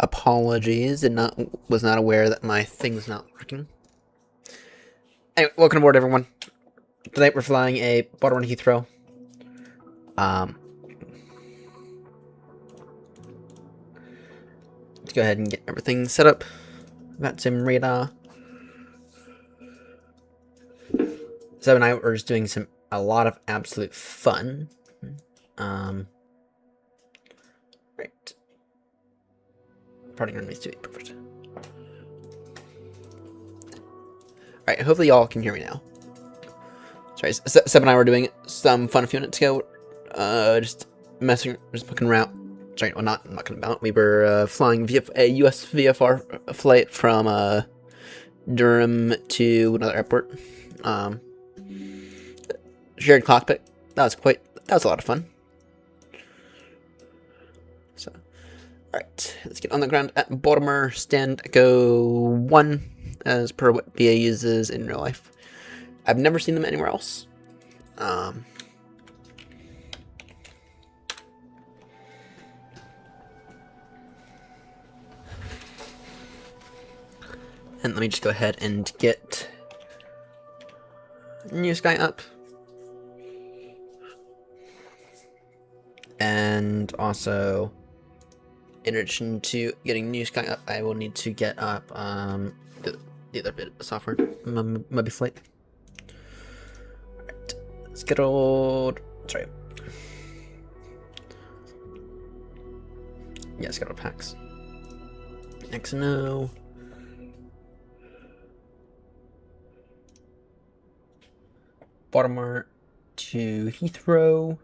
Apologies, was not aware that my thing's not working. Anyway, welcome aboard, everyone. Tonight we're flying a Baltimore to Heathrow. Let's go ahead and get everything set up. Got some radar. Seb and I were just doing a lot of absolute fun. Right. Parting enemies to be perfect. Alright, hopefully y'all can hear me now. Sorry, Seb and I were doing some fun a few minutes ago. Just fucking around. Sorry, well, not mucking about. We were flying via a US VFR flight from Durham to another airport. Shared cockpit. That was a lot of fun. So, alright, let's get on the ground at Baltimore. Stand Echo 1, as per what BA uses in real life. I've never seen them anywhere else. And let me just go ahead and get New Sky up. And also, in addition to getting New Sky up, I will need to get up the other bit of software, Mubby Flight. Alright, scheduled. Sorry. Yeah, scheduled packs. XNO. Baltimore to Heathrow.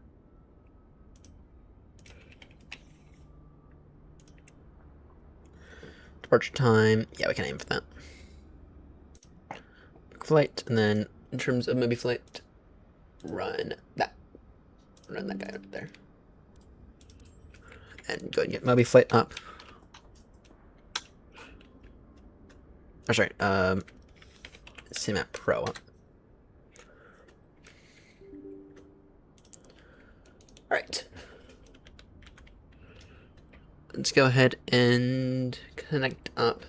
Departure time. Yeah, we can aim for that. Flight, and then in terms of movie flight, run that guy up there, and go and get movie flight up. Oh, sorry, CMAP Pro up. All right, let's go ahead and connect up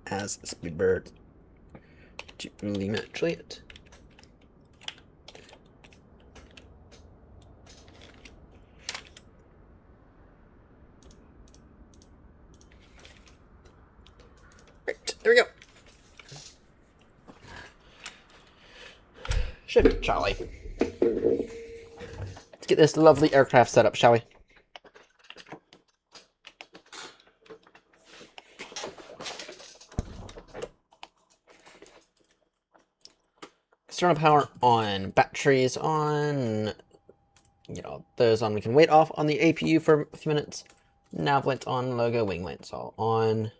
as Speedbird to Lima Juliet. Right, there we go. Shift, Charlie. Let's get this lovely aircraft set up, shall we? External power on, batteries on, those on. We can wait off on the APU for a few minutes. Nav lights on, logo, wing lights all on.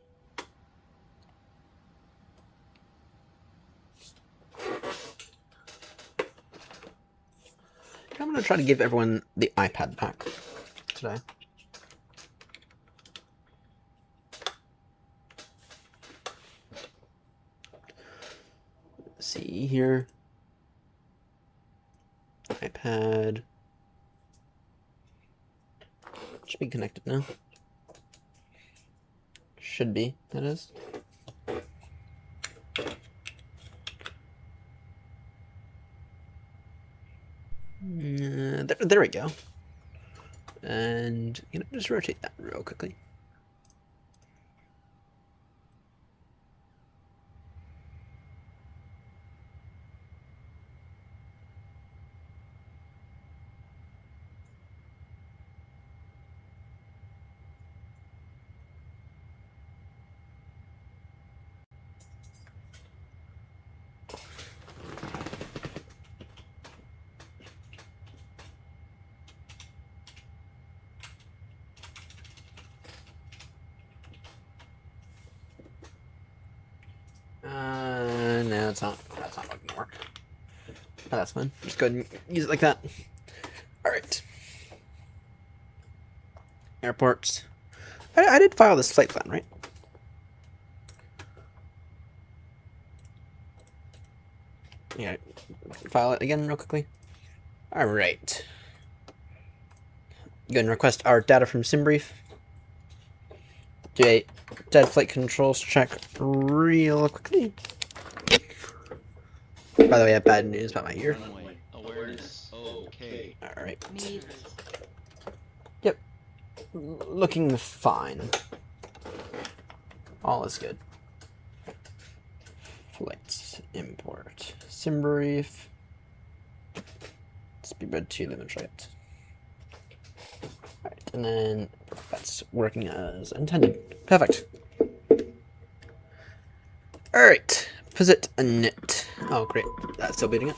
I'm going to try to give everyone the iPad back today. Let's see here. iPad should be connected now. Should be, that is. There we go. And just rotate that real quickly. No, that's not going to work. Oh, that's fine. Just go ahead and use it like that. Alright. Airports. I did file this flight plan, right? Yeah, file it again real quickly. Alright. Go and request our data from SimBrief. Do a dead flight controls check real quickly. By the way, I have bad news about my ear. Awareness. Okay. Alright. Yep. Looking fine. All is good. Flights. Import. SimBrief. Speedbird 2 limit right. Alright, and then that's working as intended. Perfect. Alright. Posit a knit. Oh, great. That's still beating it.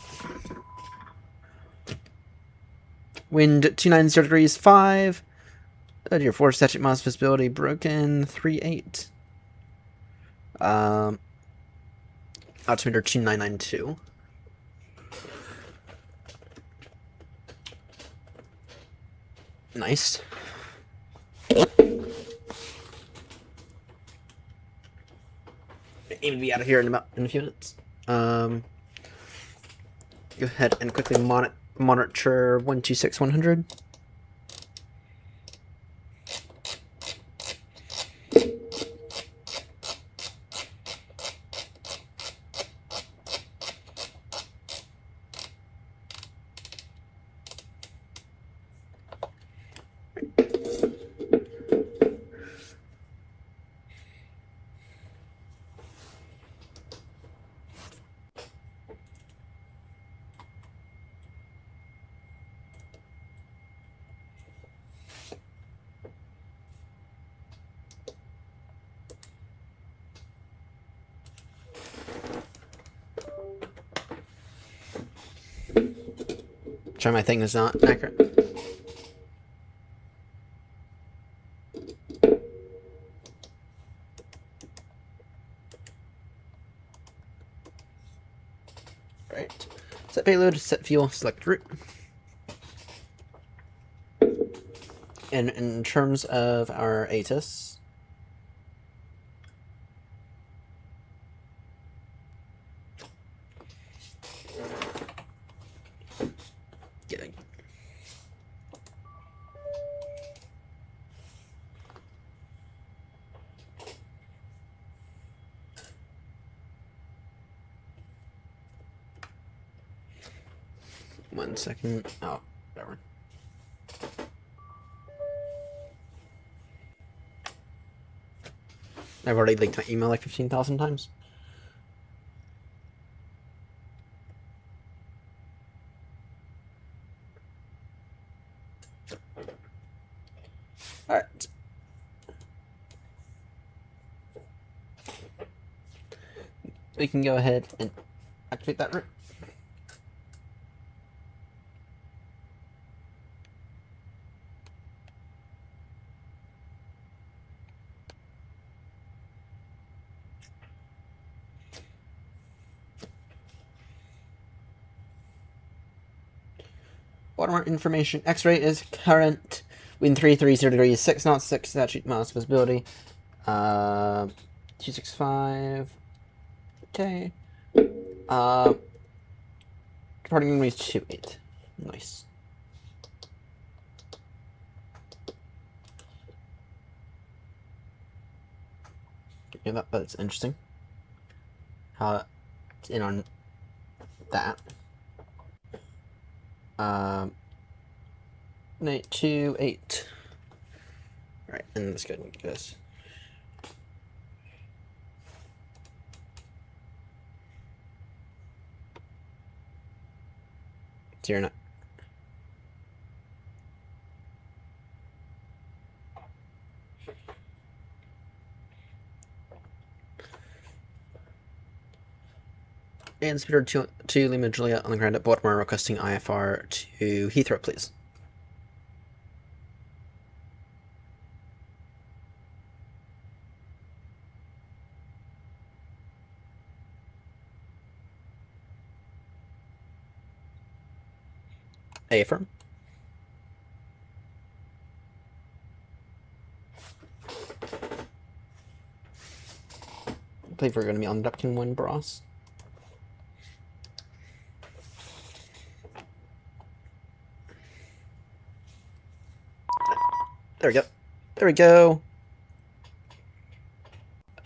Wind 290 degrees 5. Your 4 statute mass visibility broken 3.8. Altimeter 2992. Nice. Aim to be out of here in a few minutes. Go ahead and quickly monitor 126-100. Try my thing is not accurate. Right. Set payload, set fuel, select route. And in terms of our ATIS, getting 1 second. Oh, whatever. I've already leaked my email like 15,000 times. Alright. We can go ahead and activate that route. Watermark information. X-ray is current. Wind 330 degrees, 6 knots, 6 statute miles visibility. 265. Okay. Departing runway is 28. Nice. Yeah, that's interesting. How it's in on that. 828. Alright, and let's go ahead and get this. So you're not. And Speeder 2 Lima Juliet on the ground at Baltimore requesting IFR to Heathrow, please. Affirm. I believe we're going to be on Ducking 1 Bros. There we go. There we go.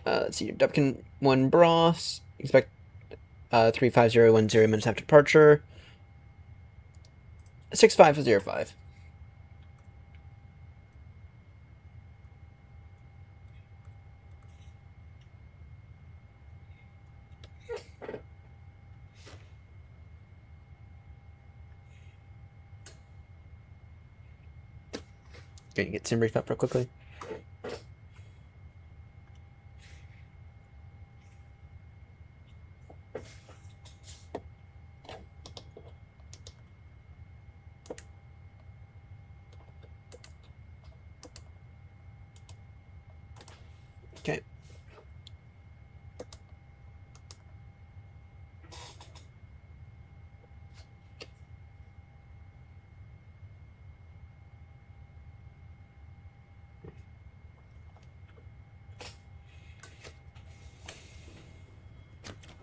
Let's see. Dupkin 1 Bros. Expect 35010 minutes after departure. 6505. Gonna get sim brief up real quickly. Okay.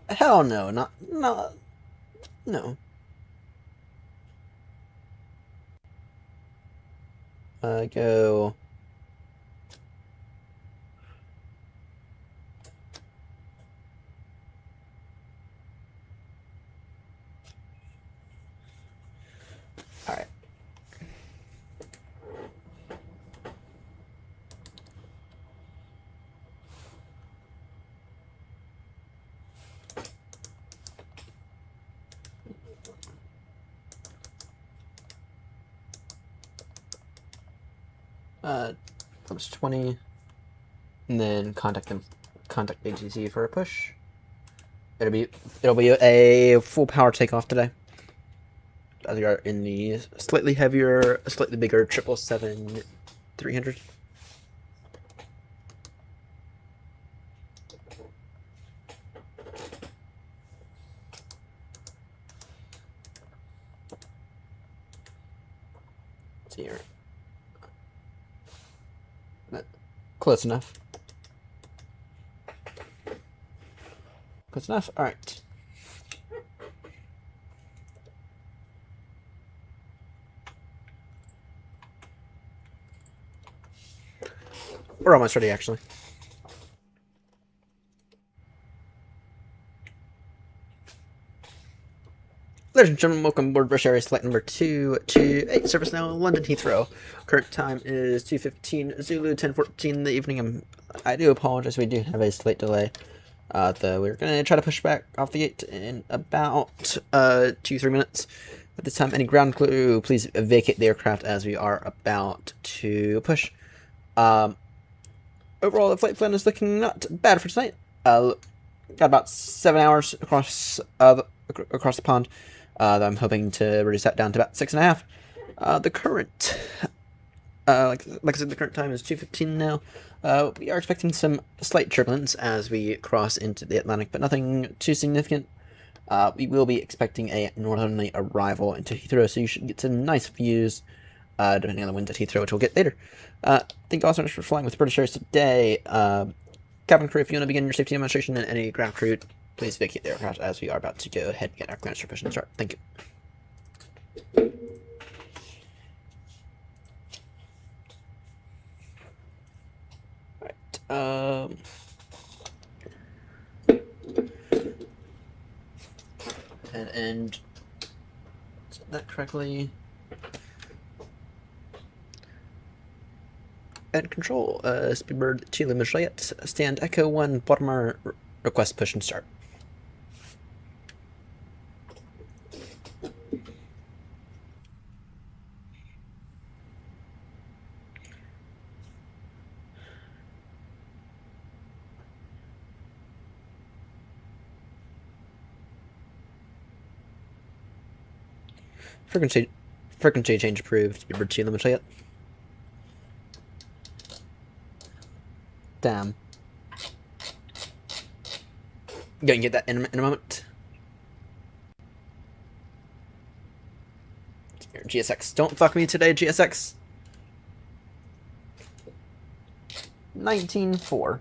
Hell no, not no. Go. All right. Plus 20, and then contact ATC for a push. It'll be a full power takeoff today. As we are in the slightly heavier, slightly bigger 777-300. Let's see here. Close enough. Close enough. All right. We're almost ready, actually. Ladies and gentlemen, welcome aboard British Airways flight number 228, service now London Heathrow. Current time is 2:15 Zulu, 10:14 in the evening. I do apologize, we do have a slight delay. We're going to try to push back off the gate in about 2-3 minutes. At this time, any ground crew, please vacate the aircraft as we are about to push. Overall, the flight plan is looking not bad for tonight. Got about 7 hours across the pond. I'm hoping to reduce that down to about 6.5. The current, like I said, the current time is 2:15 now. We are expecting some slight turbulence as we cross into the Atlantic, but nothing too significant. We will be expecting a northerly arrival into Heathrow, so you should get some nice views, depending on the winds at Heathrow, which we'll get later. Thank you all so much for flying with British Airways today. Cabin crew, if you want to begin your safety demonstration, and any ground crew, please vacate the aircraft as we are about to go ahead and get our clearance for push and start. Thank you. Alright, and set that correctly. And control, Speedbird 2 Lima Juliet, stand Echo 1, bottomer, request push and start. Frequency change approved, Speedbird 2 Lima Juliet. Damn. Gonna get that in a moment. GSX, don't fuck me today, GSX. 19.4.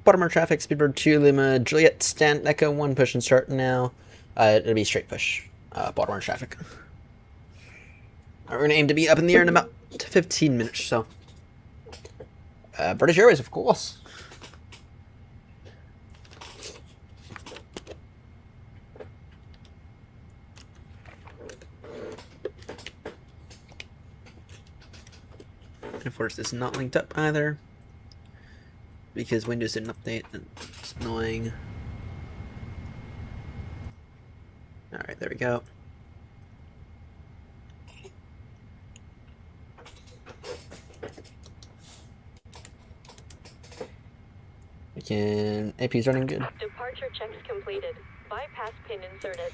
Baltimore traffic, speedbird 2, Lima, Juliet, stand, Echo 1, push and start now. It'll be straight push, Baltimore traffic. We're going to aim to be up in the air in about 15 minutes or so. British Airways, of course. And of course, this is not linked up either, because Windows didn't update, and it's annoying. Alright, there we go. We can... AP's running good. Departure checks completed. Bypass pin inserted.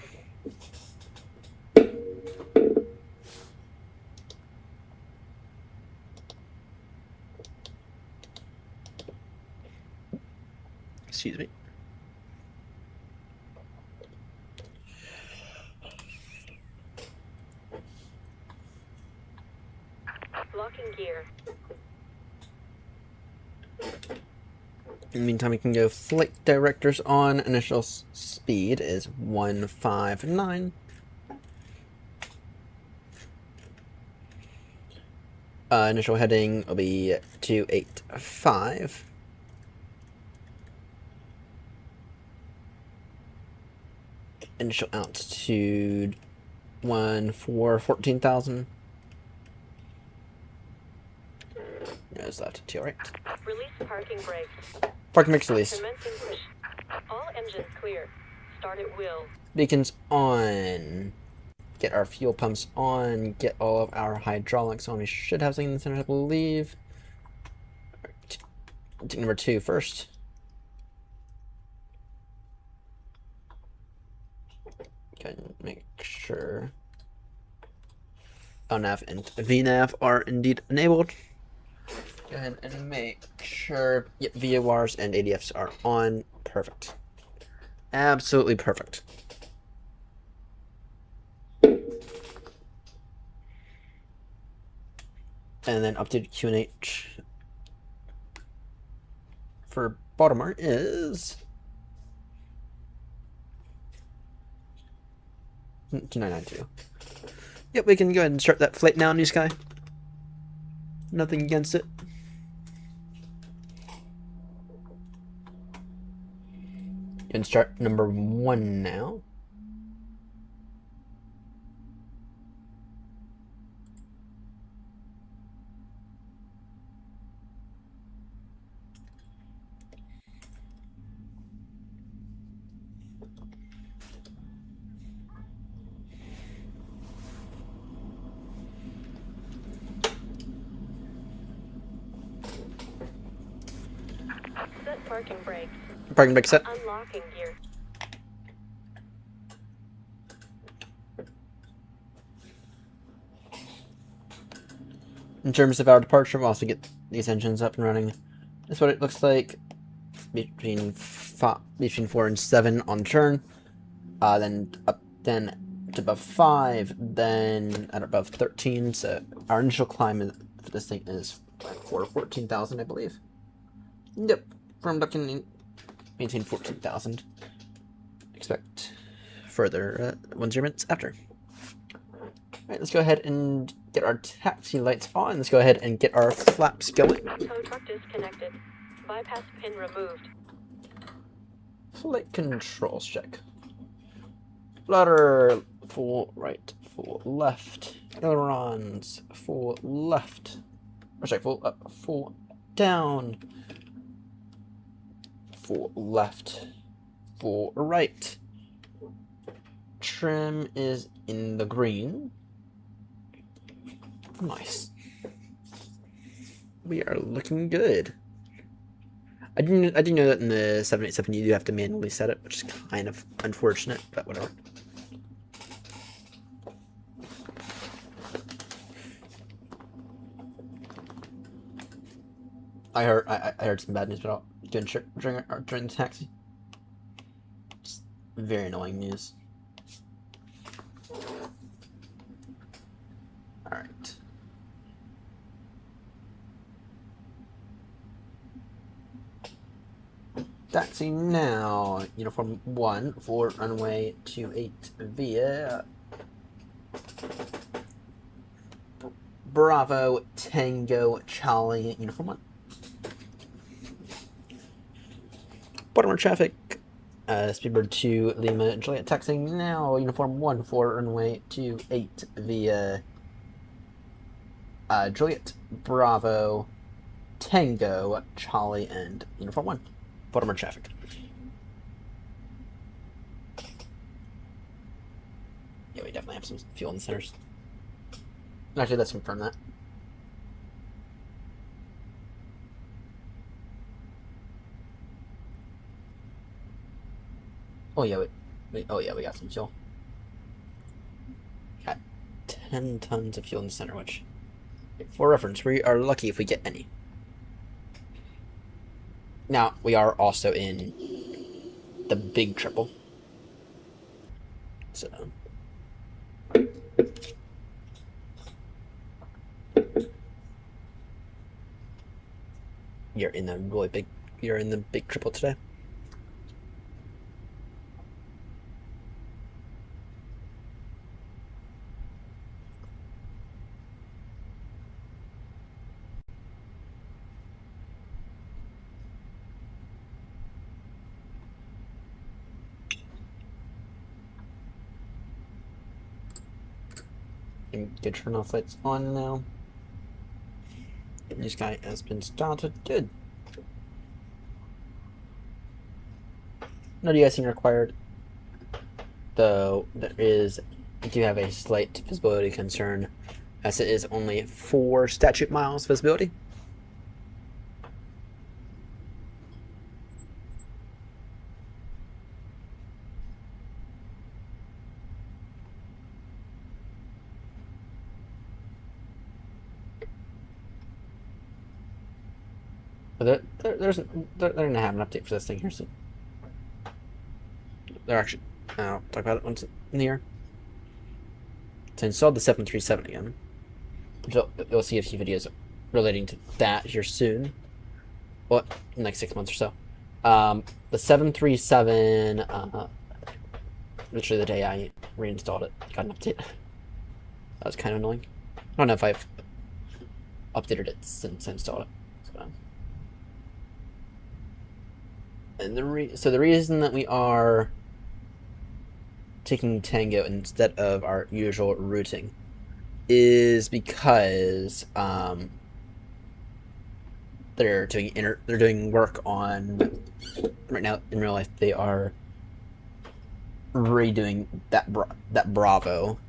Excuse me. Locking gear. In the meantime, we can go flight directors on. Initial speed is 159. Initial heading will be 285. Initial altitude 14,000. There's left to right. Release parking brakes. Parking brakes released. Commencing push. All engines clear. Start at will. Beacons on. Get our fuel pumps on. Get all of our hydraulics on. We should have something in the center, I believe. Right. Take number 2 first. Go ahead and make sure LNAV and VNAV are indeed enabled. Go ahead and make sure VORs and ADFs are on. Perfect. Absolutely perfect. And then updated QNH for Baltimore is 2992. Yep, we can go ahead and start that flight now, New Sky. Nothing against it. And start number 1 now. Set parking brakes. Parking brake set. Unlocking gear. In terms of our departure, we'll also get these engines up and running. That's what it looks like between 4 and 7 on turn. Then up to above 5, then at above 13. So our initial climb for this thing is 14,000, I believe. Yep, from ducking maintain 14,000. Expect further 10 minutes after. Alright, let's go ahead and get our taxi lights on. Let's go ahead and get our flaps going. Tow truck disconnected. Bypass pin removed. Flight controls check. Rudder, full right, full left. Ailerons, full left. Or sorry, full up, full down. Full left, full right. Trim is in the green. Nice. We are looking good. I do know that in the 787 you do have to manually set it, which is kind of unfortunate, but whatever. I heard some bad news about during the taxi. Just very annoying news. All right. Taxi now. Uniform 1 for runway 28 via Bravo Tango Charlie Uniform 1. Baltimore traffic. Speedbird 2 Lima Juliet taxiing now. Uniform 1 for runway 28 via Juliet Bravo Tango Charlie and Uniform 1. Baltimore traffic. Yeah, we definitely have some fuel in the centers. Actually, let's confirm that. Oh yeah, oh yeah, we got some fuel. Got 10 tons of fuel in the center, which, for reference, we are lucky if we get any. Now, we are also in the big triple. So... You're in the big triple today. And get turn off lights on now. This guy has been started. Good. No de-icing required. Though I do have a slight visibility concern, as it is only 4 statute miles visibility. But they're gonna have an update for this thing here soon. They're actually, I'll talk about it once in the air. So I installed the 737 again. You'll see a few videos relating to that here soon. Well, in like 6 months or so. The 737, literally the day I reinstalled it, got an update. That was kind of annoying. I don't know if I've updated it since I installed it. So. And the reason that we are taking Tango instead of our usual routing is because they're doing work on right now in real life. They are redoing that Bravo.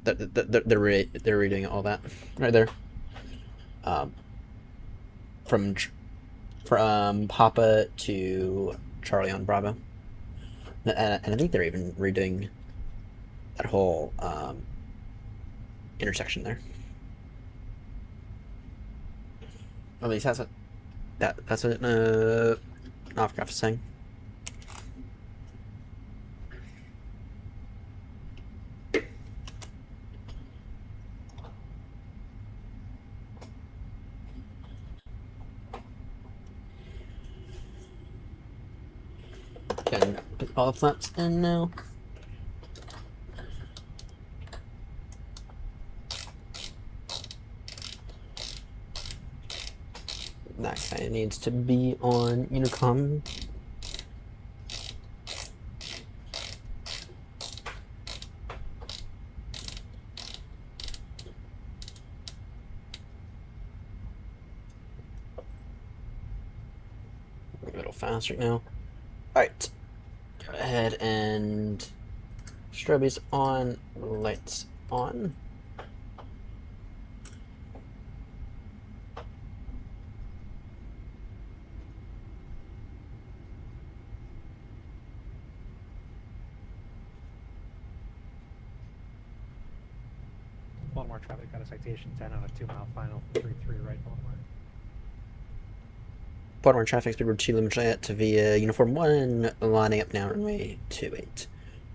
They're redoing all that right there. From Papa to Charlie on Bravo. And I think they're even redoing that whole intersection there. At least that's what Novgraph is saying. Can put all the flaps in now. That guy needs to be on Unicom. A little fast right now. Alright. Go ahead and strobies on, lights on. Baltimore traffic got a citation 10 on a 2-mile final, 3-3 right Baltimore. Baltimore traffic, speedbird 2 Lima Juliet to via Uniform 1, lining up now runway 28.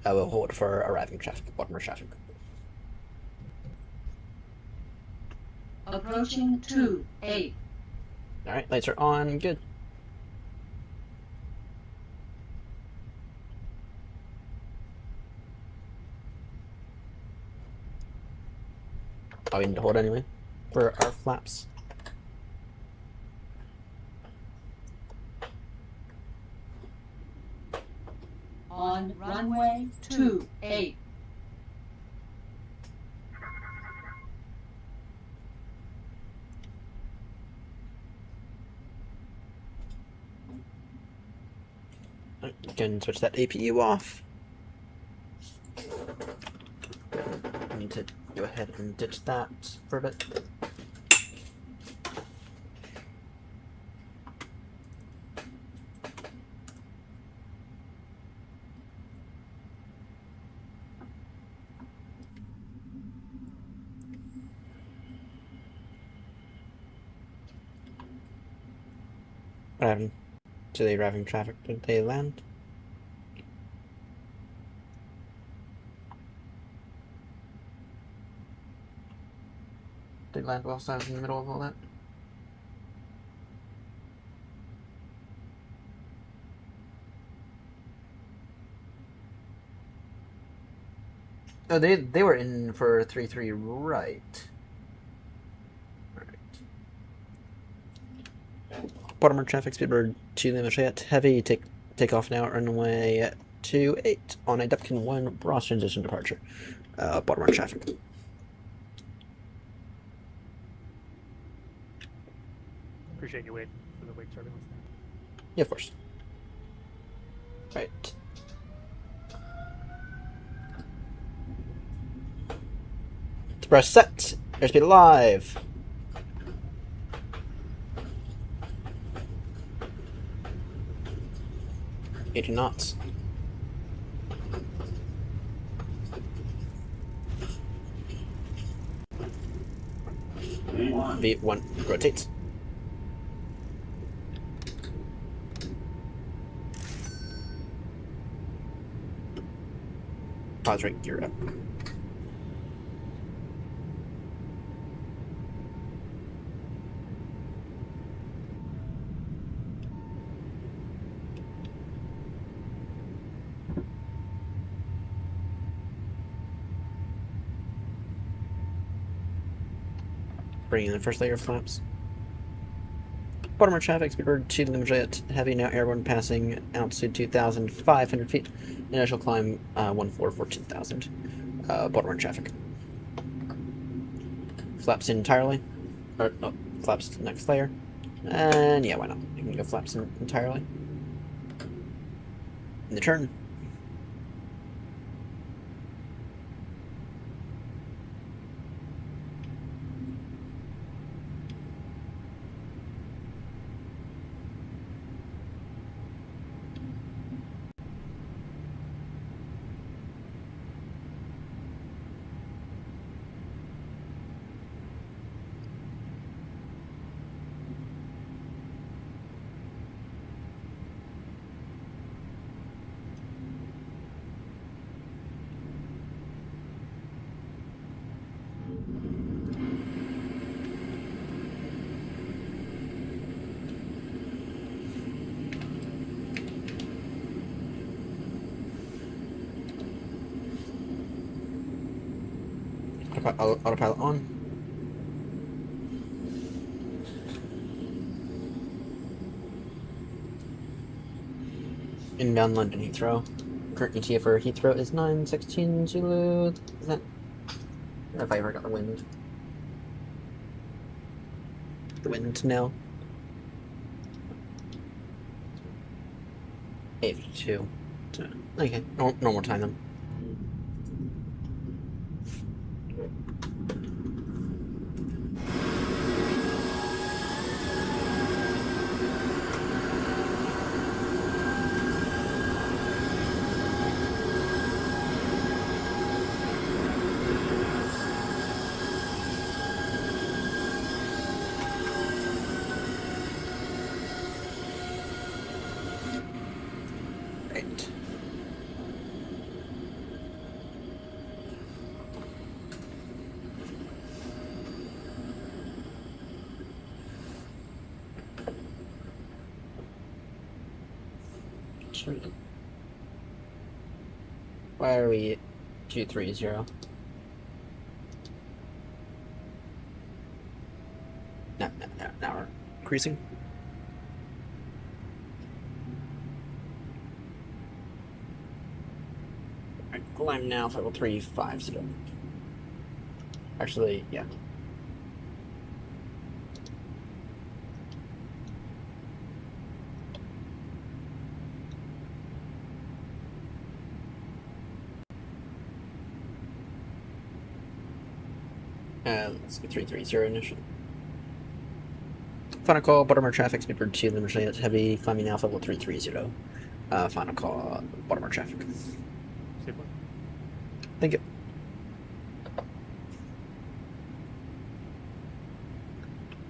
I will hold for arriving traffic, Baltimore traffic. Approaching 2-8. Alright, lights are on, good. all we need to hold anyway for our flaps. On runway 28. You can switch that APU off. I need to go ahead and ditch that for a bit. What happened? To the arriving traffic? Did they land? Did they land whilst I was in the middle of all that? Oh, they were in for 3-3 right. Baltimore traffic, speedbird 2 Limited heavy, take off now, runway 28 on a Dupkin 1 Ross transition departure. Baltimore traffic. Appreciate you waiting for the wake turbulence there. Yeah, of course. Right. Press set. Airspeed alive. $80 knots. V1 rotates. Pause right gear up. Bring in the first layer of flaps. Baltimore traffic, speedbird 2 Limited heavy, now airborne, passing altitude 2,500 feet. Initial climb 14,000. Baltimore traffic. Flaps entirely. Or, no, flaps to the next layer. And yeah, why not? You can go flaps entirely. In the turn. Autopilot on. Inbound London Heathrow. Current ETA for Heathrow is 9:16 Zulu. Is that? I don't know if I ever got the wind. The wind now. 8:52. So, okay, normal time then. Right. Why are we 230? Now we're increasing. Alright, climb now, level 350. Actually, yeah. Let's go 330 initially. Final call, Baltimore traffic, speedbird 2, limited heavy, climbing alpha, level 330. Final call, Baltimore traffic. Super. Thank you.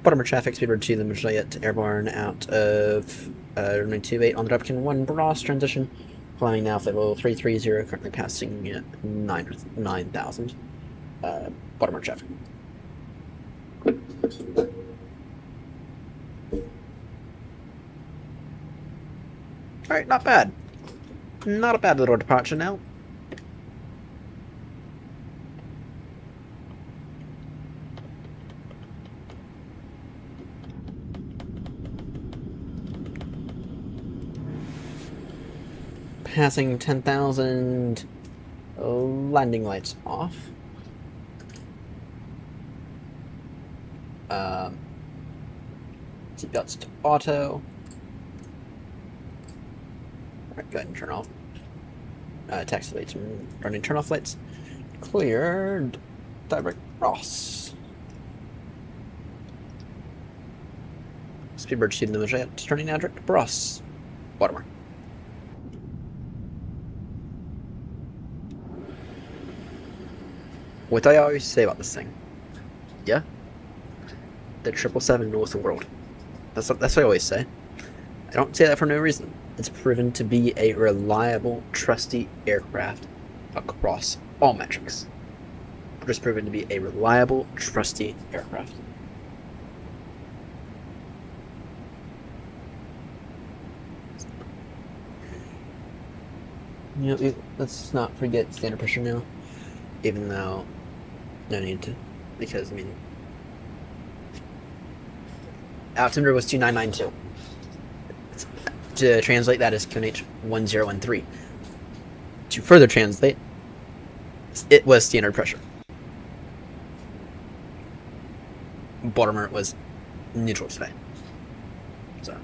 Baltimore traffic, speedbird 2, limited airborne out of runway 28 on the Dupkin 1 Bros transition. Climbing now level 330, currently passing 9,000. Baltimore traffic. Alright, not bad. Not a bad little departure now. Passing 10,000. Landing lights off. Seatbelts to auto. Alright, go ahead and turn off. Taxi lights and running turn off lights. Cleared. Direct Ross. Speedbird shooting the jet. Turning now direct to Ross. Baltimore. What do I always say about this thing? Yeah? The 777 rules the world. That's what I always say. I don't say that for no reason. It's proven to be a reliable, trusty aircraft across all metrics. It's proven to be a reliable, trusty aircraft. You know, let's not forget standard pressure now, even though no need to, because I mean, altimeter was 2992. To translate that as QNH 1013. To further translate, it was standard pressure. Baltimore was neutral today. So.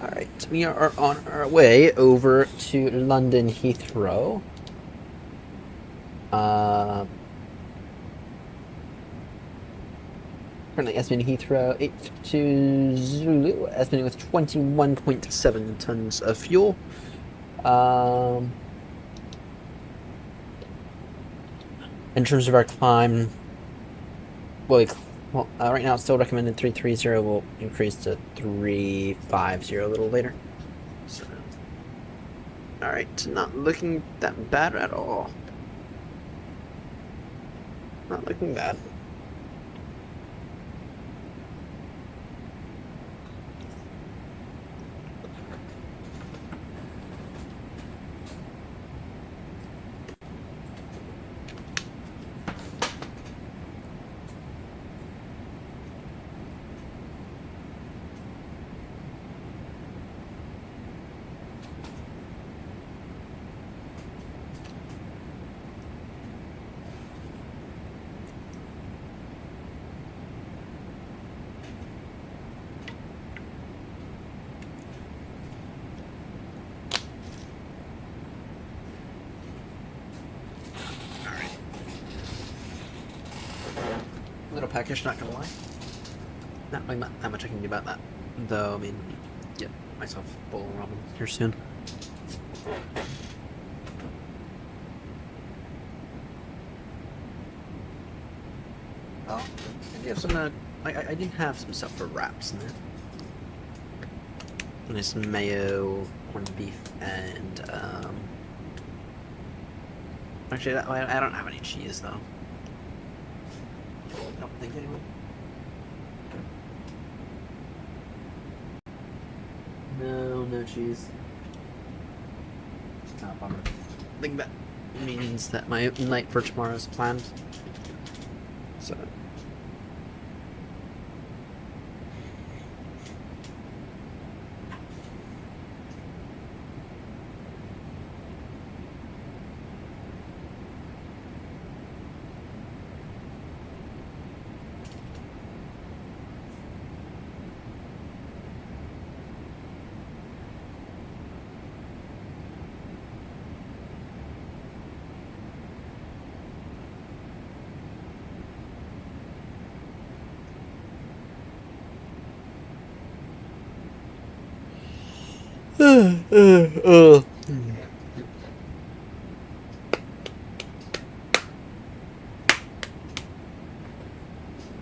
Alright, we are on our way over to London Heathrow. Currently estimating Heathrow 852 Zulu, estimating with 21.7 tons of fuel. In terms of our climb, right now it's still recommended 330. Will increase to 350 a little later. So, all right, not looking that bad at all. Not looking bad. Little package, not gonna lie. Not really that much I can do about that. Though, I mean, get myself a bowl of ramen here soon. Oh, I do have some, I do have some stuff for wraps in there. Nice mayo, corned beef, and, actually, I don't have any cheese, though. I don't think anyway. No. no cheese. It's kind of bummer. I think that means that my night for tomorrow is planned. So.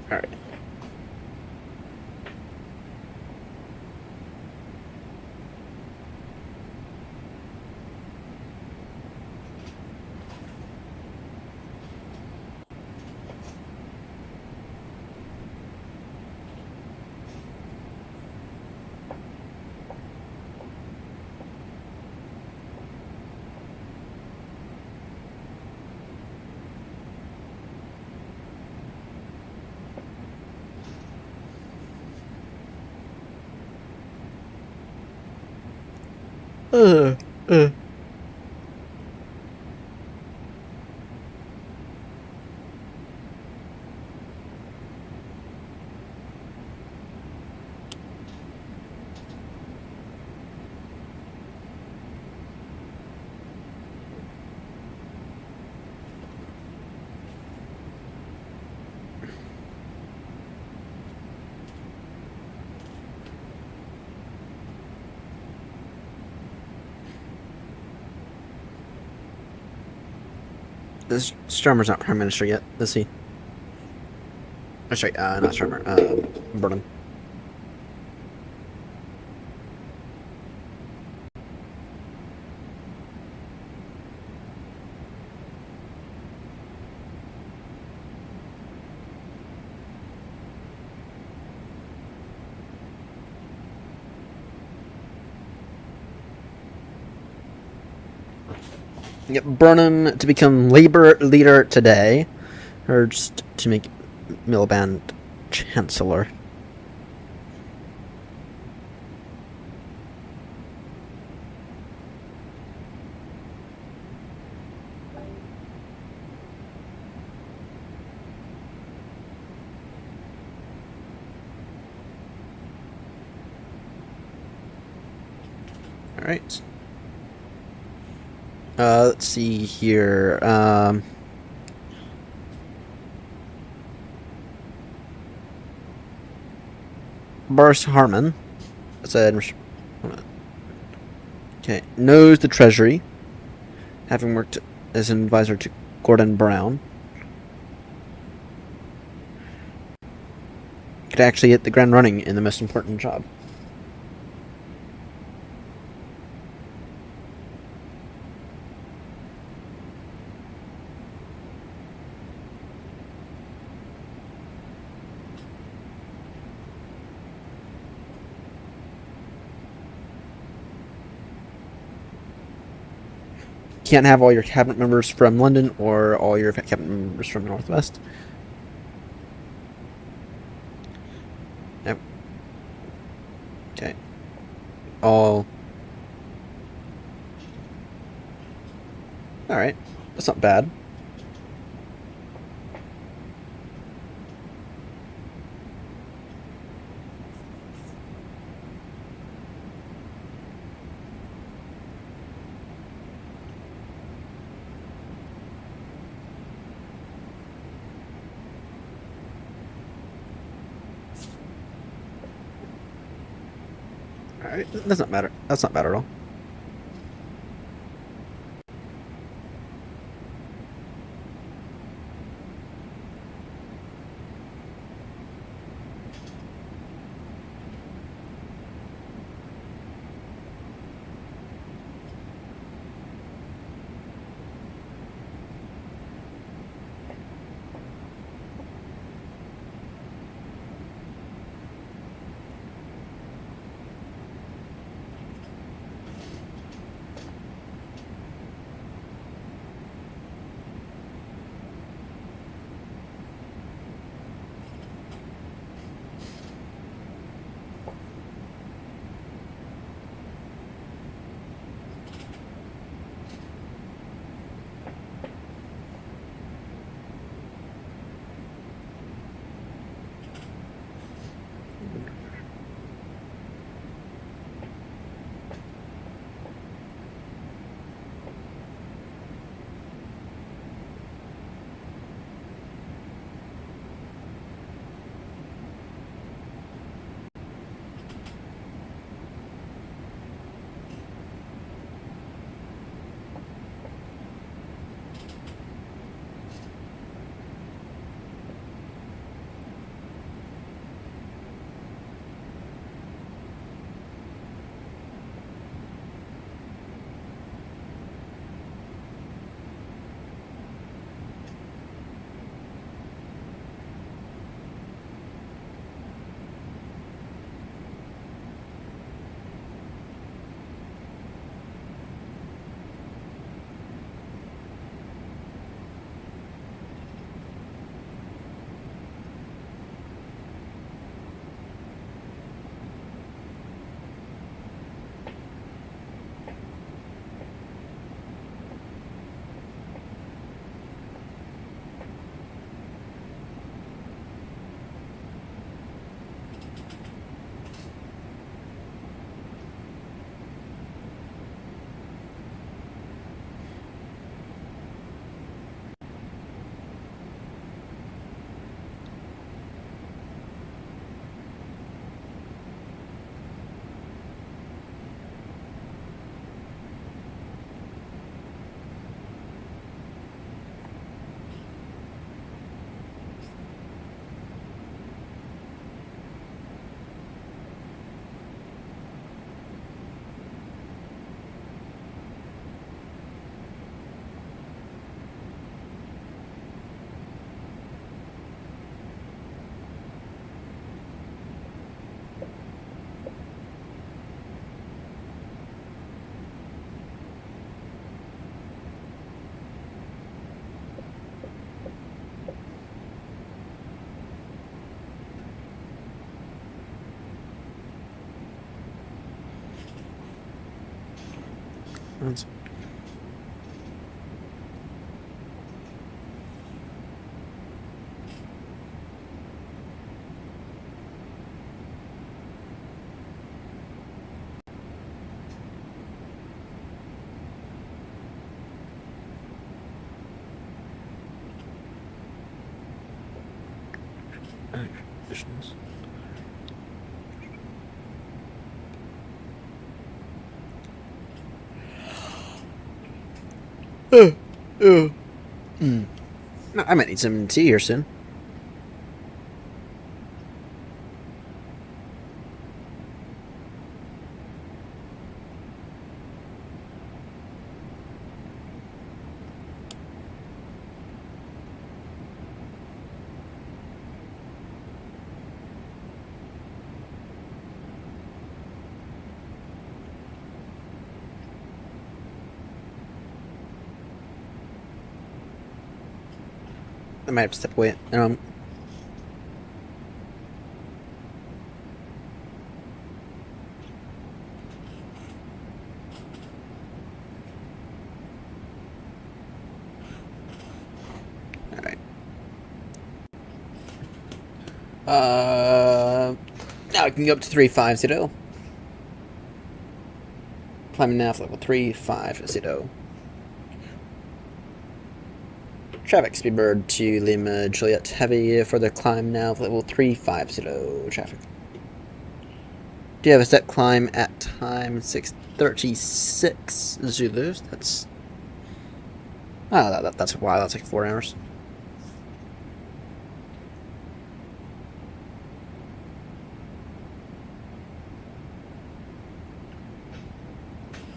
Alright. Uh, uh. This Strummer's not Prime Minister yet, is he? Oh, sorry, not Strummer, Burnham. Yep, Burnham to become Labour leader today, or just to make Miliband Chancellor. All right. Let's see here. Boris Harman said, okay, knows the Treasury, having worked as an advisor to Gordon Brown. Could actually hit the ground running in the most important job. Can't have all your cabinet members from London or all your cabinet members from Northwest. Yep. Okay. All. Alright. That's not bad. Alright, that's not matter. That's not bad at all. That's- Conditions. I might need some tea here soon. I might have to step away. Alright. Now I can go up to 350. Climbing now for level 350. Traffic speedbird to Lima Juliet Heavy for the climb now for level 350 traffic. Do you have a set climb at time 6:36 Zulus? That's that's a while. That's like 4 hours.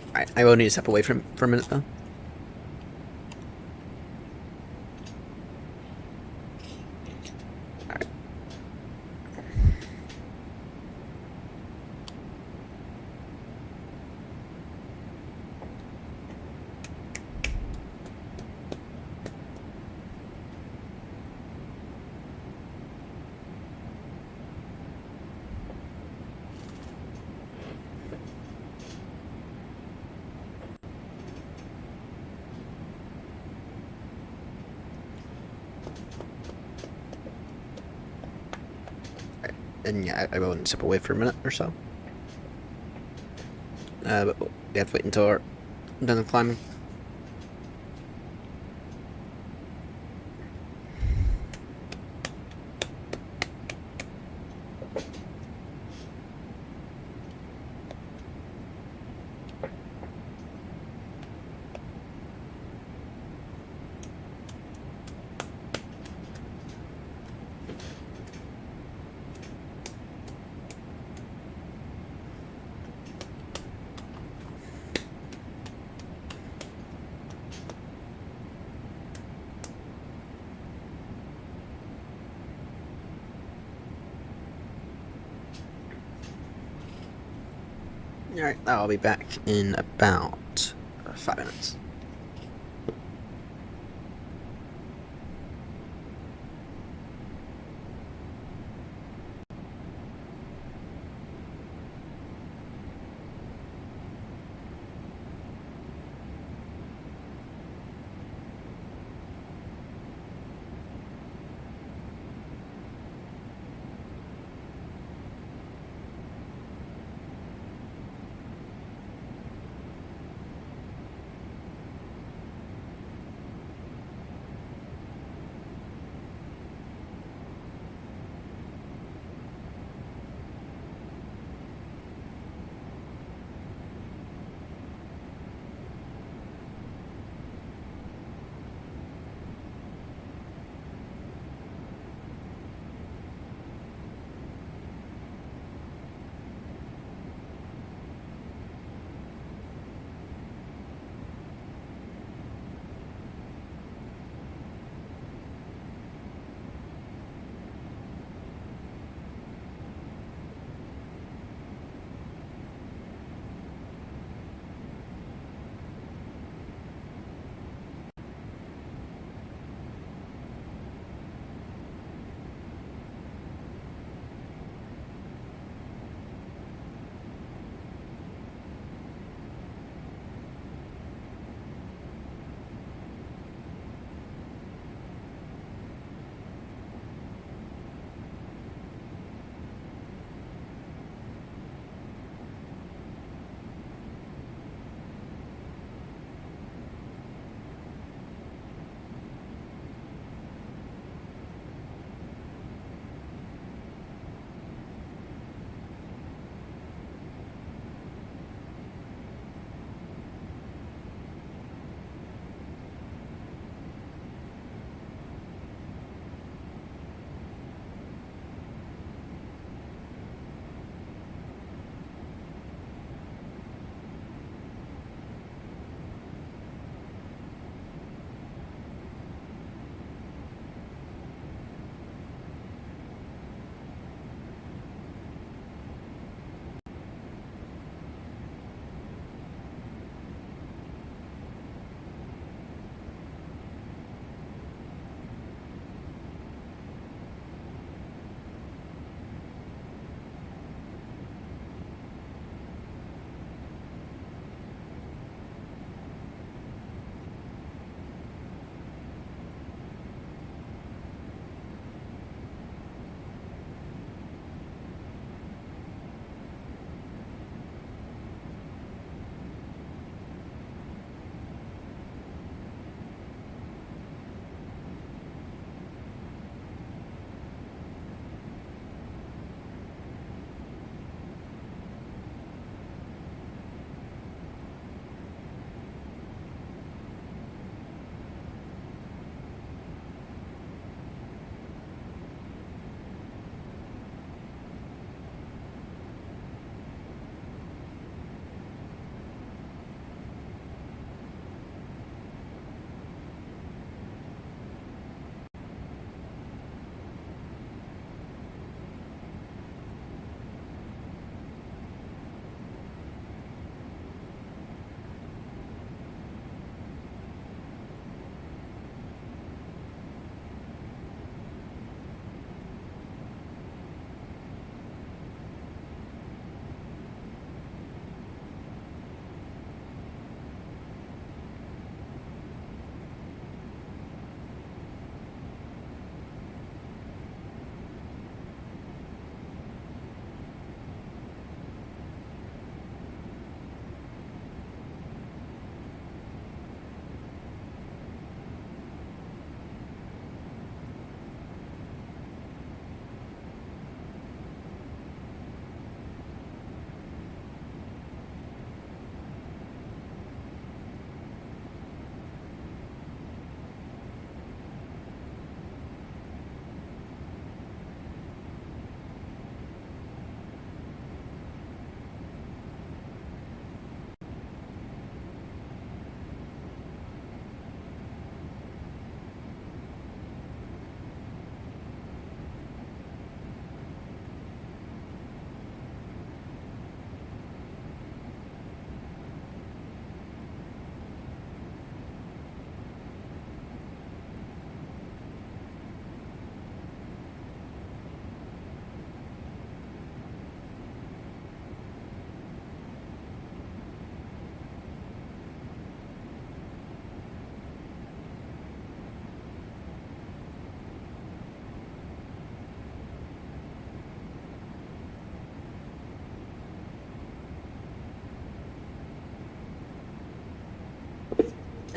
Alright, I will need to step away for a minute though. And yeah, I will step away for a minute or so. But we have to wait until we're done climbing. Alright, I'll be back in about 5 minutes.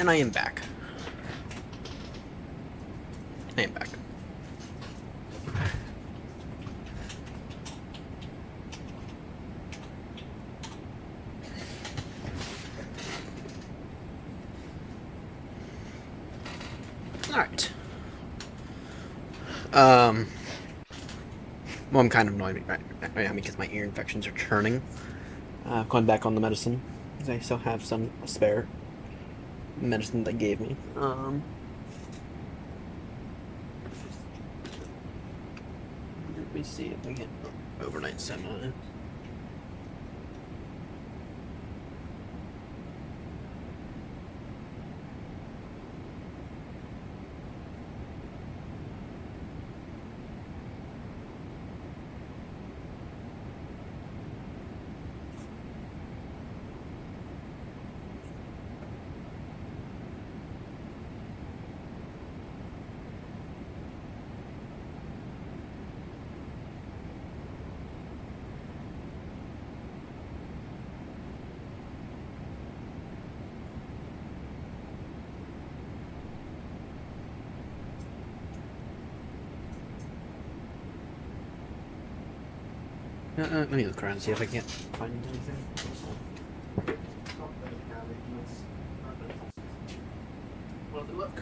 And I am back. I am back. Alright. Well, I'm kind of annoyed right now because my ear infections are turning. Going back on the medicine, because I still have some spare medicine they gave me. Let me see if we get overnight semi. Let me look around and see if I can't find anything. Well, look.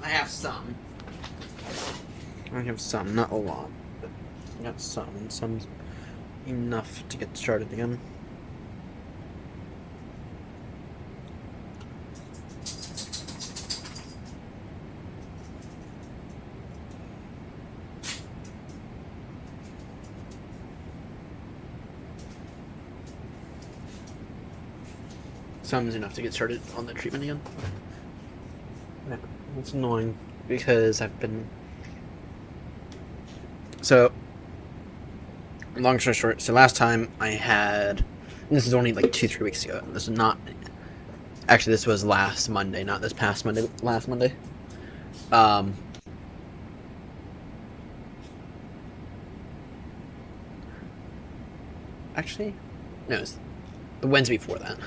I have some. I have some, not a lot, but I got some, and some's enough to get started again. Some's enough to get started on the treatment again. Yeah, it's annoying because I've been. So, long story short, so last time I had, and this is only like 2-3 weeks ago. This is not, actually this was last Monday, not this past Monday, last Monday. Actually, no, it was the Wednesday before that.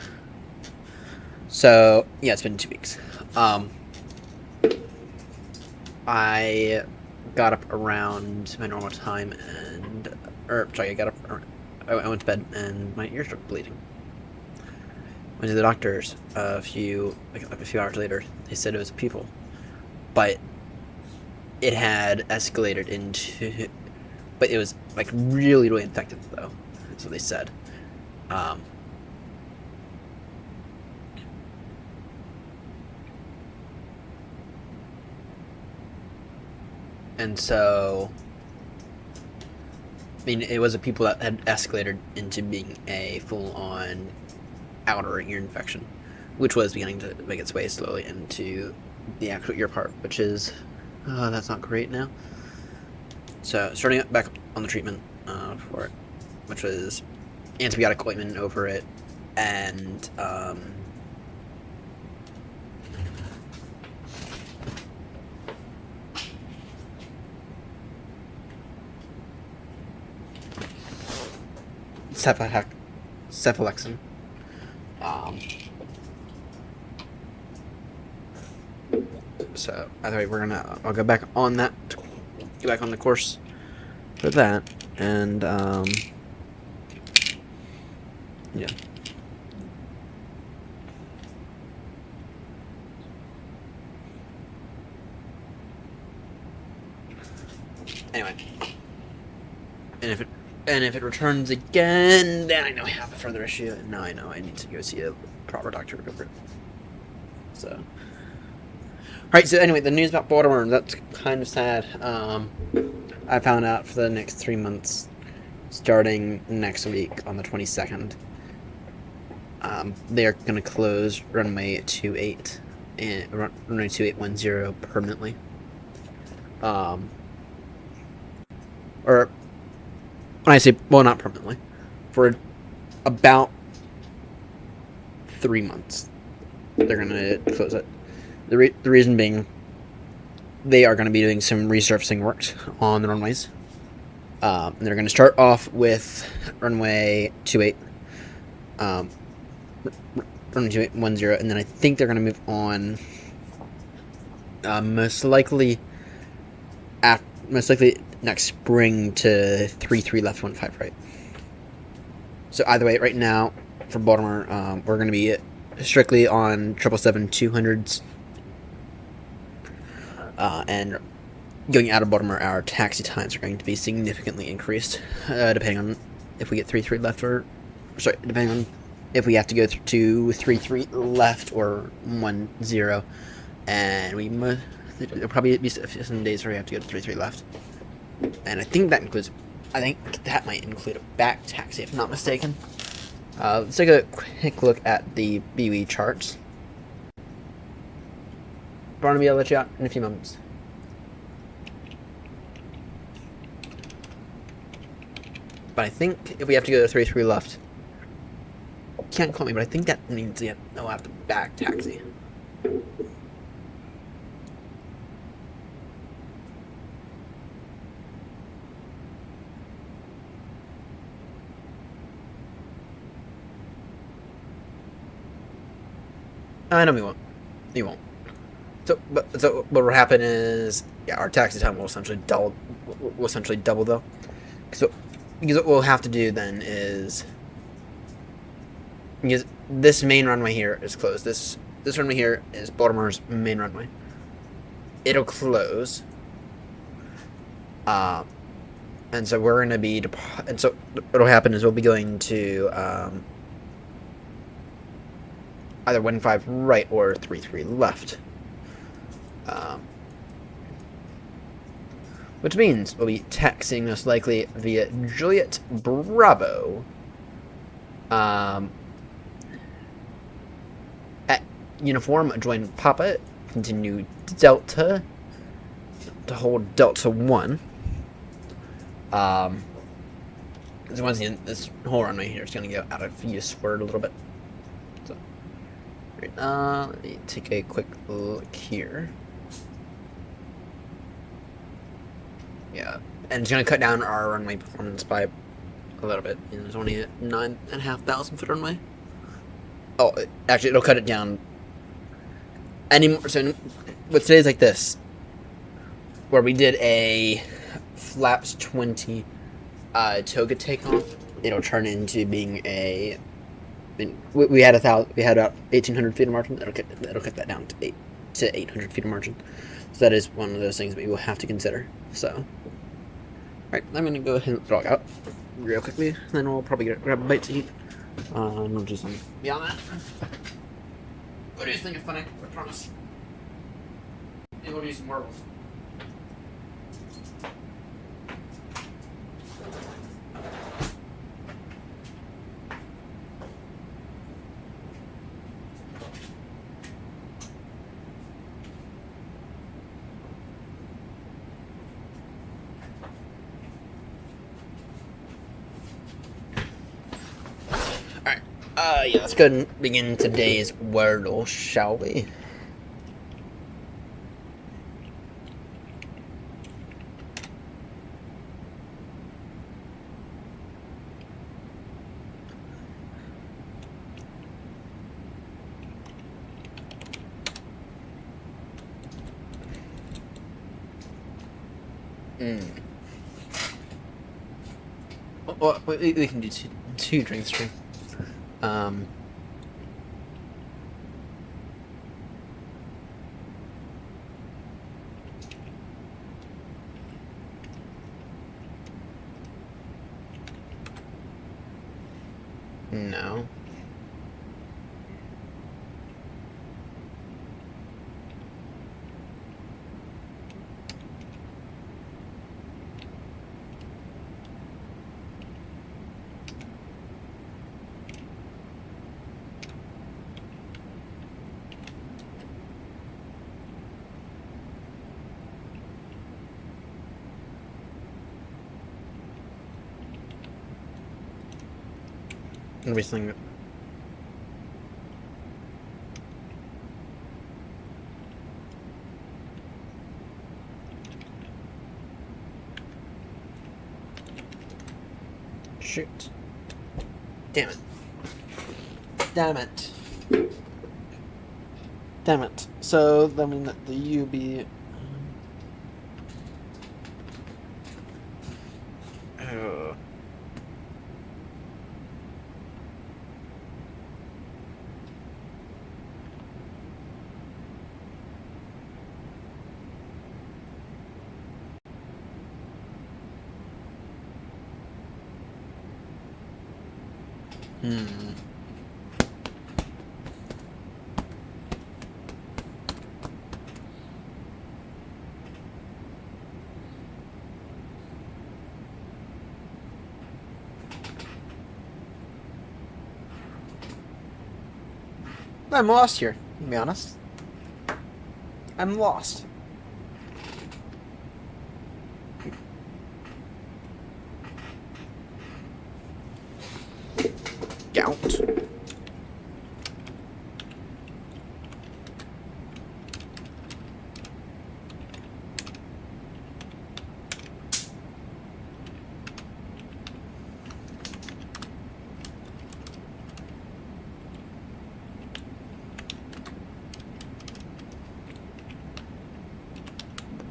So, yeah, it's been 2 weeks. I got up around my normal time I went to bed and my ears started bleeding. Went to the doctors a few hours later. They said it was a pupil, but it had escalated into, but it was like really, really infected though. That's what they said. And so, I mean, it was a pupil that had escalated into being a full-on outer ear infection, which was beginning to make its way slowly into the actual ear part, which is, that's not great now. So, starting back on the treatment for it, which was antibiotic ointment over it, and, cephalexin. So either way, I'll go back on that, get back on the course for that, and yeah. Anyway, and if it returns again, then I know I have a further issue, and now I know I need to go see a proper doctor over it. So, alright, so anyway, the news about Baltimore, that's kind of sad. I found out for the next 3 months, starting next week on the 22nd, they are going to close runway 28, and runway 2810 permanently. Or when I say, well, not permanently, for about 3 months. They're going to close it. The reason being, they are going to be doing some resurfacing works on the runways. And they're going to start off with runway 28, runway 2810, and then I think they're going to move on. Most likely next spring to 33 left, 15 right. So either way, right now for Baltimore, we're going to be strictly on 777-200s, and going out of Baltimore, our taxi times are going to be significantly increased, depending on if we get 33 left depending on if we have to go to 33 left or 10, and it'll probably be some days where we have to go to 33 left, and I think that might include a back taxi, if I'm not mistaken. Let's take a quick look at the BWI charts. Barnaby, I'll let you out in a few moments. But I think if we have to go to 33 left, can't call me, but I think that means they'll have to back taxi. I know we won't. You won't. So what will happen is, our taxi time will essentially double. Though. So because what we'll have to do then is, because this main runway here is closed. This runway here is Baltimore's main runway. It'll close. And so we're gonna be and so what'll happen is we'll be going to either 15 right or 33 left. Which means we'll be taxiing most likely via Juliet Bravo at uniform, join Papa, continue Delta to hold Delta 1. So once again, this whole runway here is going to go out of use for a little bit. So, right, let me take a quick look here. Yeah, and it's going to cut down our runway performance by a little bit. There's only a 9,500 foot runway. Oh, actually, it'll cut it down anymore. So with today's like this, where we did a flaps 20 toga takeoff, it'll turn into being a. We had about 1,800 feet of margin. It'll cut that down to 800 feet of margin. So that is one of those things that we will have to consider. So, alright, I'm gonna go ahead and log out real quickly, and then we'll probably grab a bite to eat. We'll do something beyond that. What do you think of funny? I promise. Maybe we'll do some marbles. Yeah, let's go ahead and begin today's Wordle, shall we? Well, we can do two drinks stream. No. Everything. Shoot. Damn it. Damn it. Damn it. So, that means that the UB... Oh. I'm lost here, to be honest. I'm lost. Gout.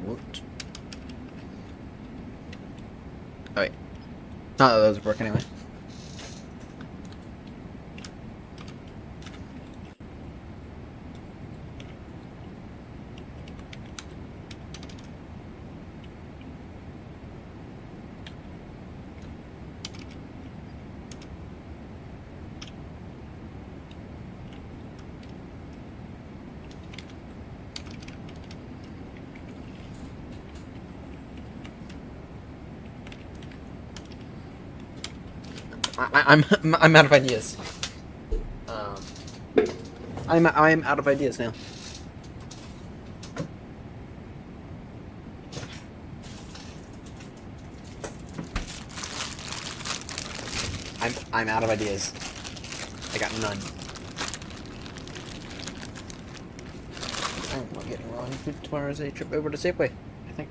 What? Oh wait. Not that those work anyway. I'm out of ideas. I'm out of ideas now. I'm out of ideas. I got none. I'm not getting wrong. Tomorrow's a trip over to Safeway, I think.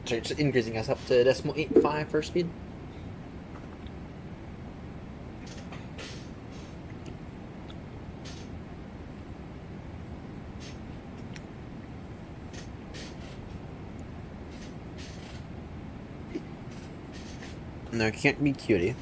So it's increasing us up to 0.85 for speed. No, it can't be cutie.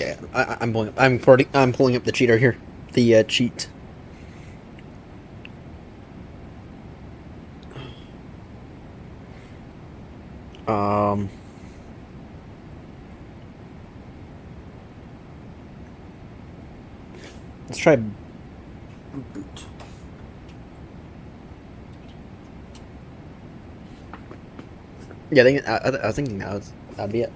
Okay, I'm pulling up. I'm pulling up the cheater here. The cheat. Let's try boot. Yeah, I was thinking that'd be it.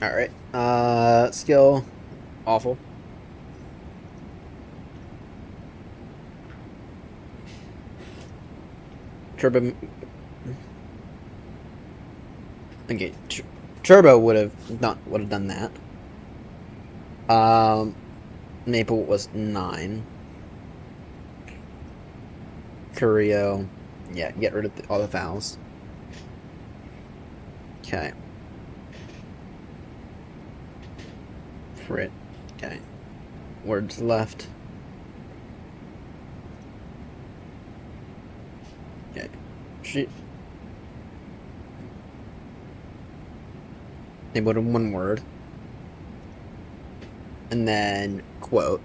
All right. Skill, awful. Turbo. Okay, Turbo would have done that. Maple was 9. Curio, yeah, get rid of all the vowels. Okay. Frit, okay. Words left. Okay. Shit. They put in 1 word. And then quote.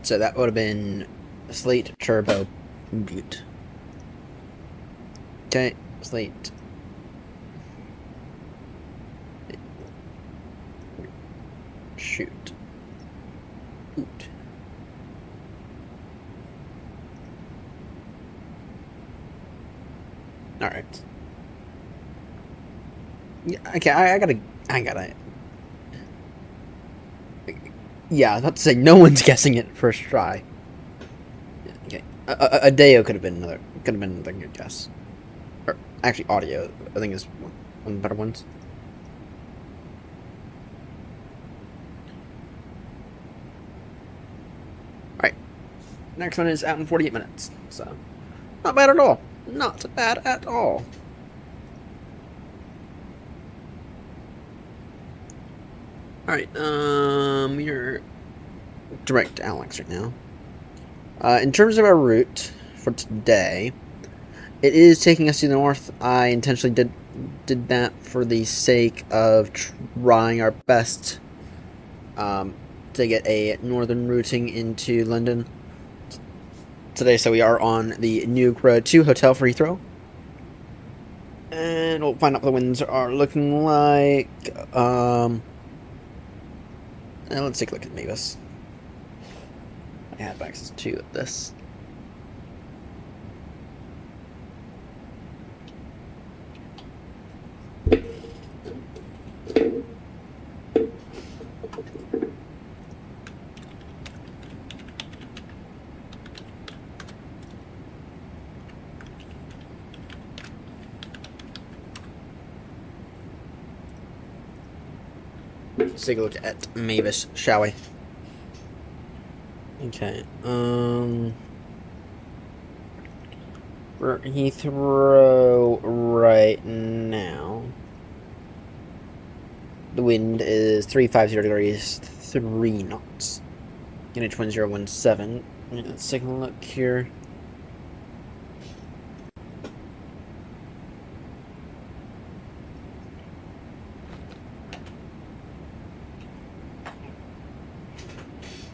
So that would have been Slate Turbo Butte. Okay, Slate. Shoot. Boot. Alright. Yeah, okay, I gotta. Yeah, I was about to say, no one's guessing it first try. Okay. A Deo could have been another good guess. Or, actually, audio, I think, is one of the better ones. Alright. Next one is out in 48 minutes. So, not bad at all. Not bad at all. Alright, we're direct to Alex right now. In terms of our route for today, it is taking us to the north. I intentionally did that for the sake of trying our best to get a northern routing into London today. So we are on the Nuke Road to Hotel for Heathrow. And we'll find out what the winds are looking like. And let's take a look at Mavis. I have access to this. Let's take a look at Mavis, shall we? Okay, for Heathrow right now, the wind is 350 degrees, 3 knots. NH1017. Let's take a look here.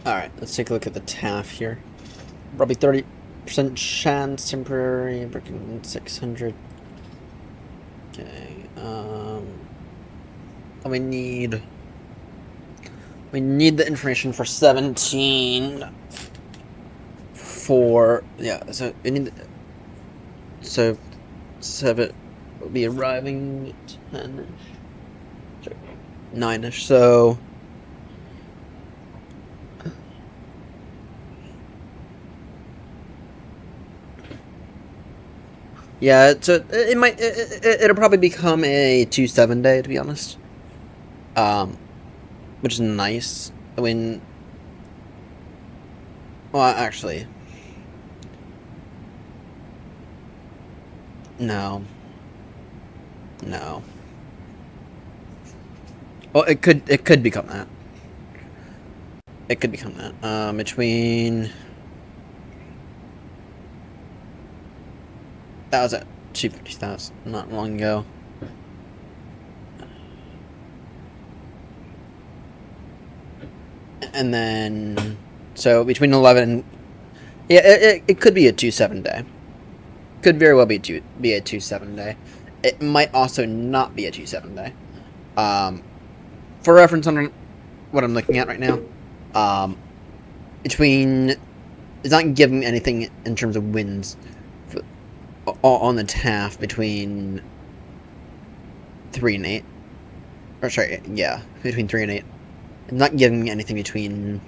Alright, let's take a look at the TAF here. Probably 30% chance, temporary, breaking 600. Okay, we need the information for 17 for, yeah, so we need, so 7 will be arriving 10-ish, 9-ish, so yeah, so it'll probably become a 2-7 day, to be honest. Which is nice. I mean, well, actually, no. No. Well, it could become that. It could become that. Between that was at 250,000 not long ago. And then so between 11, yeah, it could be a 2-7 day. Could very well be a 2-7 day. It might also not be a 2-7 day. For reference on what I'm looking at right now, between it's not giving anything in terms of winds on the TAF between 3 and 8. Or sorry, yeah, between 3 and 8. It's not giving me anything between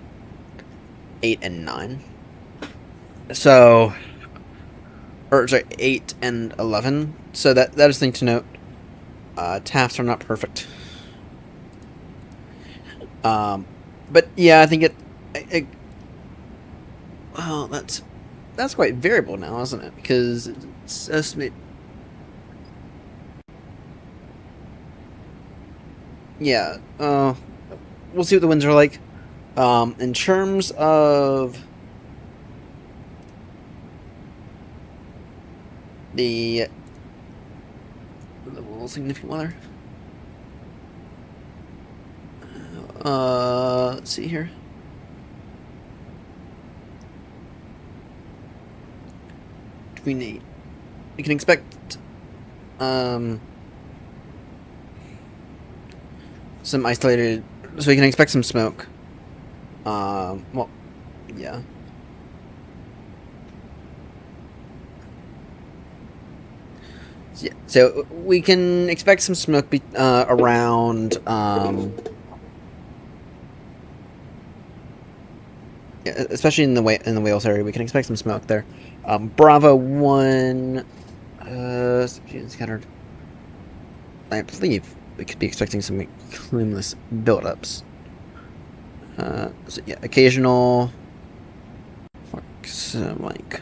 8 and 9. So, or sorry, 8 and 11. So that is thing to note. TAFs are not perfect. But yeah, I think it well, that's quite variable now, isn't it? Because it's estimate. Yeah. We'll see what the winds are like. In terms of the significant weather. Let's see here. Between 8, we can expect some isolated. So we can expect some smoke. Well, yeah. So we can expect some smoke around. Yeah, especially in the Wales area, we can expect some smoke there. Bravo 1, scattered. I believe we could be expecting some cumulus buildups. So yeah, occasional. Like.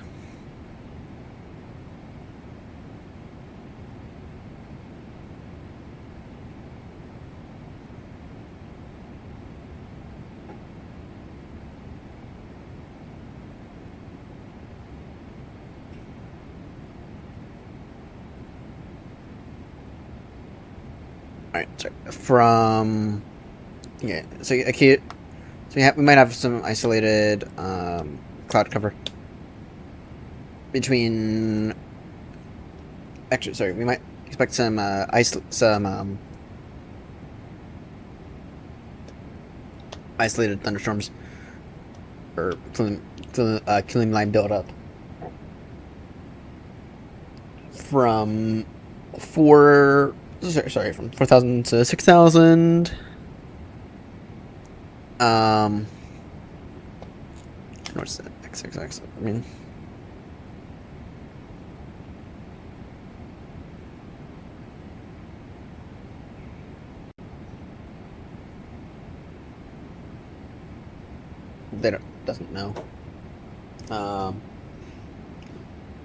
Alright, sorry. From yeah, so we might have some isolated cloud cover between. Actually, sorry, we might expect some isolated thunderstorms or killing line buildup from 4,000 to 6,000. What's that? XXX. I mean, doesn't know.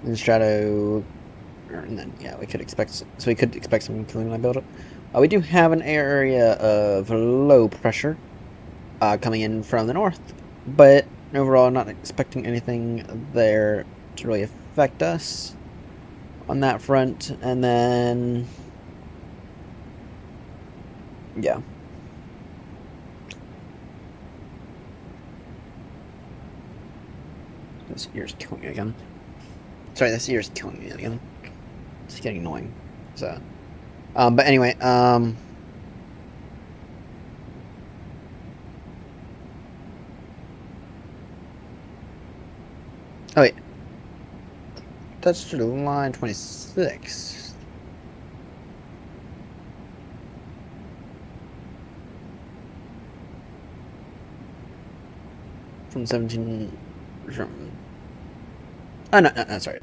And Strato, and then yeah, we could expect some killing line buildup. We do have an area of low pressure coming in from the north, but overall, not expecting anything there to really affect us on that front. And then, yeah. This ear's killing me again. Sorry, this ear's killing me again. It's getting annoying. So, but anyway, oh wait, that's to line 26. From 17. Oh no, sorry.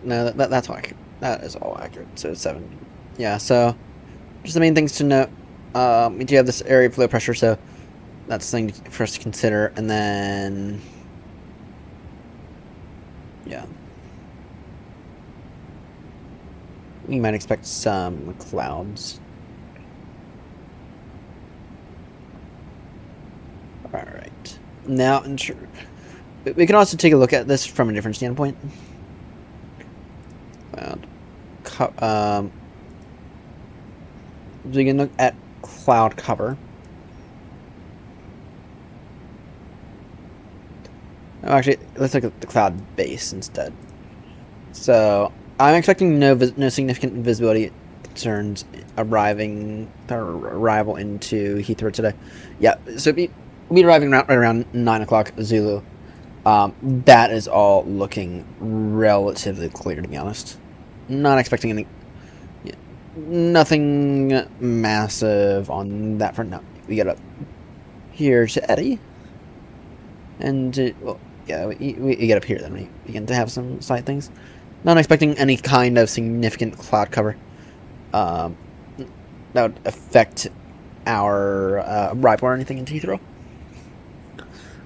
No, that's all accurate. That is all accurate. So 7. Yeah. So just the main things to note. We do have this area of low pressure, so that's something for us to consider. And then, yeah. we might expect some clouds. Alright. Now, we can also take a look at this from a different standpoint. Cloud. So you can look at cloud cover. Oh, actually, let's look at the cloud base instead. So, I'm expecting no significant visibility concerns arrival into Heathrow today. Yeah, so we'll be arriving right around 9 o'clock Zulu. That is all looking relatively clear, to be honest. Not expecting any... nothing massive on that front. No, we get up here to Eddie. And, well, yeah, we get up here, then we begin to have some slight things. Not expecting any kind of significant cloud cover that would affect our arrival or anything into Heathrow.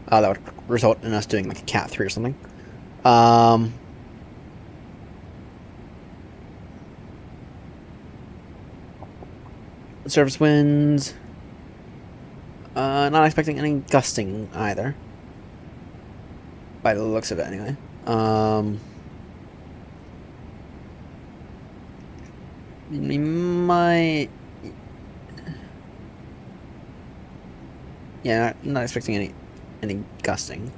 That would result in us doing like a Cat 3 or something. Surface winds. Not expecting any gusting either. By the looks of it, anyway. We might... yeah, not expecting any gusting.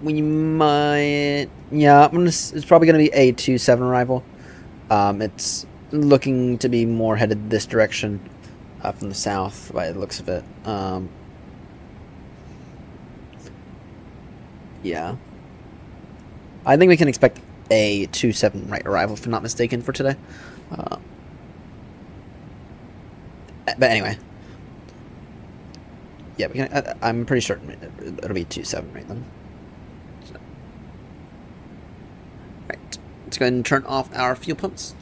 We might... yeah, it's probably going to be a 2-7 arrival. It's looking to be more headed this direction from the south by the looks of it. Yeah. I think we can expect a 2-7 right arrival, if I'm not mistaken, for today. But anyway. Yeah, we can, I'm pretty certain it'll be 2-7 right then. So. Right. Let's go ahead and turn off our fuel pumps.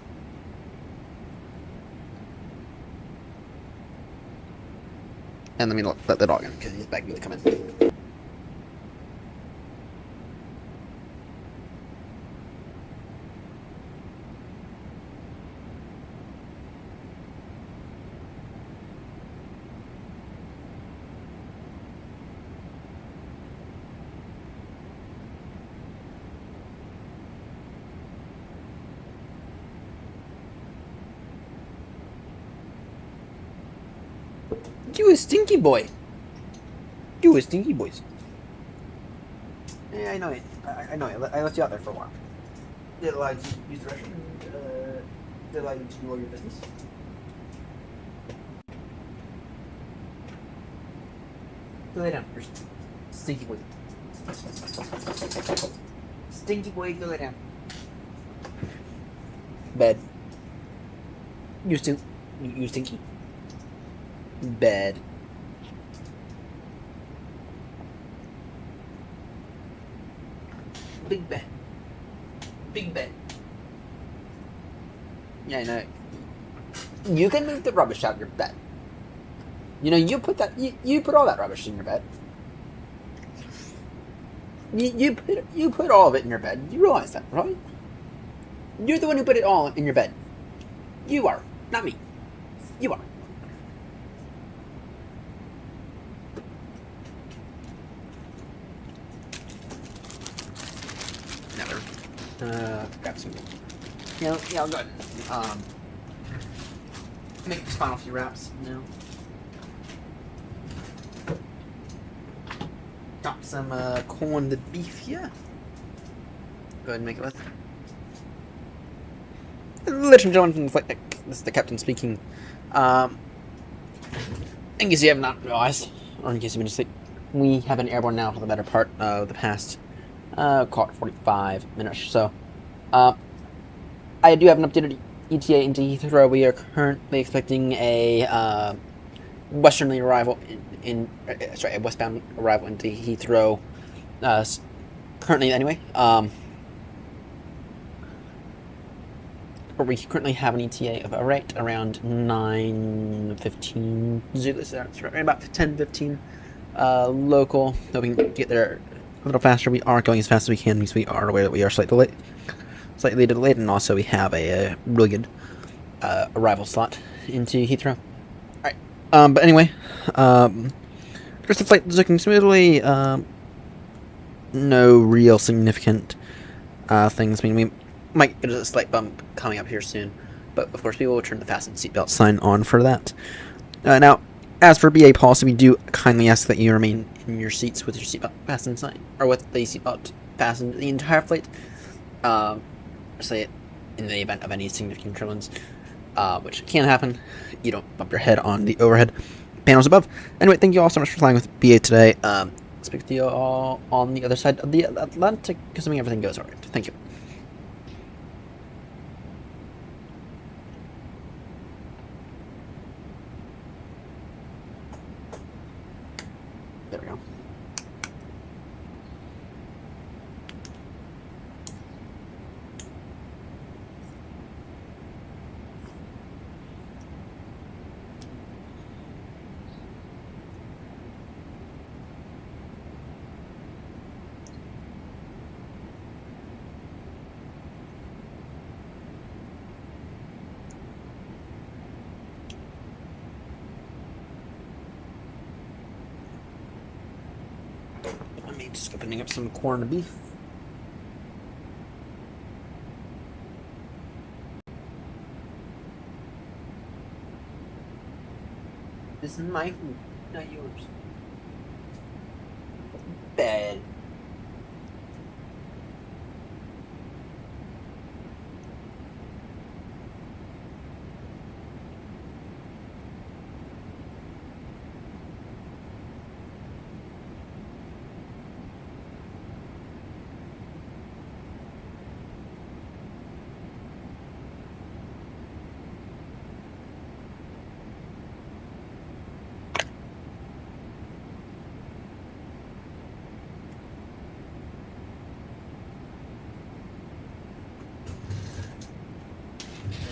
And let me let the dog in, because he's begging me to come in. You a stinky boy. You a stinky boy. Yeah, I know it. I know it. I left you out there for a while. Did it allow you to use the restroom? Did it allow you to do all your business? Go lay down first. Stinky boy. Stinky boy, go lay down. Bed. You stinky. Bed. Big bed. Big bed. Yeah, I know. You can move the rubbish out of your bed. You know, you put that. You put all that rubbish in your bed. You put all of it in your bed. You realize that, right? You're the one who put it all in your bed. You are, not me. You are. Grab some. Yeah, I'll go ahead. Make these final few wraps now. Got some corned beef here. Go ahead and make it with. Ladies and gentlemen from the flight deck, this is the captain speaking. In case you have not realized, or in case you've been asleep, we have been airborne now for the better part of the past, call it 45 minutes or so. I do have an updated ETA into Heathrow. We are currently expecting a westerly arrival a westbound arrival into Heathrow. Currently, anyway. We currently have an ETA of right around 9:15 Zulu. So that's right about 10:15 local. So we can get there a little faster. We are going as fast as we can because we are aware that we are slightly delayed, and also we have a really good arrival slot into Heathrow. Alright, but anyway, first the flight is looking smoothly. No real significant things. I mean, we might get a slight bump coming up here soon, but of course we will turn the fasten seatbelt sign on for that. Now, as for BA policy, we do kindly ask that you remain in your seats with your seatbelt fastened sign, or with the seatbelt fastened the entire flight. Say in the event of any significant turbulence, which can happen, you don't bump your head on the overhead panels above. Anyway, thank you all so much for flying with BA today. Speak to you all on the other side of the Atlantic, assuming everything goes alright. Thank you. There we go. Let me just opening up some corned beef. This is my food, not yours. Bad.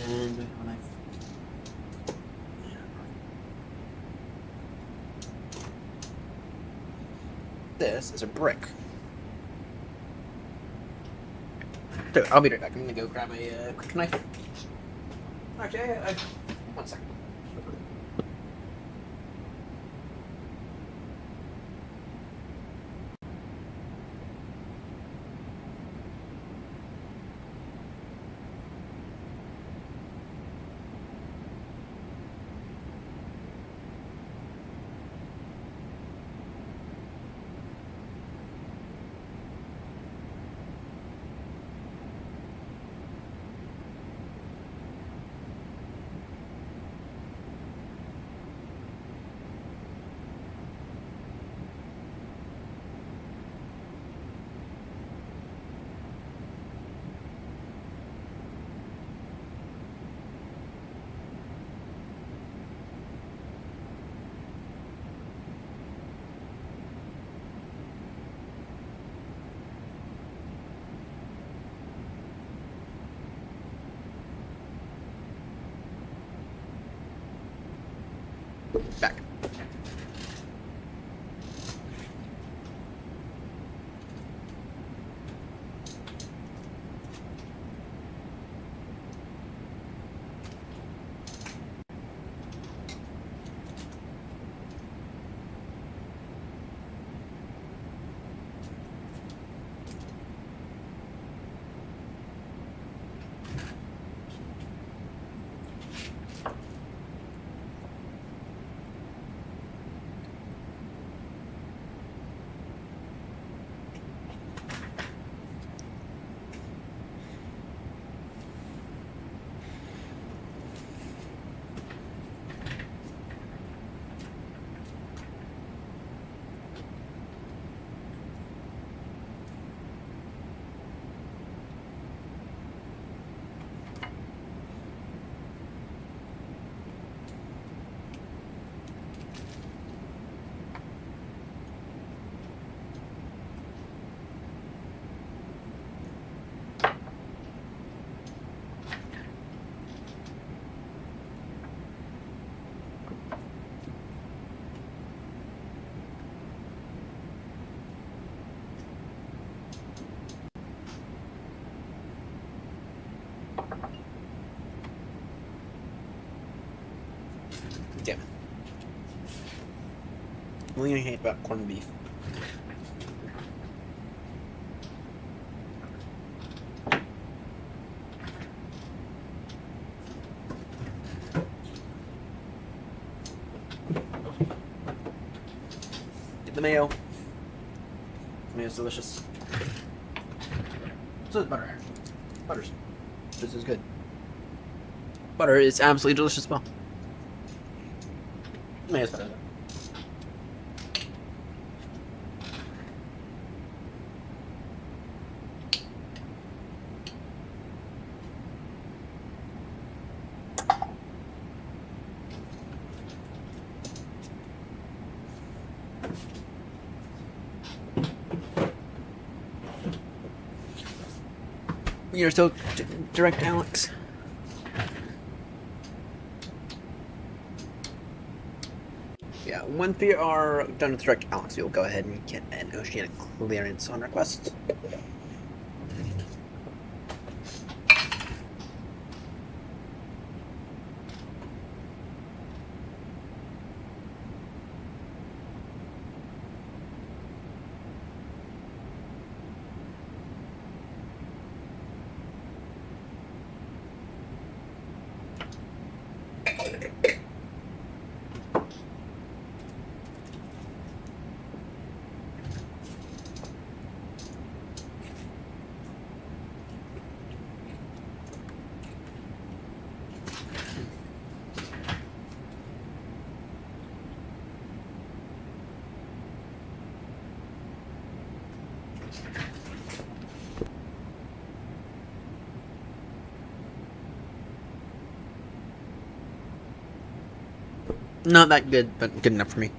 And when I this is a brick. Dude, I'll be right back. I'm gonna go grab a quick knife. Actually, one second. Back. Damn it. What do you hate about corned beef? Get the mayo. Mayo's delicious. So is butter. Butter's just as good. Butter is absolutely delicious as well. Mayo's better. You're still direct, Alex. Yeah, once we are done with direct, Alex, we'll go ahead and get an oceanic clearance on request. Not that good, but good enough for me.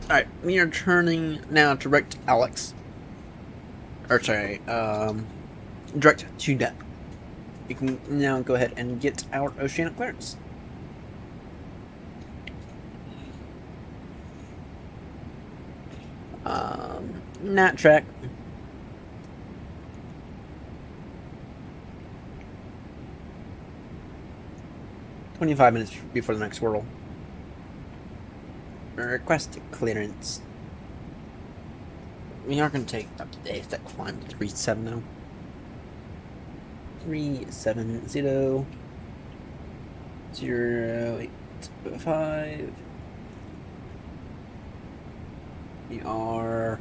Alright, we are turning now direct Alex. Or sorry, direct to Depp. You can now go ahead and get our oceanic clearance. Nat track. "25 minutes before the next whirl. Request clearance. We are going to take up days that climb 37 now. 370 085. We are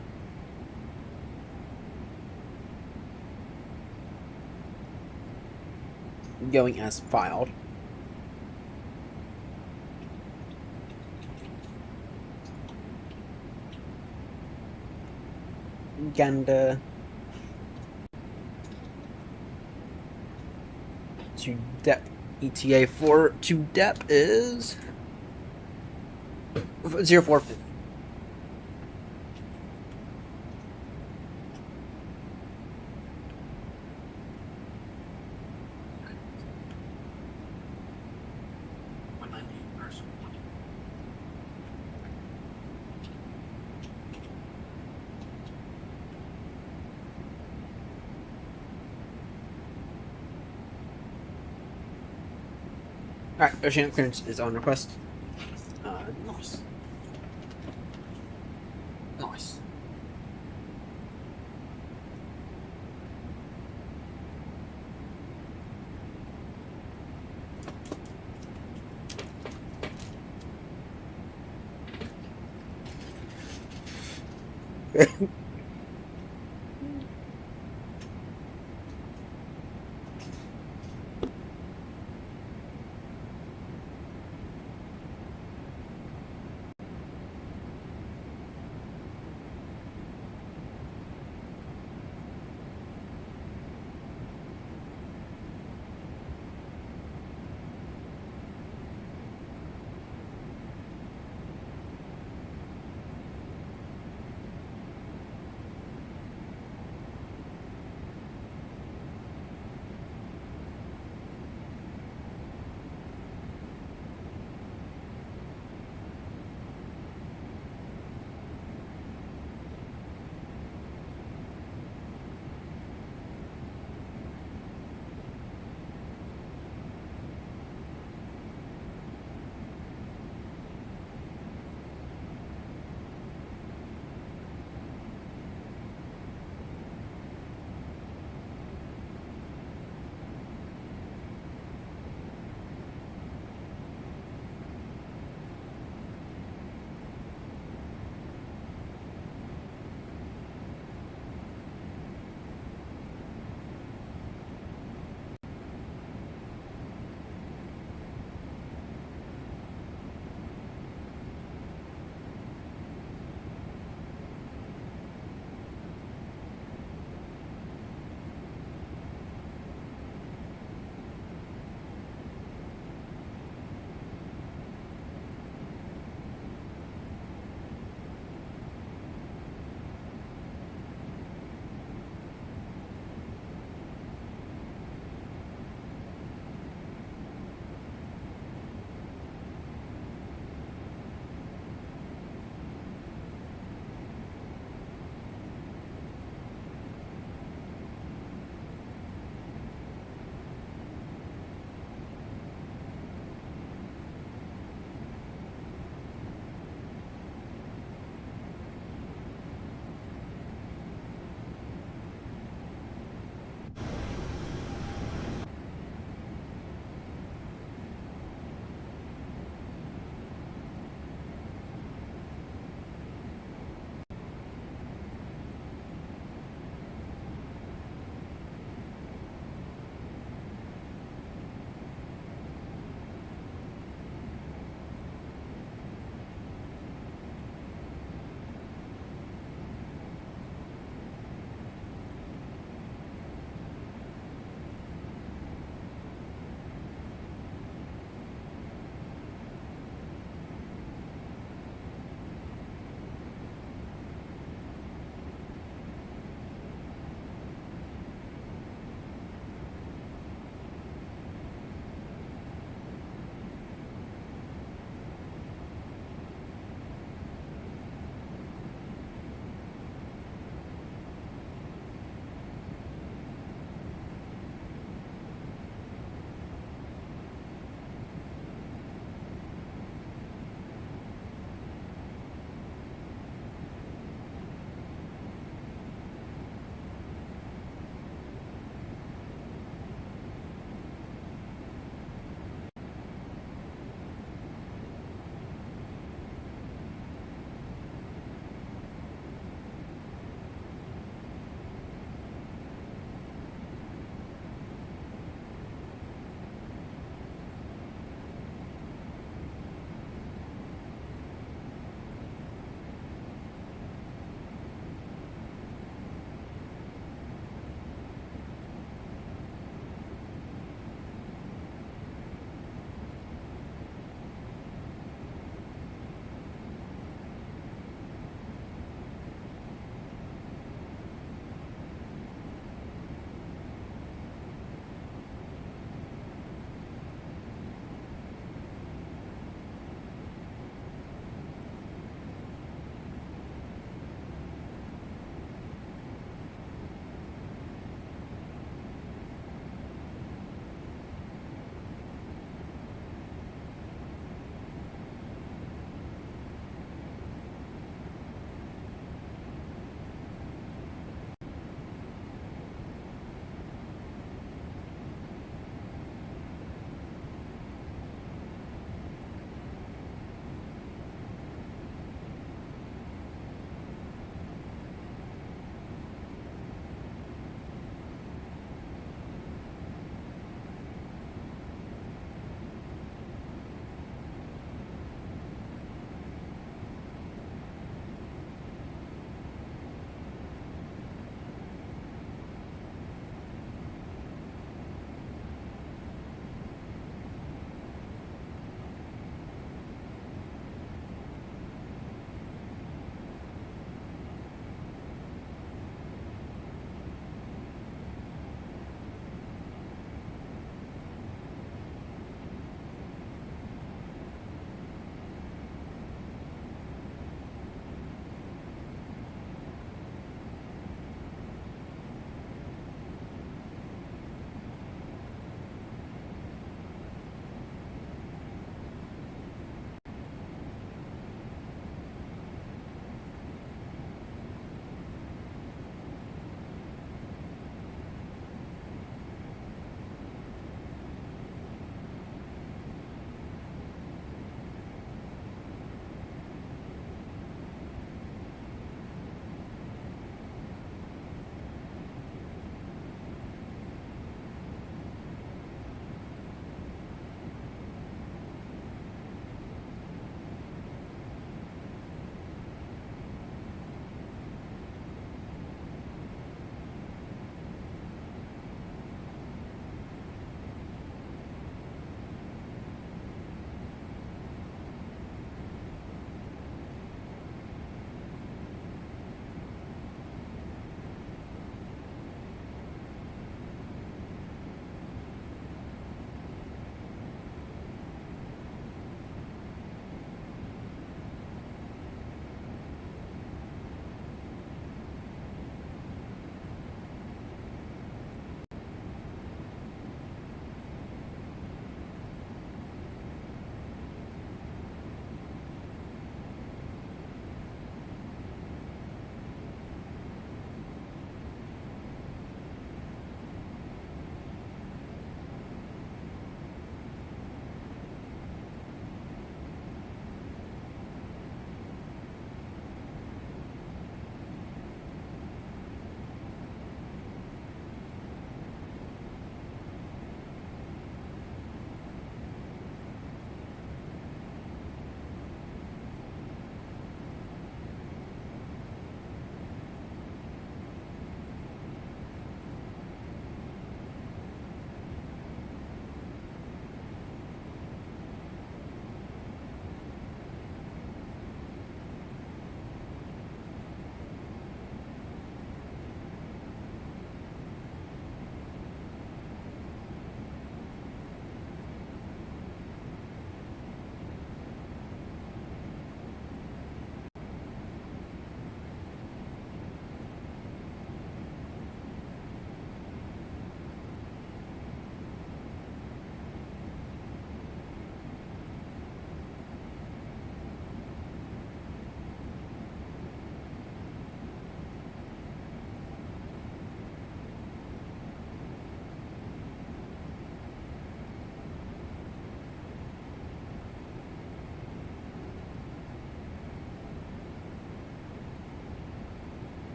going as filed. Uganda to Depp. ETA for to Depp is 0450. Alright, oceanic clearance is on request. Nice. Nice.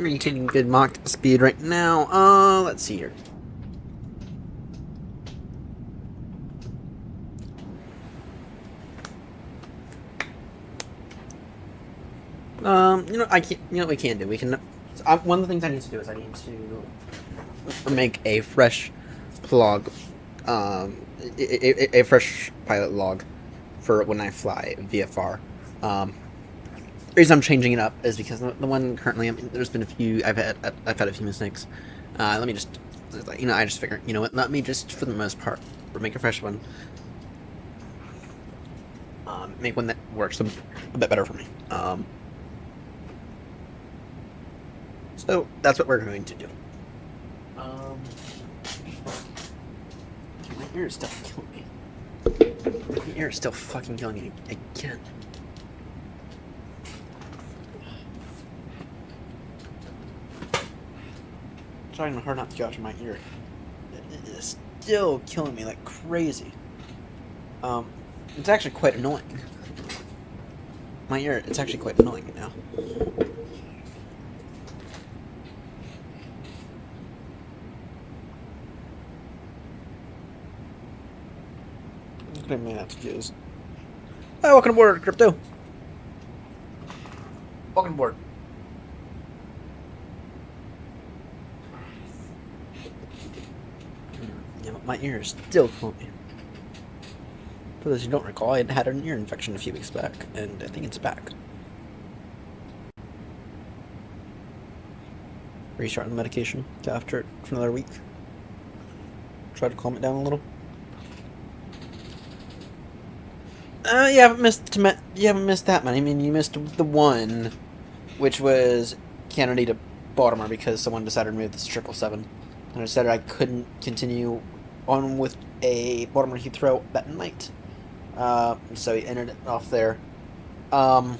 Maintaining good Mach speed right now. Let's see here. You know, I can't. You know what we can do? We can. One of the things I need to do is I need to make a fresh log, a fresh pilot log for when I fly VFR. The reason I'm changing it up is because the one currently, there's been a few. I've had a few mistakes. Let me just, you know, I just figured, you know what? Let me just, for the most part, make a fresh one. Make one that works a bit better for me. So that's what we're going to do. My ear is still killing me. My ear is still fucking killing me again. Trying hard not to go after my ear. It is still killing me like crazy. It's actually quite annoying. My ear, it's actually quite annoying now. What I may have to do is... Oh, welcome aboard, Crypto! Welcome aboard. Yeah, but my ear is still killing me. For those who don't recall, I had an ear infection a few weeks back, and I think it's back. Restarting the medication after it for another week. Try to calm it down a little. You haven't missed that many. I mean, you missed the one, which was Kennedy to Baltimore because someone decided to move this 777, and I decided I couldn't continue on with a Baltimore Heathrow that night. So he ended it off there. And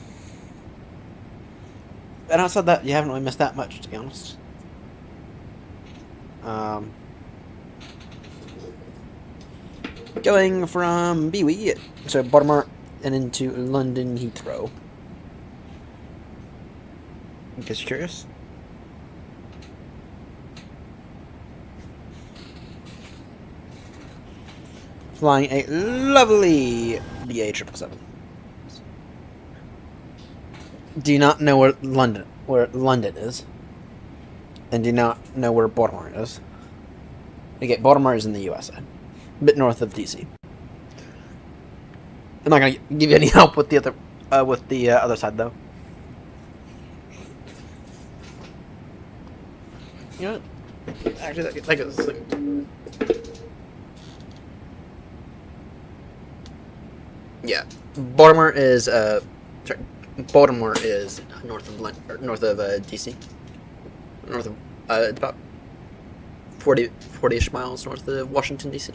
outside that, you haven't really missed that much, to be honest. Going from BWI, so Baltimore, and into London Heathrow. In case you're curious. Flying a lovely BA 777. Do you not know where London is? And do you not know where Baltimore is? Okay, Baltimore is in the USA. A bit north of DC. I'm not gonna give you any help with the other side though. You know what? Actually, that goes like. Yeah, Baltimore is north of DC. North of it's about 40-ish miles north of Washington DC.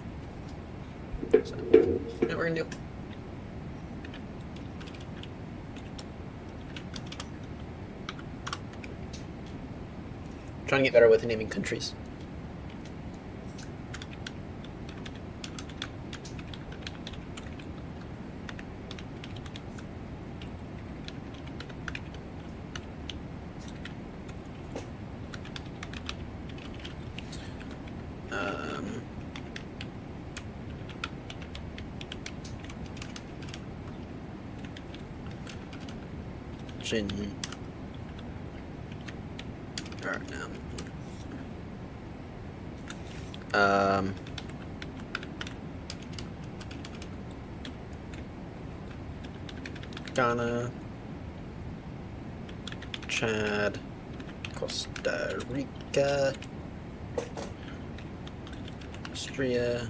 So, what we're gonna do. Trying to get better with naming countries. Alright, now. Ghana, Chad, Costa Rica, Austria,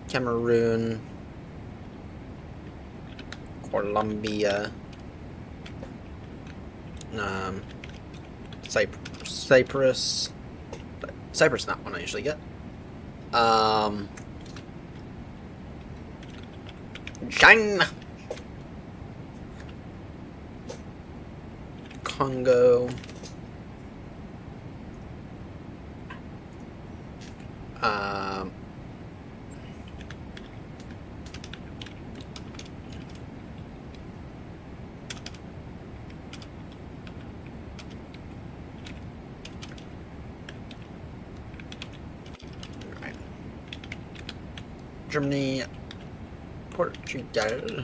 Cameroon, Colombia, Cyprus. Cyprus is not one I usually get. China, Congo, Germany, Portugal,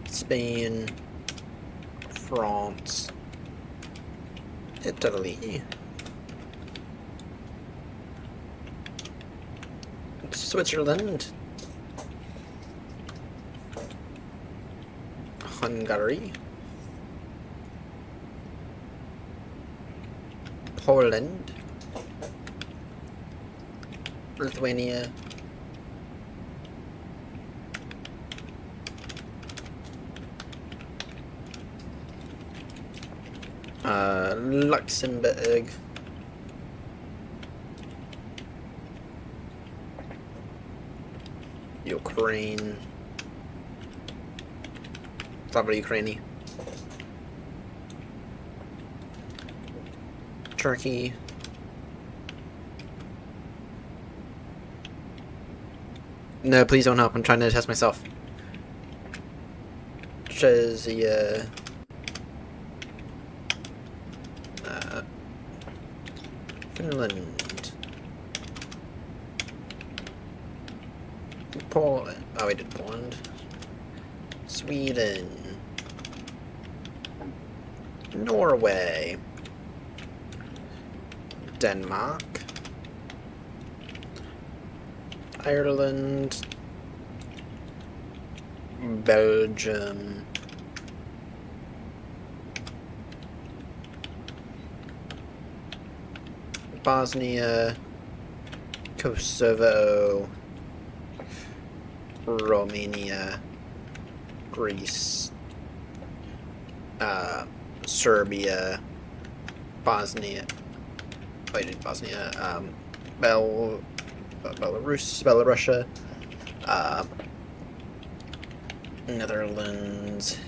Spain, France, Italy, Switzerland, Hungary, Poland, Lithuania, Luxembourg, Ukraine, probably Ukraine, Turkey, no, please don't help, I'm trying to test myself. Czechia, Finland, Poland, oh I did Poland, Sweden, Norway, Denmark, Ireland, Belgium, Bosnia, Kosovo, Romania, Greece, Serbia, Bosnia, Belarus, Netherlands,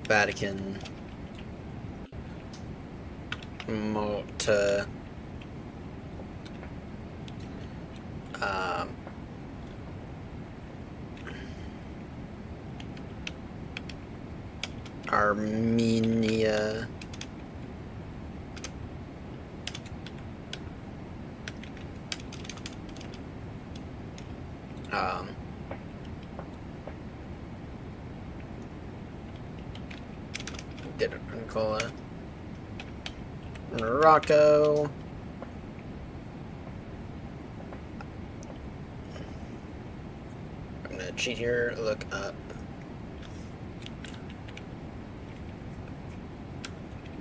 Vatican, Malta, Armenia, Angola, Morocco, I'm gonna cheat here, look up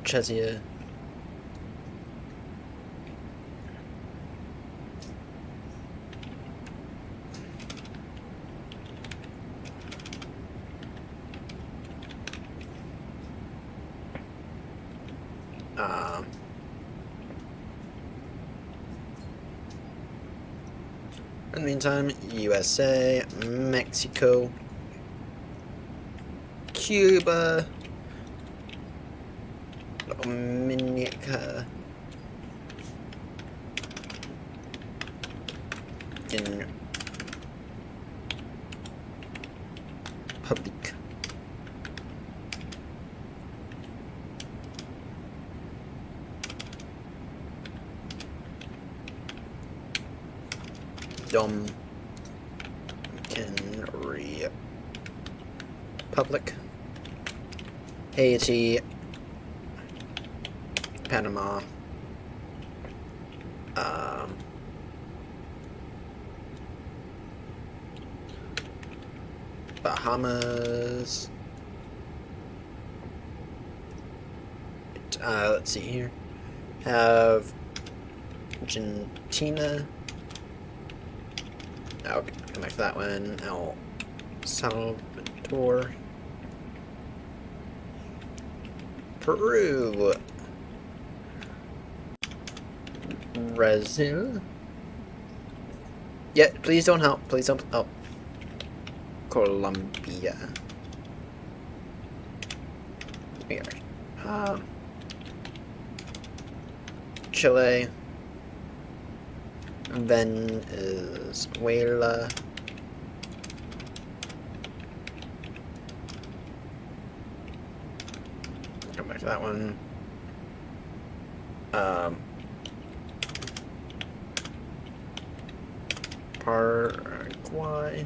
Czechia, in the meantime, USA, Mexico, Cuba, Dominica, in Republic, Dominican Republic, Haiti, Panama, Bahamas, let's see here, have Argentina, okay, come back to that one, El Salvador, Peru, Brazil, yeah, please don't help, please don't help, Colombia, Chile, Venezuela, come back to that one, Paraguay,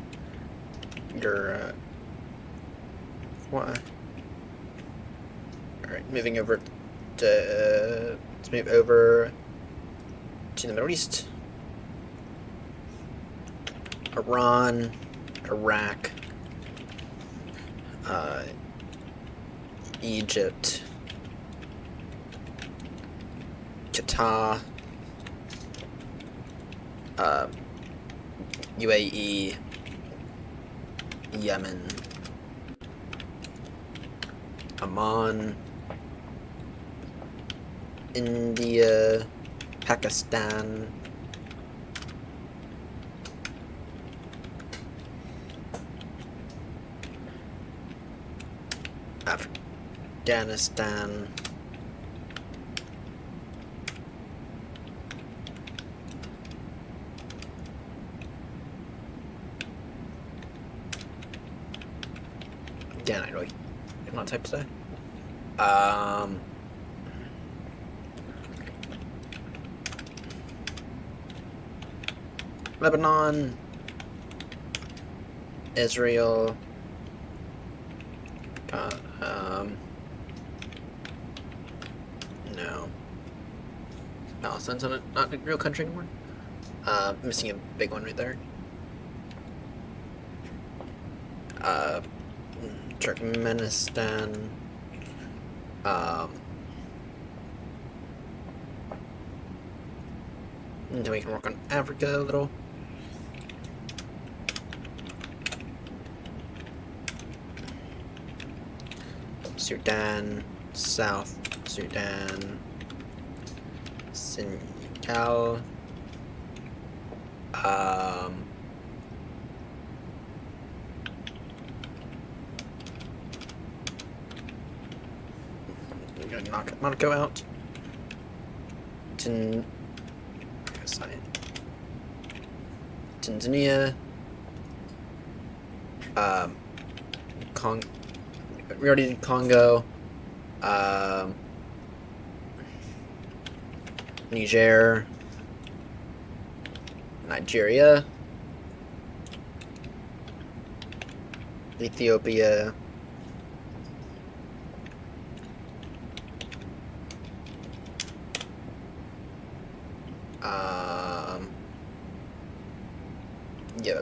Uruguay. Alright, moving over to, let's move over to the Middle East. Iran, Iraq, Egypt, Qatar, UAE, Yemen, Oman, India, Pakistan, Afghanistan, again, I really cannot type today. Lebanon, Israel, no. Palestine's not a real country anymore. Missing a big one right there. Turkmenistan, and then we can work on Africa a little. Sudan, South Sudan, Senegal, we're gonna knock Monaco out. Tanzania, we already did Congo, Niger, Nigeria, Ethiopia, yeah,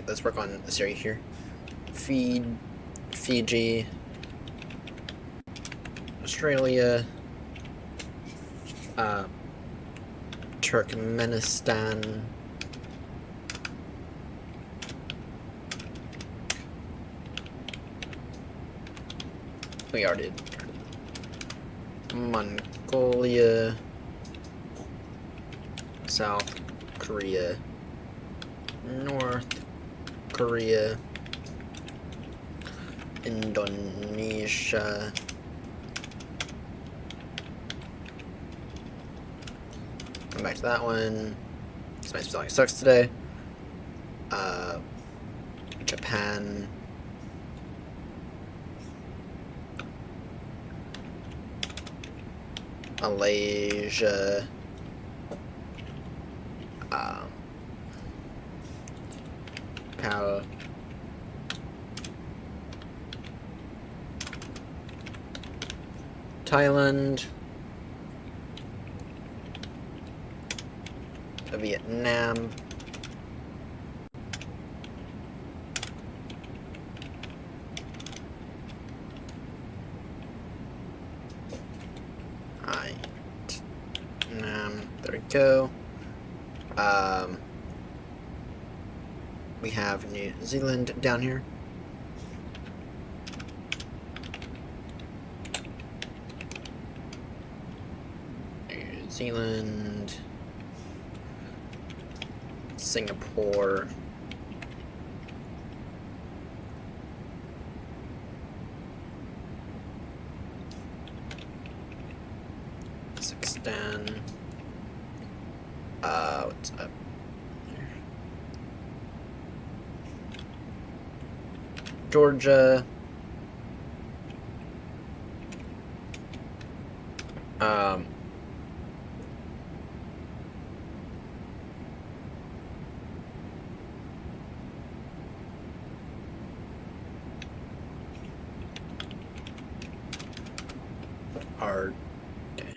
let's work on this area here. Fiji, Australia, Turkmenistan, we already did Mongolia, South Korea, North Korea, Indonesia, come back to that one. My spelling sucks today. Japan, Malaysia, Thailand, Vietnam, there we go. We have New Zealand down here. New Zealand, Singapore, Kazakhstan, what's up here? Georgia, are. Okay.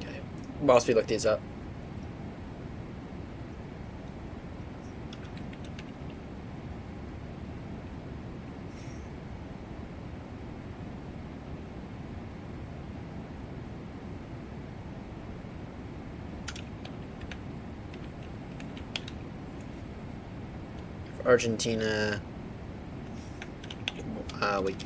Okay. Whilst we look these up. Argentina. Wait.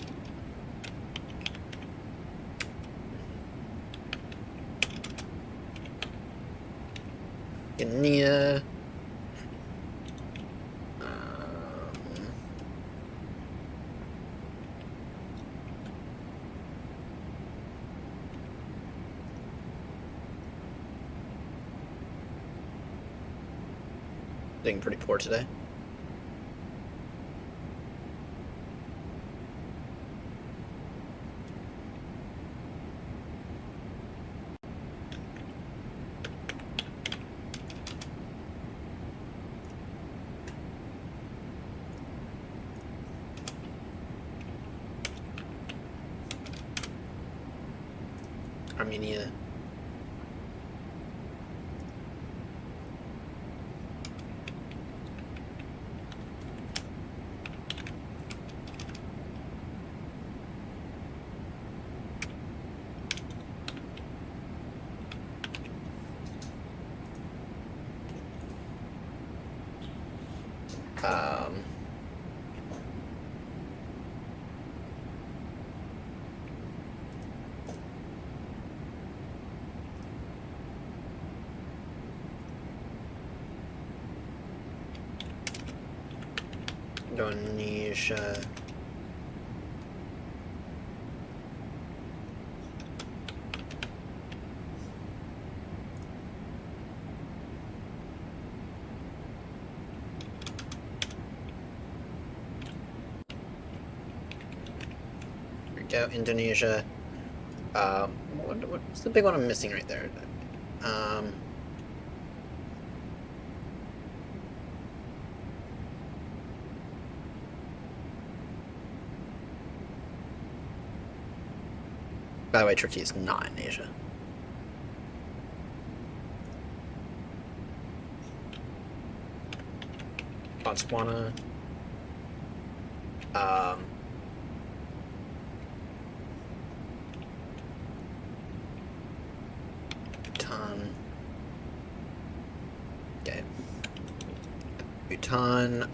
Guinea. Doing pretty poor today. Armenia. Um, Indonesia. Here we go, Indonesia. What's the big one I'm missing right there? By the way, Turkey is not in Asia. Botswana. Bhutan. Okay. Bhutan.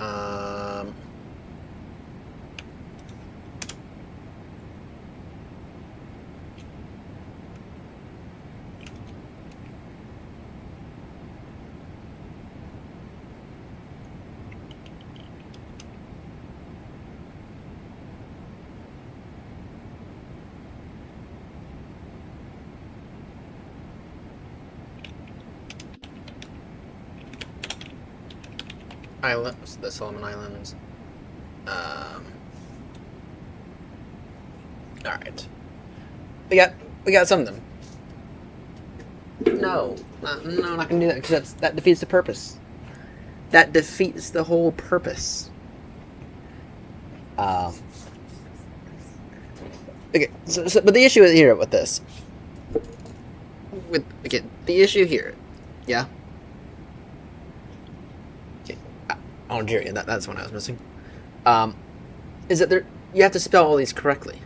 Islands, the Solomon Islands. All right. We got some of them. No, I'm not gonna do that because that defeats the purpose. That defeats the whole purpose. Okay, but the issue here with this, the issue here, yeah. Okay, Algeria. That's one I was missing. Is that you have to spell all these correctly.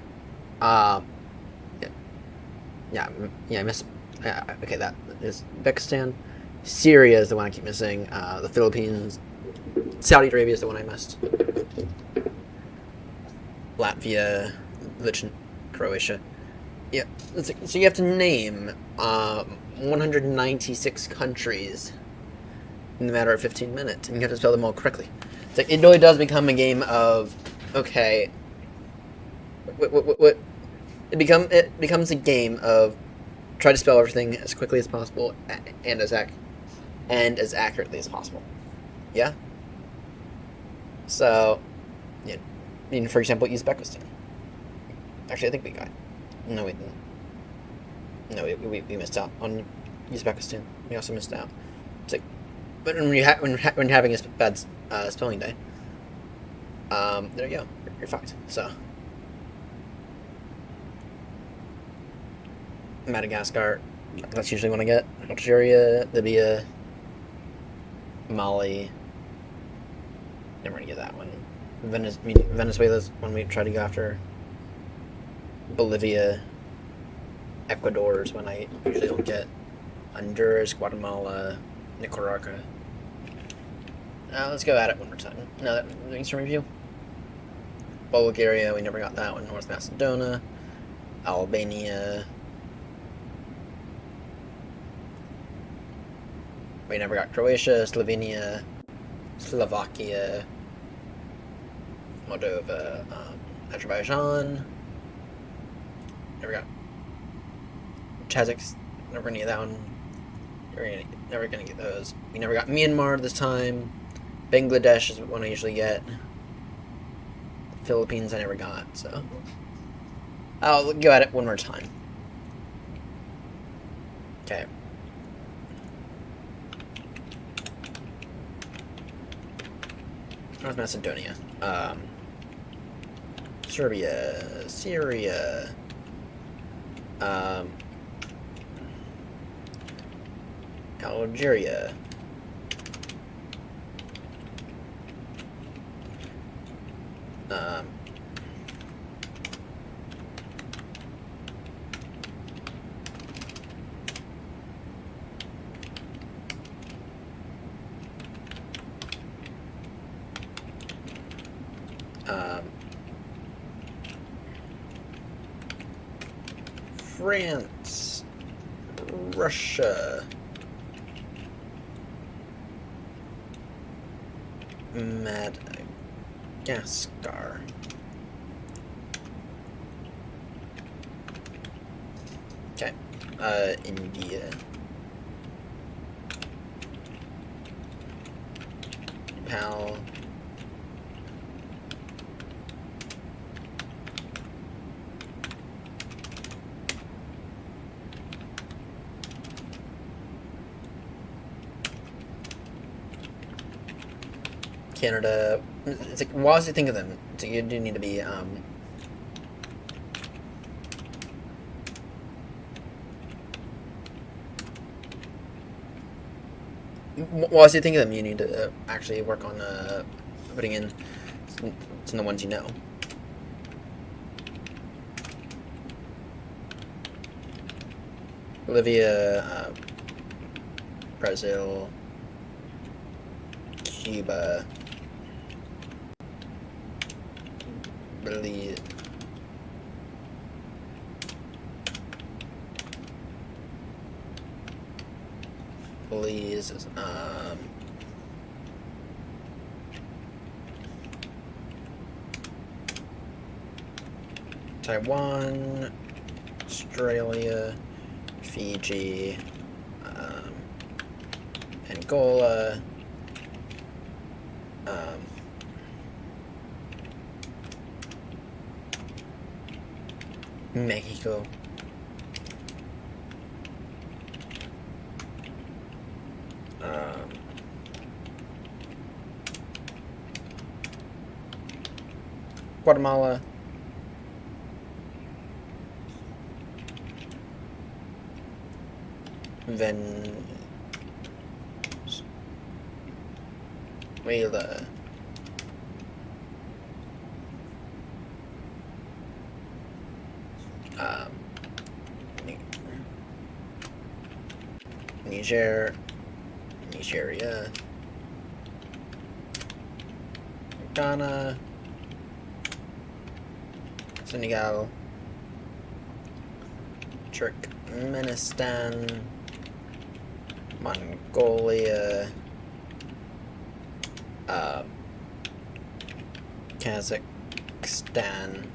Yeah, I miss. Okay, that is Uzbekistan. Syria is the one I keep missing. The Philippines. Saudi Arabia is the one I missed. Latvia, Croatia. Yeah, so you have to name 196 countries in a matter of 15 minutes, and you have to spell them all correctly. It's like, it really does become a game of, okay, what? It becomes a game of try to spell everything as quickly as possible and as accurately as possible. Yeah. So, yeah. I mean, for example, Uzbekistan. Actually, I think we got. No, we didn't. No, we missed out on Uzbekistan. We also missed out. It's like But when when you're having a bad spelling day, there you go. You're fucked. So Madagascar, that's usually when I get Algeria, Libya, Mali. Never gonna get that one. Venezuela's when we try to go after. Bolivia, Ecuador is when I usually don't get. Honduras, Guatemala, Nicaragua. Let's go at it one more time. Now that doing some review. Bulgaria, we never got that one. North Macedonia, Albania. We never got Croatia, Slovenia, Slovakia, Moldova, Azerbaijan. Never got Kazakhstan. Never gonna get that one. Never gonna get those. We never got Myanmar this time. Bangladesh is one I usually get. Philippines I never got, so I'll go at it one more time. Okay. North Macedonia. Serbia. Syria. Algeria. France, Russia, Madagascar, okay, India, Nepal, Canada. It's like, why does you think of them? So you do need to be whilst you think of them, you need to actually work on putting in some of the ones you know. Bolivia, Brazil, Cuba, Belize, Taiwan, Australia, Fiji, Angola, Mexico, Guatemala, Venezuela, Nigeria, Ghana, Senegal, Turkmenistan, Mongolia, Kazakhstan,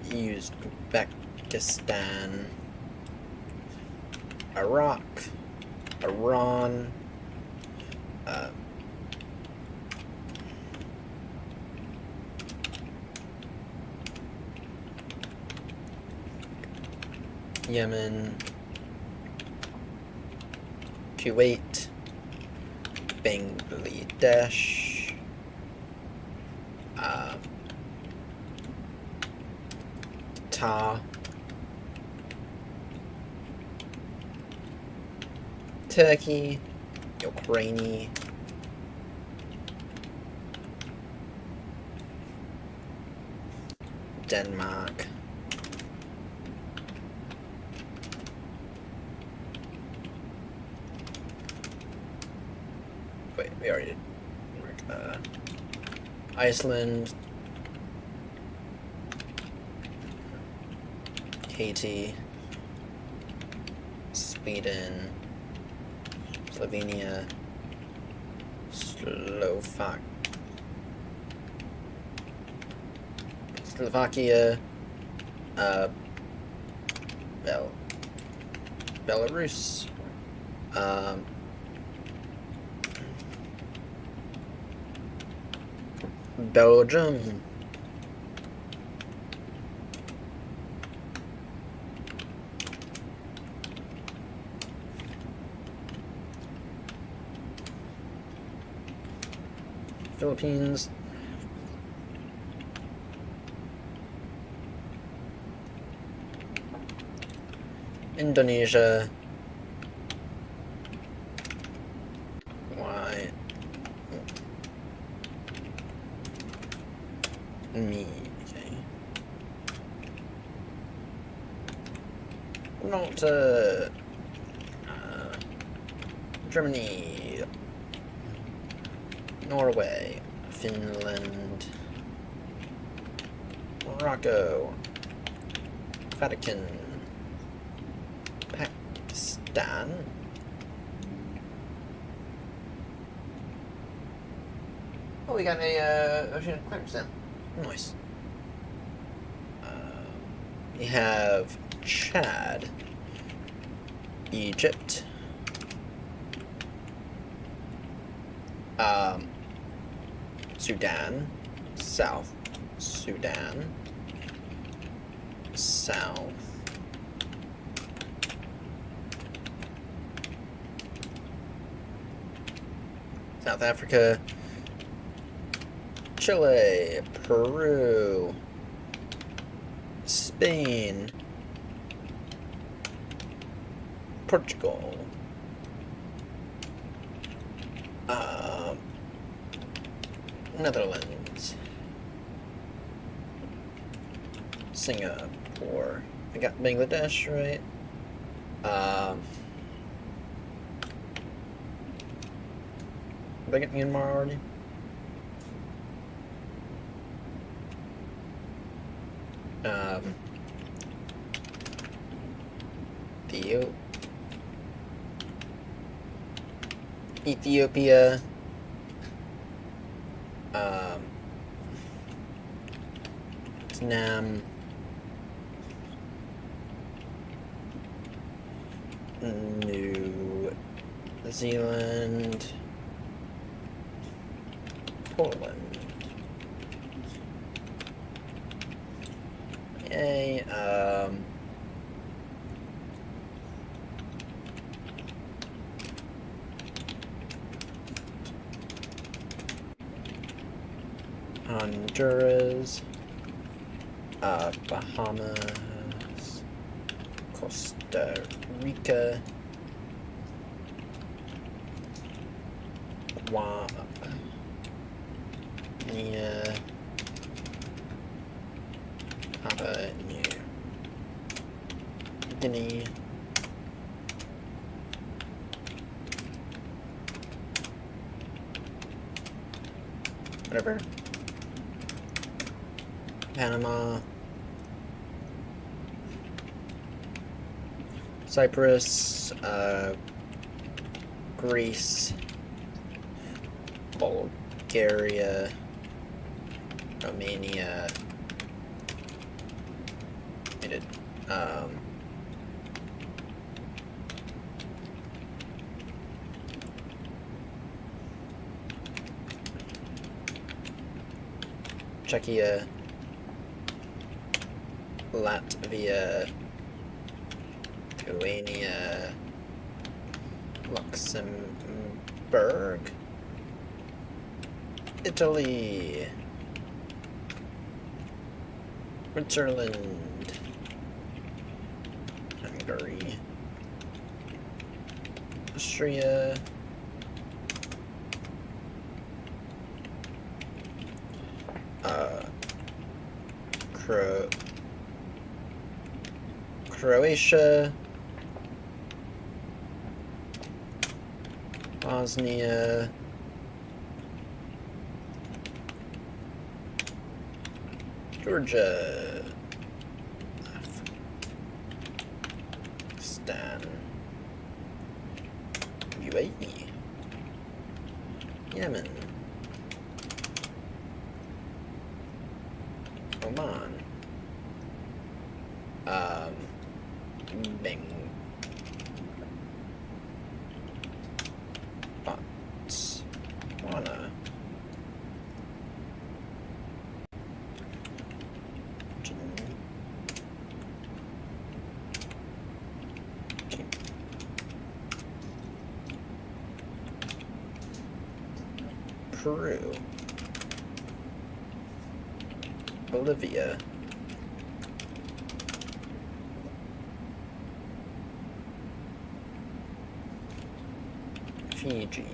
Uzbekistan, Iraq, Iran, Yemen, Kuwait, Bangladesh, Turkey, Ukraine, Denmark, wait, we already did Iceland, Haiti, Sweden, Slovenia, Slovakia, Belarus, Belgium, Philippines, Indonesia, why me, okay, not Germany, Norway, Finland, Morocco, Vatican, Pakistan, oh, we got a oceanic climate percent. Nice. We have Chad, Egypt, Sudan, South Sudan, South Africa, Chile, Peru, Spain, Portugal, Netherlands, Singapore. I got Bangladesh right. Did I get Myanmar already? Ethiopia, Vietnam, New Zealand, Poland. Yay, Honduras, Bahamas, Costa Rica, Papua New Guinea, whatever, Panama, Cyprus, Greece, Bulgaria, Romania, I did, Czechia, Latvia, Lithuania, Luxembourg, Italy. Switzerland. Hungary. Austria. Croatia. Bosnia. Georgia. Afghanistan. UAE. Yemen. Oman. Bing. Botswana. Peru. Bolivia. Fiji.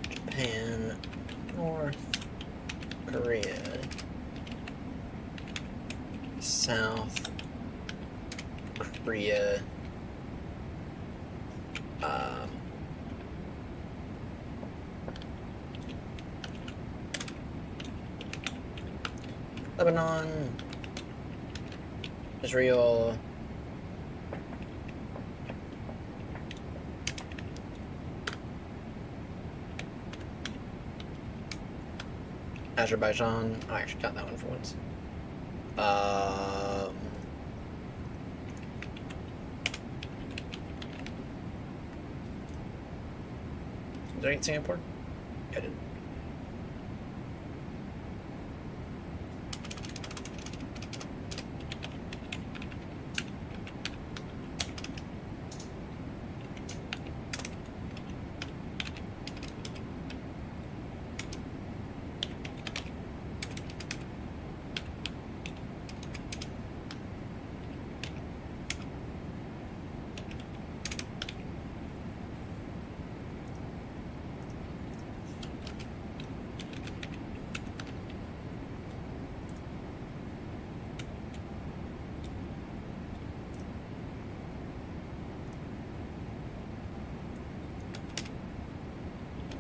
Japan. North Korea. South Korea. Lebanon, Israel, Azerbaijan. I actually got that one for once. Did I get Singapore? I didn't.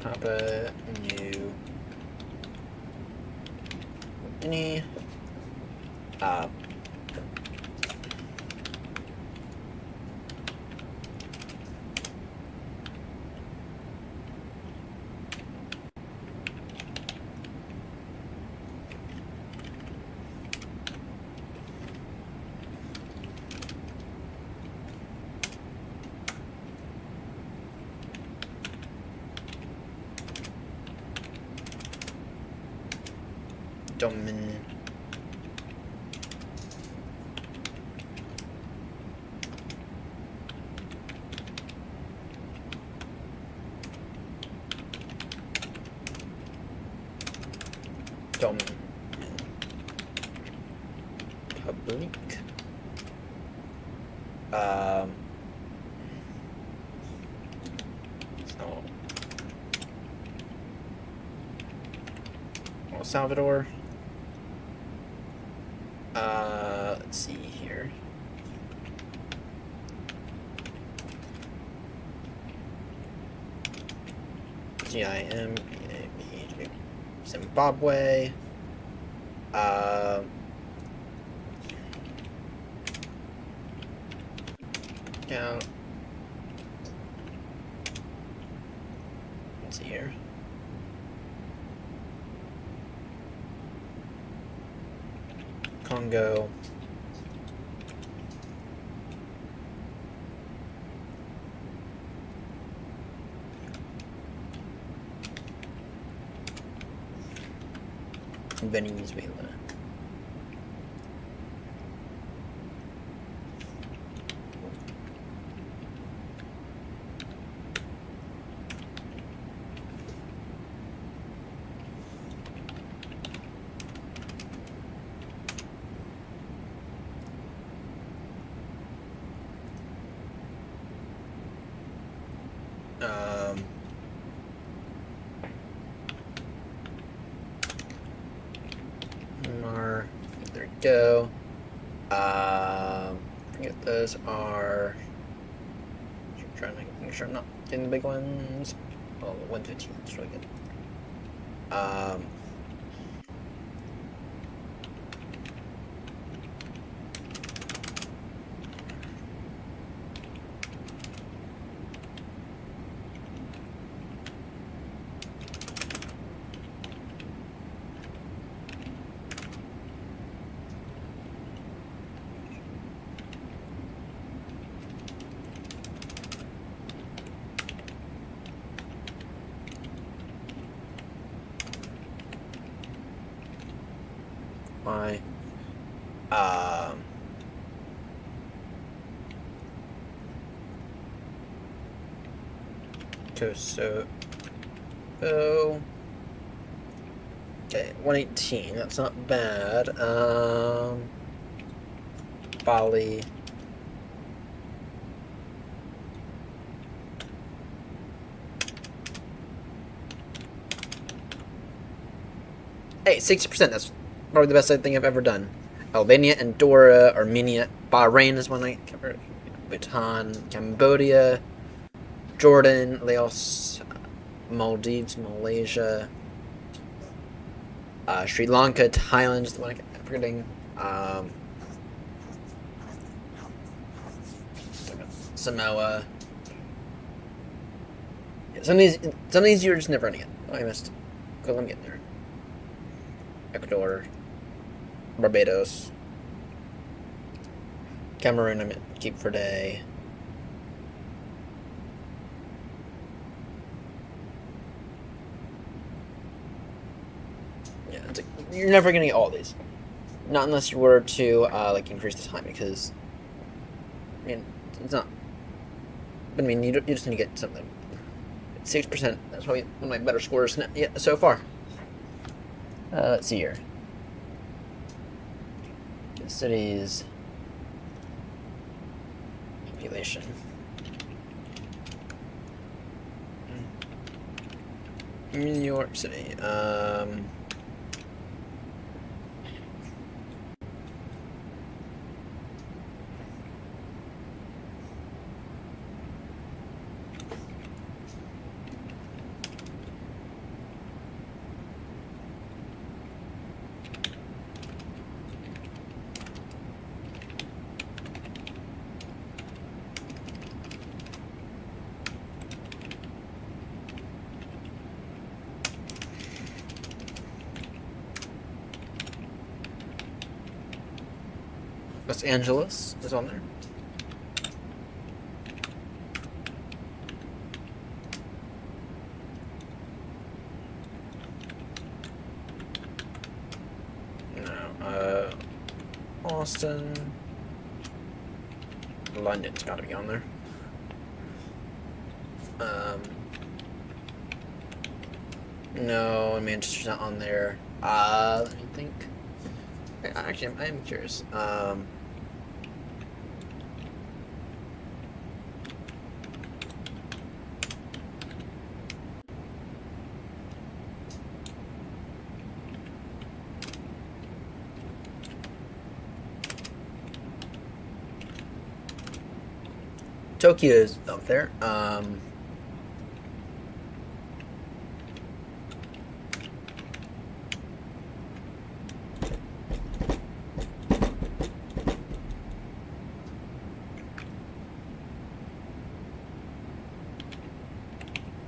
Papua New Guinea. Domin. Domin. Public. So El Salvador. Let's see here. GIM, Zimbabwe. Yeah. Let's see here. Congo. Venezuela. Mar. There we go. Forget those are. Trying to make sure I'm not getting the big ones. Oh, 115. That's really good. Why? So, oh, okay, 118. That's not bad. Bali. Hey, 60%. That's probably the best thing I've ever done. Albania, Andorra, Armenia, Bahrain is one I covered. Bhutan, Cambodia, Jordan, Laos, Maldives, Malaysia, Sri Lanka, Thailand is the one I'm forgetting. Samoa. Yeah, some of these you're just never gonna get. Oh, I missed. Go, let me get there. Ecuador, Barbados, Cameroon. I'm gonna keep for day. Yeah, it's like, you're never gonna get all these, not unless you were to like increase the time, because I mean it's not. But I mean you just need to get something. 6%. That's probably one of my better scores so far. Let's see here. Cities. Population. New York City. Los Angeles is on there. No, Austin. London's gotta be on there. No, Manchester's not on there. Let me think. Actually, I'm curious. Tokyo is up there.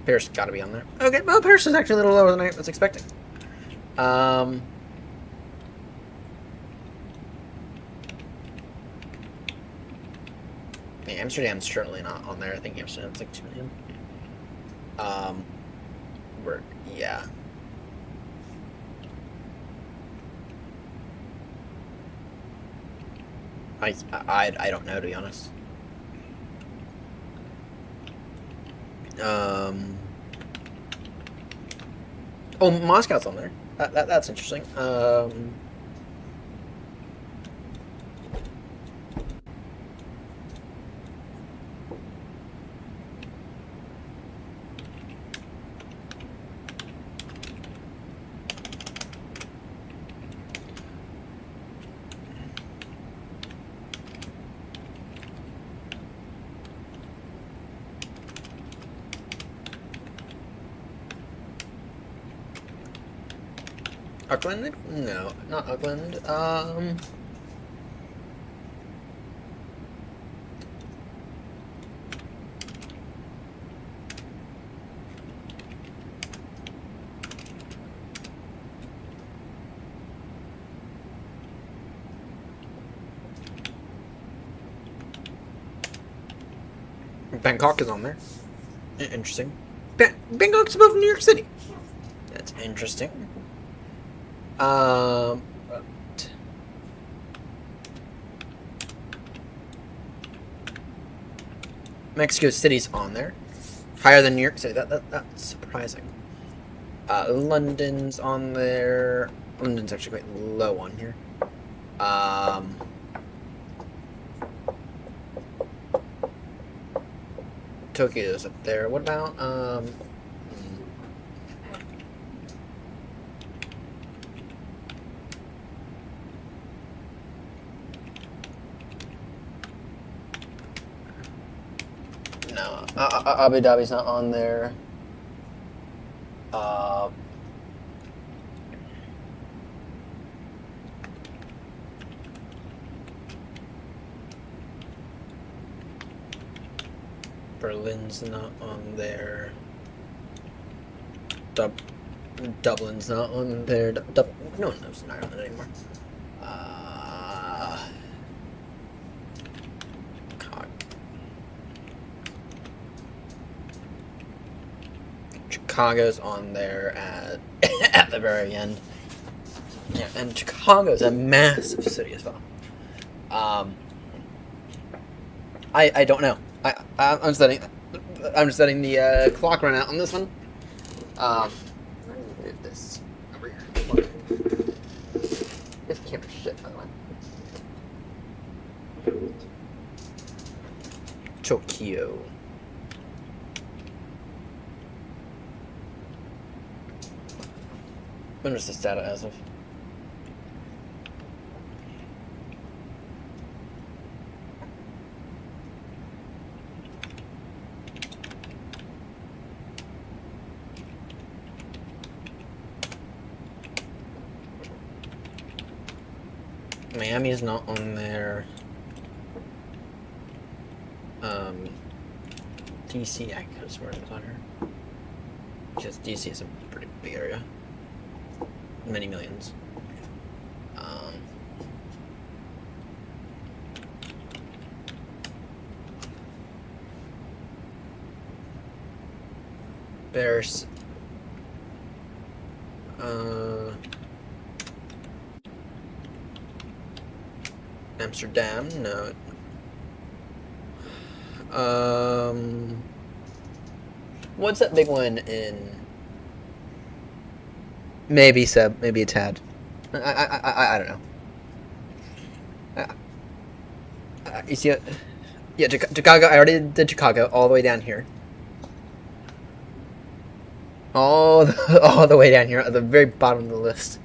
Paris got to be on there. Okay, well, Paris is actually a little lower than I was expecting. Yeah, Amsterdam's certainly not on there. I think Amsterdam's like 2 million. Yeah. I don't know, to be honest. Oh, Moscow's on there. That's interesting. Auckland? No, not Auckland. Bangkok is on there. Interesting. Bangkok's above New York City. That's interesting. Mexico City's on there. Higher than New York City. That's surprising. London's on there. London's actually quite low on here. Tokyo's up there. What about no, Abu Dhabi's not on there. Berlin's not on there. Dublin's not on there. No one knows in Ireland anymore. Chicago's on there at the very end. Yeah, and Chicago's a massive city as well. I don't know. I'm studying. I'm just letting the clock run out on this one. Move this over here. Come on. This camera shit, by the way. Tokyo. When was this data as of? Miami is not on there. DC, I could have sworn it was on here. Because DC is a pretty big area. Many millions. There's Amsterdam, no. What's that big one in? Maybe Seb, maybe a tad. I don't know. You see it? Yeah, Chicago. I already did Chicago, all the way down here. All the way down here, at the very bottom of the list.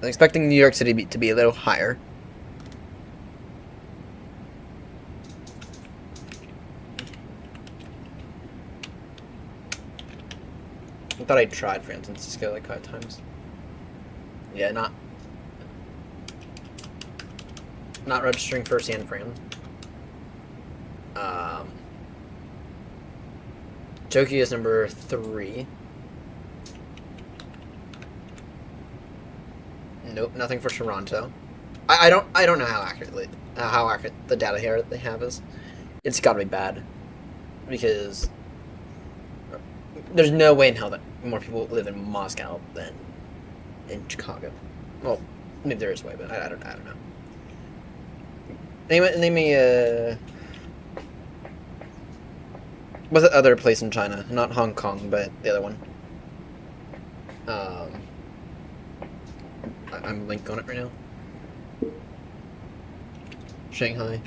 I'm expecting New York City to be a little higher. I thought I tried San Francisco like 5 times. Yeah, not registering for San Fran. Tokyo is number 3. Nope, nothing for Toronto. I don't know how accurate the data here that they have is. It's got to be bad, because there's no way in hell that more people live in Moscow than in Chicago. Well, maybe there is a way, but I don't know. Name me what's that other place in China? Not Hong Kong, but the other one. I'm linked on it right now. Shanghai.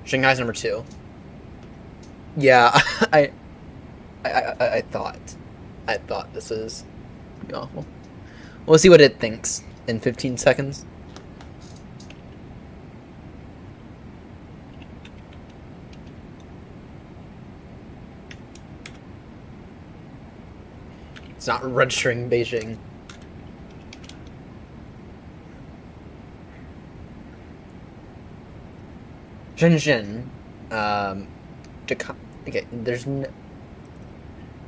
Shanghai's number 2. Yeah, I thought this is awful. We'll see what it thinks in 15 seconds. It's not registering Beijing. Shenzhen. Okay, there's no...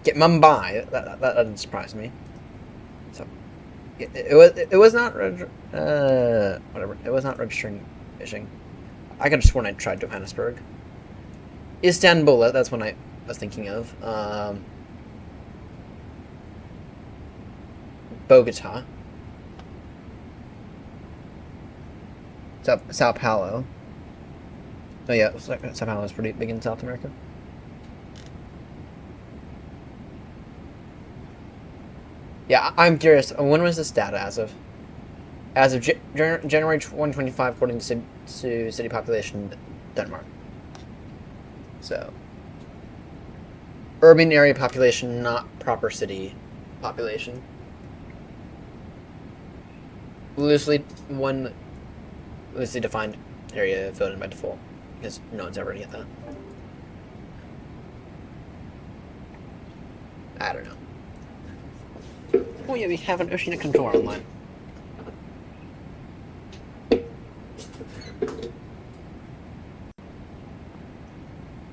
Get Mumbai. That doesn't surprise me. So, it was not whatever. It was not registering Beijing. I could have sworn I tried Johannesburg. Istanbul. That's what I was thinking of. Bogota. Sao Paulo. Oh yeah, Sao Paulo is pretty big in South America. Yeah, I'm curious. When was this data as of? As of January 2025, according to city population, Denmark. So, urban area population, not proper city population. Loosely defined area filled in by default, because no one's ever gonna get that. I don't know. Oh yeah, we have an oceanic control online.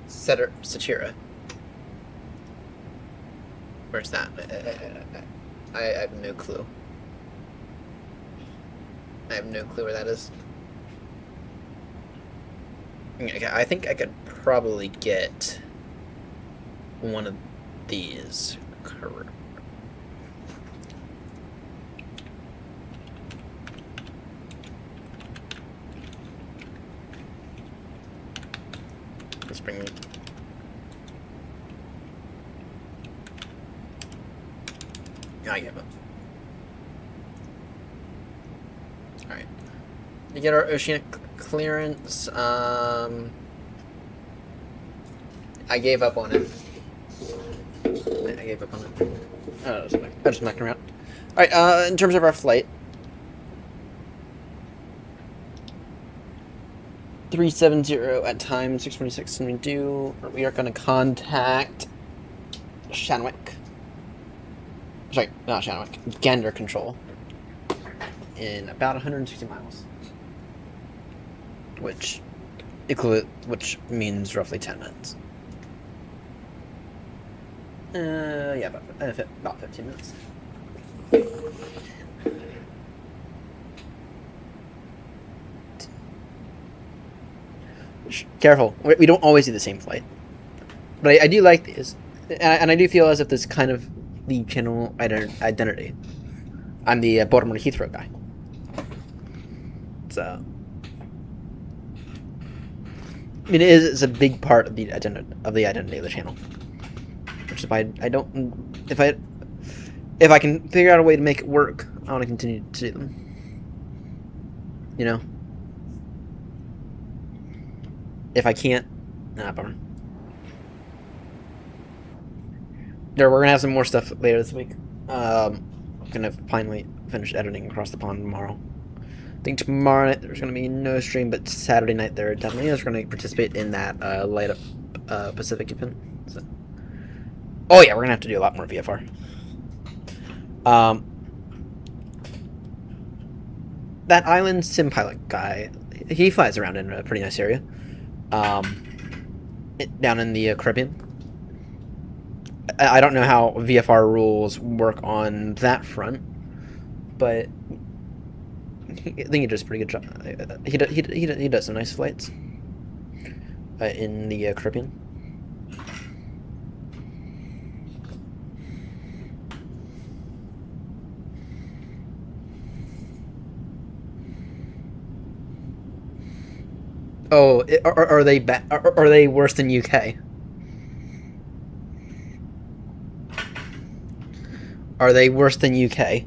Satira. Where's that? I have no clue. I have no clue where that is. Okay, I think I could probably get one of these. Let's bring me. I give up. Alright. To get our oceanic clearance, I gave up on it. I gave up on it. I just mucking around. Alright, in terms of our flight. 370 at time 6:26, and we are going to contact Shanwick. Sorry, not Shanwick. Gander Control. In about 160 miles. Which means roughly 10 minutes. Yeah, about 15 minutes. Careful, we don't always do the same flight. But I do like these. And I do feel as if this is kind of the channel identity. I'm the Baltimore Heathrow guy. So, I mean, it's a big part of the identity of the channel. Which is why if I can figure out a way to make it work, I want to continue to do them. You know? If I can't, bummer. We're gonna have some more stuff later this week. I'm gonna finally finish editing Across the Pond tomorrow. I think tomorrow night there's gonna be no stream, but Saturday night there definitely is. We're gonna participate in that Light Up Pacific event. So. Oh yeah, we're gonna have to do a lot more VFR. That island sim pilot guy, he flies around in a pretty nice area. Down in the Caribbean. I don't know how VFR rules work on that front, but I think he does a pretty good job. He does some nice flights in the Caribbean. Oh, are they are they worse than UK? Are they worse than UK?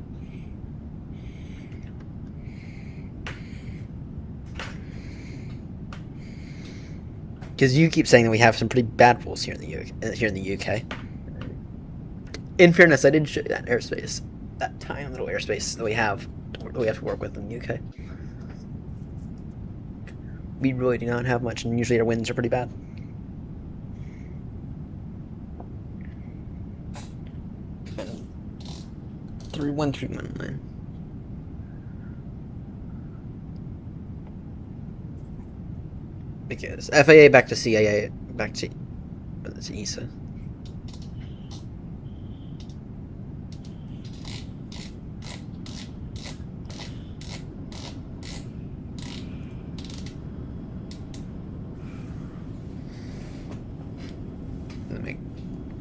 Because you keep saying that we have some pretty bad rules here in the UK. In fairness, I did show you that airspace, that tiny little airspace that we have to work with in the UK. We really do not have much, and usually our winds are pretty bad. 31319. Because FAA back to CAA back to ESA.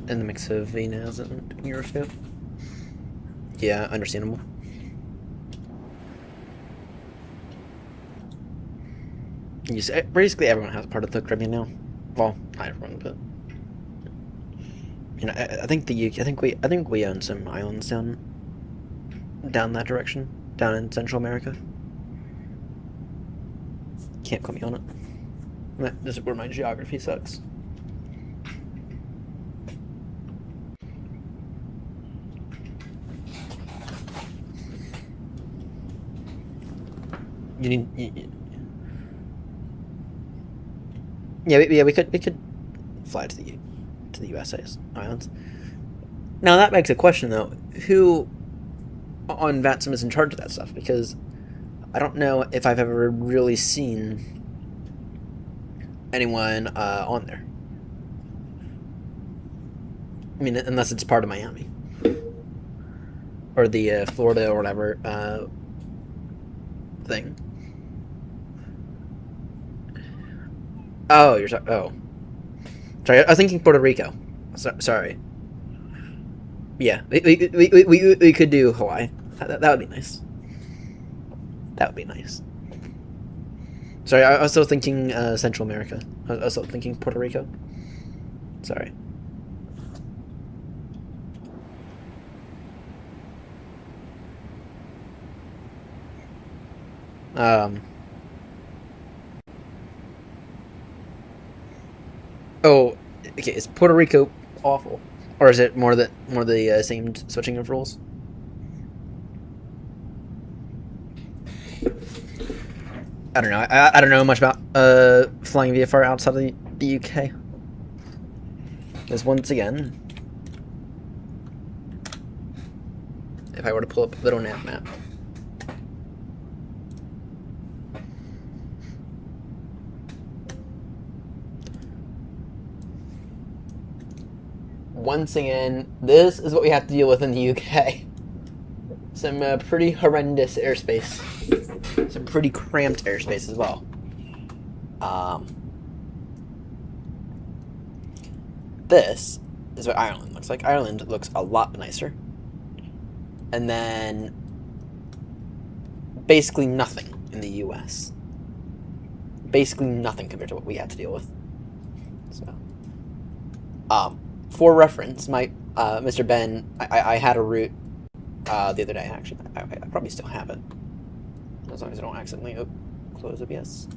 In the mix of VNAs and Euroscope. Yeah, understandable. Basically everyone has part of the Caribbean now. Well, not everyone, but you know, I think the UK. I think we own some islands down that direction, down in Central America. Can't quote me on it. This is where my geography sucks. We could fly to the USA's islands. Now that begs a question though: who on VATSIM is in charge of that stuff? Because I don't know if I've ever really seen anyone on there. I mean, unless it's part of Miami or the Florida or whatever thing. Oh, you're sorry. Oh, sorry. I was thinking Puerto Rico. Sorry. Yeah, we could do Hawaii. That would be nice. That would be nice. Sorry, I was still thinking Central America. I was still thinking Puerto Rico. Sorry. Oh, okay. Is Puerto Rico awful, or is it more the same switching of rules? I don't know. I don't know much about flying VFR outside of the UK. Because once again, if I were to pull up a little nav map. Once again, this is what we have to deal with in the UK. Some pretty horrendous airspace. Some pretty cramped airspace as well. This is what Ireland looks like. Ireland looks a lot nicer. And then basically nothing in the US. Basically nothing compared to what we had to deal with. So, for reference, my Mr. Ben, I had a route the other day. Actually, I probably still have it, as long as I don't accidentally close OBS.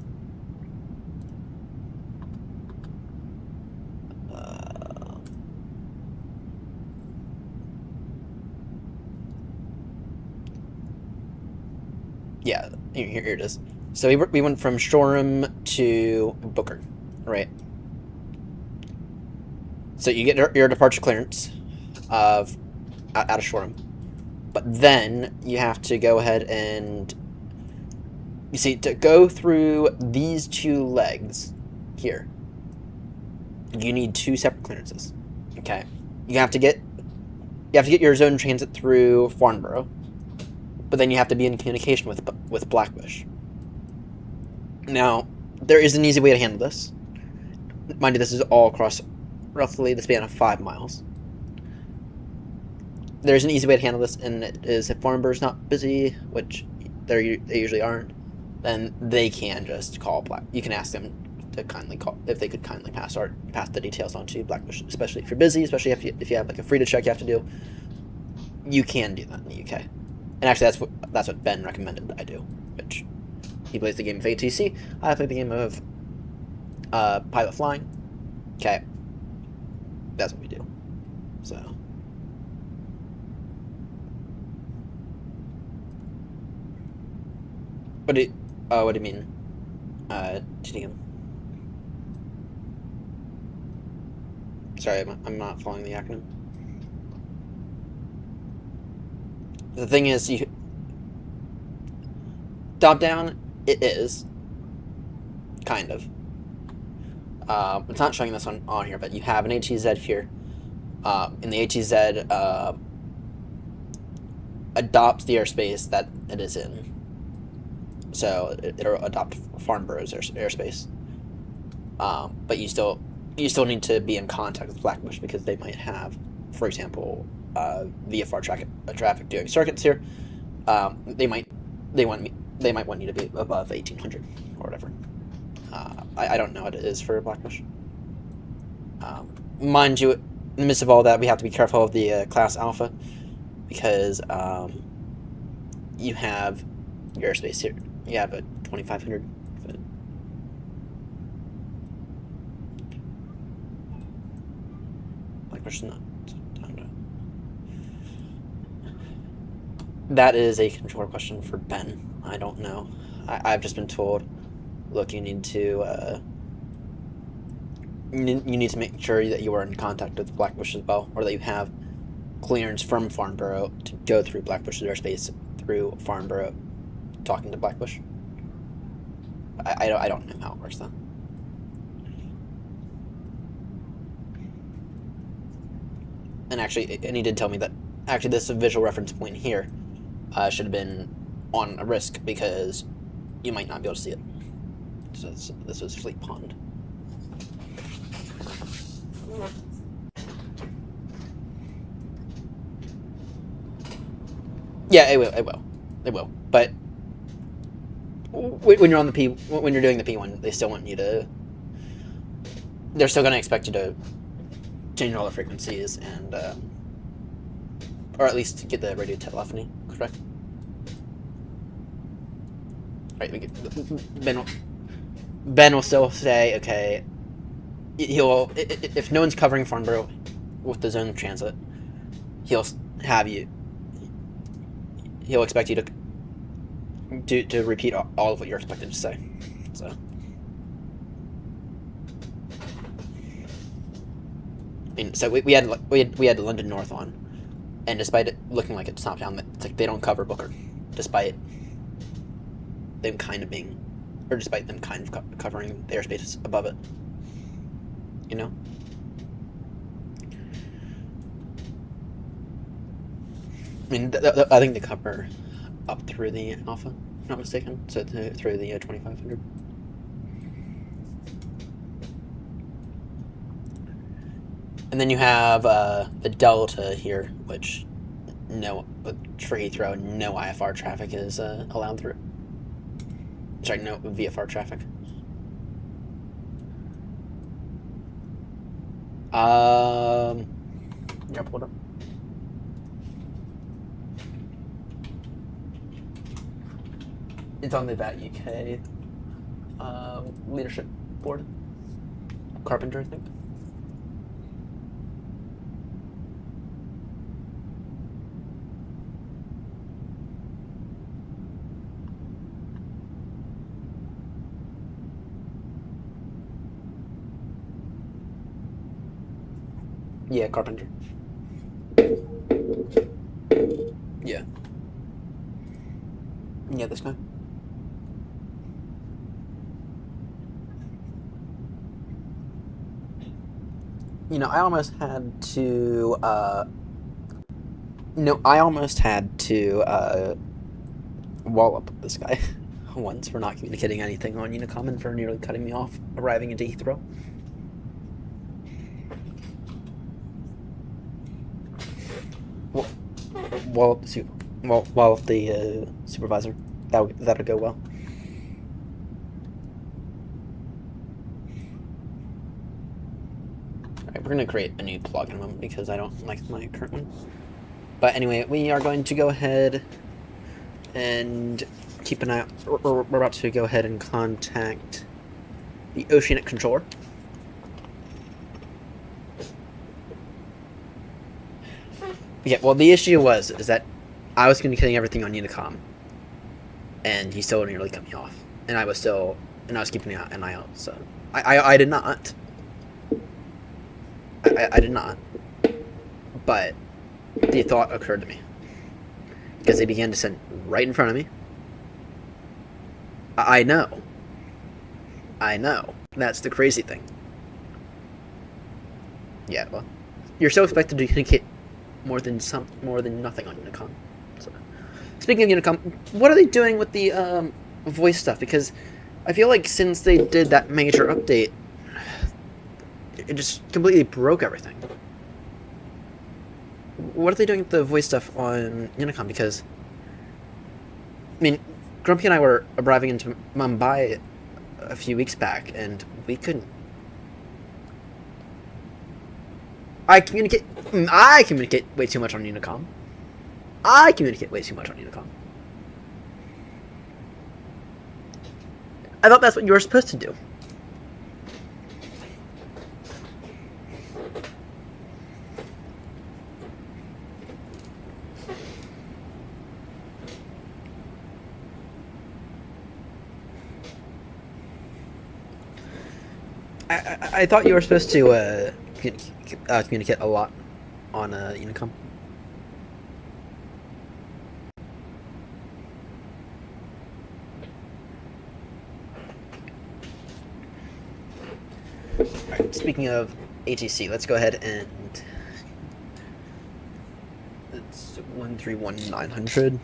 Yeah, here it is. So we went from Shoreham to Booker, right? So you get your departure clearance out of Shoreham, but then you have to go ahead and, you see, to go through these two legs here, you need two separate clearances. Okay, you have to get your zone transit through Farnborough, but then you have to be in communication with Blackbush. Now, there is an easy way to handle this. Mind you, this is all across roughly the span of 5 miles. There's an easy way to handle this, and it is if Farnborough's not busy, which they usually aren't, then they can just call You can ask them to kindly call, if they could kindly pass the details on to Blackbush, especially if you're busy, especially if you have like a free to check you have to do. You can do that in the UK, and actually that's what Ben recommended I do, which he plays the game of ATC. I play the game of pilot flying. Okay. That's what we do. So. What do you mean? TDM. Sorry, I'm not following the acronym. The thing is, you top down. It is kind of. It's not showing this on here, but you have an HEZ here. And the HEZ adopts the airspace that it is in. So it'll adopt Farnborough's airspace. But you still need to be in contact with Blackbush because they might have, for example, VFR traffic doing circuits here. They might want you to be above 1800 or whatever. I don't know what it is for Blackbush. Mind you, in the midst of all that, we have to be careful of the class Alpha because you have your airspace here. You have a 2500 foot. Blackbush is not. That is a controller question for Ben. I don't know. I've just been told, look, you need to make sure that you are in contact with Blackbush as well, or that you have clearance from Farnborough to go through Blackbush's airspace through Farnborough, talking to Blackbush. I don't know how it works though. And actually, and he did tell me that actually this visual reference point here should have been on a risk because you might not be able to see it. So this was Fleet Pond. Yeah, it will. But when you're on the when you're doing the P1, they still want you to. They're still going to expect you to change all the frequencies and, or at least get the radio telephony correct. Right, Ben will still say, okay, he'll, if no one's covering Farnborough with the zone of transit, he'll expect you to repeat all of what you're expected to say. So, we had London North on, and despite it looking like it's top down, it's like they don't cover Booker, despite them kind of covering the airspace above it. You know? I mean, I think they cover up through the Alpha, if I'm not mistaken, so through the 2500. And then you have the Delta here, which for Heathrow, no IFR traffic is allowed through. Sorry, no VFR traffic. Yeah, pull it up. It's on the VAT UK leadership board. Carpenter, I think. Yeah, Carpenter. Yeah. Yeah, this guy. You know, I almost had to, wallop this guy once for not communicating anything on Unicom and for nearly cutting me off arriving into Heathrow. Wallop the supervisor. That'll go well. Alright, we're gonna create a new plug in a moment because I don't like my current one. But anyway, we are going to go ahead and keep an eye out. We're about to go ahead and contact the Oceanic controller. Yeah, well, the issue is that I was communicating everything on Unicom, and he still nearly cut me off, and I was keeping an eye out. So I did not. I did not. But the thought occurred to me. because they began descent right in front of me. I know. I know. That's the crazy thing. Yeah, well, you're so expected to communicate more than nothing on Unicom. So, speaking of Unicom, what are they doing with the voice stuff? Because I feel like since they did that major update, it just completely broke everything. What are they doing with the voice stuff on Unicom? Because, I mean, Grumpy and I were arriving into Mumbai a few weeks back, and we couldn't. I communicate way too much on Unicom. I communicate way too much on Unicom. I thought that's what you were supposed to do. I thought you were supposed to communicate a lot on Unicom. Alright, speaking of ATC, let's go ahead and it's 131900.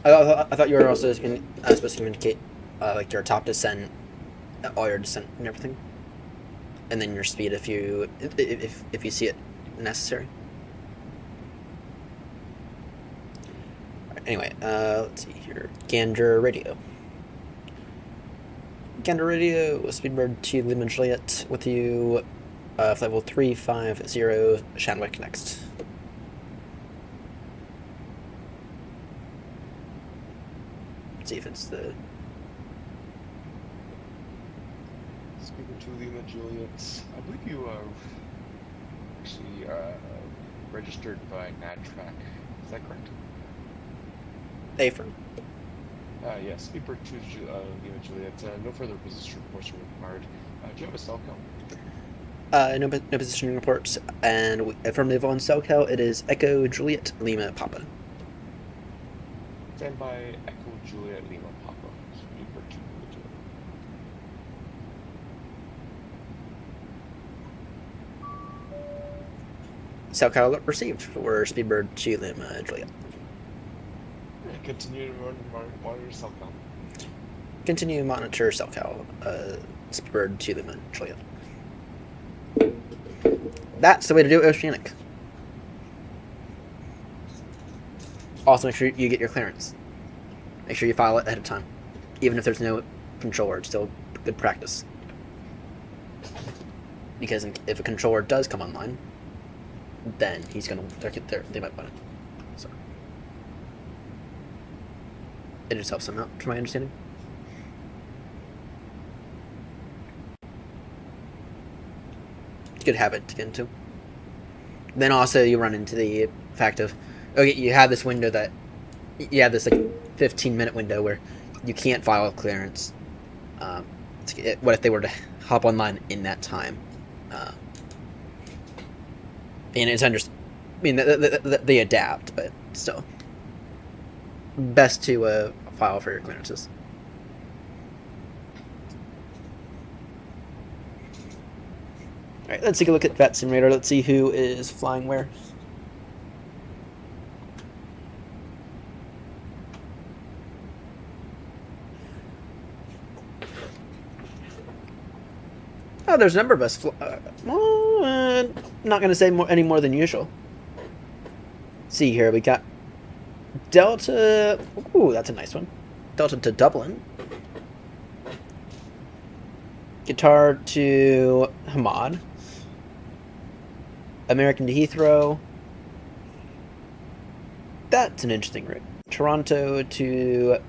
I thought you were also supposed to communicate like your top descent, all your descent and everything, and then your speed if you see it necessary. Anyway, let's see here. Gander Radio. Gander Radio, Speedbird to Lima Juliet with you, flight level 350, Shanwick next. Let's see if it's the... Speaking to Lima Juliet, I believe you actually registered by NADTRAC. Is that correct? Affirm. Yes, Speedbird to Lima Juliet. No further position reports are required. Do you have a cell count? No positioning reports, and affirmative on cell count. It is Echo Juliet Lima Papa. Stand by Echo Juliet Lima Papa. Speedbird to Lima Juliet. Cell count alert received for Speedbird to Lima Juliet. Continue to monitor cell count. Continue to monitor cell count. Speedbird to Lima Juliet. That's the way to do Oceanic. Also, make sure you get your clearance. Make sure you file it ahead of time. Even if there's no controller, it's still good practice. Because if a controller does come online, then he's gonna they might want it. So it just helps them out, from my understanding. It's a good habit to get into. Then also you run into the fact of, okay, you have this window that you have this like 15-minute window where you can't file a clearance. What if they were to hop online in that time? And it's they adapt, but still, best to file for your clearances. All right, let's take a look at Vet Simulator. Let's see who is flying where. Oh, there's a number of us. Not going to say any more than usual. Let's see here, we got Delta. Ooh, that's a nice one. Delta to Dublin. Guitar to Hamad. American to Heathrow. That's an interesting route. Toronto to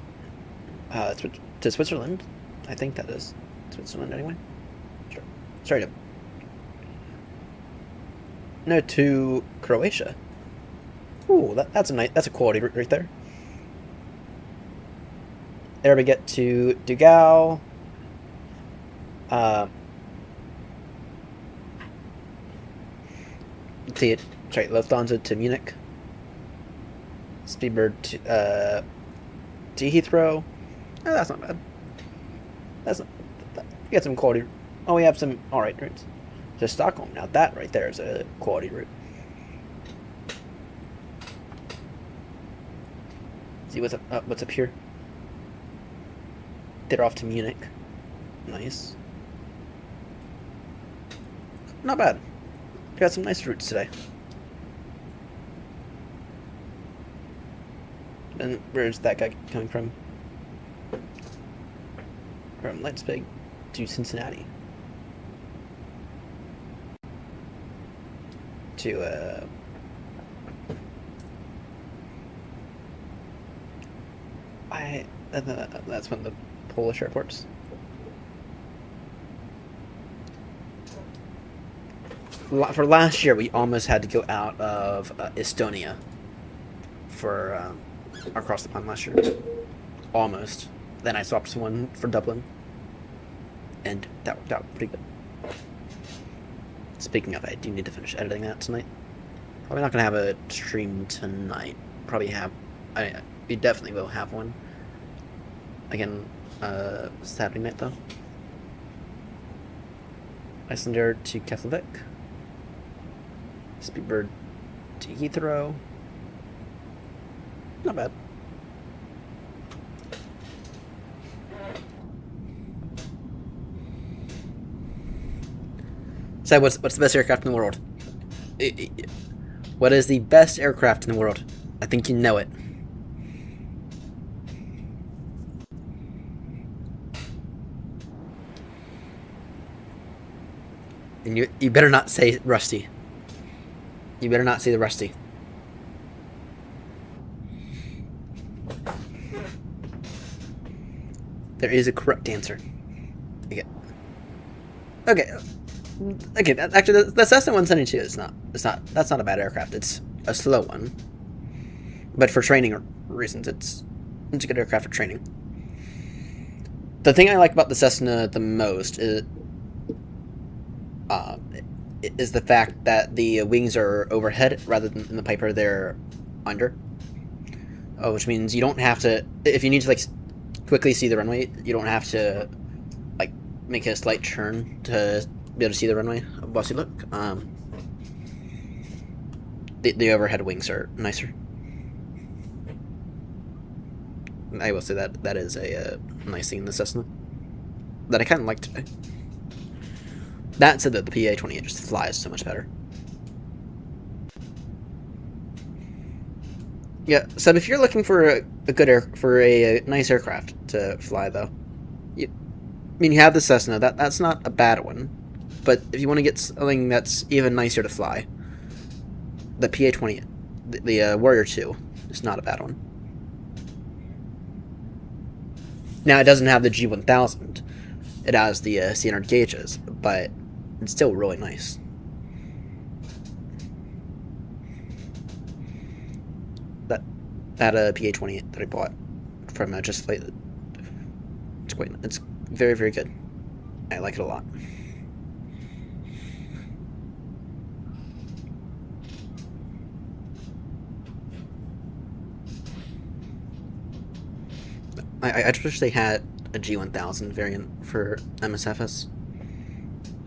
Switzerland. I think that is Switzerland anyway. Sure. Straight up. No, to Croatia. Ooh, that's a quality route right there. there we get to Dugao. Sorry, Lufthansa to Munich. Speedbird to Heathrow. Oh, that's not bad. That's not. We got some quality. Oh, we have some alright routes. To Stockholm. Now that right there is a quality route. See what's up? What's up here? They're off to Munich. Nice. Not bad. Got some nice routes today. And where's that guy coming from? From Leipzig to Cincinnati. To that's one of the Polish airports. For last year, we almost had to go out of Estonia for across the pond last year. Almost. Then I swapped someone for Dublin, and that worked out pretty good. Speaking of, I do need to finish editing that tonight. Probably not gonna have a stream tonight. Probably have. We definitely will have one. Again, Saturday night though. Icelandair to Keflavik. Speedbird to Heathrow. Not bad. So what's the best aircraft in the world? What is the best aircraft in the world? I think you know it. And you better not say Rusty. You better not say the Rusty. There is a correct answer. Okay. Actually, the Cessna 172 is not. That's not a bad aircraft. It's a slow one, but for training reasons, it's a good aircraft for training. The thing I like about the Cessna the most is the fact that the wings are overhead rather than in the Piper they're under. Which means you don't have to, if you need to like quickly see the runway, you don't have to like make a slight turn to be able to see the runway whilst you look. The overhead wings are nicer. I will say that is a nice thing in the Cessna that I kind of like today. That said, that the PA-28 just flies so much better. Yeah, so if you're looking for a nice aircraft to fly, though, you have the Cessna. That's not a bad one, but if you want to get something that's even nicer to fly, the PA-28, the Warrior 2, is not a bad one. Now it doesn't have the G1000; it has the C100 gauges, but it's still really nice. That PA-28 that I bought from Just Flight, it's very, very good. I like it a lot. I just wish they had a G1000 variant for MSFS,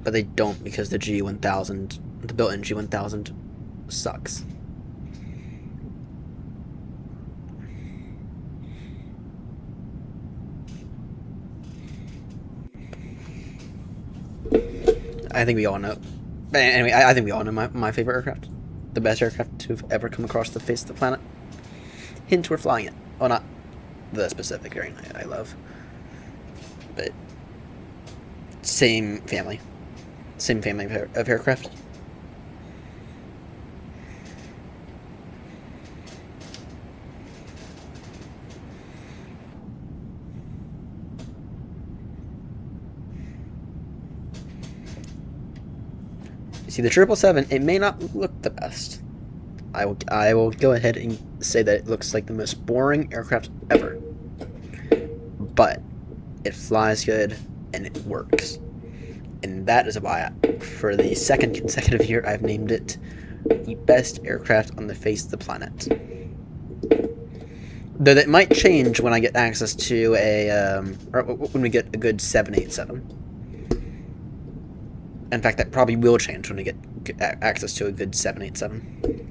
but they don't because the G1000, the built-in G1000, sucks. I think we all know. But anyway, I think we all know my favorite aircraft. The best aircraft to have ever come across the face of the planet. Hint, we're flying it. Well, not the specific variant I love. But same family. Same family of aircraft. See, the 777, it may not look the best. I will go ahead and say that it looks like the most boring aircraft ever. but it flies good and it works. And that is why, for the second consecutive year, I've named it the best aircraft on the face of the planet. Though that might change when I get access to or when we get a good 787. In fact, that probably will change when we get access to a good 787.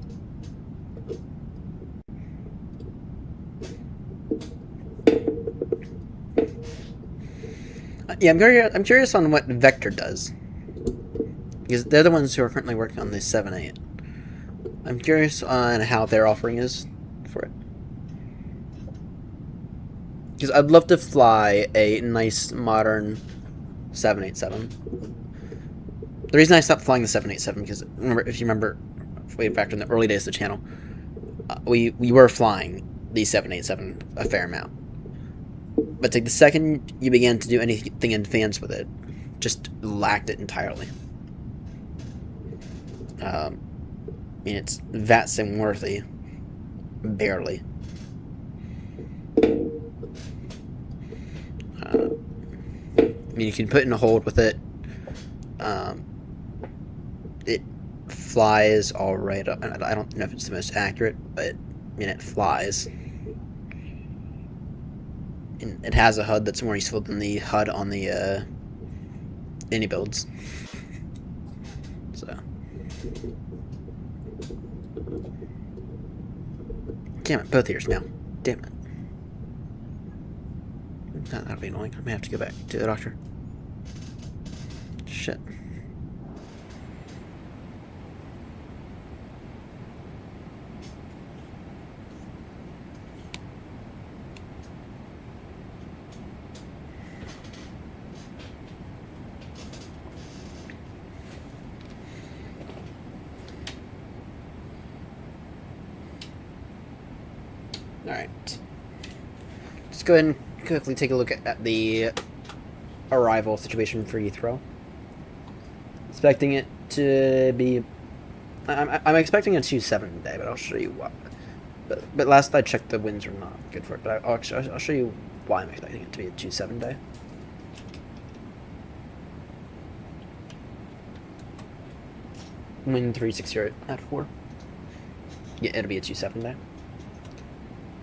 Yeah, I'm curious on what Vector does, because they're the ones who are currently working on the 7.8. I'm curious on how their offering is for it, because I'd love to fly a nice modern 787. The reason I stopped flying the 787, because if you remember, way back in the early days of the channel, we were flying the 787 a fair amount. But the second you began to do anything advanced with it, just lacked it entirely. I mean, it's VATSIM worthy. Barely. I mean, you can put in a hold with it. It flies alright. I don't know if it's the most accurate, but I mean, it flies. And it has a HUD that's more useful than the HUD on the any builds. So, damn it, both ears now. Damn it. That'll be annoying. I may have to go back to the doctor. Shit. Alright. Let's go ahead and quickly take a look at the arrival situation for Heathrow. Expecting it to be... I'm expecting a 2.7 today, but I'll show you why. But last I checked, the winds were not good for it, but I'll show you why I'm expecting it to be a 2.7 day. Wind 360 at 4. Yeah, it'll be a 2.7 day.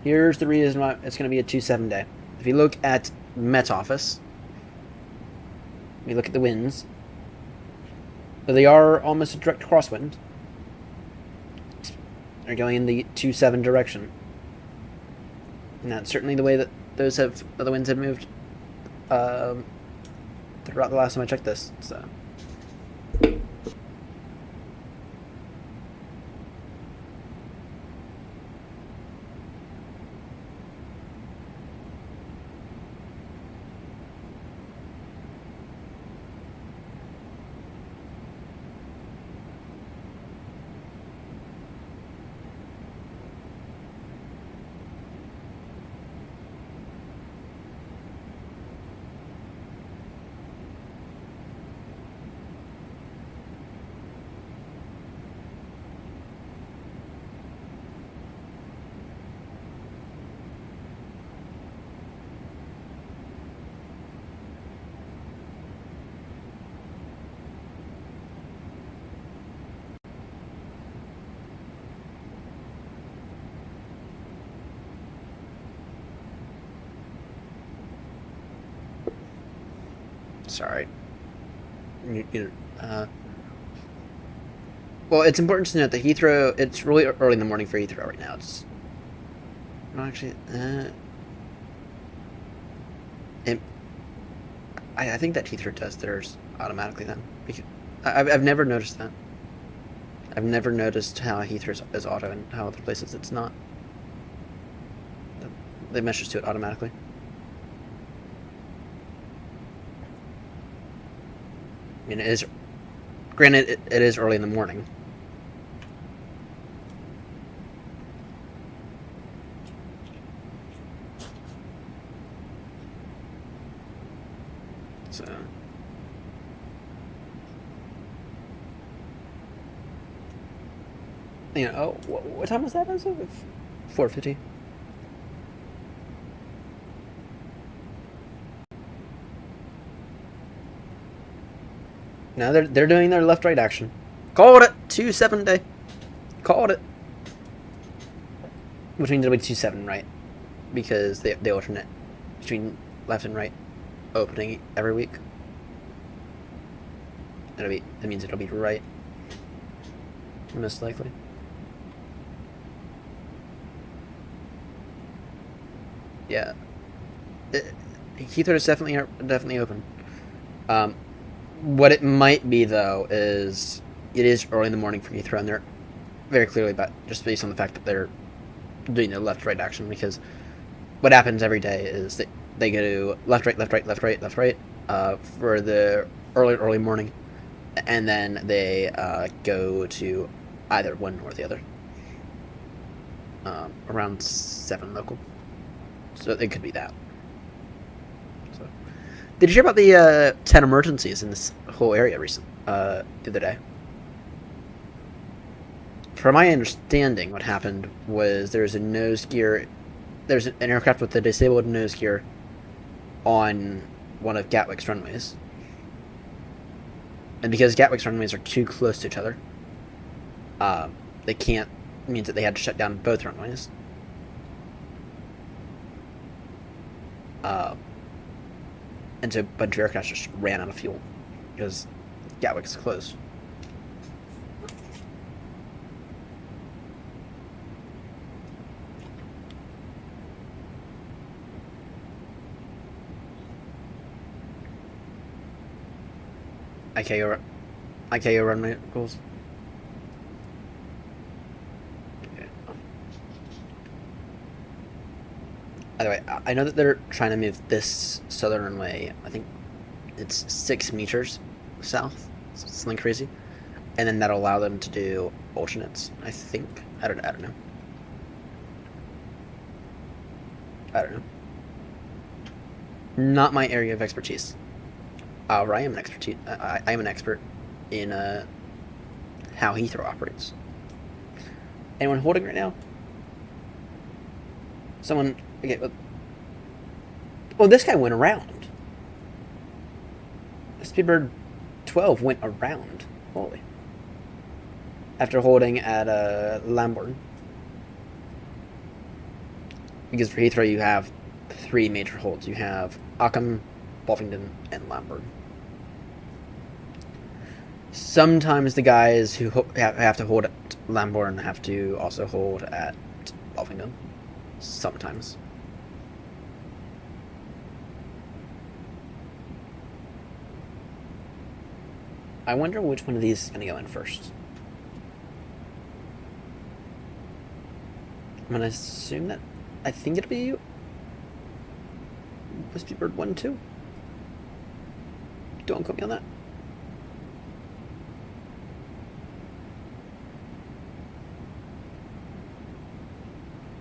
Here's the reason why it's going to be a 2.7 day. If you look at Met Office, we look at the winds. They are almost a direct crosswind. They're going in the 2.7 direction. And that's certainly the way that the winds have moved throughout the last time I checked this. So. Sorry. Well, it's important to note that Heathrow, it's really early in the morning for Heathrow right now. It's not actually, I think that Heathrow does theirs automatically then. Because I've never noticed that. I've never noticed how Heathrow is auto and how other places it's not. They measures to it automatically. I mean, it is, granted, it is early in the morning. So, you know, oh, what time was that? 4:50. No, they're doing their left-right action. Called it 2-7 day. Called it. Which means it'll be 2-7 right, because they alternate between left and right opening every week. That means it'll be right, most likely. Yeah, Heathrow is definitely open. What it might be though is it is early in the morning for Heathrow, and they're very clearly about just based on the fact that they're doing their left-right action, because what happens every day is that they go to left-right, left-right, left-right, left-right for the early morning, and then they go to either one or the other around 7 local. So it could be that. So, did you hear about the 10 emergencies in this whole area the other day? From my understanding, what happened was there's an aircraft with a disabled nose gear on one of Gatwick's runways. And because Gatwick's runways are too close to each other, means that they had to shut down both runways. And so a bunch of aircraft just ran out of fuel because Gatwick's closed. ICAO runway goals. By the way, I know that they're trying to move this southern runway. I think it's 6 meters south, something crazy, and then that'll allow them to do alternates. I think. I don't know. Not my area of expertise. Where I am an expert in how Heathrow operates. Anyone holding right now? Someone. Okay. Well, this guy went around. Speedbird 12 went around. Holy. After holding at Lambourne. Because for Heathrow you have 3 major holds. You have Ockham, Buffington, and Lambourne. Sometimes the guys who have to hold at Lambourne have to also hold at Buffington. Sometimes. I wonder which one of these is going to go in first. I'm going to assume that... I think it'll be... Speedbird 1 and 2. Don't quote me on that.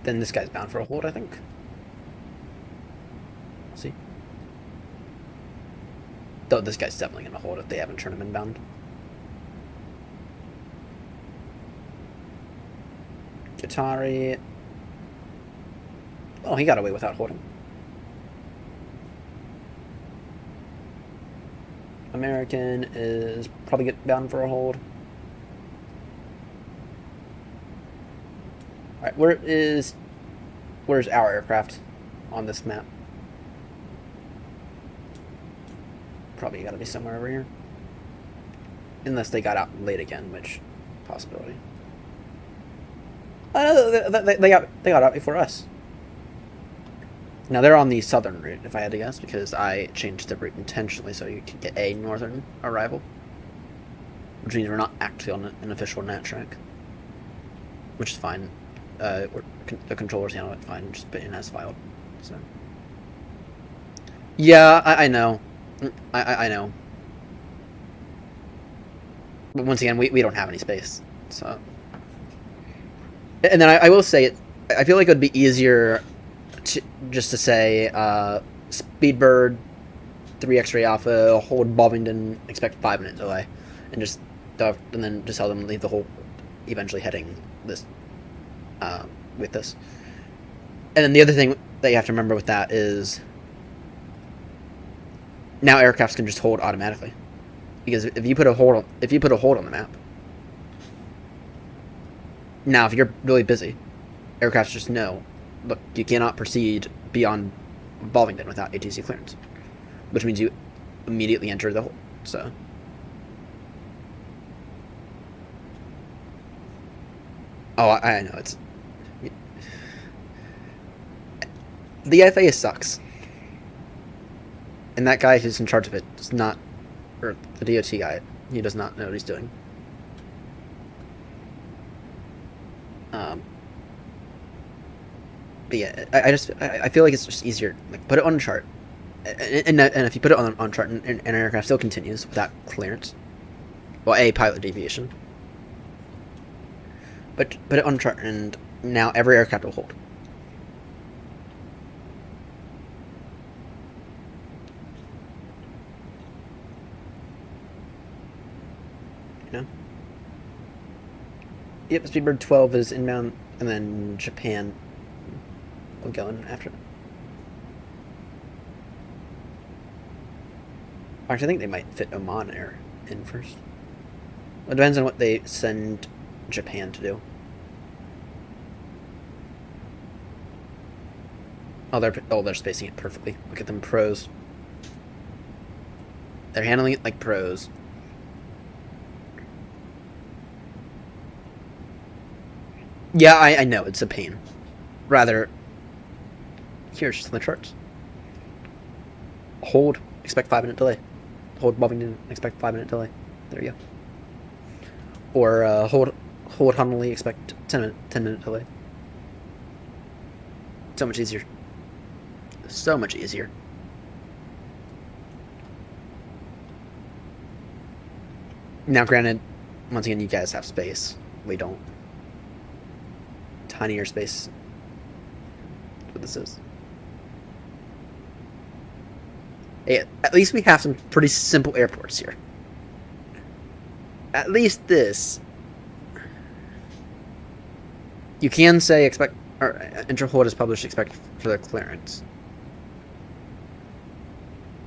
Then this guy's bound for a hold, I think. We'll see. Though this guy's definitely going to hold if they haven't turned him inbound. Qatari. Oh, he got away without holding. American is probably bound for a hold. Alright, where's our aircraft on this map? Probably gotta be somewhere over here. Unless they got out late again, which possibility. Oh, no, they got out before us. Now they're on the southern route, if I had to guess, because I changed the route intentionally so you could get a northern arrival. Which means we're not actually on an official nat track. Which is fine. The controllers handle it fine, just put in as filed. So. Yeah, I know. I know. But once again, we don't have any space. So. And then I will say, I feel like it would be easier just to say, Speedbird, 3 X-ray Alpha, hold Bovington, expect 5 minutes away. And then just tell them to leave the whole, eventually heading this, with this. And then the other thing that you have to remember with that is, now aircrafts can just hold automatically. Because if you put a hold on the map, now if you're really busy, aircrafts just know, look, you cannot proceed beyond Bovington without ATC clearance, which means you immediately enter the hold. So. Oh, I know it's. The FAA sucks, and that guy who's in charge of it does not, or the DOT guy, he does not know what he's doing. But yeah, I feel like it's just easier. Like, put it on a chart, and if you put it on chart, and an aircraft still continues without clearance, well, a pilot deviation. But put it on chart, and now every aircraft will hold. You know? Yep, Speedbird 12 is inbound, and then Japan will go in after it. Actually, I think they might fit Oman Air in first. It depends on what they send Japan to do. Oh, they're spacing it perfectly. Look at them, pros. They're handling it like pros. Yeah, I know, it's a pain. Rather, here's just on the charts. Hold, expect 5-minute delay. Hold Bovington, expect 5-minute delay. There you go. Or hold Honolulu, expect 10-minute delay. So much easier. So much easier. Now, granted, once again, you guys have space. We don't. Tinier space. That's what this is. Hey, at least we have some pretty simple airports here. At least this. You can say expect, or Interhold is published expect for the clearance.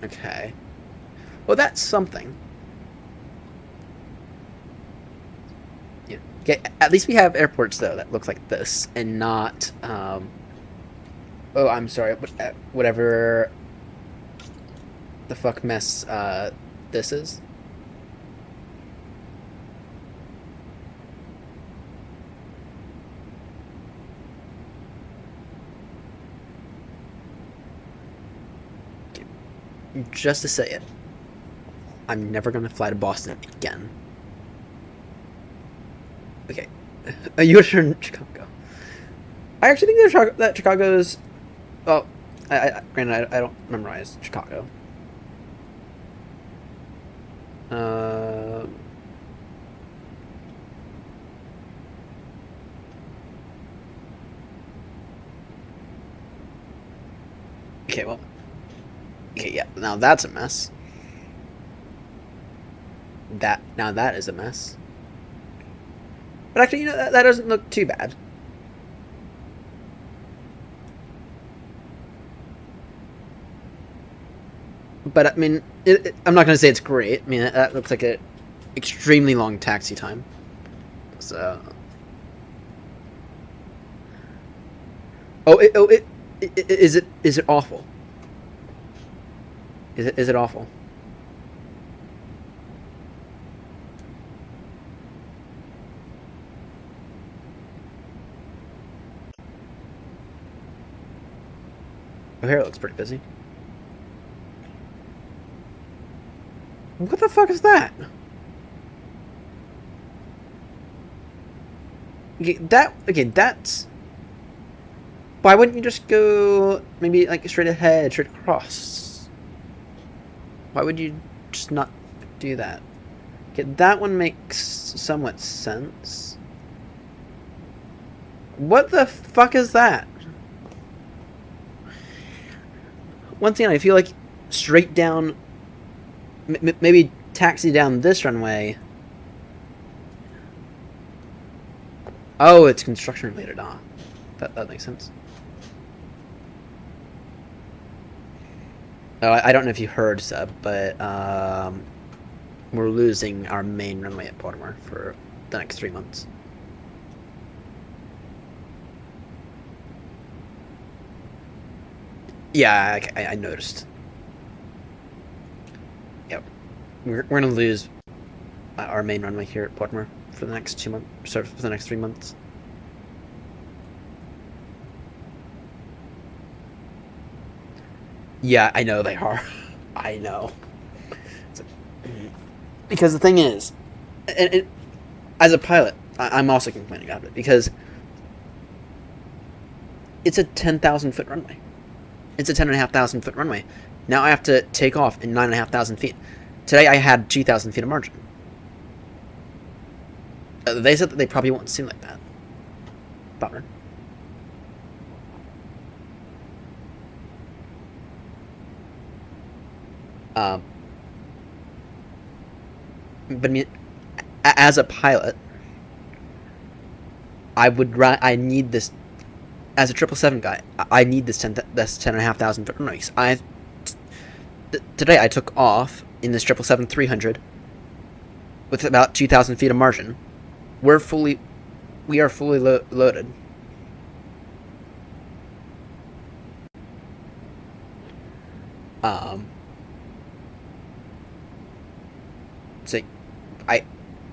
Okay. Well, that's something. Yeah. Okay. At least we have airports though that look like this, and not. Oh, I'm sorry. Whatever. The fuck mess. This is. Just to say it, I'm never gonna fly to Boston again. Okay, you return Chicago. I actually think that Chicago's. Well, granted, I don't memorize Chicago. Okay, well. Okay, yeah, now that's a mess. Now that is a mess. But actually, you know, that doesn't look too bad. But, I mean, I'm not going to say it's great. I mean, that looks like an extremely long taxi time. So... Is it awful? Is it awful? O'Hare looks pretty busy. What the fuck is that? Okay, that's... Why wouldn't you just go maybe like straight ahead, straight across? Why would you just not do that? Okay, that one makes somewhat sense. What the fuck is that? Once again, I feel like straight down, maybe taxi down this runway. Oh, it's construction related, ah. That makes sense. Oh, I don't know if you heard, Seb, but we're losing our main runway at Baltimore for the next 3 months. Yeah, I noticed. Yep, we're gonna lose our main runway here at Baltimore for the next 2 months. Sorry, for the next 3 months. Yeah, I know they are. I know. Because the thing is, and as a pilot, I'm also complaining about it because it's a 10,000-foot runway. It's a 10,500 foot runway. Now I have to take off in 9,500 feet. Today I had 2,000 feet of margin. They said that they probably won't seem like that. Bummer. But I mean, as a pilot, I need this. As a 777 guy, I need this 10,500 foot runway. Today I took off in this 777-300 with about 2,000 feet of margin. We are fully loaded. So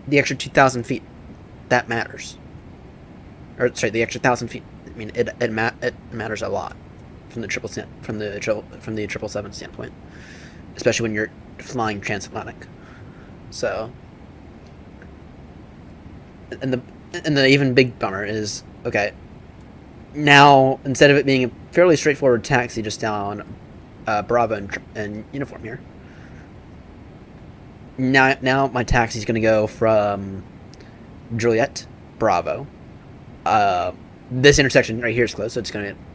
the extra 2,000 feet, that matters. Or sorry, the extra 1,000 feet. I mean, it matters a lot from the 777 standpoint, especially when you're flying transatlantic. So, and the even big bummer is, okay, now instead of it being a fairly straightforward taxi just down Bravo and uniform here, now my taxi is going to go from Juliet, Bravo. This intersection right here is closed, so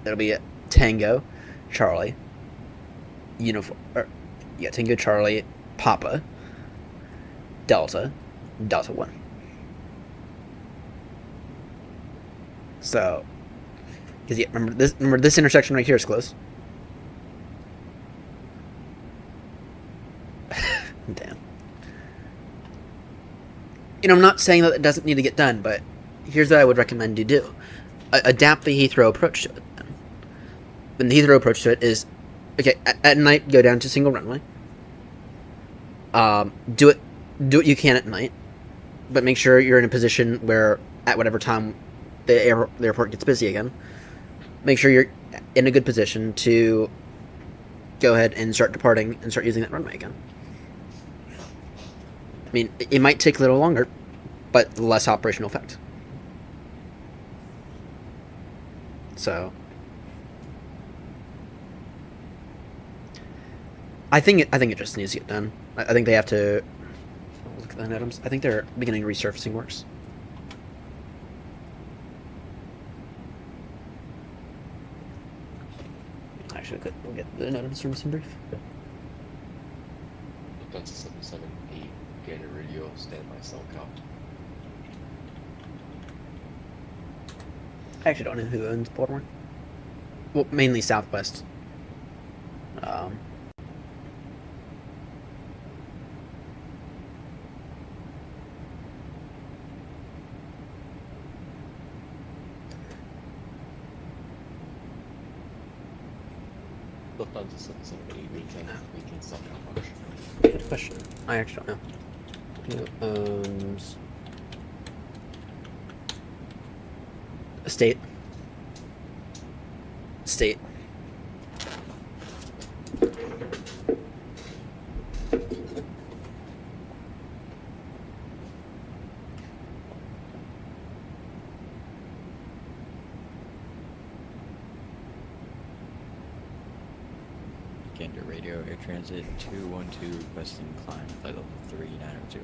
it'll be a Tango, Charlie, Tango, Charlie, Papa, Delta, Delta 1. So, because remember this intersection right here is closed. Damn. I'm not saying that it doesn't need to get done, but here's what I would recommend you do. Adapt the Heathrow approach to it. And the Heathrow approach to it is, okay, at night, go down to single runway. Do what you can at night, but make sure you're in a position where, at whatever time the airport gets busy again, make sure you're in a good position to go ahead and start departing and start using that runway again. I mean, it might take a little longer, but less operational effect. So, I think it just needs to get done. I think they have to look at the items. I think they're beginning resurfacing works. Actually, we'll get the NOTAM servicing brief. That's 778 Gator Radio, standby cell count. I actually don't know who owns Baltimore. Well, mainly Southwest. Lufthansa 778 maintain cell count function. Good question. I actually don't know. Who owns State? Gander Radio, Air Transit 212, requesting climb flight level 3902.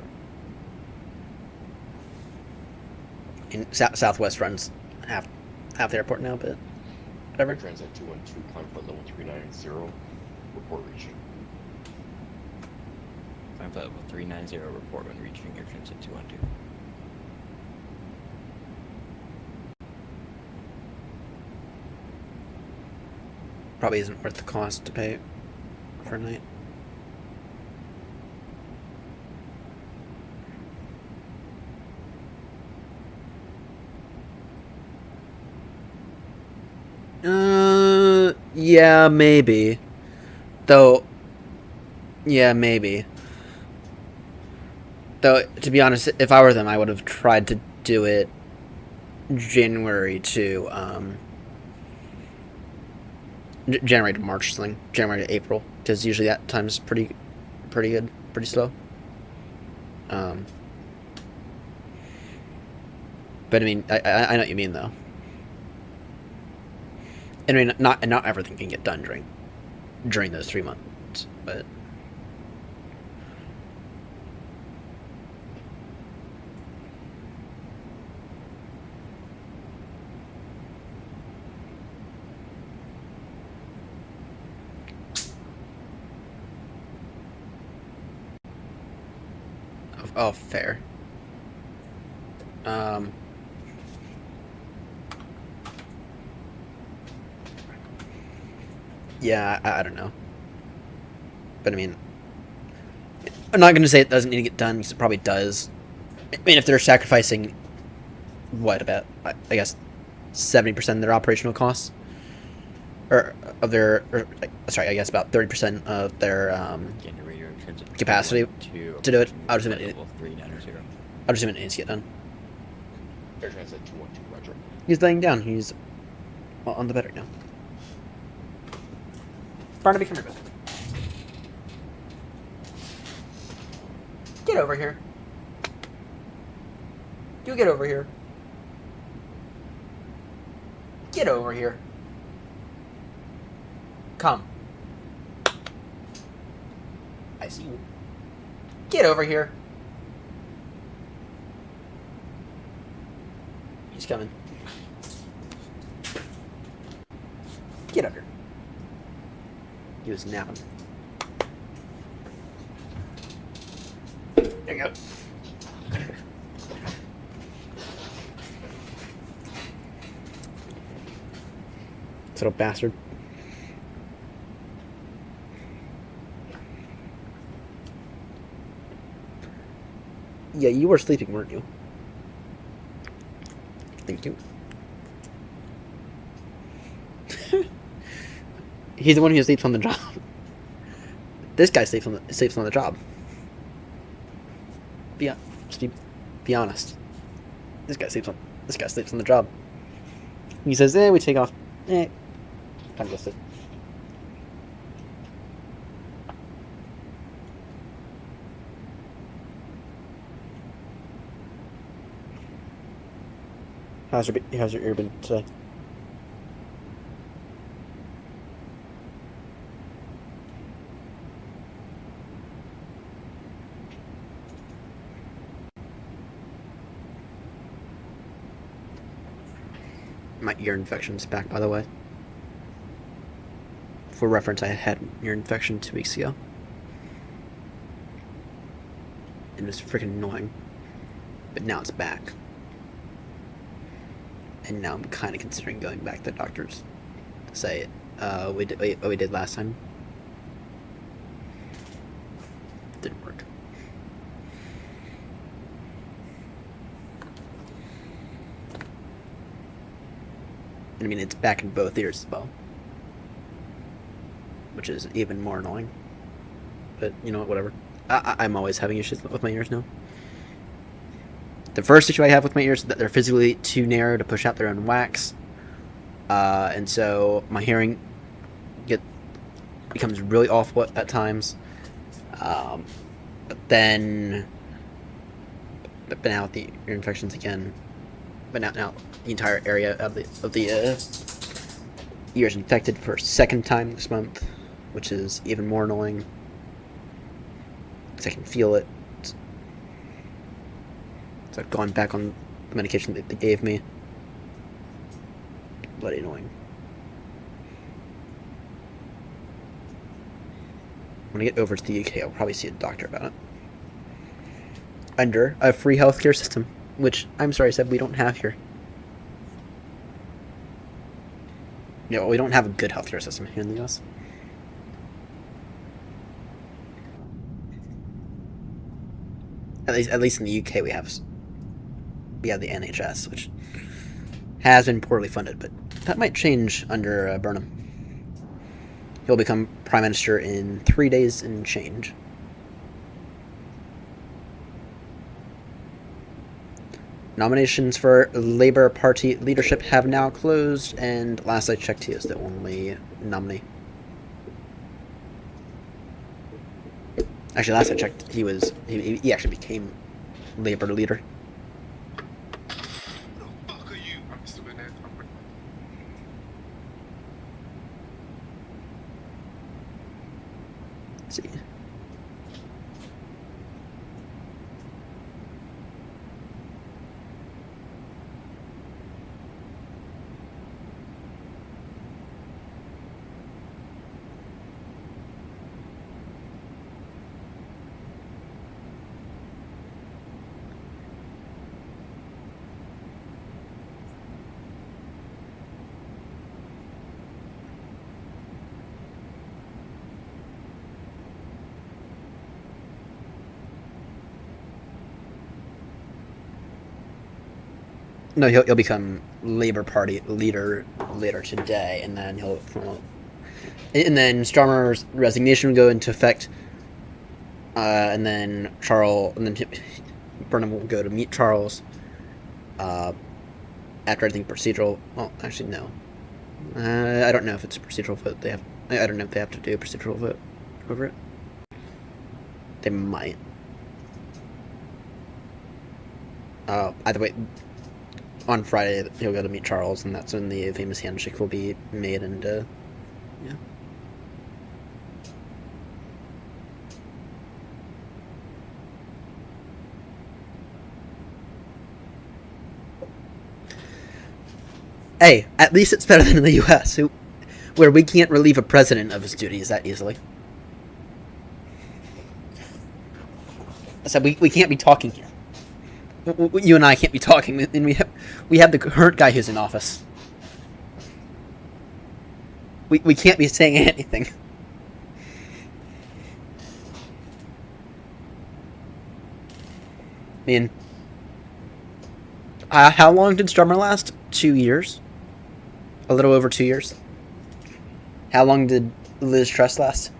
In Southwest runs half the airport now, but whatever. Air Transit 212, climb flight level 390, report reaching. Climb flight level 390, report when reaching Air Transit 212. Probably isn't worth the cost to pay for a night. Yeah, maybe. Though, yeah, maybe. Though, to be honest, if I were them, I would have tried to do it January to, January to March or something. January to April. Because usually that time's pretty good. Pretty slow. But I mean, I know what you mean, though. I mean, not everything can get done during those 3 months, but oh, fair. Yeah, I don't know. But I mean, I'm not going to say it doesn't need to get done, because it probably does. I mean, if they're sacrificing, what, about, I guess, 70% of their operational costs? Sorry, I guess about 30% of their Generator turns it capacity to do it. I'll just admit it. level 390. I'll just admit it needs to get done. Air Transit 212, roger. He's laying down. He's on the bed right now. Barnaby, come here, bud. Get over here. You get over here. Get over here. Come. I see you. Get over here. He's coming. Get up here. He was napping. There you go. Little bastard. Yeah, you were sleeping, weren't you? Thank you. He's the one who sleeps on the job. This guy sleeps on the job. Be honest. This guy sleeps on the job. He says, we take off. Time to go sleep. How's your ear been today? My ear infection's back, by the way. For reference, I had an ear infection 2 weeks ago. It was freaking annoying. But now it's back. And now I'm kind of considering going back to the doctors to say we did what we did last time. Didn't work. I mean, it's back in both ears as well, which is even more annoying. But you know what? Whatever. I'm always having issues with my ears now. The first issue I have with my ears is that they're physically too narrow to push out their own wax, and so my hearing becomes really awful at times. But now with the ear infections again, but now the entire area of the ear is infected for a second time this month, which is even more annoying because I can feel it. So I've gone back on the medication that they gave me. Bloody annoying. When I get over to the UK, I'll probably see a doctor about it. Under a free healthcare system, which, I'm sorry, Seb, we don't have here. No, we don't have a good healthcare system here in the US. At least in the UK we have the NHS, which has been poorly funded, but that might change under Burnham. He'll become prime minister in 3 days and change. Nominations for Labour Party leadership have now closed, and last I checked, he is the only nominee. Actually, last I checked, he actually became Labour leader. Let's see. No, he'll become Labour Party leader later today, and then Starmer's resignation will go into effect, and then Burnham will go to meet Charles. After anything procedural, well, actually no, I don't know if it's a procedural vote. I don't know if they have to do a procedural vote over it. They might. Either way. On Friday, he'll go to meet Charles, and that's when the famous handshake will be made, and, yeah. Hey, at least it's better than in the U.S., where we can't relieve a president of his duties that easily. I said, we can't be talking here. You and I can't be talking, and we have the current guy who's in office. We can't be saying anything. I mean, how long did Starmer last? 2 years? A little over 2 years. How long did Liz Truss last?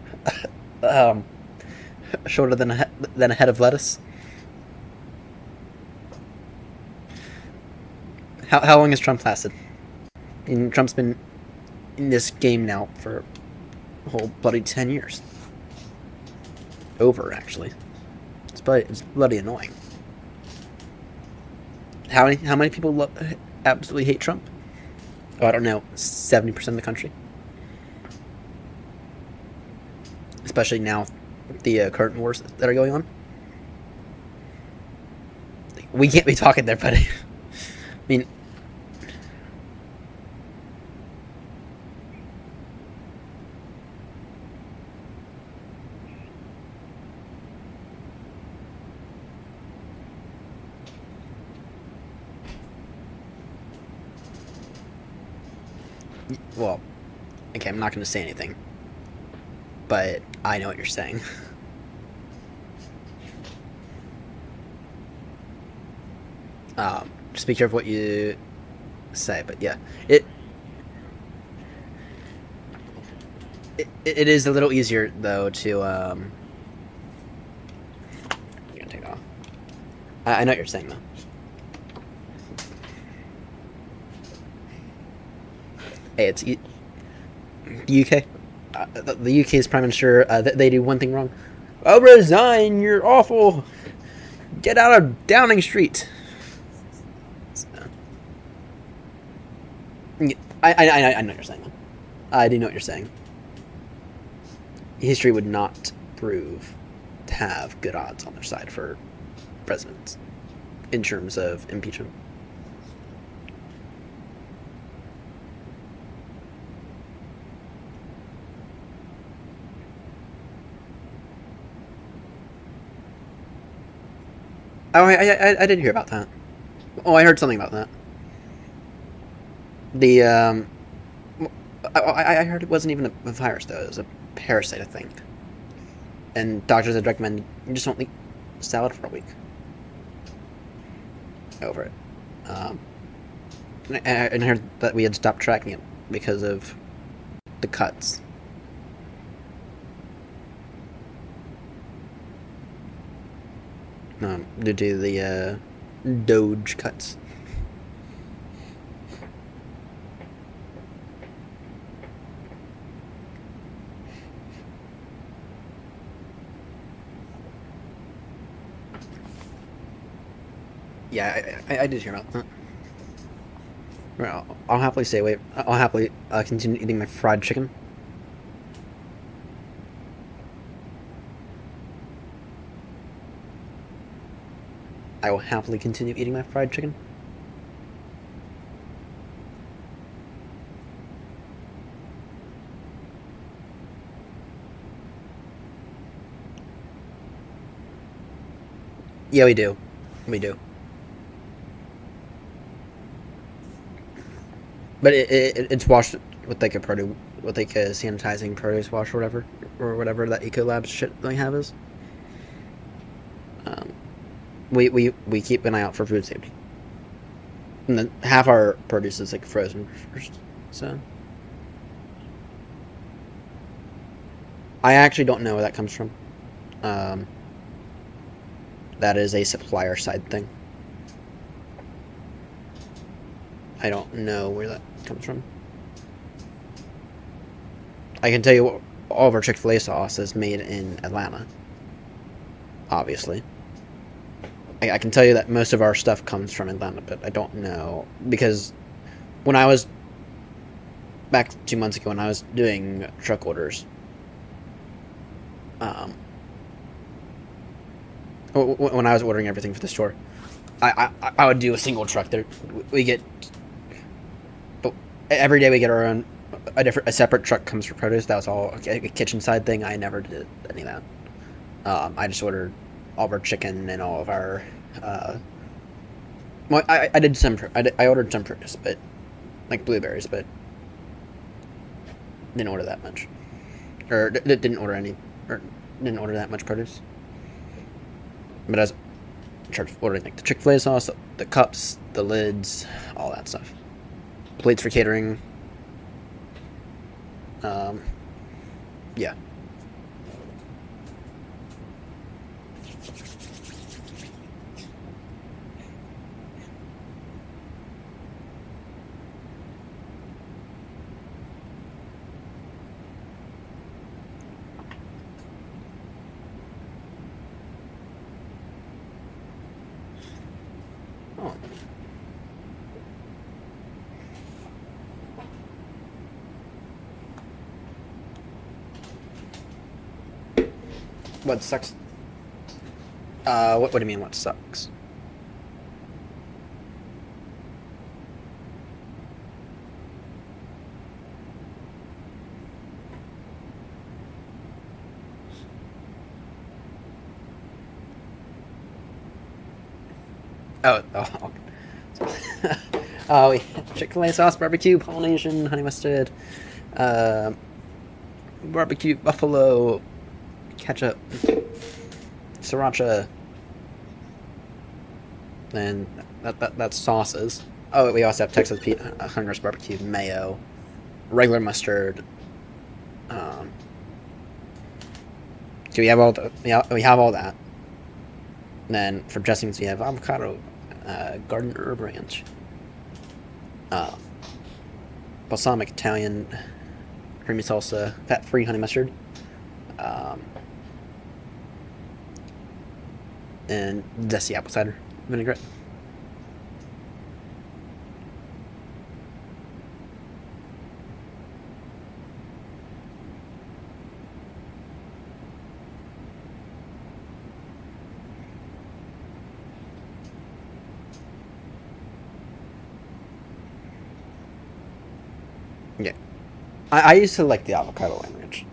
Shorter than a head of lettuce. How long has Trump lasted? I mean, Trump's been in this game now for a whole bloody 10 years. Over, actually. It's bloody annoying. How many people absolutely hate Trump? Oh, I don't know. 70% of the country. Especially now, the current wars that are going on. We can't be talking there, buddy. I mean, well, okay, I'm not going to say anything, but I know what you're saying. Just be careful what you say, but yeah, it is a little easier though to I'm gonna take it off. I know what you're saying though. Hey, it's the UK. The UK's prime minister. They do one thing wrong. I'll resign. You're awful. Get out of Downing Street. I know what you're saying. I do know what you're saying. History would not prove to have good odds on their side for presidents in terms of impeachment. Oh, I didn't hear about that. Oh, I heard something about that. I heard it wasn't even a virus, though. It was a parasite, I think. And doctors had recommended you just don't eat salad for a week. Over it. And I heard that we had stopped tracking it because of the cuts. due to the Doge cuts. Yeah, I did hear about that. Well, I'll happily stay away. I'll happily continue eating my fried chicken. I will happily continue eating my fried chicken. Yeah, we do. We do. But it's washed with like a sanitizing produce wash or whatever that Ecolab shit they have is. We keep an eye out for food safety. And then half our produce is like frozen first, so I actually don't know where that comes from. That is a supplier side thing. I don't know where that comes from. I can tell you all of our Chick-fil-A sauce is made in Atlanta. Obviously. I can tell you that most of our stuff comes from Atlanta, but I don't know. Because when I was... Back 2 months ago when I was doing truck orders... when I was ordering everything for the store, I would do a single truck. There, we get... Every day we get our own... A separate truck comes for produce. That was all a kitchen side thing. I never did any of that. I just ordered all of our chicken and all of our... well, I did some... I ordered some produce, but... Like blueberries, but... Didn't order that much. Or didn't order any... Or didn't order that much produce. But I was in charge of ordering like the Chick-fil-A sauce, the cups, the lids, all that stuff. Plates for catering. Yeah. Oh. What sucks? What do you mean, what sucks? Oh. Oh, Chick-fil-A sauce, barbecue, Polynesian, honey mustard, barbecue, buffalo, ketchup, sriracha, and that's sauces. Oh, we also have Texas Pete, Hunger's barbecue, mayo, regular mustard. So we have all we have all that. And then for dressings we have avocado, garden herb ranch, balsamic Italian, creamy salsa, fat-free honey mustard, and zesty apple cider vinaigrette. Yeah. I used to like the avocado wine ranch.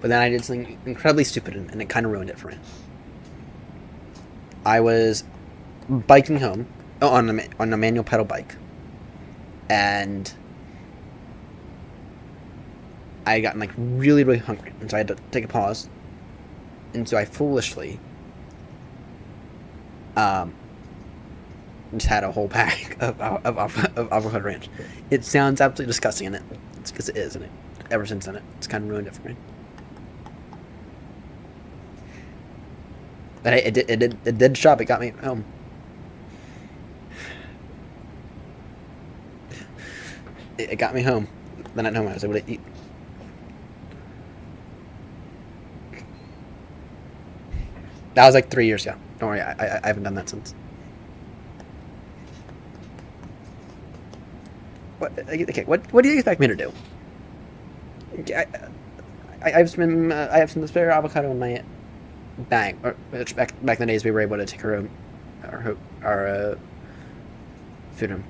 But then I did something incredibly stupid and it kind of ruined it for me. I was biking home on a manual pedal bike. And I got like really, really hungry. And so I had to take a pause. And so I foolishly just had a whole pack of avocado ranch. It sounds absolutely disgusting, and it's because it is, and ever since then it's kind of ruined it for me. But hey, it did shop. It got me home. It got me home. Then at home I was able to eat. That was like 3 years ago. Don't worry, I haven't done that since. What? Okay, what do you expect me to do? I have some spare avocado in my bag. Or back in the days we were able to take our food home.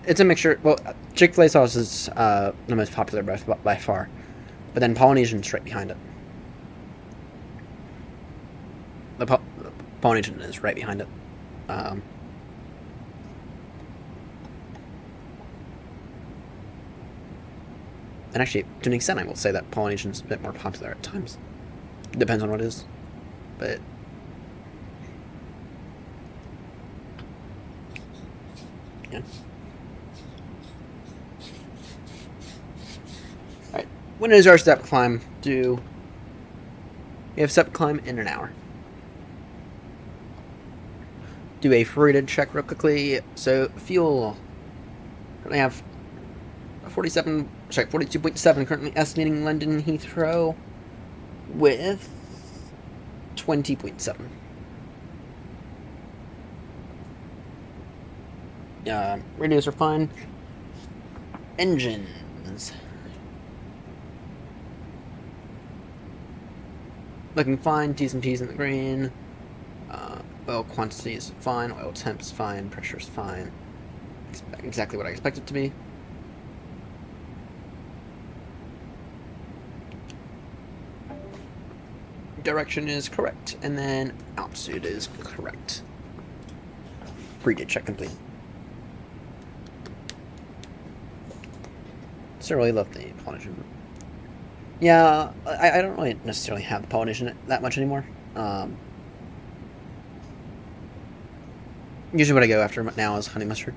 It's a mixture. Well, Chick-fil-A sauce is the most popular by far, but then Polynesian's right behind it. The Polynesian is right behind it. And actually, to an extent, I will say that Polynesian's a bit more popular at times. Depends on what it is, but. Yeah. Alright. When is our step climb due? We have step climb in an hour. Do a rated check real quickly. So, fuel. Currently have 42.7 currently estimating London Heathrow with 20.7. Radios are fine. Engines. Looking fine. T's and P's in the green. Oil quantity is fine. Oil temp is fine. Pressure is fine. Exactly what I expect it to be. Direction is correct. And then altitude is correct. Pre-did check complete. Still really love the Polynesian. Yeah, I don't really necessarily have the Polynesian that much anymore. Usually what I go after now is honey mustard.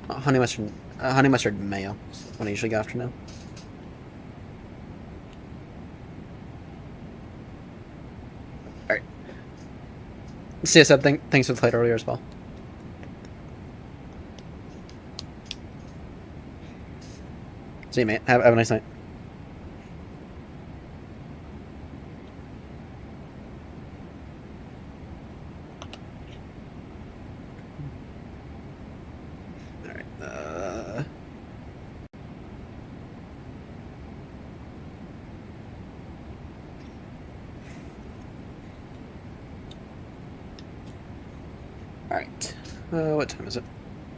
Honey mustard mayo is what I usually go after now. Alright. See you, Seb. Thanks for the flight earlier as well. See you, mate. Have a nice night. Alright, Alright. What time is it?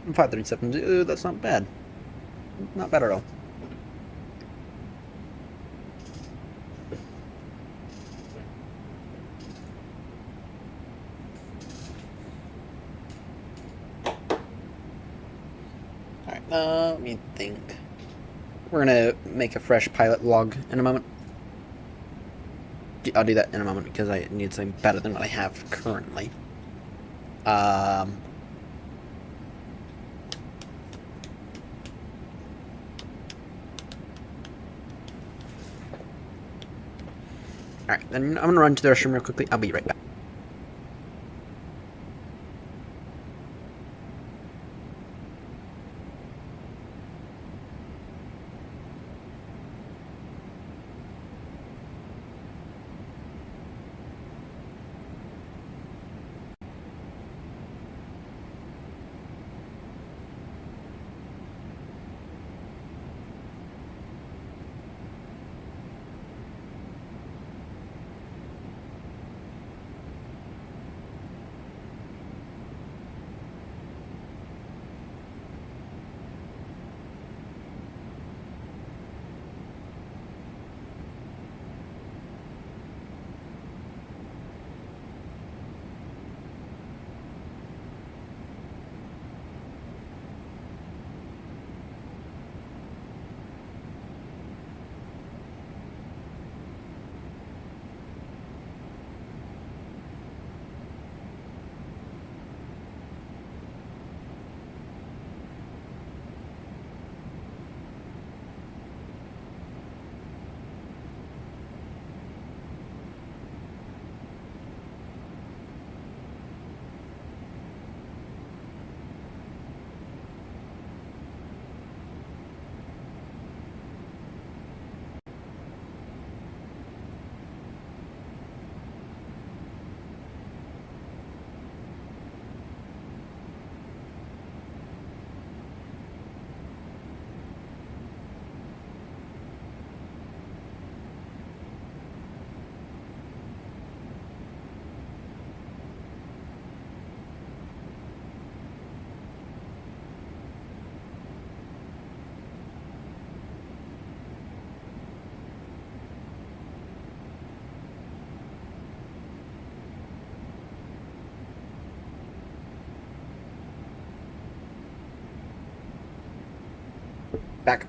5:37. That's not bad. Not bad at all. Let me think. We're gonna make a fresh pilot log in a moment. I'll do that in a moment because I need something better than what I have currently. Alright, then I'm gonna run to the restroom real quickly. I'll be right back. Back.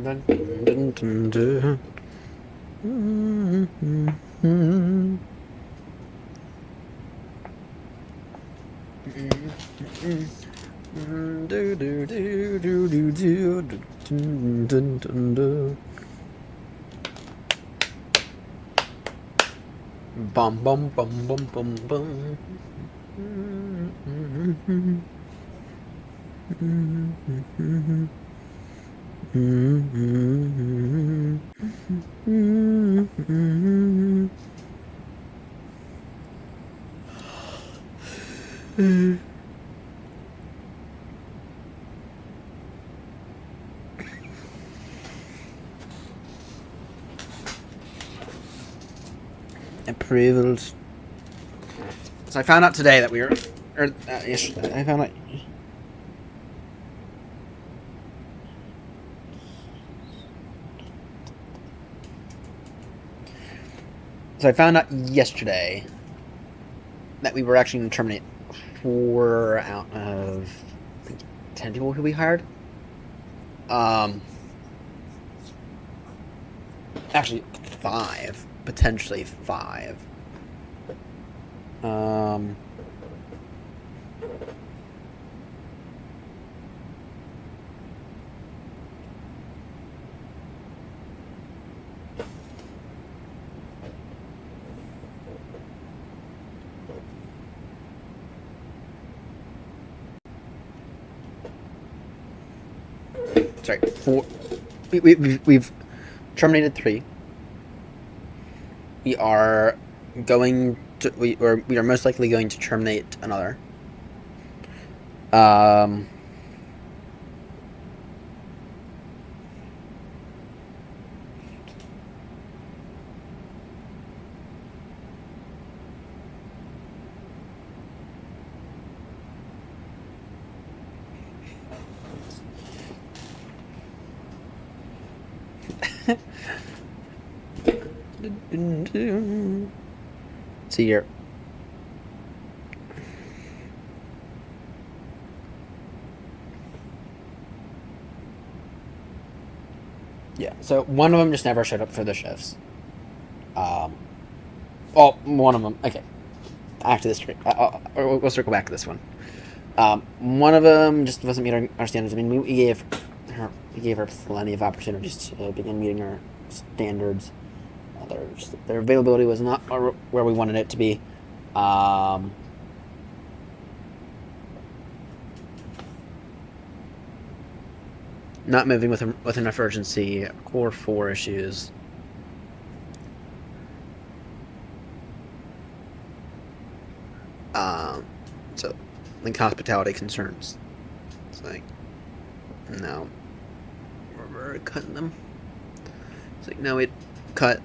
Dun, dun, dun, dun. Do, do, do, do, do, do, dun, dun, dun, dun. Bum bum bum bum bum bum. Approvals. So I found out today that we were, or yesterday, I found out. So I found out yesterday that we were actually going to terminate 4 out of, I think, 10 people who we hired. Actually 5, potentially 5. Sorry, 4. We've terminated 3. We are going to we are most likely going to terminate another. See here. Yeah, so one of them just never showed up for the shifts. Well, one of them. Okay, back to this. We'll circle back to this one. One of them just wasn't meeting our standards. I mean, we gave her plenty of opportunities to begin meeting our standards. Their availability was not where we wanted it to be. Not moving with enough urgency. Core 4 issues. So, like hospitality concerns. It's like, no, we're cutting them. It's like, no, we cut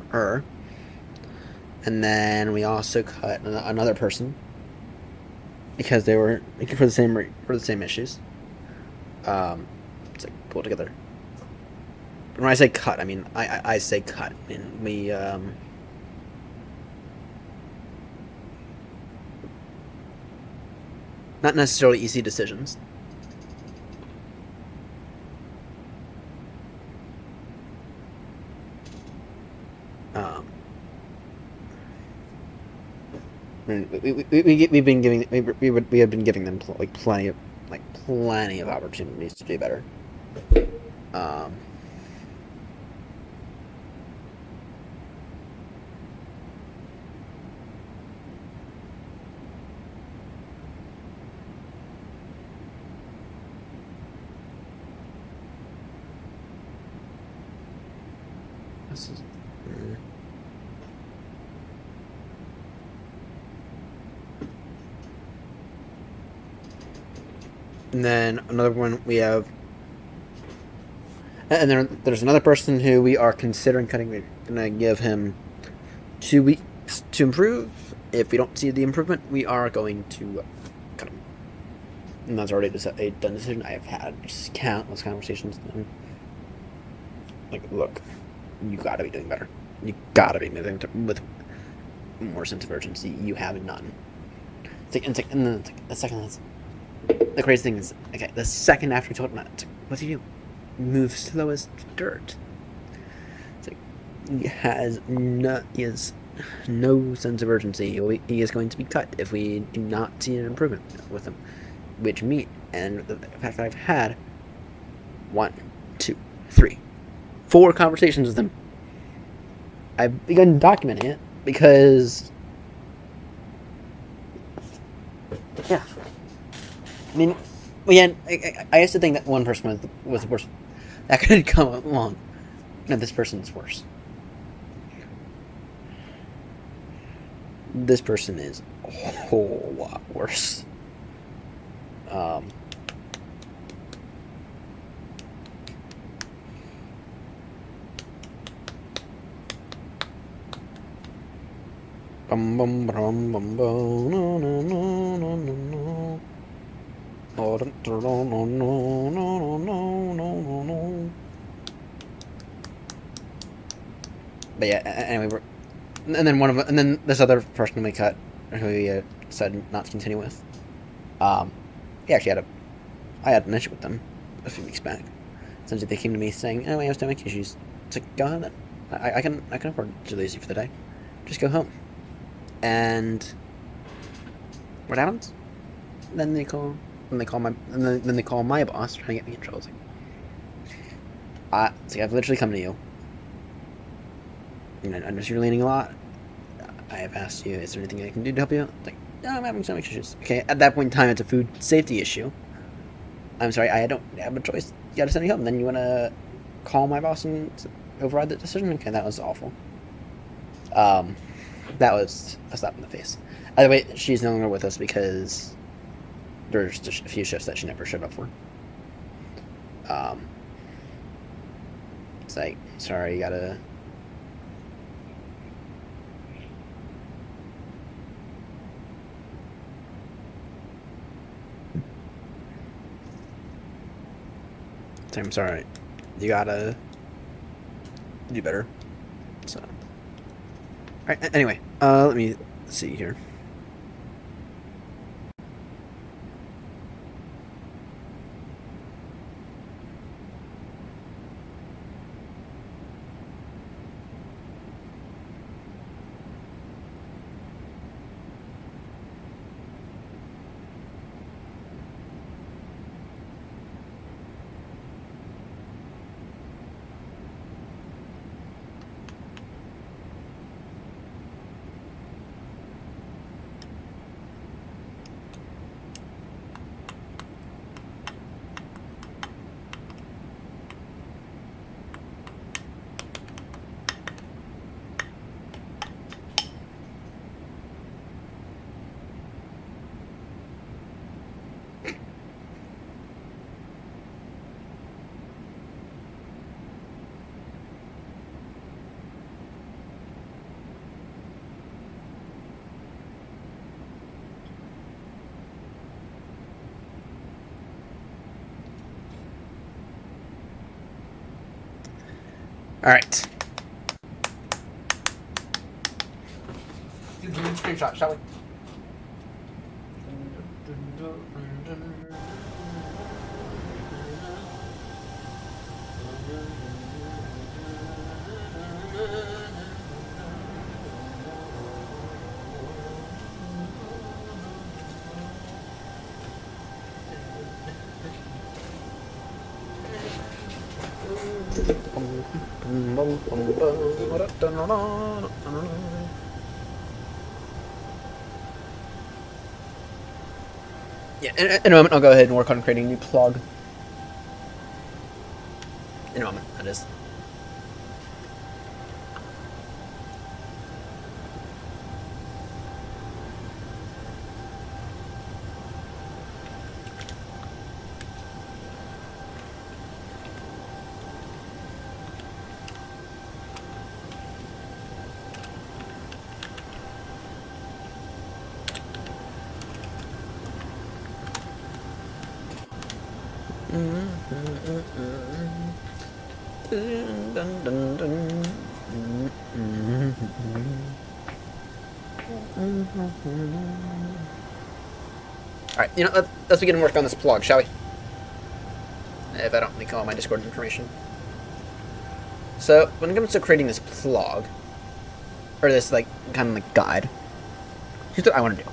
her, and then we also cut another person because they were for the same issues. It's like pull together. But when I say cut, I mean I say cut, and we not necessarily easy decisions. I mean, we have been giving them like plenty of like plenty of opportunities to do better. Um, this is. And then another one we have, and then there's another person who we are considering cutting. We're gonna give him 2 weeks to improve. If we don't see the improvement, we are going to cut him. And that's already a done decision. I have had just countless conversations with him. Like, look, you gotta be doing better. You gotta be moving with more sense of urgency. You have none. And then the second that's. The crazy thing is, okay, the second after we told him that, what do you do? Move slow as dirt. It's like, he has no sense of urgency. He is going to be cut if we do not see an improvement with him. Which me, and the fact that I've had 1, 2, 3, 4 conversations with him. I've begun documenting it because, yeah. I mean, I used to think that one person was worse. That could come along. No, this person's worse. This person is a whole lot worse. Bum bum bum bum bum no no no no no no. Oh, no no no no no no no. But yeah, anyway, and then this other person we cut, who we decided not to continue with. He actually I had an issue with them a few weeks back. Essentially, they came to me saying, "Oh, I have stomach issues." It's like, go ahead then. I can afford to lose you for the day. Just go home. And what happens? Then they call my boss trying to get me in trouble. It's like, I've literally come to you. And I notice you're leaning a lot. I have asked you, is there anything I can do to help you out? It's like, no, I'm having stomach issues. Okay, at that point in time, it's a food safety issue. I'm sorry, I don't have a choice. You gotta send me home. Then you wanna call my boss and override the decision? Okay, that was awful. That was a slap in the face. By the way, she's no longer with us because there's just a few shifts that she never showed up for. It's like, sorry, you gotta... I'm sorry. You gotta do better. So... Alright, anyway, let me see here. Alright. Do a screenshot, shall we? Yeah, in a moment I'll go ahead and work on creating a new plug. In a moment, that is. Alright, you know, let's begin work on this plug, shall we? If I don't leak all my Discord information. So, when it comes to creating this plug, or this, like, kind of like guide, here's what I want to do.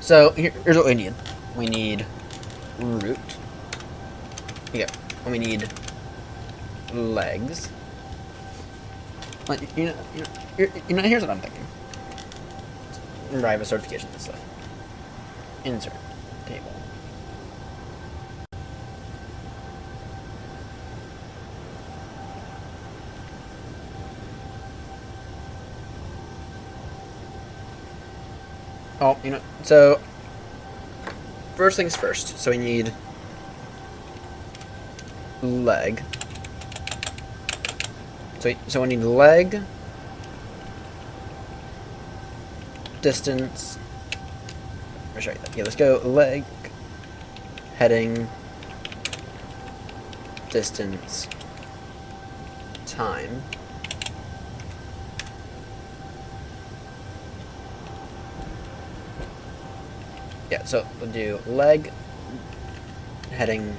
So here's what we need. We need root. Yeah, and we need legs. Like, you know, here's what I'm thinking. Remember, I have a certification and stuff. Insert table. Oh, you know, so first things first. So we need leg. So we need leg, distance. Or sorry, yeah, let's go leg, heading, distance, time. Yeah, so we'll do leg, heading,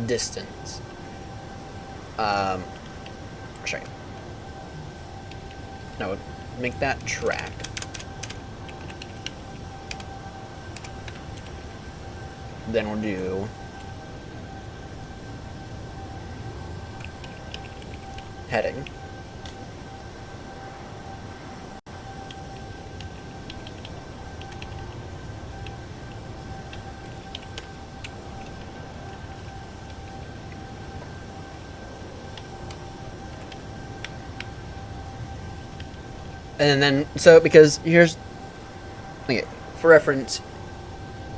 distance. Sorry. No, make that track. Then we'll do heading. And then, so, because here's, okay, for reference,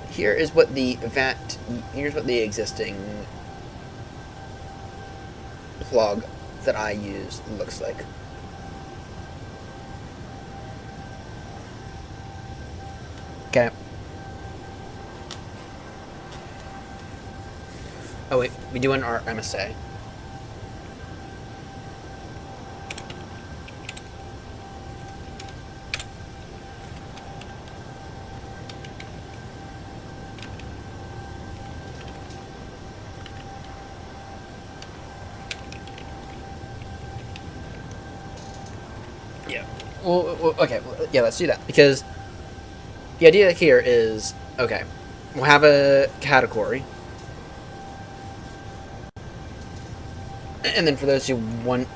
here is what the here's what the existing plug that I use looks like. Okay. Oh wait, we do an art MSA. Yeah. Well, okay. Well, yeah, let's do that. Because the idea here is, okay, we'll have a category. And then for those who want...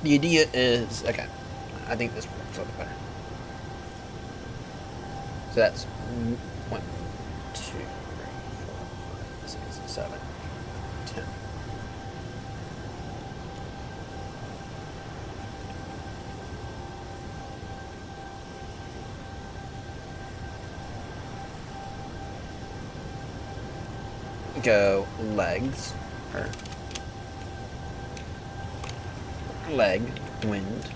The idea is... Okay. I think this works a little bit better. So that's 1, 2, 3, 4, 5, 6, 7, 10. Go legs, or leg, wind.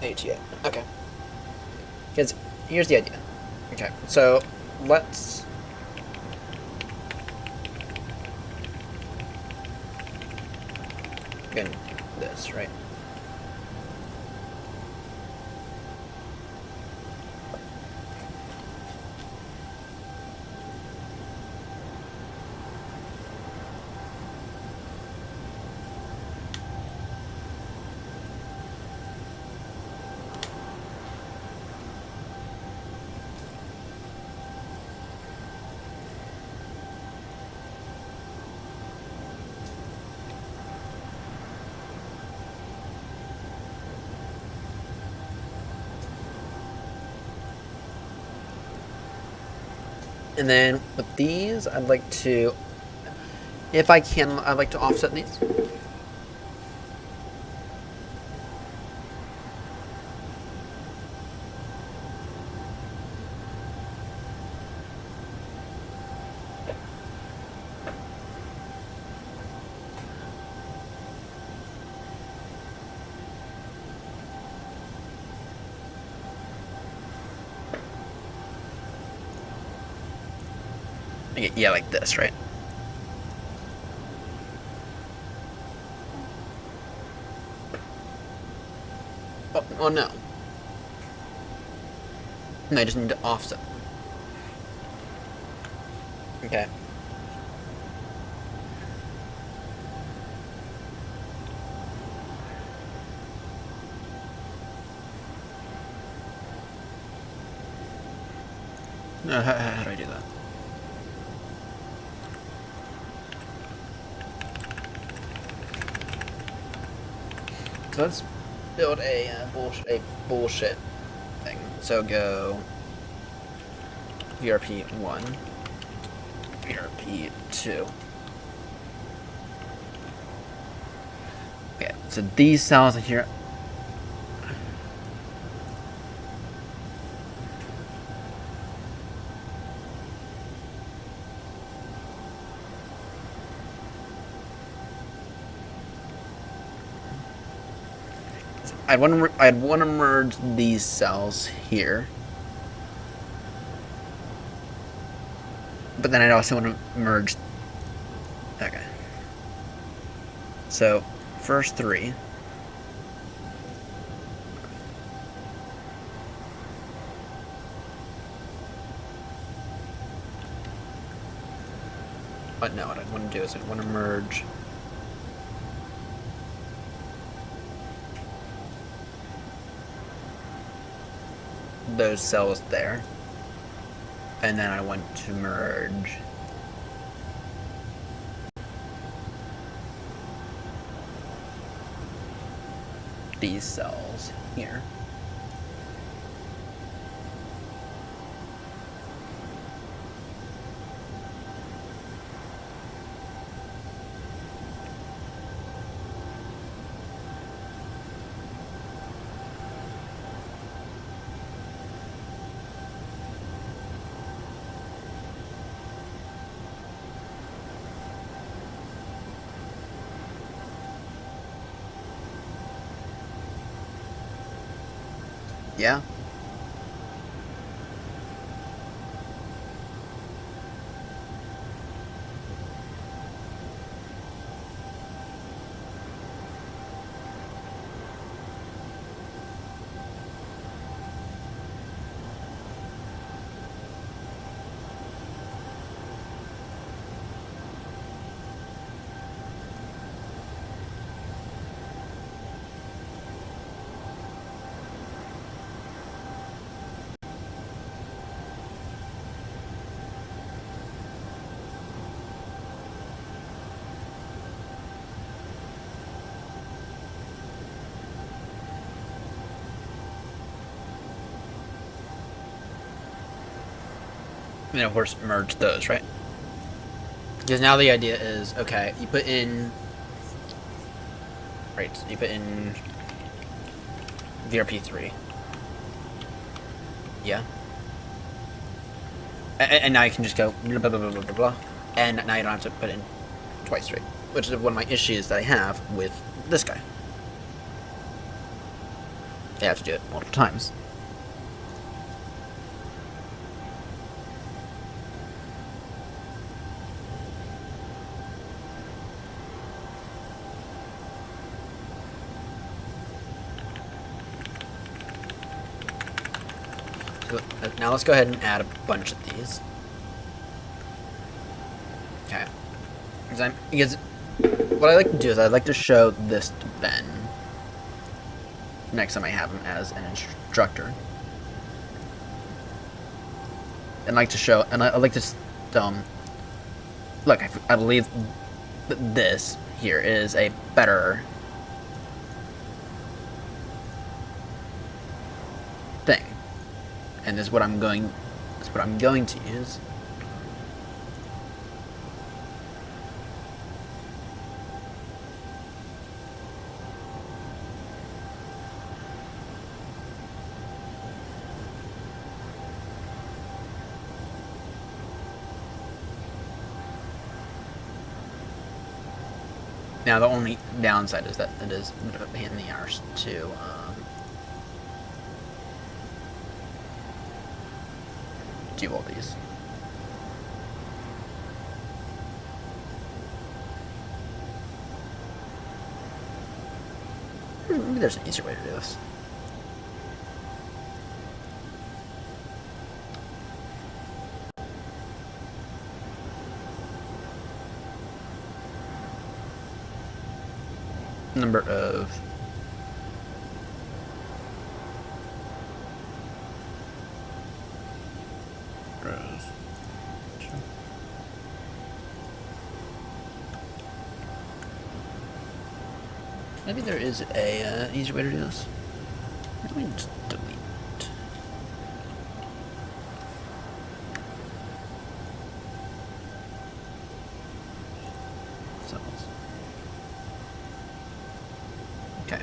ATA. Okay. Because here's the idea. Okay, so let's get this, right? And then with these, I'd like to, if I can, I'd like to offset these. Yeah, like this, right? Oh no. No, I just need to offset them. Okay. No, how do I do that? So let's build a bullshit thing. So go VRP 1, VRP 2. Okay, so these cells in here. I'd want to merge these cells here, but then I'd also want to merge. Okay. So first three. But no, what I'd want to do is I'd want to merge those cells there, and then I want to merge these cells here. Yeah. And of course merge those, right? Because now the idea is, okay, you put in, right, so you put in VRP3. Yeah. And now you can just go blah, blah, blah, blah, blah, blah, and now you don't have to put in twice straight, which is one of my issues that I have with this guy. they have to do it multiple times. So, now let's go ahead and add a bunch of these. Okay. Because what I like to do is I like to show this to Ben next time I have him as an instructor. And I like to show, and I like to tell him, look, I believe this here is a better thing. And this is what I'm going to use. Now the only downside is that it is a bit of a pain in the arse to do all these. Maybe there's an easier way to do this. Number of rows. Maybe there is a easier way to do this. Let me just delete. Cells. Okay.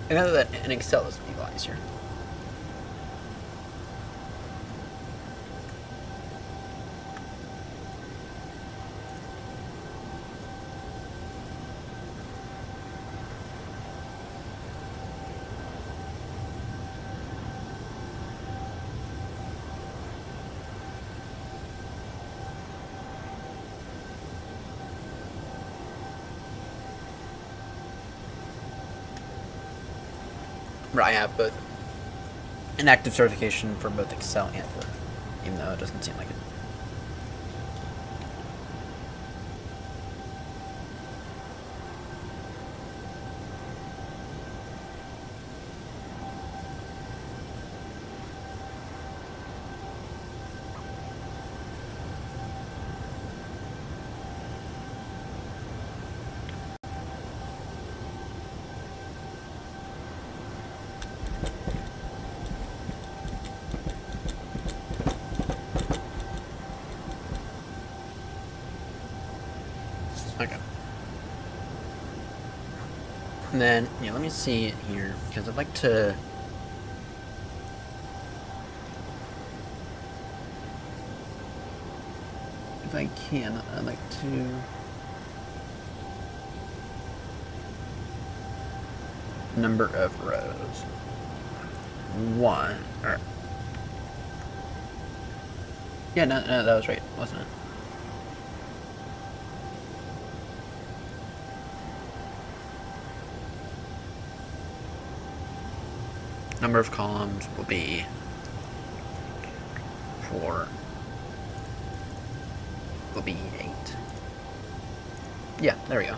I know that in Excel this would be a lot easier. Where I have both an active certification for both Excel and Word, even though it doesn't seem like it. Okay. And then, yeah, let me see here, because I'd like to... If I can, I'd like to... Number of rows. 1, or... Yeah, no, that was right, wasn't it? Number of columns will be 4. Will be 8. Yeah, there we go.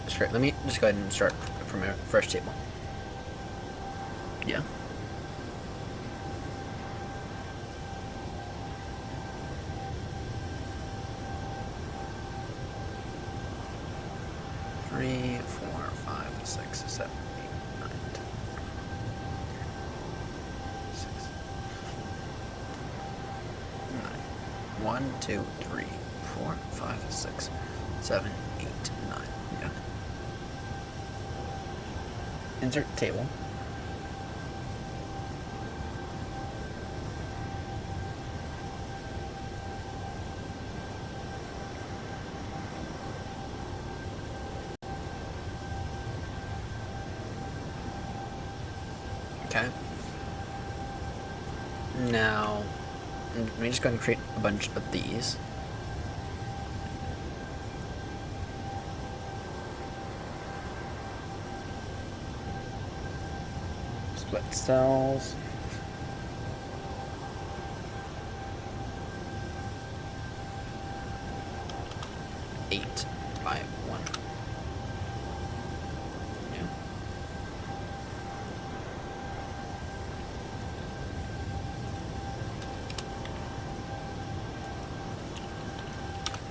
Sure, let me just go ahead and start from a fresh table. Yeah. Three, 4, 5, 6, 7, 8, 9, 10. 6, 9. 1, 2, 3, 4, 5, 6, 7, 8, 9. Yeah. Insert table. Okay. Now, let me just go and create a bunch of these. Split cells. Eight by 1. Yeah.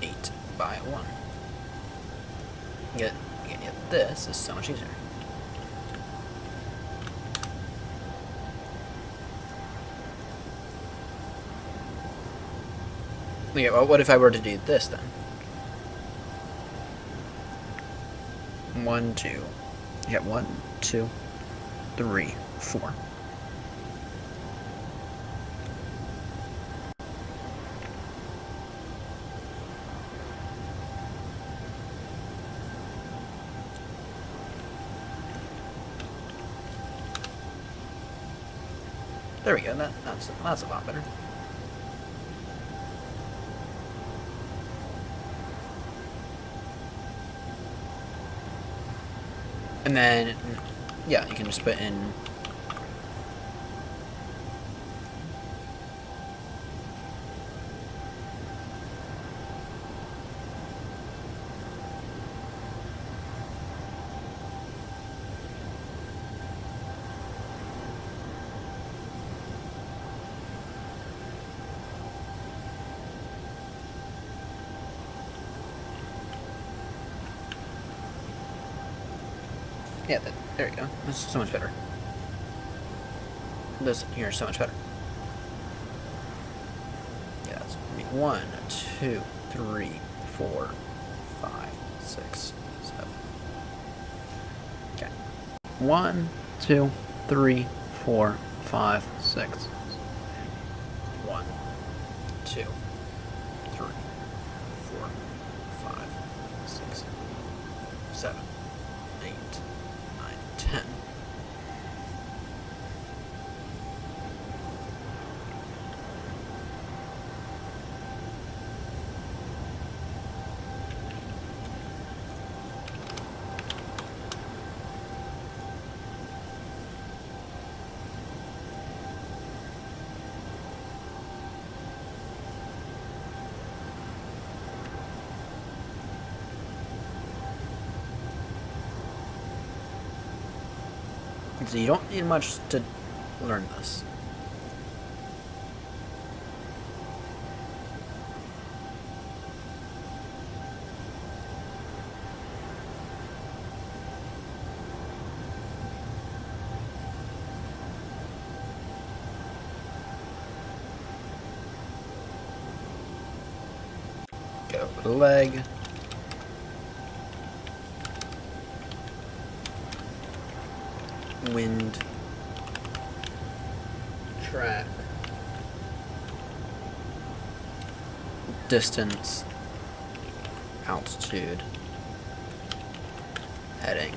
Eight by 1. Get this is so much easier. Yeah, well, what if I were to do this then? 1, 2. Yeah, 1, 2, 3, 4. There we go. That's a lot better. And then, yeah, you can just put in yeah, there you go. That's so much better. This here is so much better. Yeah, that's 1, 2, 3, 4, 5, 6, 7. Okay. 1, 2, 3, 4, 5, 6. 1, 2, 3, 4, 5, 6, 7, 8, 9, 10. So you don't need much to learn this. Go with the leg. Wind, track, distance, altitude, heading,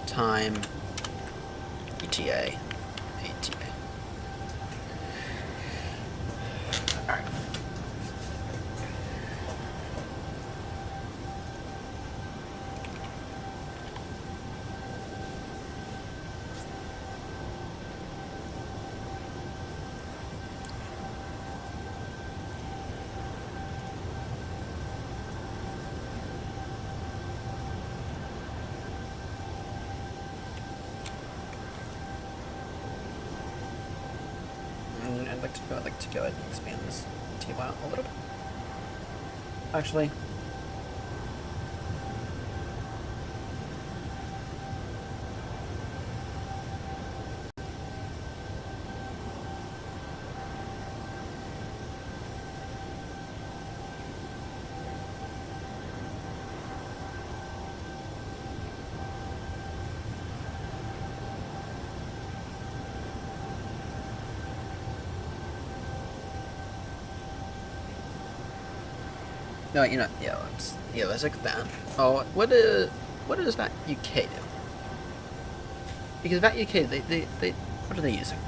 time, ETA, ATA. Alright. I'd like to go ahead and expand this team out a little bit. Actually. No, you know, yeah, let's look at that. Oh, what does VAT UK do? Because VAT UK, they what are they using?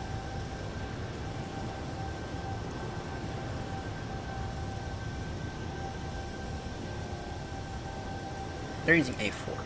They're using A4.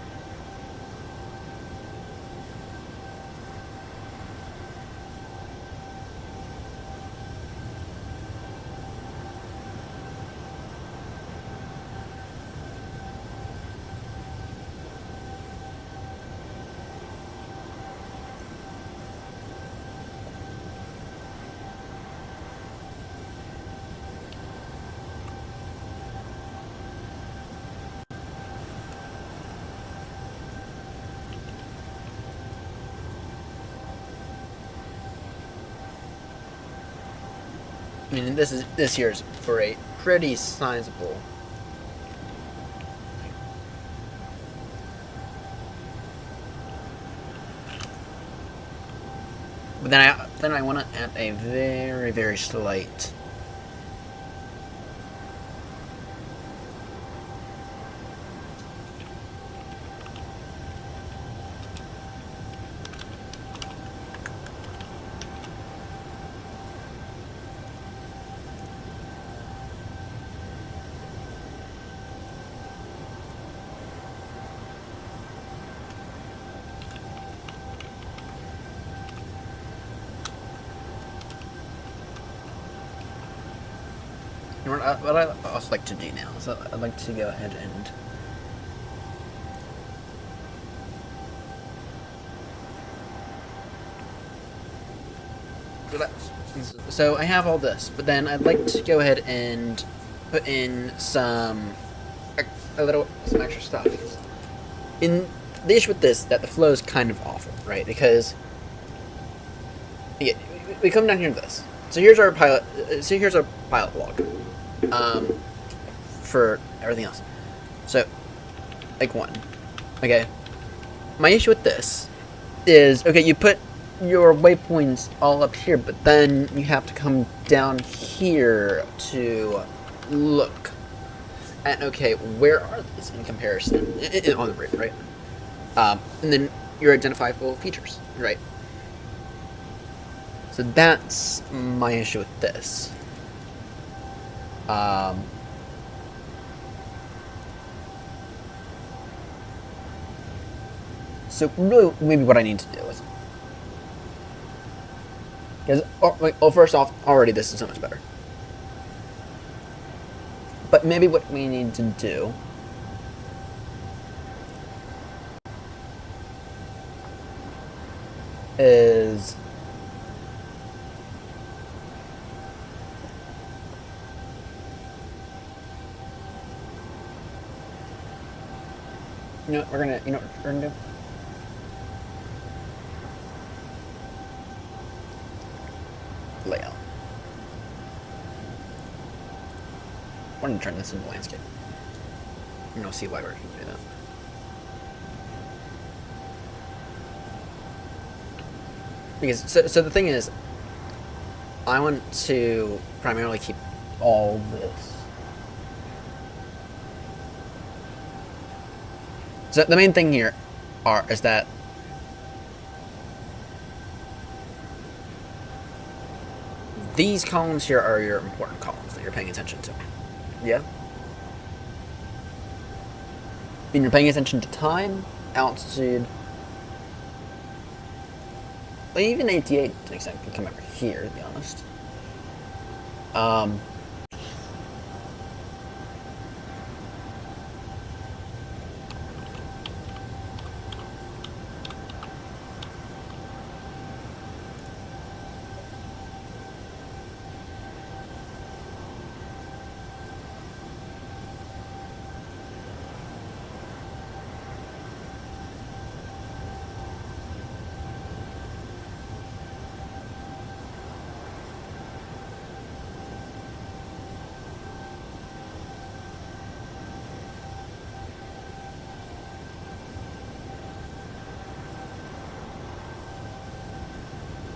I mean, this year's for a pretty sizable. But then I want to add a very slight. You know what I also like to do now is I'd like to go ahead and so I have all this, but then I'd like to go ahead and put in some extra stuff. In the issue with this, that the flow is kind of awful, right? Because we come down here to this. So here's our pilot. So here's our pilot log. For everything else. So, like 1. Okay. My issue with this is, okay, you put your waypoints all up here, but then you have to come down here to look at, okay, where are these in comparison on the bridge, right? And then your identifiable features, right? So that's my issue with this. So really, maybe what I need to do is, because first off, already this is so much better. But maybe what we need to do is you know what we're gonna do? Layout. We're gonna turn this into landscape. And you'll see why we're gonna do that. Because so the thing is, I want to primarily keep all this. So the main thing here is that these columns here are your important columns that you're paying attention to. Yeah? And you're paying attention to time, altitude, well, even ATA to an extent can come over here, to be honest.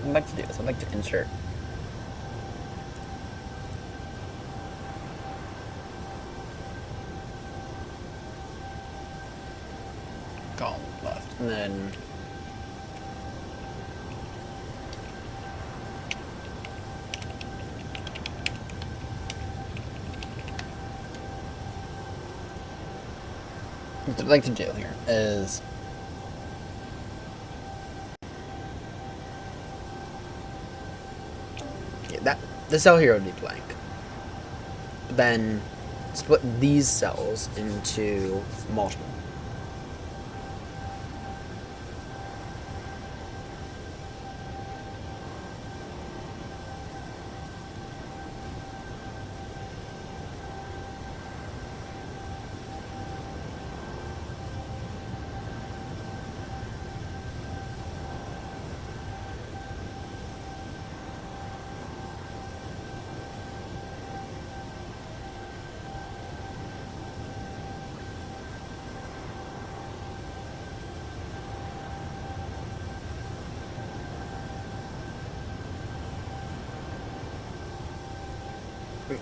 I'd like to do is I'd like to insert column left, and then what I'd like to do here is the cell here would be blank. Then split these cells into multiple.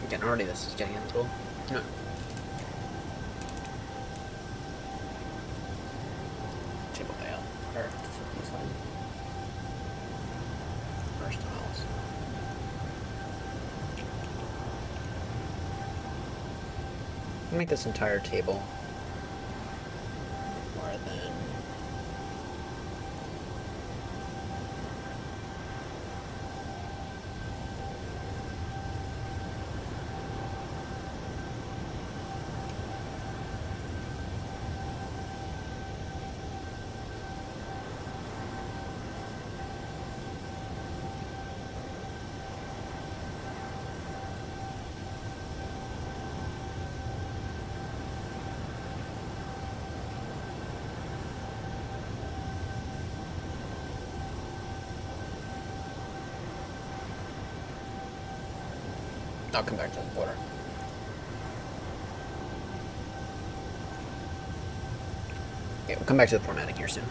Again, already this is getting into no. Table layout. Or these lines. First tiles. Make this entire table more than I'll come back to the border. Okay, we'll come back to the formatting here soon.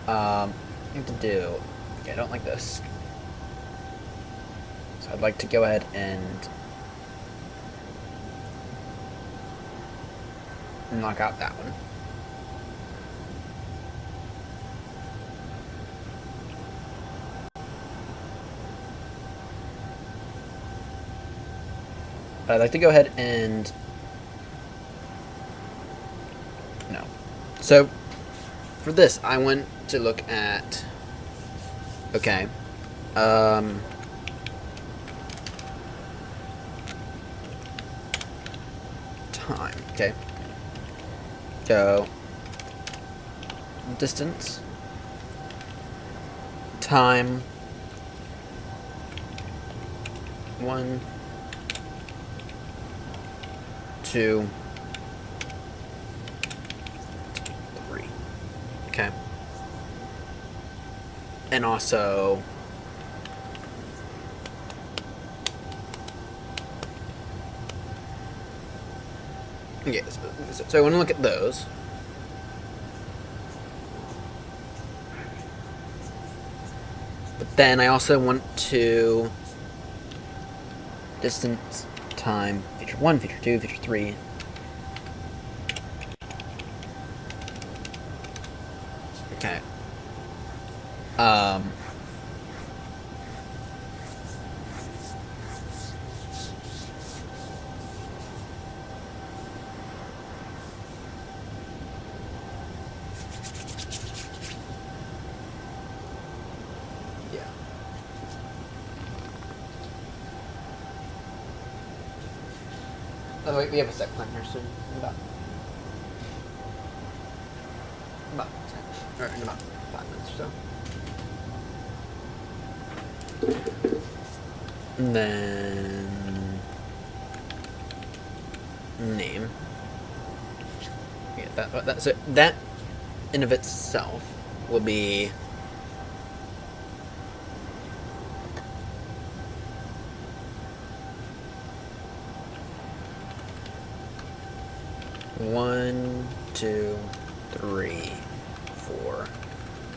I need to do. Okay, I don't like this. So I'd like to go ahead and knock out that one. But I'd like to go ahead and no. So for this, I want to look at okay. Time. Okay. Go distance. Time. 1, 2, 3. Okay. And also yes, so I want to look at those. But then I also want to distance, time, feature 1, feature 2, feature 3. Okay. Yeah. Oh wait, we have a set plan here soon. In about 10, or in about 5 minutes or so. And then name. Yeah, that so that in of itself will be one, 2, 3, 4,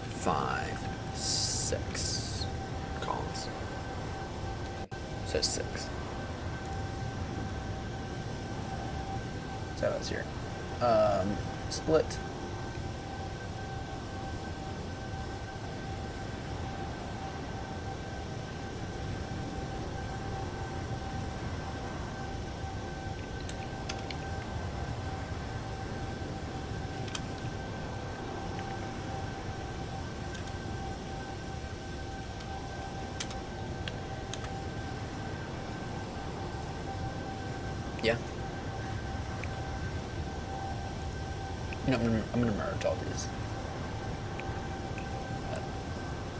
5, 6. 6 columns. So 6. So that's here. Split. Yeah. You know, I'm gonna merge all these.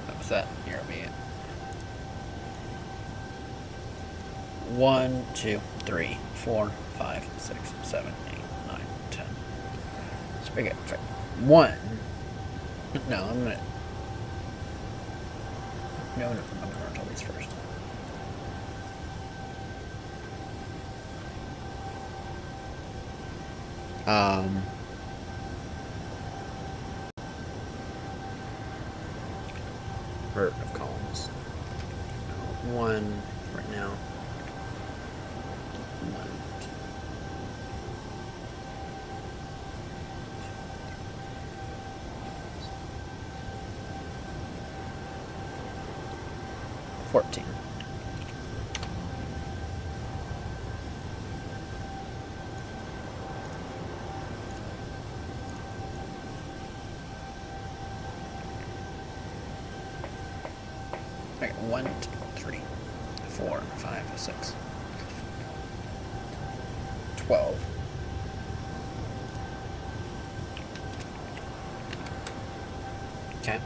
That was that. Here we go. 1, 2, 3, 4, 5, 6, 7, 8, 9, 10. So we get 1. No, I'm gonna. No, I'm gonna merge all these first. Vert of columns. 1 right now. 1, 2. 14. Okay, 1, 2, 3, 4, 5, 6. 12. Okay.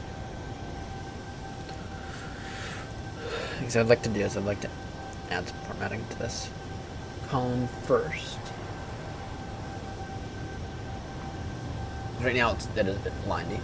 Because I'd like to do is I'd like to add some formatting to this column first. Right now that is a bit blindy.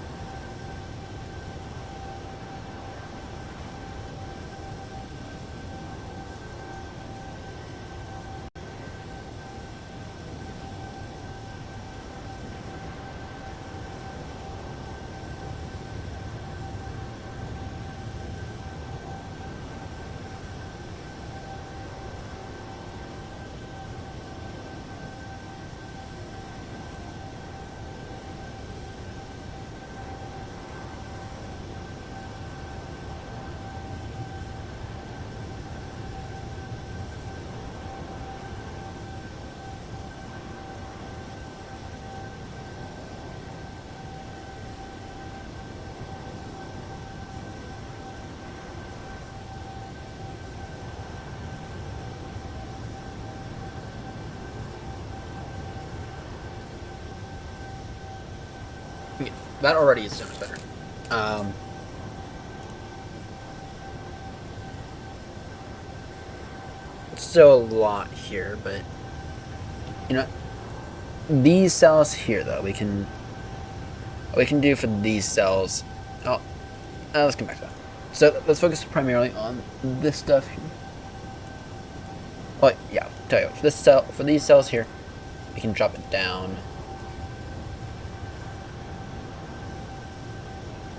Yeah, that already is so much better. It's still a lot here, but you know, these cells here though we can do for these cells. Oh, let's come back to that. So let's focus primarily on this stuff here. Well, yeah, I'll tell you what, for these cells here, we can drop it down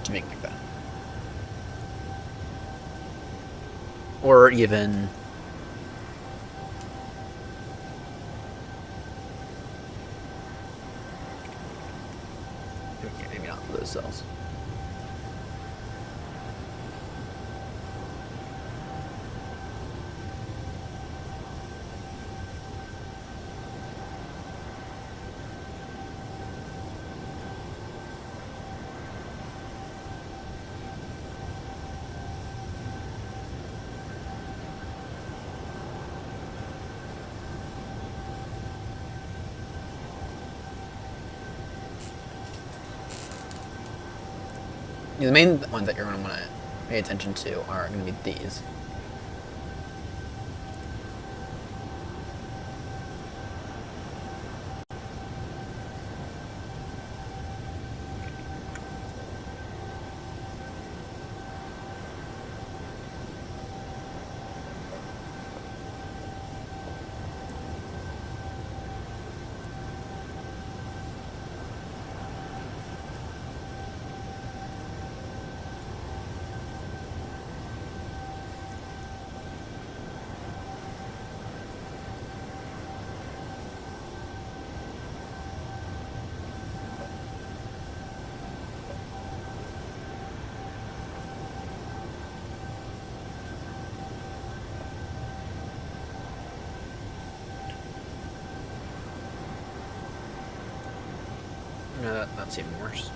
to make like that, or even maybe not for those cells. The main ones that you're going to want to pay attention to are going to be these. That's even worse.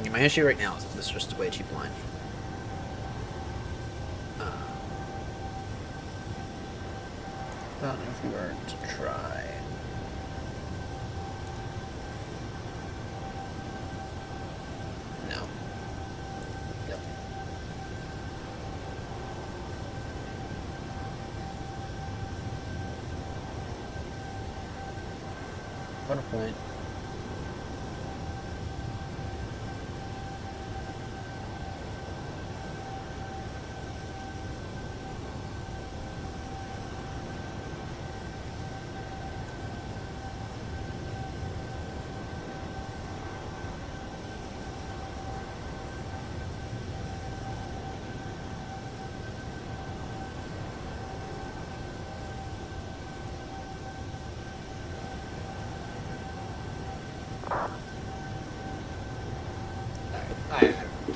My issue right now is this is just way too blind. I don't know if we were to try. No. Yep. What a point.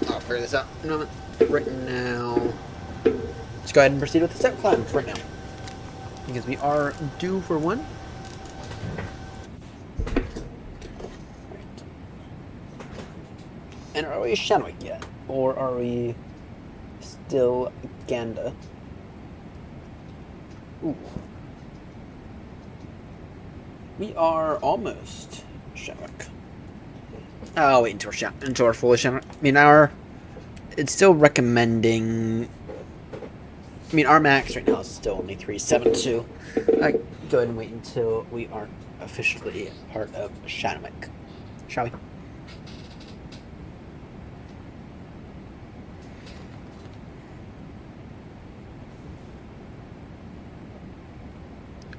I'll figure this out in a moment. Right now, let's go ahead and proceed with the step climb right now. Because we are due for one. And are we Shanwick yet? Or are we still Ganda? Ooh. We are almost Shanwick. I'll wait until we're fully Shanwick. I mean, it's still recommending. I mean, our max right now is still only 372. Go ahead and wait until we are officially part of Shanwick. Shall we?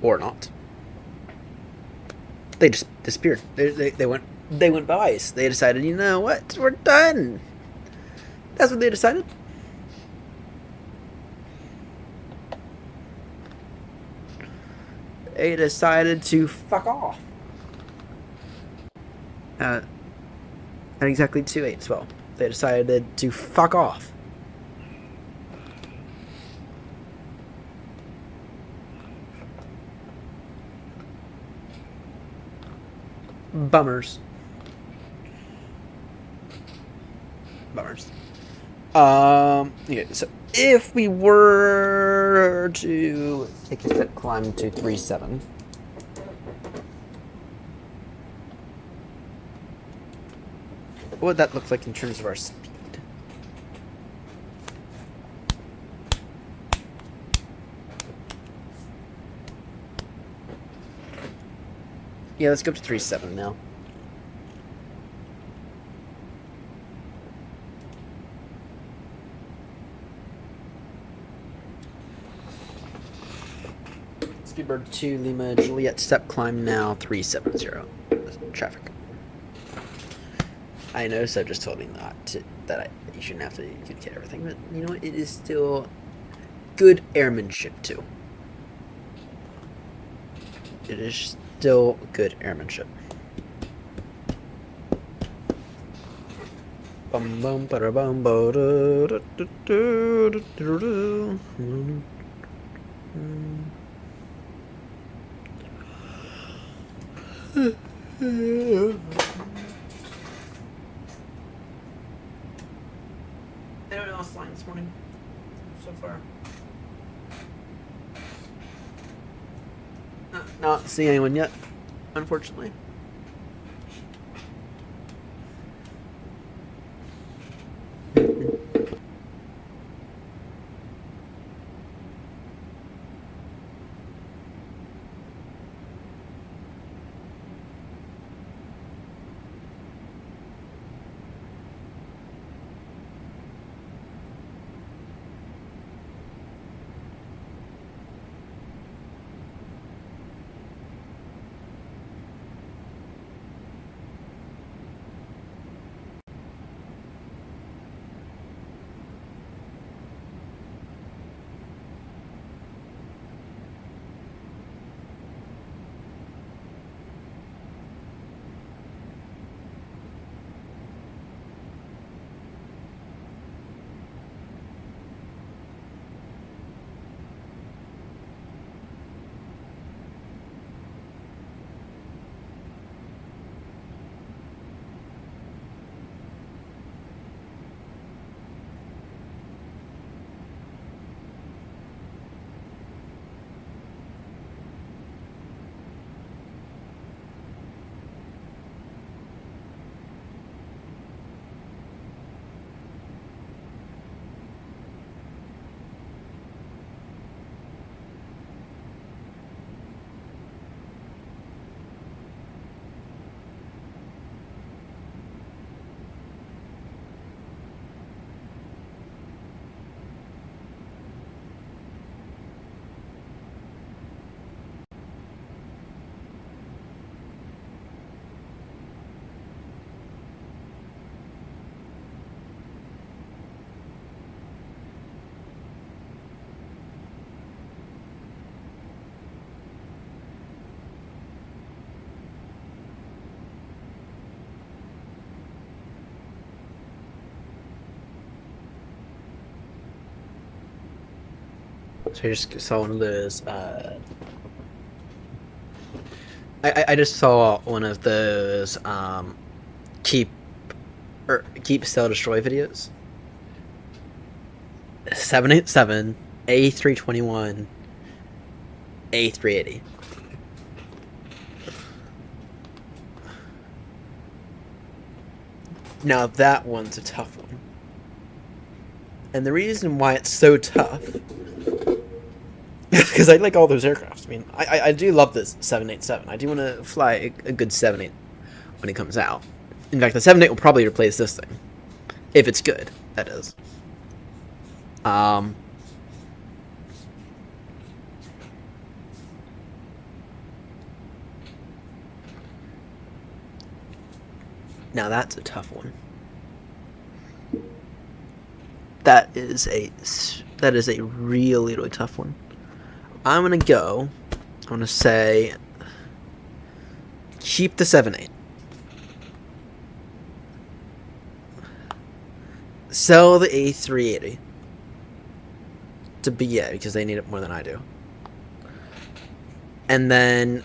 Or not. They just disappeared. They went by us. They decided, you know what? We're done. That's what they decided. They decided to fuck off. At exactly 2:08 as well. They decided to fuck off. Bummers. Yeah, so if we were to take a step climb to 3.7, what would that look like in terms of our speed? Yeah, let's go up to 3.7 now. Speedbird 2 Lima Juliet step climb now 370 traffic. I know Seb just told me that you shouldn't have to communicate everything, but you know what? It is still good airmanship too. It is still good airmanship. Bum bum ba bum ba da da da da da. Anyone else flying this morning so far? Not seeing anyone yet, unfortunately. So I just saw one of those. I just saw one of those keep sell destroy videos. 787 A321 A380. Now that one's a tough one. And the reason why it's so tough is because I like all those aircrafts. I mean, I do love this 787. I do want to fly a good 78 when it comes out. In fact, the 78 will probably replace this thing. If it's good, that is. Now that's a tough one. That is a really, really tough one. I'm gonna say keep the 78. Sell the A380 to BA because they need it more than I do. And then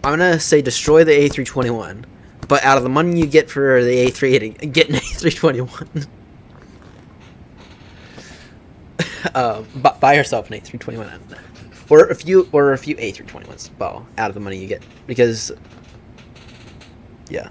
I'm gonna say destroy the A321, but out of the money you get for the A380, get an A321. Buy yourself an A321, or a few A321s. Well, out of the money you get, because yeah.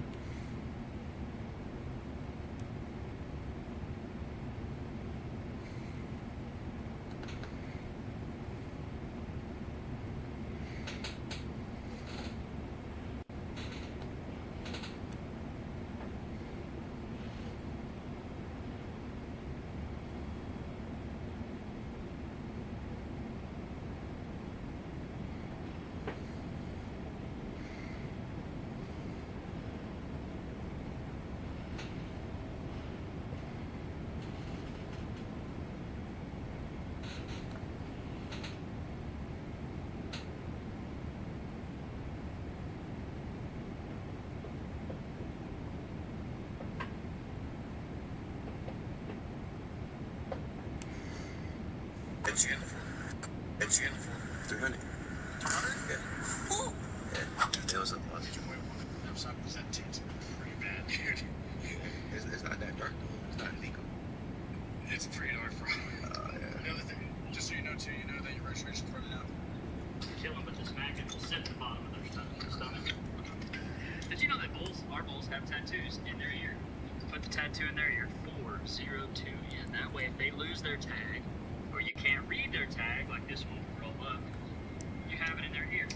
It's uniform. 300. 200? Yeah. Woo! Yeah. It was a bunch. I'm sorry, that team's pretty bad, dude. It's not that dark though. It's not legal. It's pretty dark, bro. Yeah. Another thing, just so you know too, you know that your registration's running out. Kill them with this magnet will sit at the bottom of their stomach. Did you know that our bulls have tattoos in their ear? Put the tattoo in their ear, 402, and that way if they lose their tag, or you can't read their tag, like this one will roll up, you have it in their ear.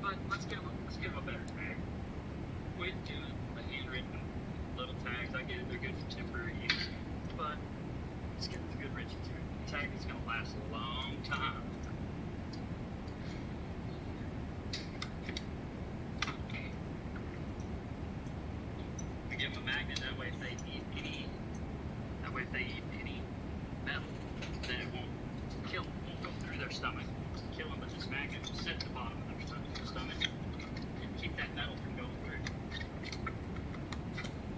But let's give them a better tag. Quit doing the handwritten little tags. I get it, they're good for temporary use, but let's get them a good rigid tag that's going to last a long time. We give them a magnet, that way if they eat any metal, then it won't kill them, won't go through their stomach. Kill them with this magnet, will sit at the bottom of their stomach, and keep that metal from going through.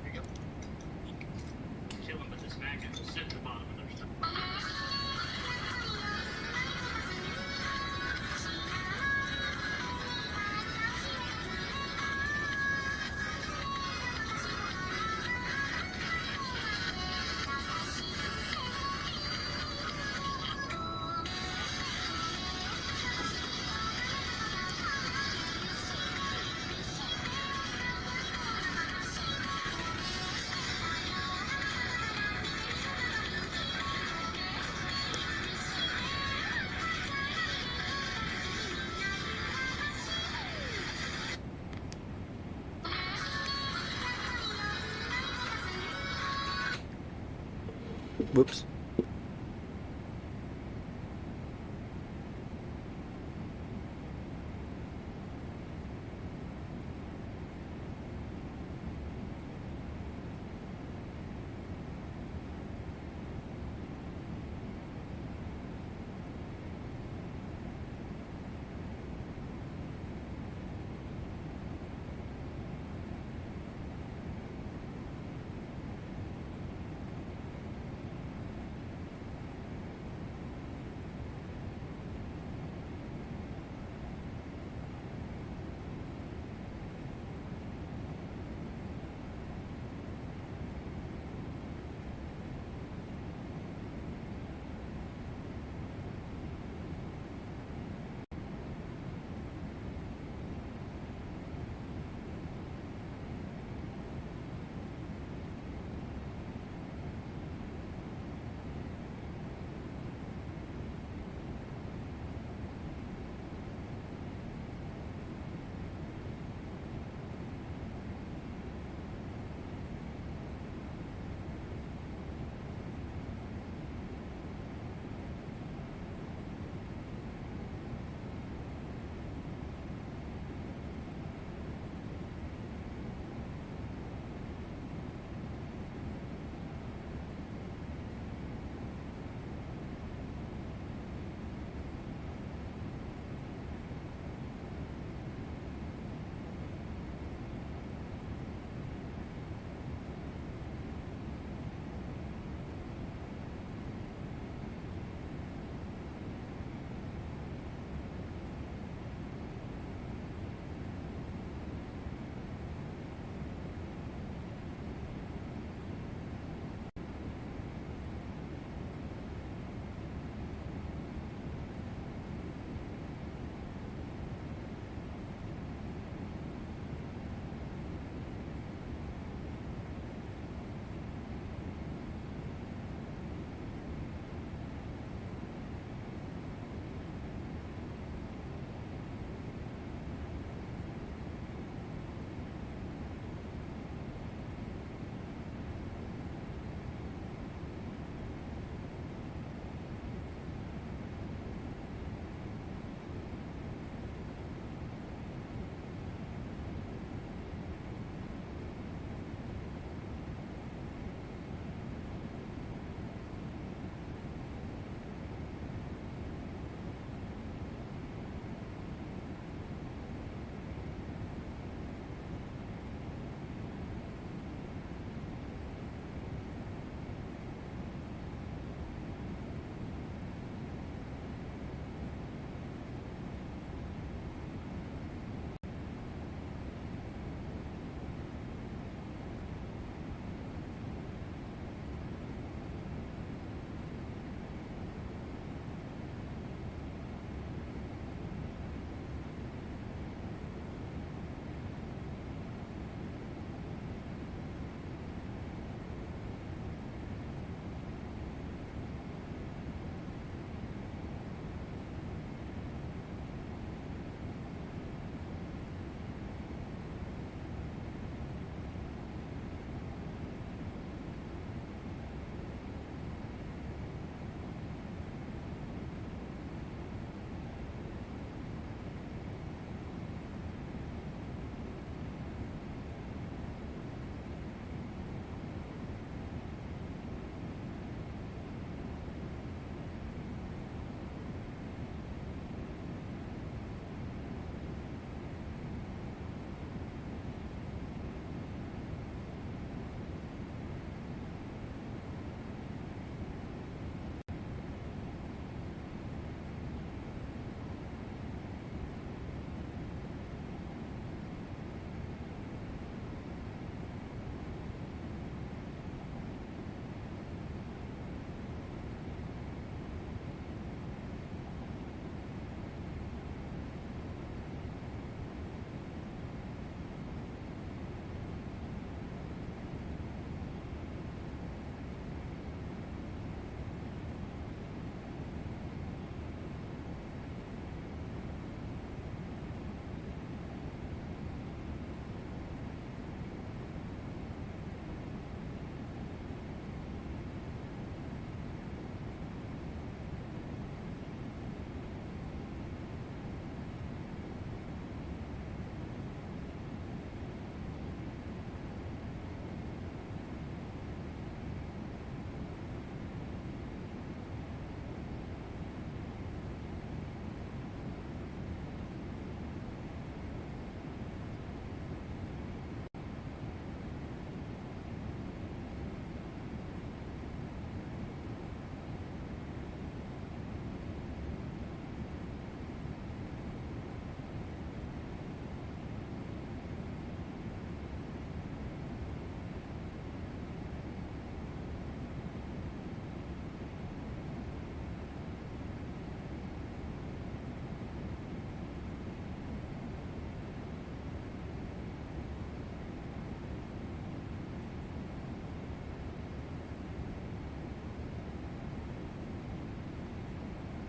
There you go. Kill them with this magnet, will sit at the bottom of their stomach. Whoops.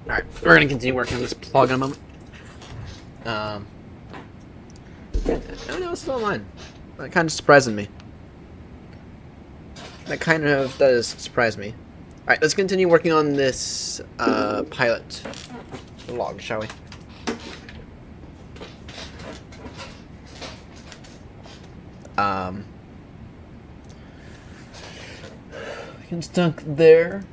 Alright, we're gonna continue working on this plug in a moment. Oh no, it's still online. That kind of surprising me. That kind of does surprise me. Alright, let's continue working on this pilot log, shall we? We can stuck there.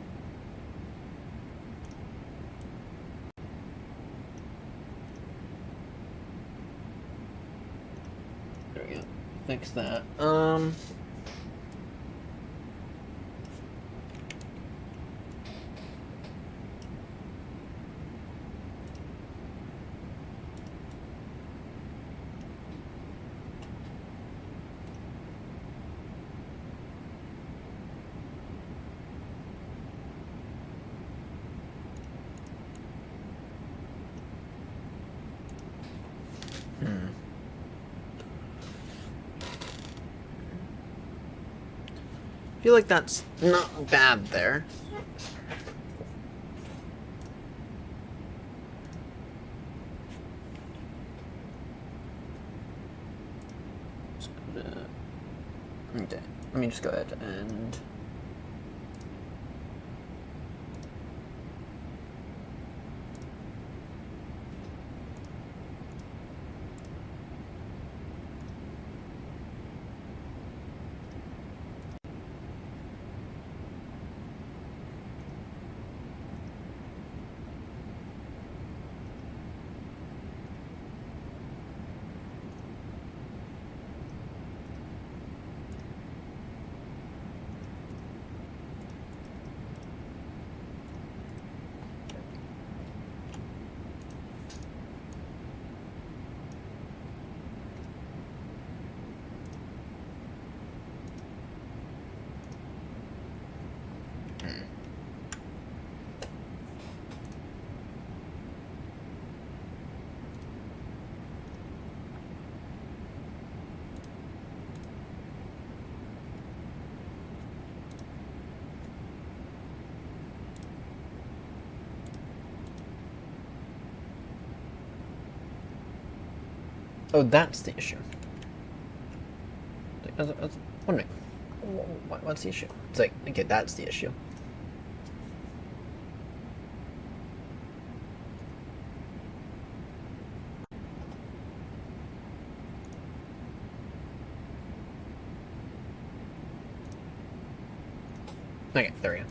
There we go. Fix that. I feel like that's not bad there. Okay, let me just go ahead and oh, that's the issue. I was wondering, what's the issue? It's like, okay, that's the issue. Okay, there we go.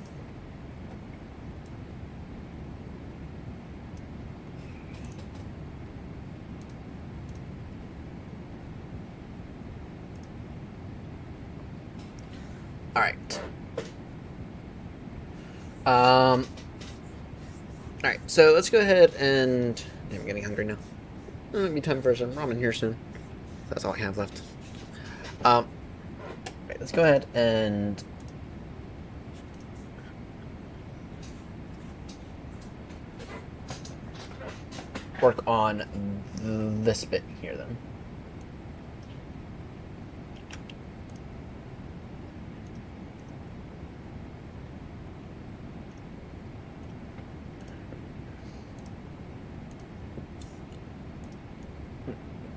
Alright. Alright, so let's go ahead and... I'm getting hungry now. It'll be time for some ramen here soon. That's all I have left. Right, let's go ahead and... work on this bit here then.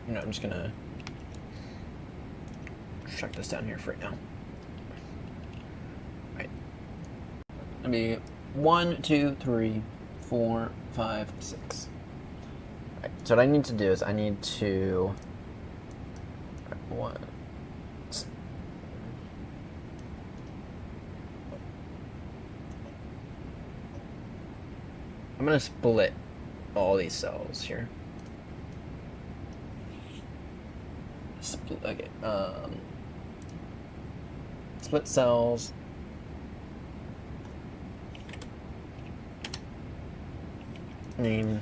No, I'm just gonna chuck this down here for right now. Right. It'll be 1, 2, 3, 4, 5, 6. Right. So what I need to do is I need to one. I'm gonna split all these cells here. Okay, split cells. Name.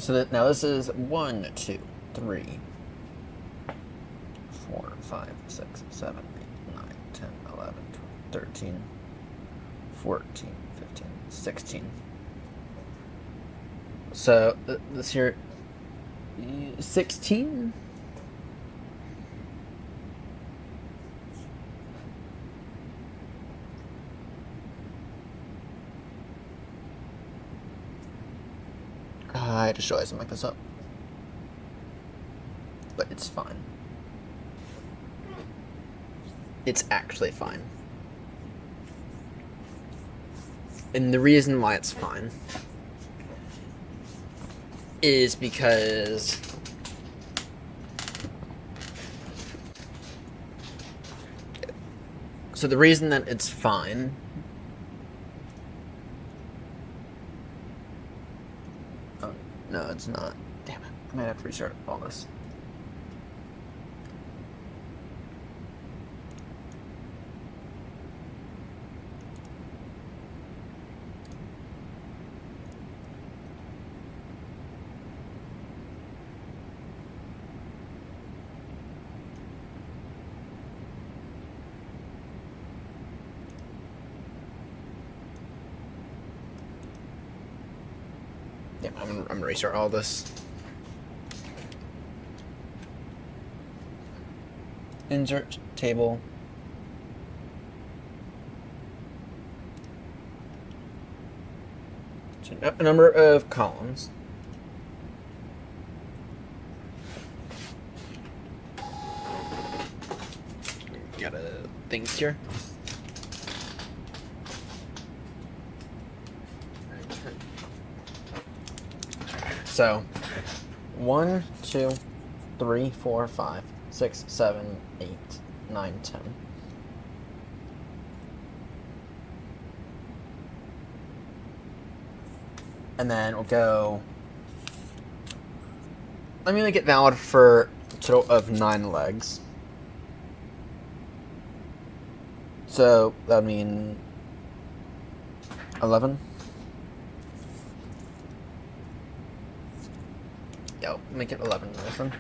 So that now this is 1, 2, 3, 4, 5, 6, 7, 8, 9, 10, 11, 12, 13, 14, 15, 16. So this here, 16? I just realized I make this up. But it's fine. It's actually fine. And the reason why it's fine is because so the reason that it's fine no, it's not. Damn it. I might have to restart all this. Damn, I'm gonna restart all this. Insert table. A number of columns. Gotta think here. So, 1, 2, 3, 4, 5, 6, 7, 8, 9, 10. And then we'll go. Let me make it valid for a total of 9 legs. So that would mean 11. Yeah, make it 11 on this one.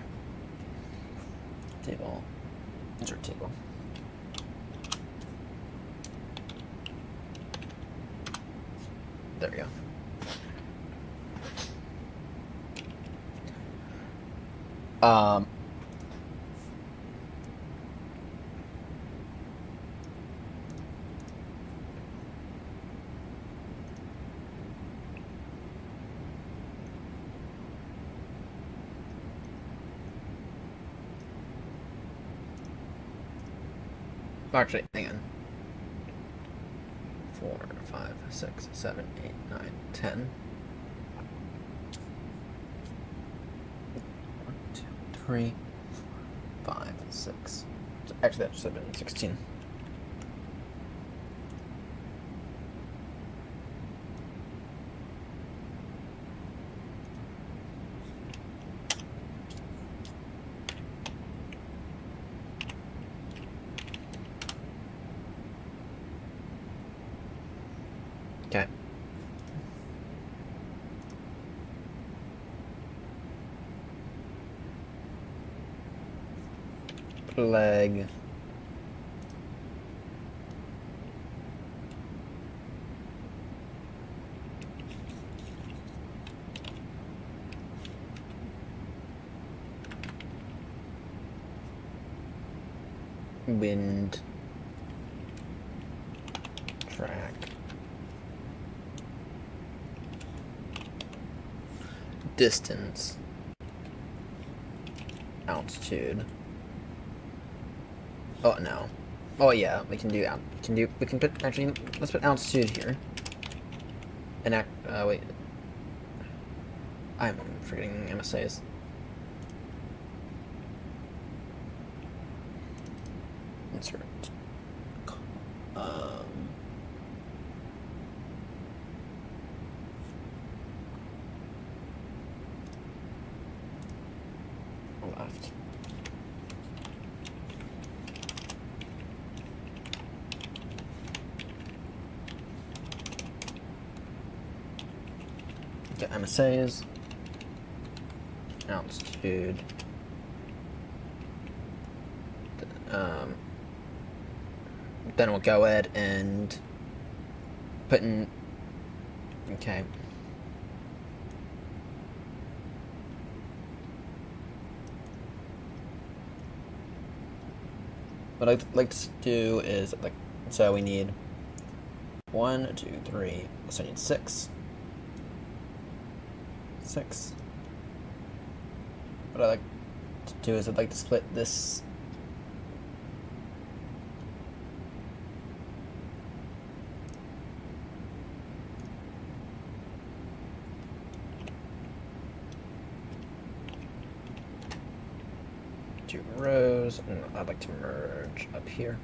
Table. Insert table. There we go. Actually, hang on. 4, 5, 6, 7, 8, 9, 10. 1, 2, 3, 4, 5, 6. Actually, that should have been 16. Okay. Leg. Wind. Track. Distance, altitude. Oh no. Oh yeah, we can do we can put actually let's put altitude here. And wait. I'm forgetting MSAs. Insert. Left. Get MSAs. altitude. Then we'll go ahead and put in. Okay. What I'd like to do is like, so we need 1, 2, 3. So I need 6. 6. What I like to do is I'd like to split this. Two rows, and I'd like to merge up here.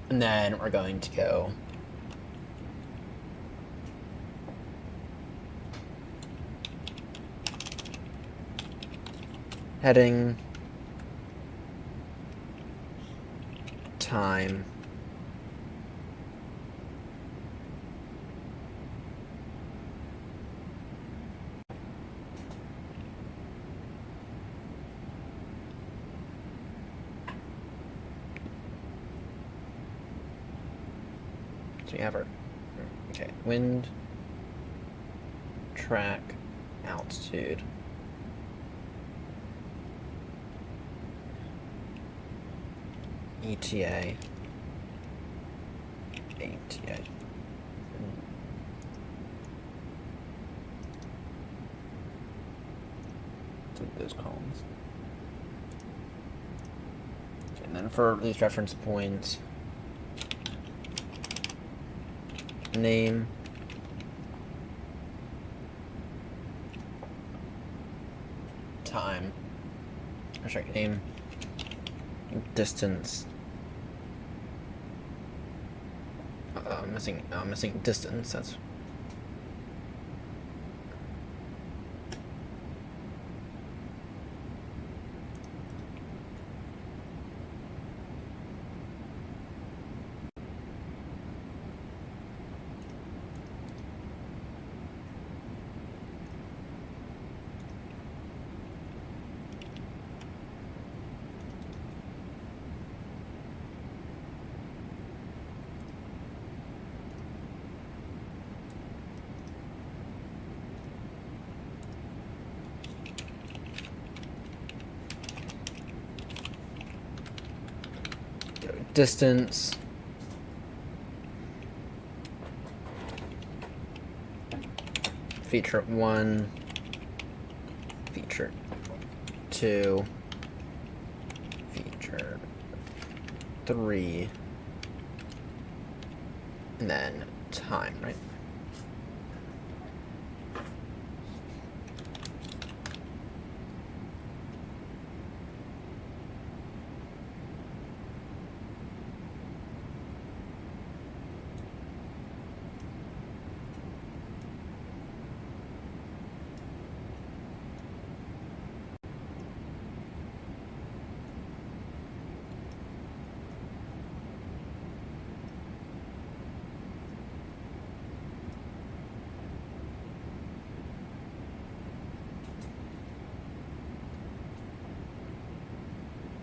And then we're going to go heading, time, so we have our, okay, wind, track, altitude. ETA, ATA. Those columns. Okay, and then for these reference points, name, time, or sorry, name, distance. Missing distance. That's distance, feature 1, feature 2, feature 3, and then time, right?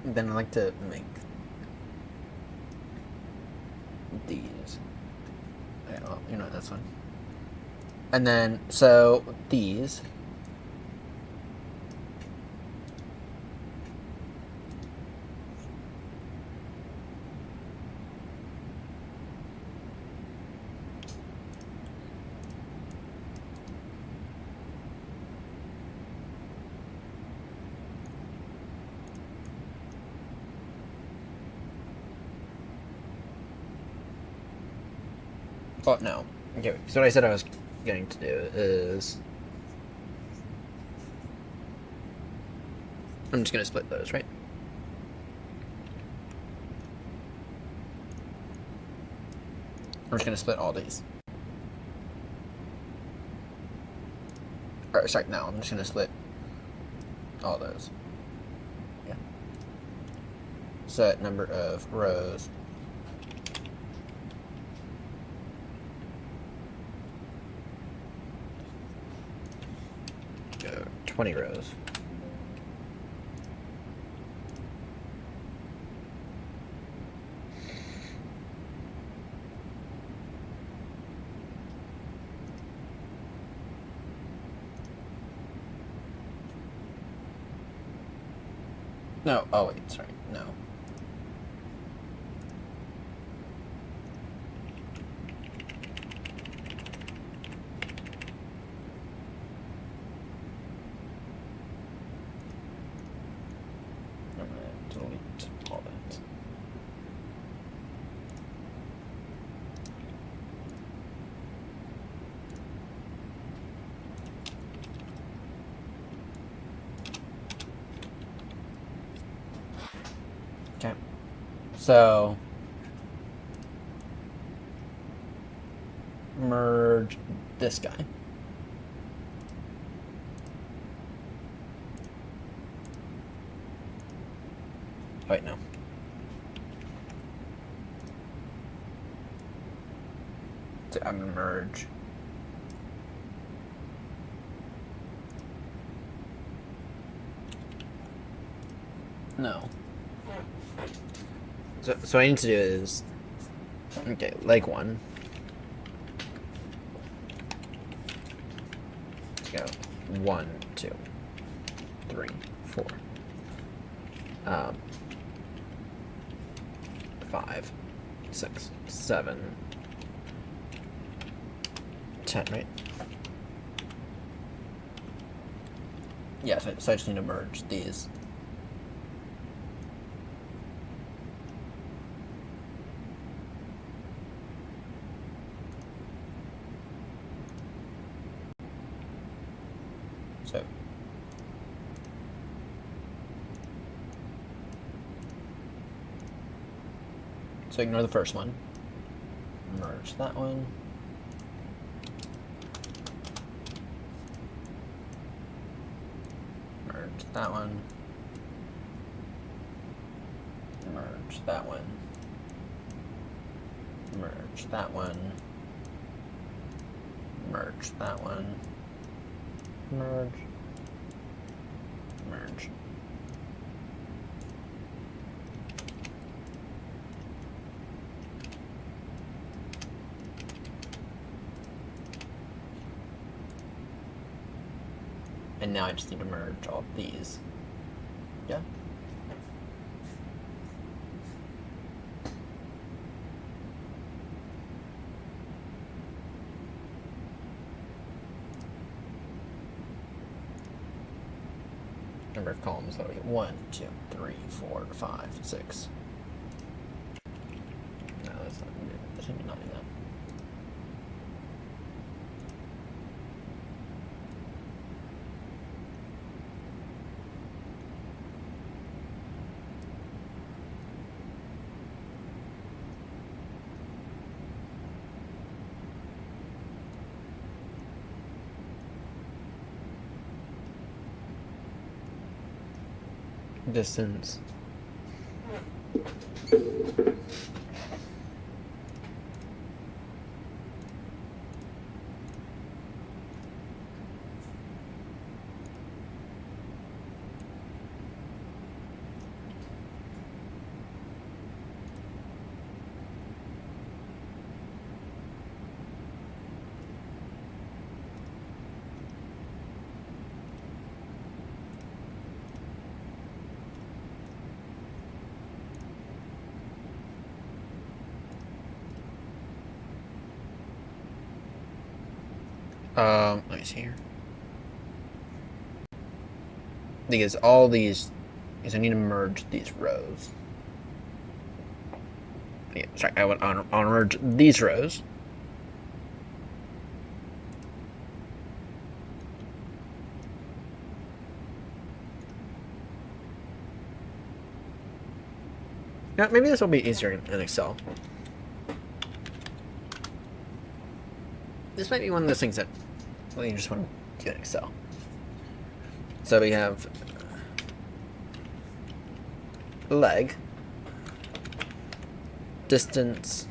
Then I like to make these. Yeah, well, you know that's one. And then so these. Oh, no. Okay, so what I said I was going to do is... I'm just going to split those, right? I'm just going to split all these. Or, sorry, no, I'm just gonna split all those. Yeah. Set number of rows. 20 rows. No, oh wait, sorry, no. I'm gonna delete all that. Okay, so merge this guy. Oh, wait, no. So I'm gonna merge. No. So what I need to do is, okay, leg one. Let's go 1, 2, 3, 4. 5, 6, 7, 10, right? Yeah, so I just need to merge these. So ignore the first one. Merge that one. Merge that one. Merge that one. Merge that one. Merge that one. Merge. Merge. And now I just need to merge all of these. Yeah. Number of columns, that we get 1, 2, 3, 4, 5, 6. No, that's not good. I should not do that. Distance. Let me see here. Because all these, because I need to merge these rows. Yeah, sorry, I want to merge these rows. Yeah, maybe this will be easier in Excel. This might be one of those things that you just want to do in Excel. So we have leg, distance,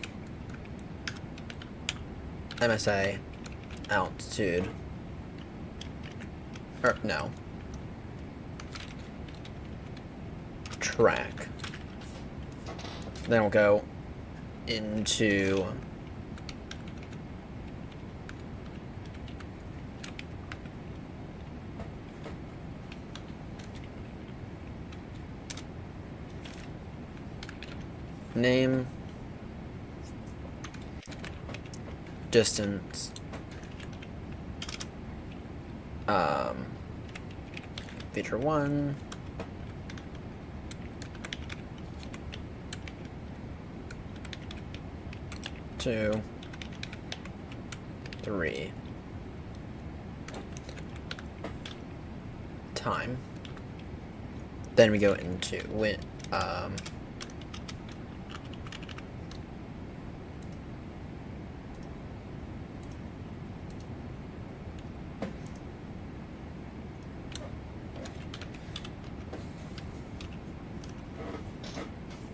MSA, altitude, or no, track. Then we'll go into name, distance, feature 1, two, 3, time. Then we go into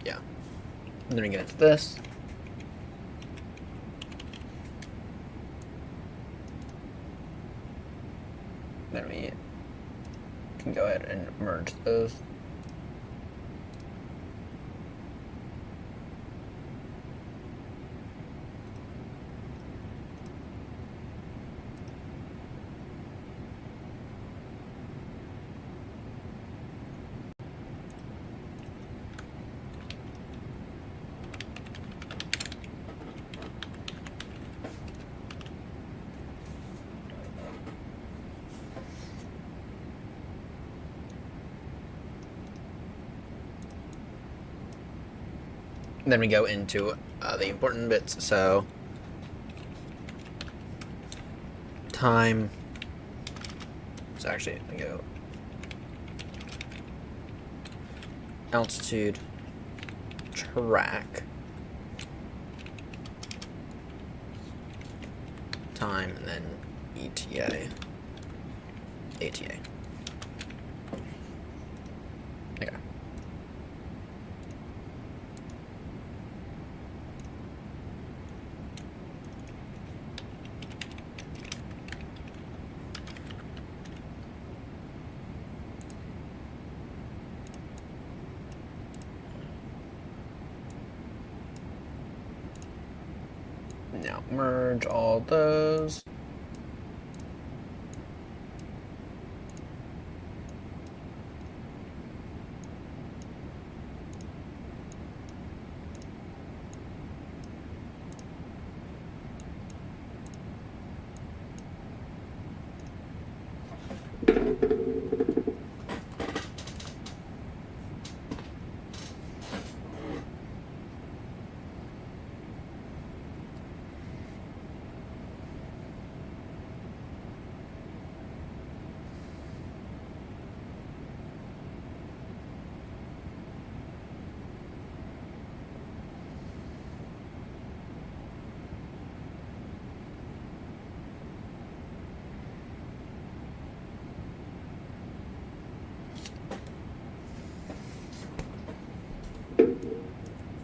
yeah. And then we get into this. Then we can go ahead and merge those. Then we go into the important bits, so time, so actually we go altitude, track, time, and then ETA, ATA. Okay. Now merge all those.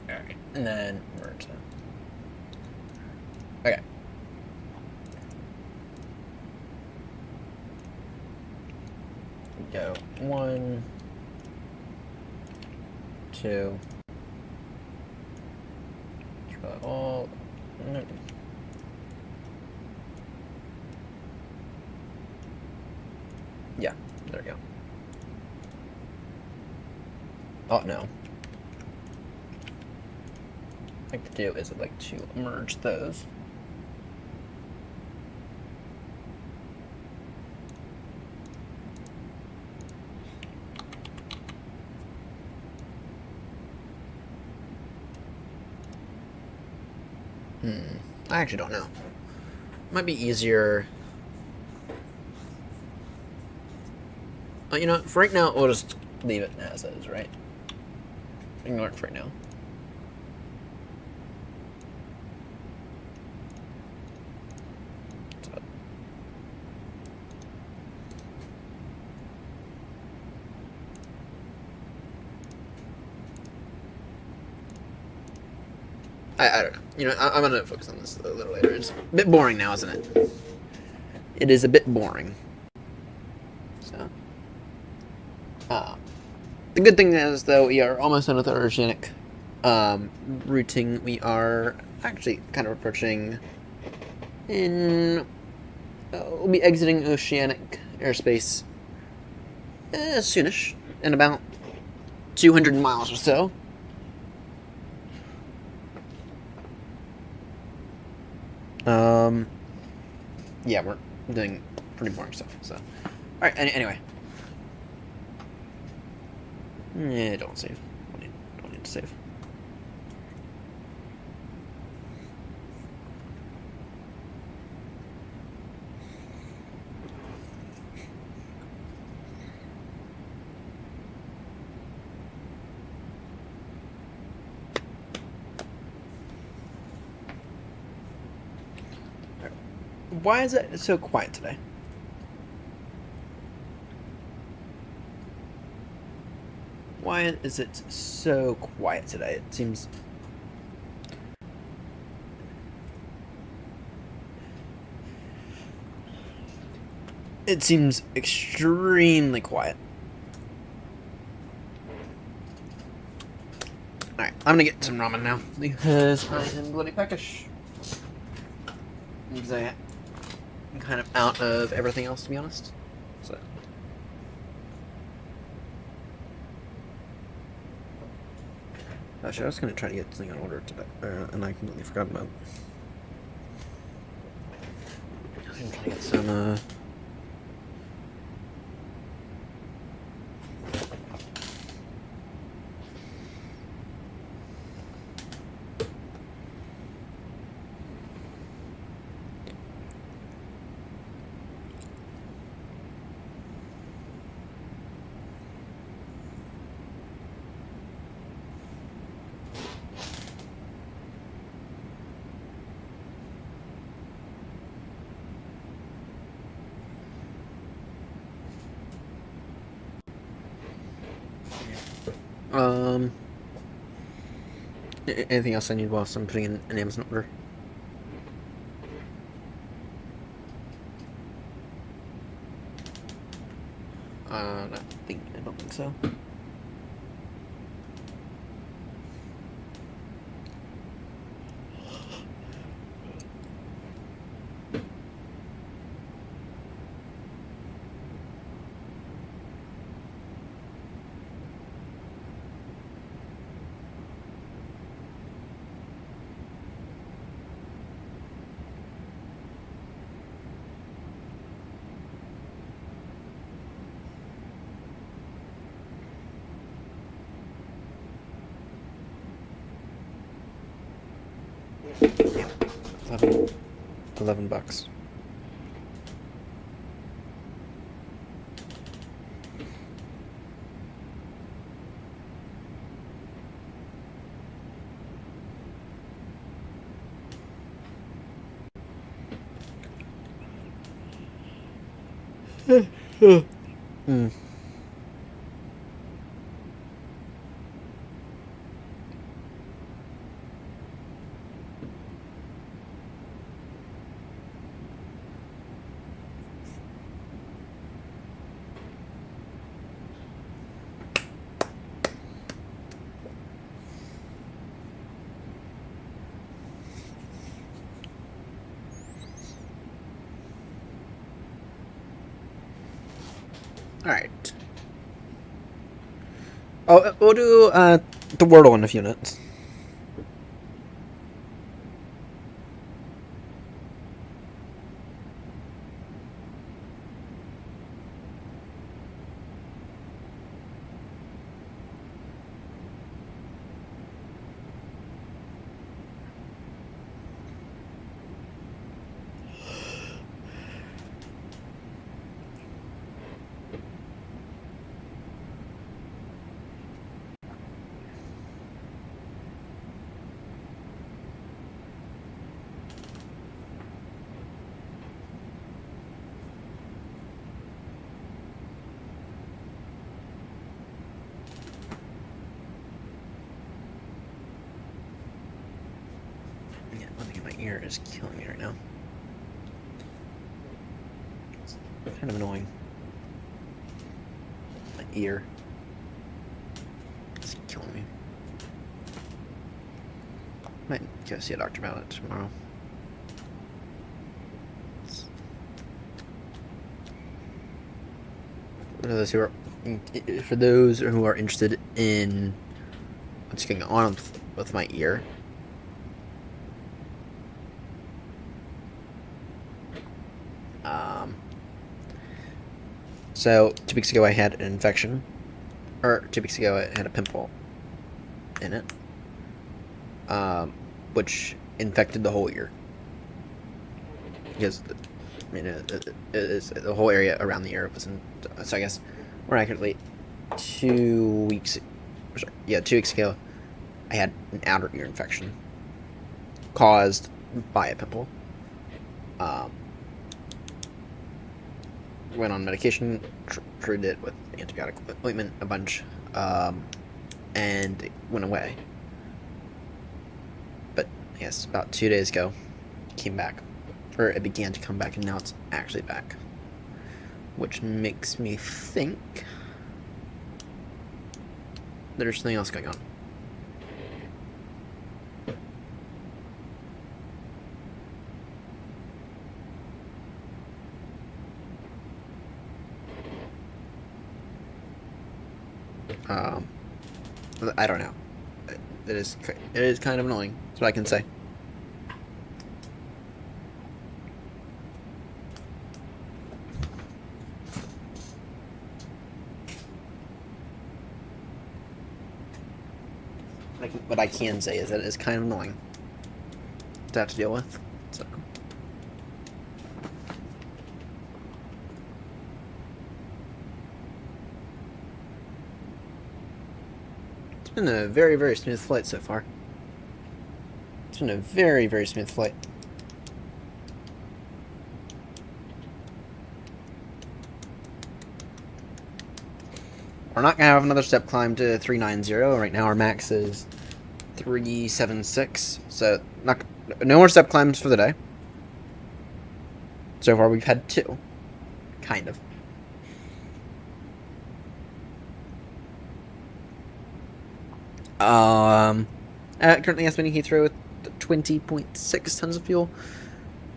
Alright, and then merge them. Okay. Go 1, 2. Try all. No. Yeah, there we go. Oh no. What I'd like to do is I'd like to merge those. I actually don't know. Might be easier. You know, for right now, we'll just leave it as is, right? Ignore it for right now. I don't know. You know, I'm gonna focus on this a little later. It's a bit boring now, isn't it? It is a bit boring. So, the good thing is, though, we are almost done with our oceanic routing. We are actually kind of approaching in. We'll be exiting oceanic airspace soonish, in about 200 miles or so. Yeah, we're doing pretty boring stuff. So, all right. Anyway, yeah, don't save. Don't need to save. Why is it so quiet today? Why is it so quiet today? It seems... It seems extremely quiet. Alright, I'm gonna get some ramen now, because I am bloody peckish. Because I'm kind of out of everything else, to be honest. So... Actually, I was going to try to get something on order today, and I completely forgot about it. I was going to try to get some, anything else I need whilst I'm putting in an Amazon order? I don't think so. Yeah, $11. Hmm. Alright. Oh, we'll do the Wordle in a few minutes. hair is killing me right now. It's kind of annoying. My ear. It's killing me. Might go see a doctor about it tomorrow. For those who are interested in what's going on with my ear, so 2 weeks ago I had an infection, or 2 weeks ago I had a pimple in it, which infected the whole ear. Because the whole area around the ear wasn't. So I guess more accurately, 2 weeks. Sorry, yeah, 2 weeks ago, I had an outer ear infection caused by a pimple. Went on medication, treated it with antibiotic ointment a bunch, and it went away. But I guess about 2 days ago, it came back. Or it began to come back, and now it's actually back. Which makes me think there's something else going on. I don't know. It is kind of annoying. That's what I can say. What I can say is that it is kind of annoying to have to deal with. So. It's been a very, very smooth flight so far. It's been a very, very smooth flight. We're not going to have another step climb to 390. Right now our max is 376. So no more step climbs for the day. So far we've had 2. Kind of. Currently estimating Heathrow with 20.6 tons of fuel.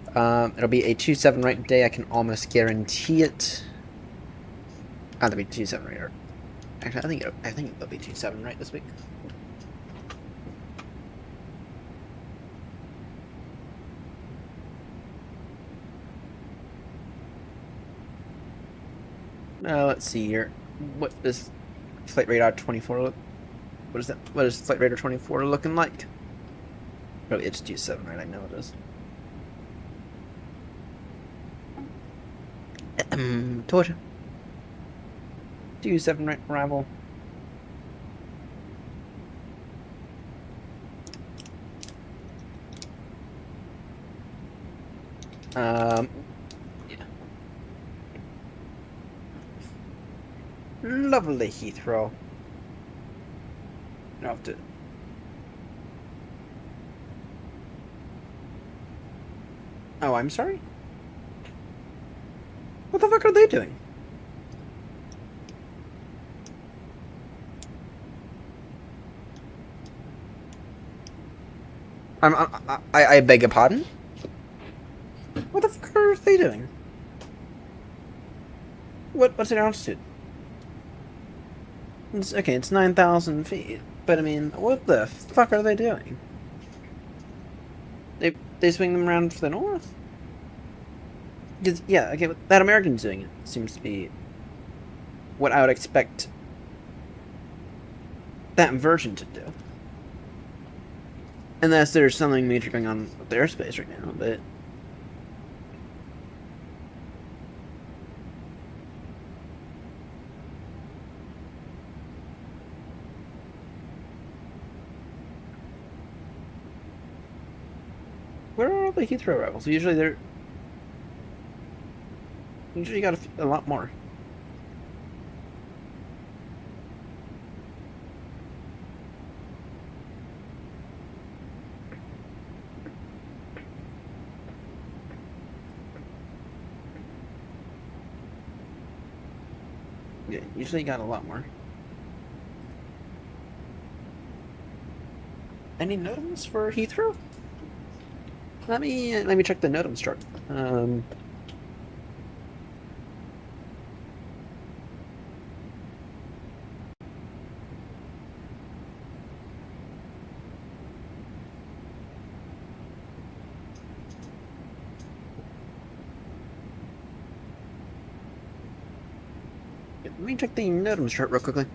It'll be a 2.7 right day. I can almost guarantee it. That'll be 2.7 right. Actually, I think it'll be 2.7 right this week. Let's see here. What does Flight Radar 24 look? What is that? What is Flight Radar 24 looking like? Probably it's 2.7 right. I know it is. Told you. 2.7 right arrival. Yeah. Lovely Heathrow. I have to. Oh, I'm sorry? What the fuck are they doing? I beg your pardon? What the fuck are they doing? What's their altitude? It's 9,000 feet. But I mean, what the fuck are they doing? They swing them around for the north? Because, yeah, okay, that American's doing it seems to be what I would expect that version to do. Unless there's something major going on with the airspace right now, but... Where are all the Heathrow arrivals? Usually they're... Usually you got a lot more. Yeah, usually you got a lot more. Any NOTAMs for Heathrow? Let me check the NOTAMs chart. Let me check the NOTAMs chart real quickly.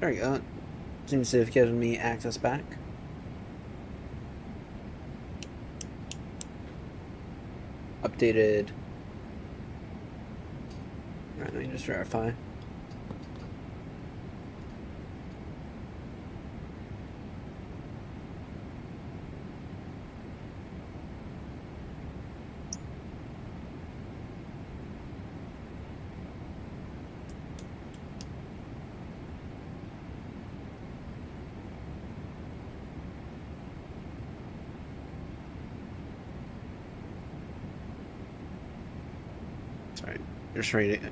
There we go. Seems to have given me access back. Updated. Alright, let me just verify. Sorry, just reading.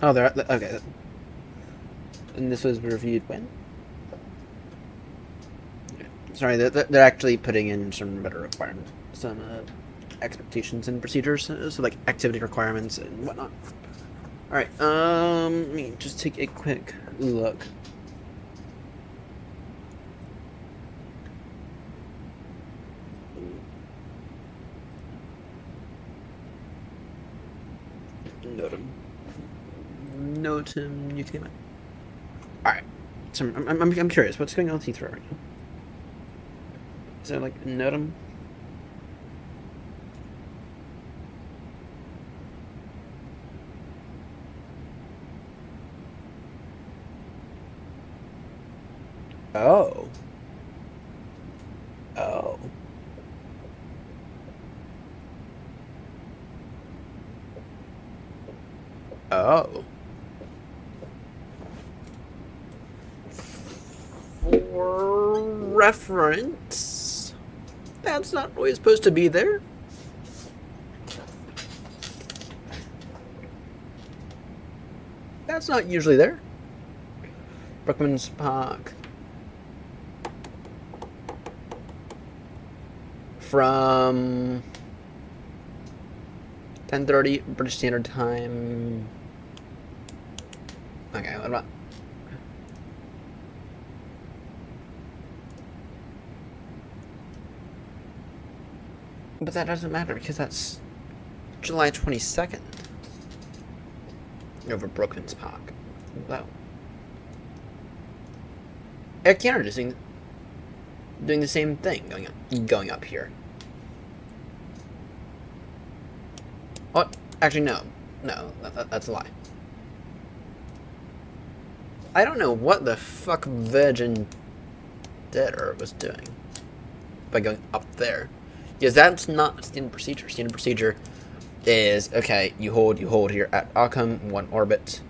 Oh, they're okay. And this was reviewed when? Okay. Sorry, they're actually putting in some better requirements, some expectations and procedures, so like activity requirements and whatnot. All right. Let me just take a quick look. Notum, you can. All right. So I'm curious. What's going on with Heathrow right now? Is there like Notum? Oh. Oh. Oh. For reference, that's not always supposed to be there. That's not usually there. Brookman's Park. From 10:30 British Standard Time. Okay, what about? But that doesn't matter because that's July 22nd over Brookman's Park. Wow. Air Canada is doing the same thing, going up here. What? Actually, no. No, that's a lie. I don't know what the fuck Virgin Deader was doing by going up there. Because that's not standard procedure. Standard procedure is, okay, you hold here at Occam, 1 orbit,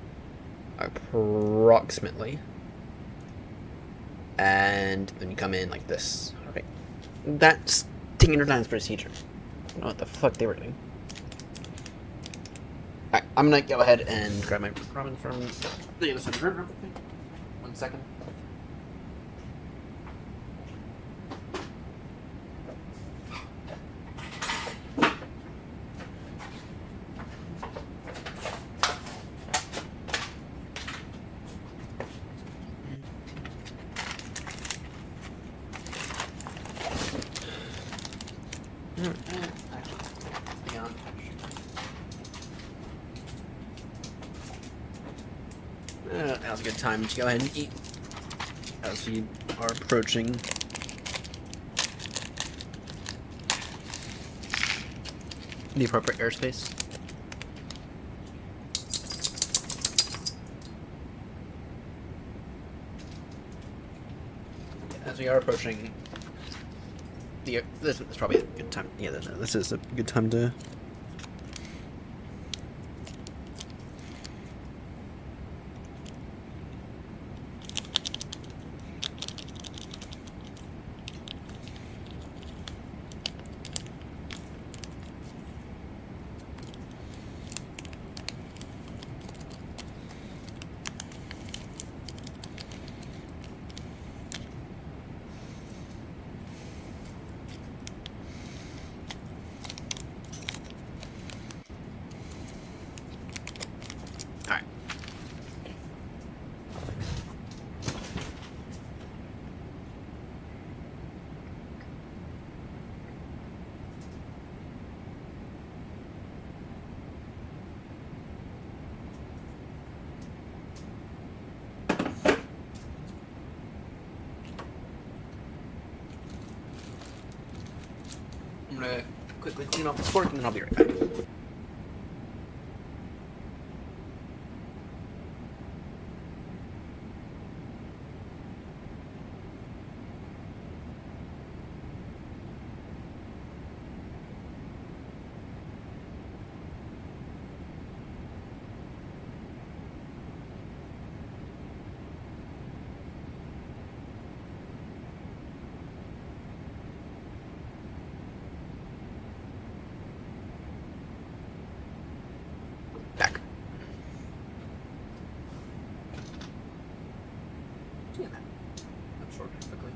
approximately. And then you come in like this. Alright. That's standard times procedure. I don't know what the fuck they were doing. Alright, I'm gonna go ahead and grab my ramen from the other side of the river. 1 second. Now's a good time to go ahead and eat as we are approaching the appropriate airspace. As we are approaching the, this is probably a good time. Yeah, this is a good time to. Alright. I'm gonna quickly clean off the fork and then I'll be right back. Back. Yeah, that's short quickly.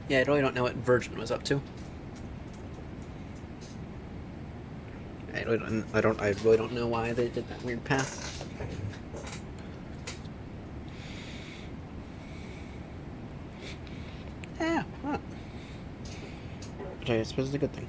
Yeah, I really don't know what Virgin was up to. I really don't know why they did that weird path. Yeah, well. Okay, I suppose it's a good thing.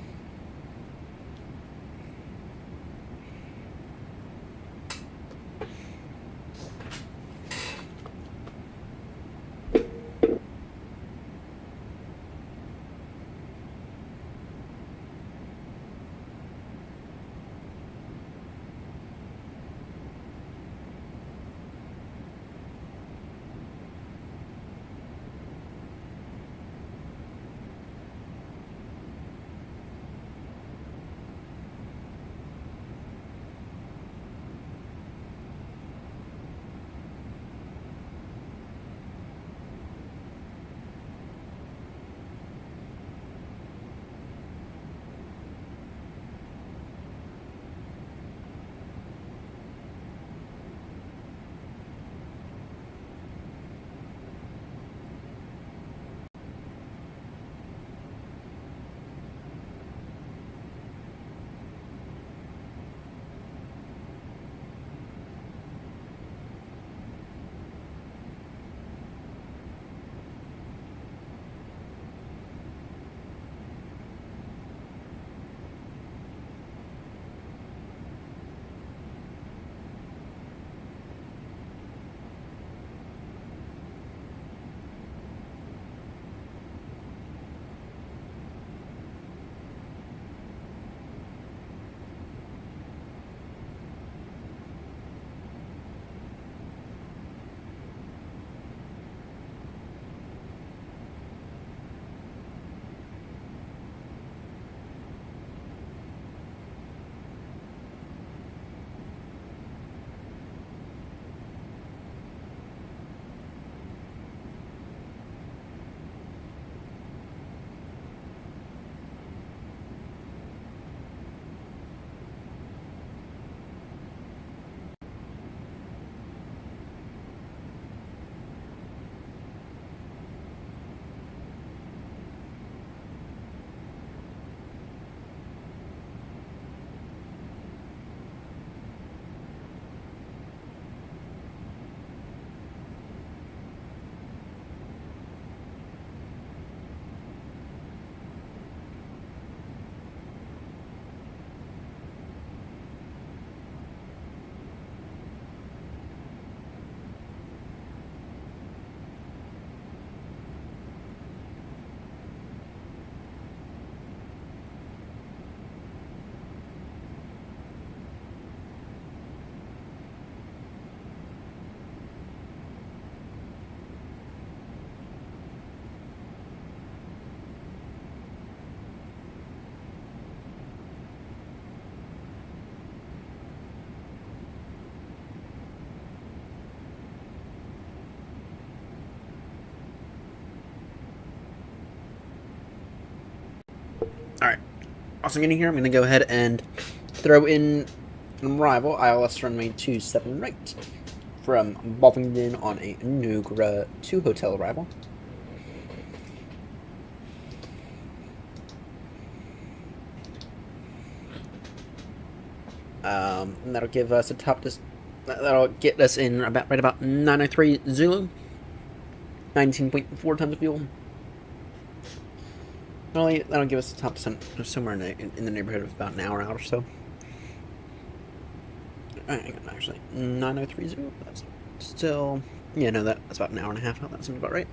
Awesome getting here. I'm going to go ahead and throw in an arrival, ILS runway 27 right, from Bovington on a Nugra 2 hotel arrival. And that'll give us a that'll get us in right about 903 Zulu, 19.4 tons of fuel. Really, that'll give us a top descent somewhere in the neighborhood of about an hour out or so. Actually, 903 Zulu. That's still, yeah, no, that's about an hour and a half out. That seems about right.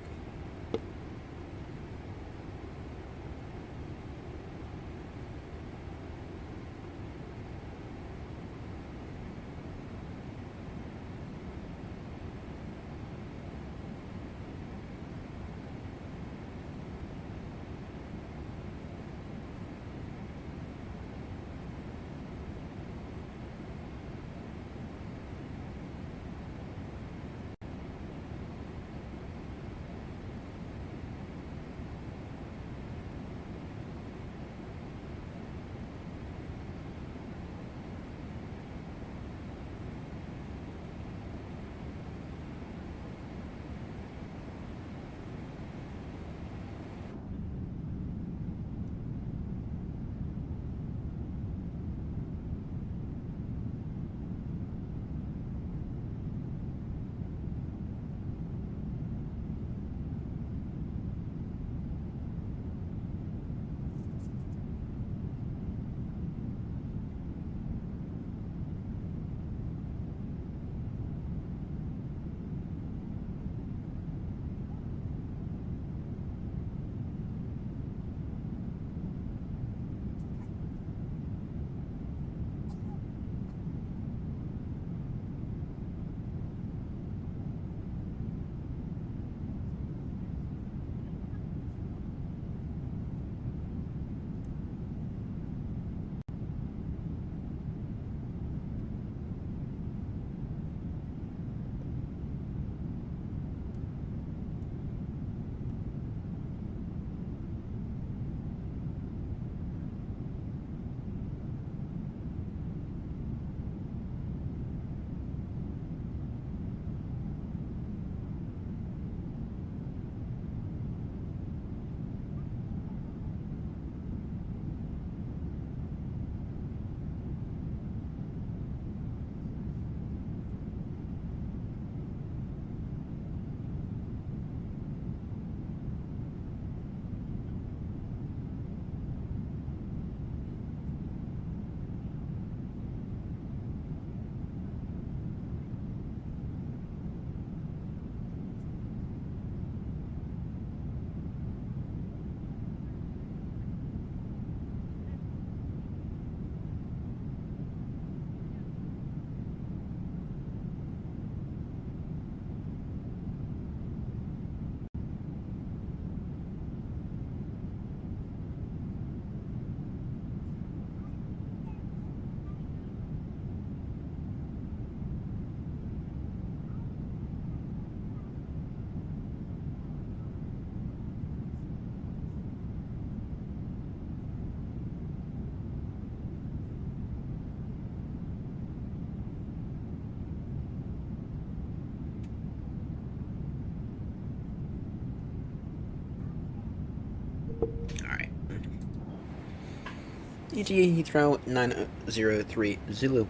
ETA Heathrow 903 Zulu.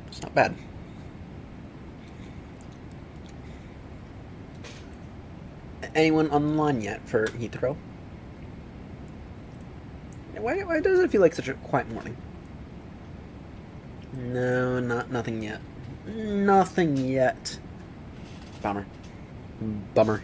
It's not bad. Anyone online yet for Heathrow? Why does it feel like such a quiet morning? No, nothing yet. Nothing yet. Bummer. Bummer.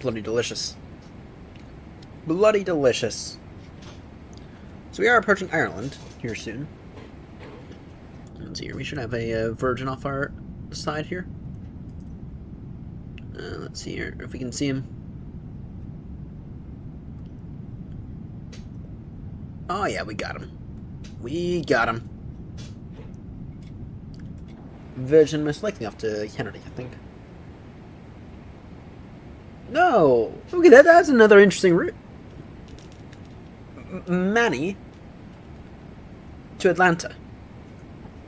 bloody delicious. Bloody delicious. So we are approaching Ireland here soon. Let's see here. We should have a Virgin off our side here. Let's see here if we can see him. Oh yeah, we got him. We got him. Virgin most likely off to Kennedy, I think. No! Look at that, that's another interesting route. Manny to Atlanta.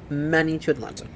Manny to Atlanta.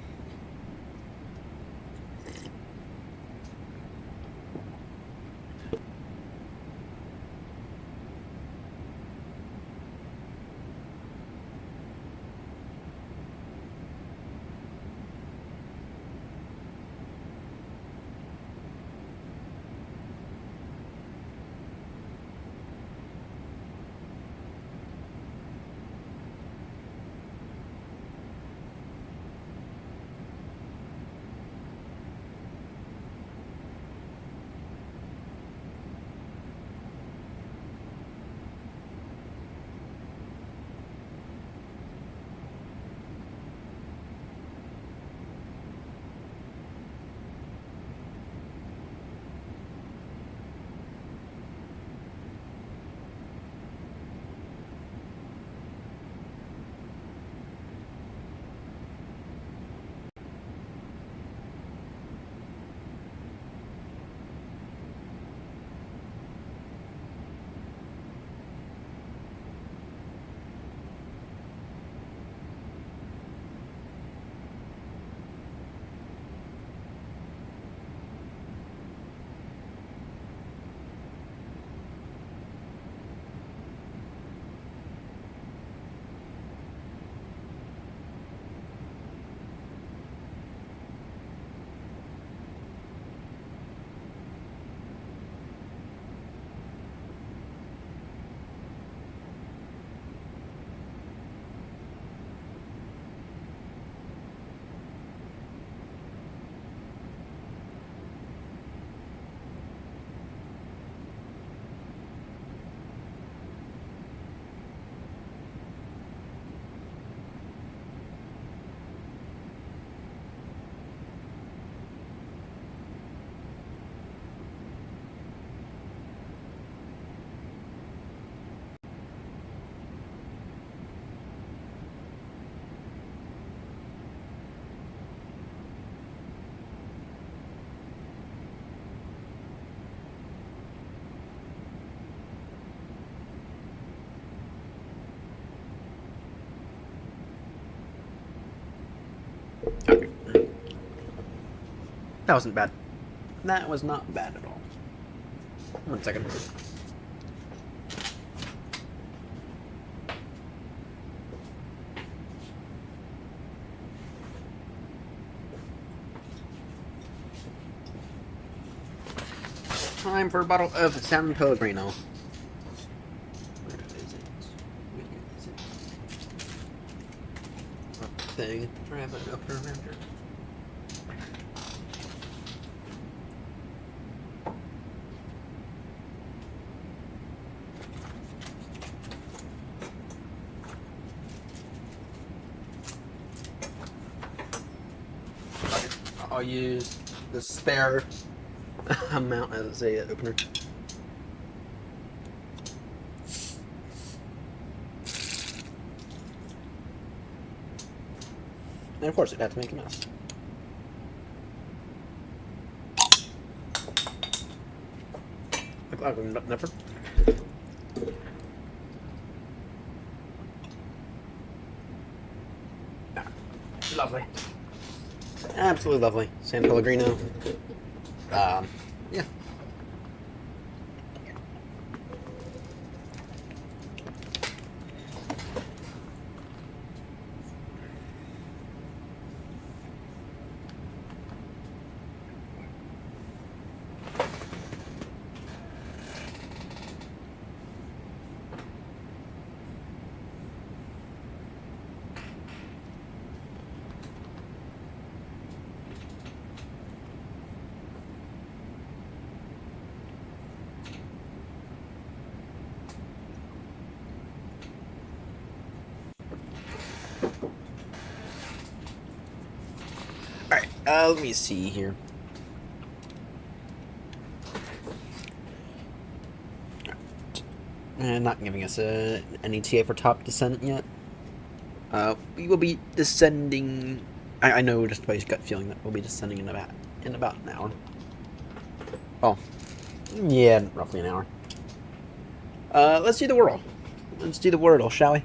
Okay. That wasn't bad. That was not bad at all. 1 second. Time for a bottle of San Pellegrino. Where is it? Where is it? What thing? Do I have an opener around here? I'll use the spare amount as a opener. And of course it had to make a mess. Never. Lovely. Absolutely lovely. San Pellegrino. Yeah. Let me see here. Not giving us an ETA for top descent yet. We will be descending. I know just by gut feeling that we'll be descending in about an hour. Oh, yeah, roughly an hour. Let's do the whirl. Let's do the Wordle, shall we?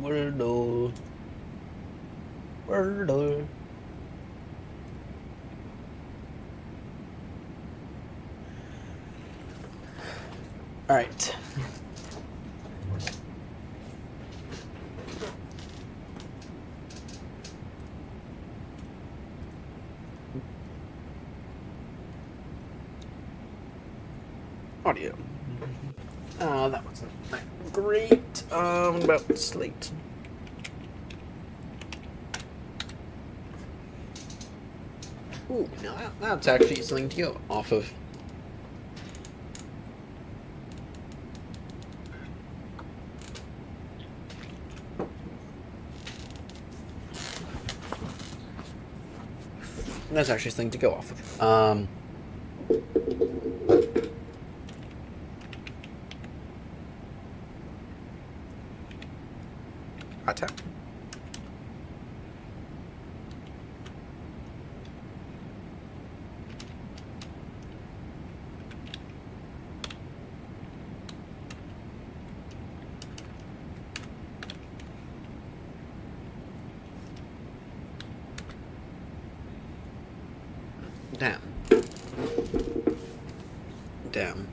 Wordle. Wordle. All right. Audio. That wasn't that great. What about slate? Ooh, now that's actually something to go off of. That's actually something to go off of. Attack. Damn. Damn.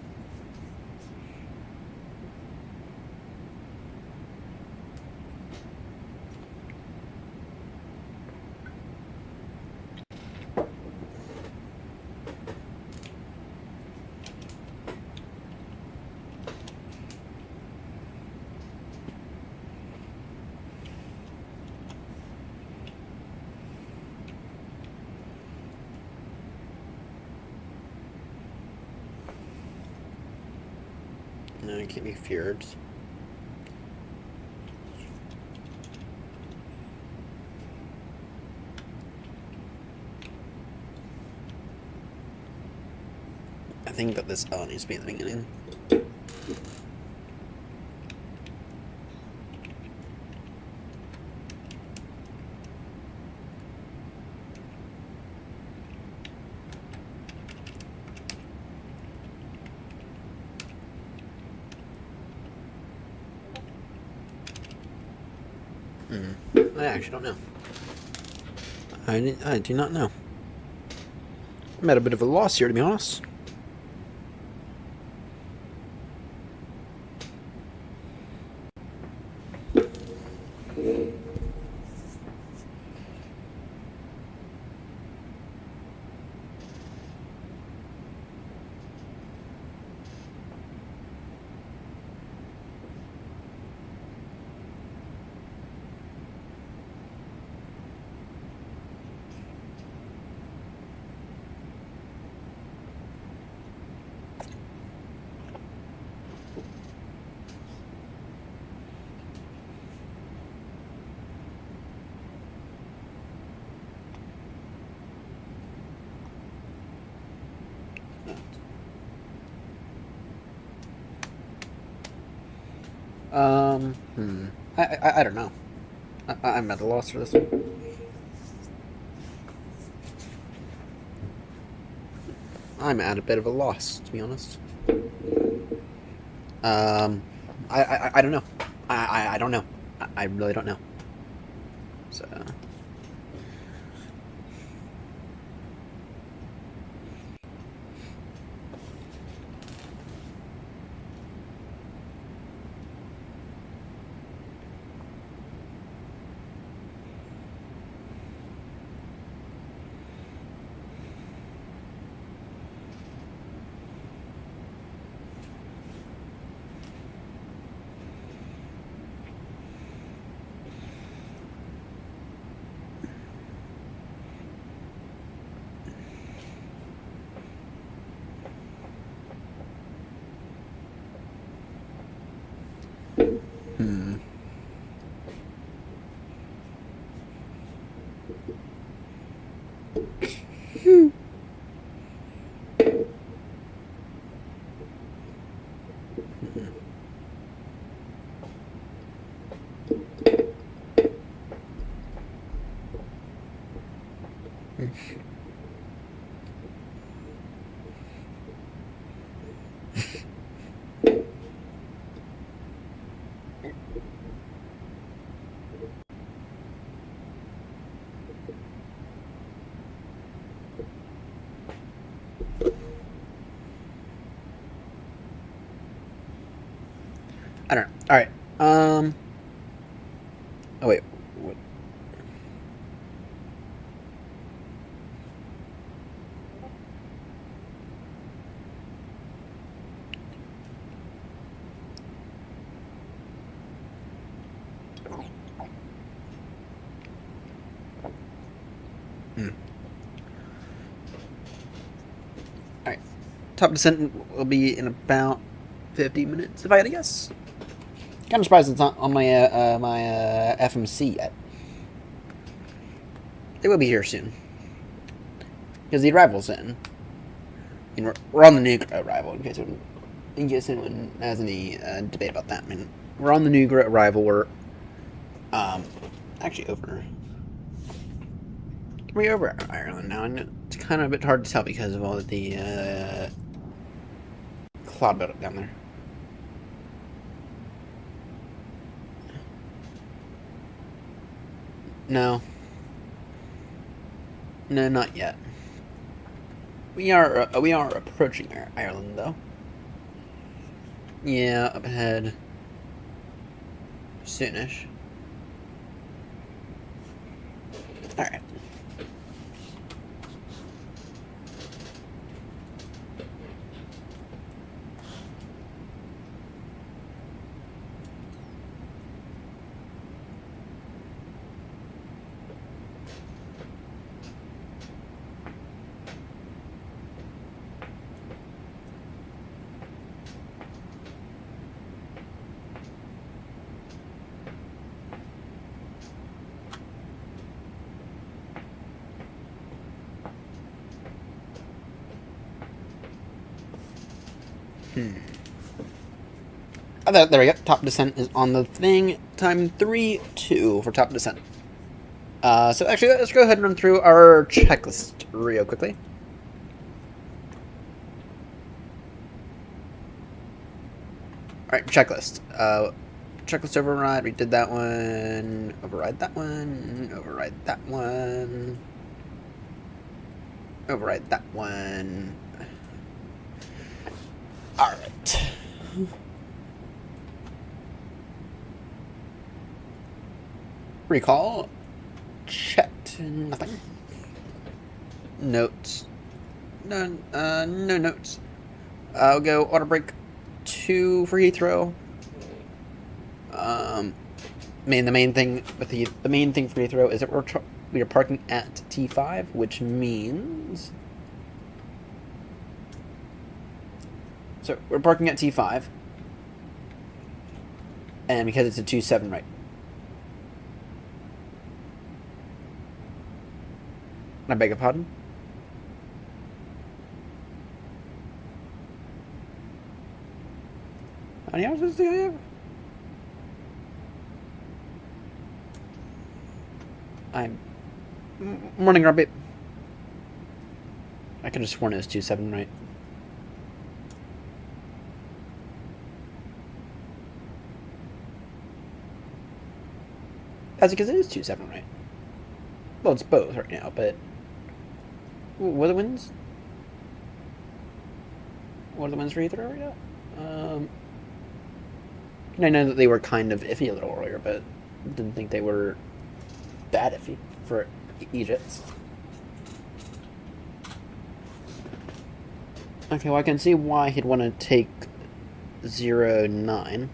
No, it can't be feared. I think that this L needs to be at the beginning. I actually don't know. I do not know. I'm at a bit of a loss here, to be honest. I don't know. I'm at a loss for this one. I'm at a bit of a loss, to be honest. I don't know. I don't know. I really don't know. So. I don't know. All right. Oh wait. What? All right. Top descent will be in about 50 minutes, if I had to guess. Kind of surprised it's not on my FMC yet. They will be here soon. Because the arrival's in. And we're on the new arrival, in case anyone has any debate about that. I mean, we're on the new arrival. We're actually over. We're over Ireland now, and it's kind of a bit hard to tell because of all of the cloud buildup down there. No. No, not yet. We are approaching Ireland, though. Yeah, up ahead. Soonish. Alright. Oh, there we go. Top descent is on the thing. Time 3-2 for top descent. So actually, let's go ahead and run through our checklist real quickly. Alright, checklist. Checklist override. We did that one. Override that one. Override that one. Override that one. Alright. Recall. Checked. Nothing. Notes. None. No notes. I'll go auto break 2 for Heathrow. The main thing with the main thing for Heathrow is that we are parking at T5, which means so we're parking at T5, and because it's a 2-7 right. I beg your pardon? How many hours do I have? I'm running a bit. I could have sworn it was 2-7 right. That's because it is 2-7 right. Well, it's both right now, but what are the wins? What are the wins for Heathrow right now? I know that they were kind of iffy a little earlier, but didn't think they were bad iffy for Egypt. Okay, well I can see why he'd want to take 09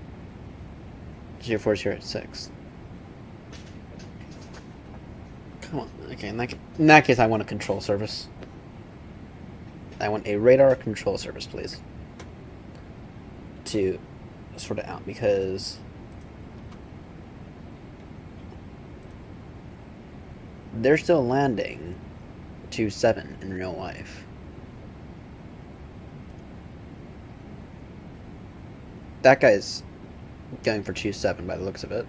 0406. Come on. Okay, in that case I want a control service. I want a radar control service, please. To sort it out, because they're still landing 27 in real life. That guy's going for 27 by the looks of it.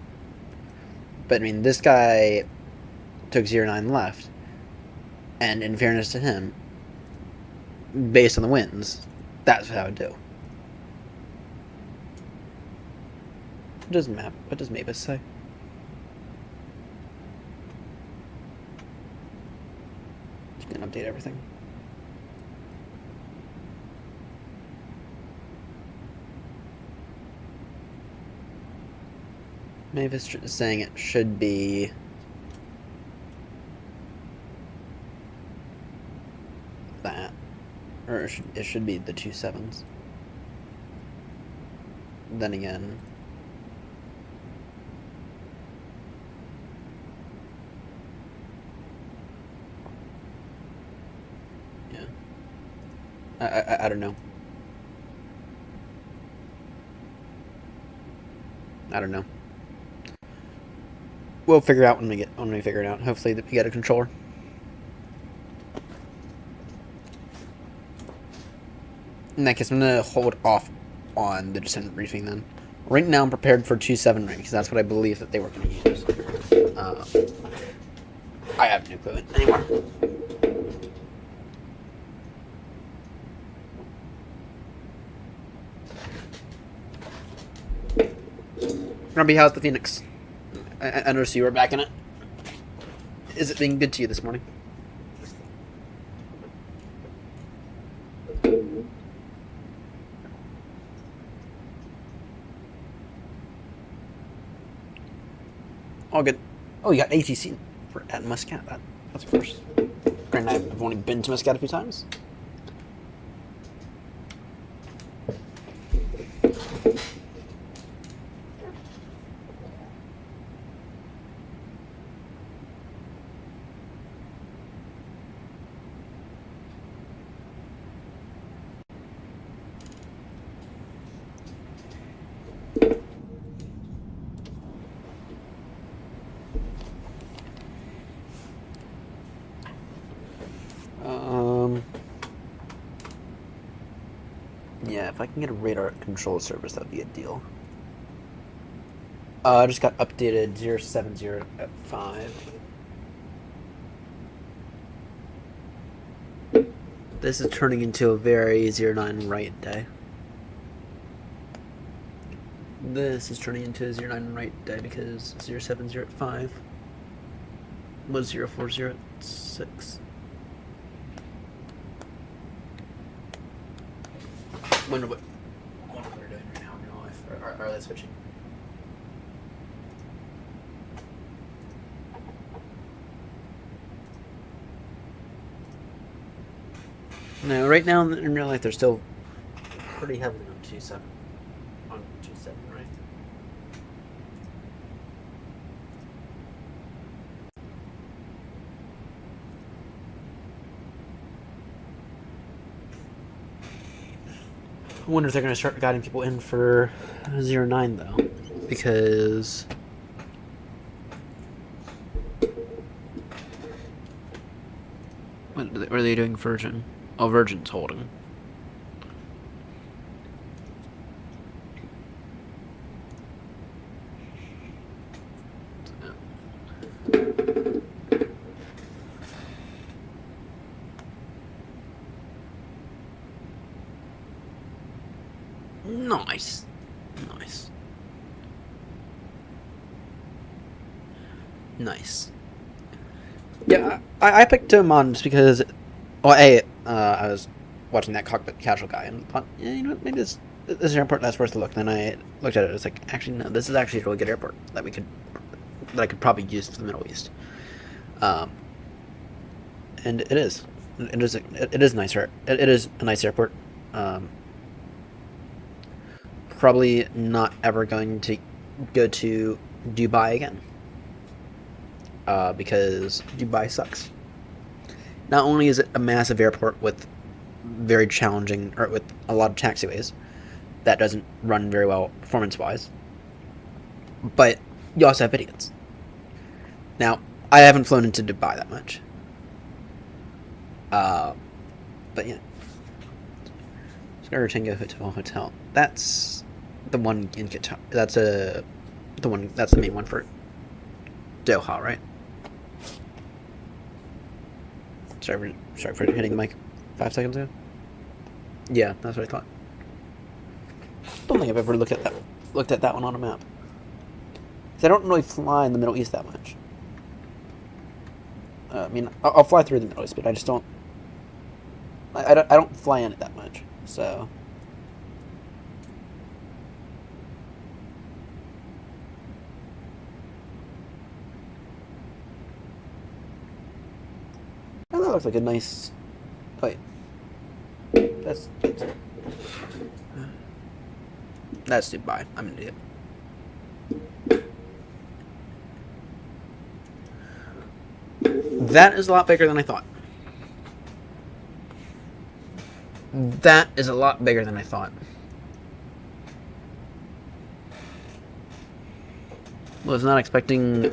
But I mean, this guy took 09 left, and in fairness to him, based on the wins, that's what I would do. What does Mavis say? Just gonna update everything. Mavis is saying it should be that, or it should be the 27s. Then again, yeah, I don't know. I don't know. We'll figure out when we figure it out. Hopefully that we get a controller. In that case, I'm gonna hold off on the descendant briefing then. Right now, I'm prepared for 2-7 ring because that's what I believe that they were going to use. I have no clue anymore. Robbie, how's the Phoenix? I noticed you were back in it. Is it being good to you this morning? All good. Oh, you got ATC at Muscat. That's a first. Granted, I've only been to Muscat a few times. Yeah, if I can get a radar control service, that'd be a deal. I just got updated 070 at 5. This is turning into a very 09 right day. This is turning into a 09 right day because 070 at 5 was 040 at 6. Wonder what they're doing right now in real life. Are they switching? No, right now in real life they're still pretty heavily on 2-7. On 2-7, right? I wonder if they're going to start guiding people in for 09 though, because what are they doing? Virgin? Oh, Virgin's holding. Nice. Nice. Nice. Yeah, I picked him on just because, well, I was watching that cockpit casual guy and thought, yeah, you know what, maybe this is an airport that's worth a look. Then I looked at it, it's like, actually, no, this is actually a really good airport that I could probably use for the Middle East. And it is. It is nicer. It is a nice airport. Probably not ever going to go to Dubai again. Because Dubai sucks. Not only is it a massive airport with very challenging, or with a lot of taxiways that doesn't run very well performance-wise, but you also have idiots. Now, I haven't flown into Dubai that much. But yeah. Scar Tango Hotel. That's the one in Qatar. That's the main one for Doha, right? Sorry for hitting the mic 5 seconds ago. Yeah, that's what I thought. Don't think I've ever looked at that one on a map. 'Cause I don't really fly in the Middle East that much. I mean, I'll fly through the Middle East, but I just don't. I don't fly in it that much, so. Oh, that looks like a nice. Oh, wait. That's Dubai. I'm an idiot. That is a lot bigger than I thought. That is a lot bigger than I thought. Was not expecting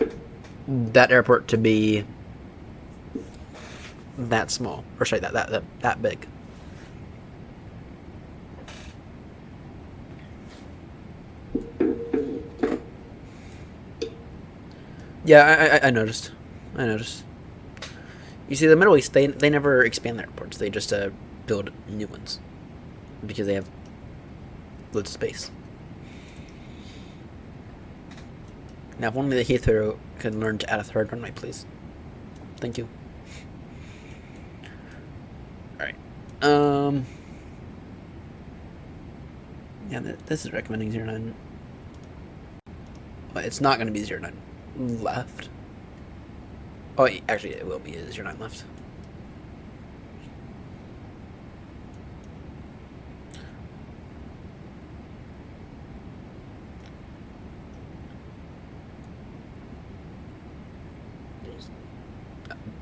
that airport to be that small, or sorry, that big. Yeah, I noticed. You see, the Middle East, they never expand their airports. They just build new ones because they have loads of space. Now, if only the Heathrow could learn to add a third runway, please. Thank you. All right. Yeah, this is recommending 09. But it's not going to be 09 left. Oh, actually, it will be 09 left.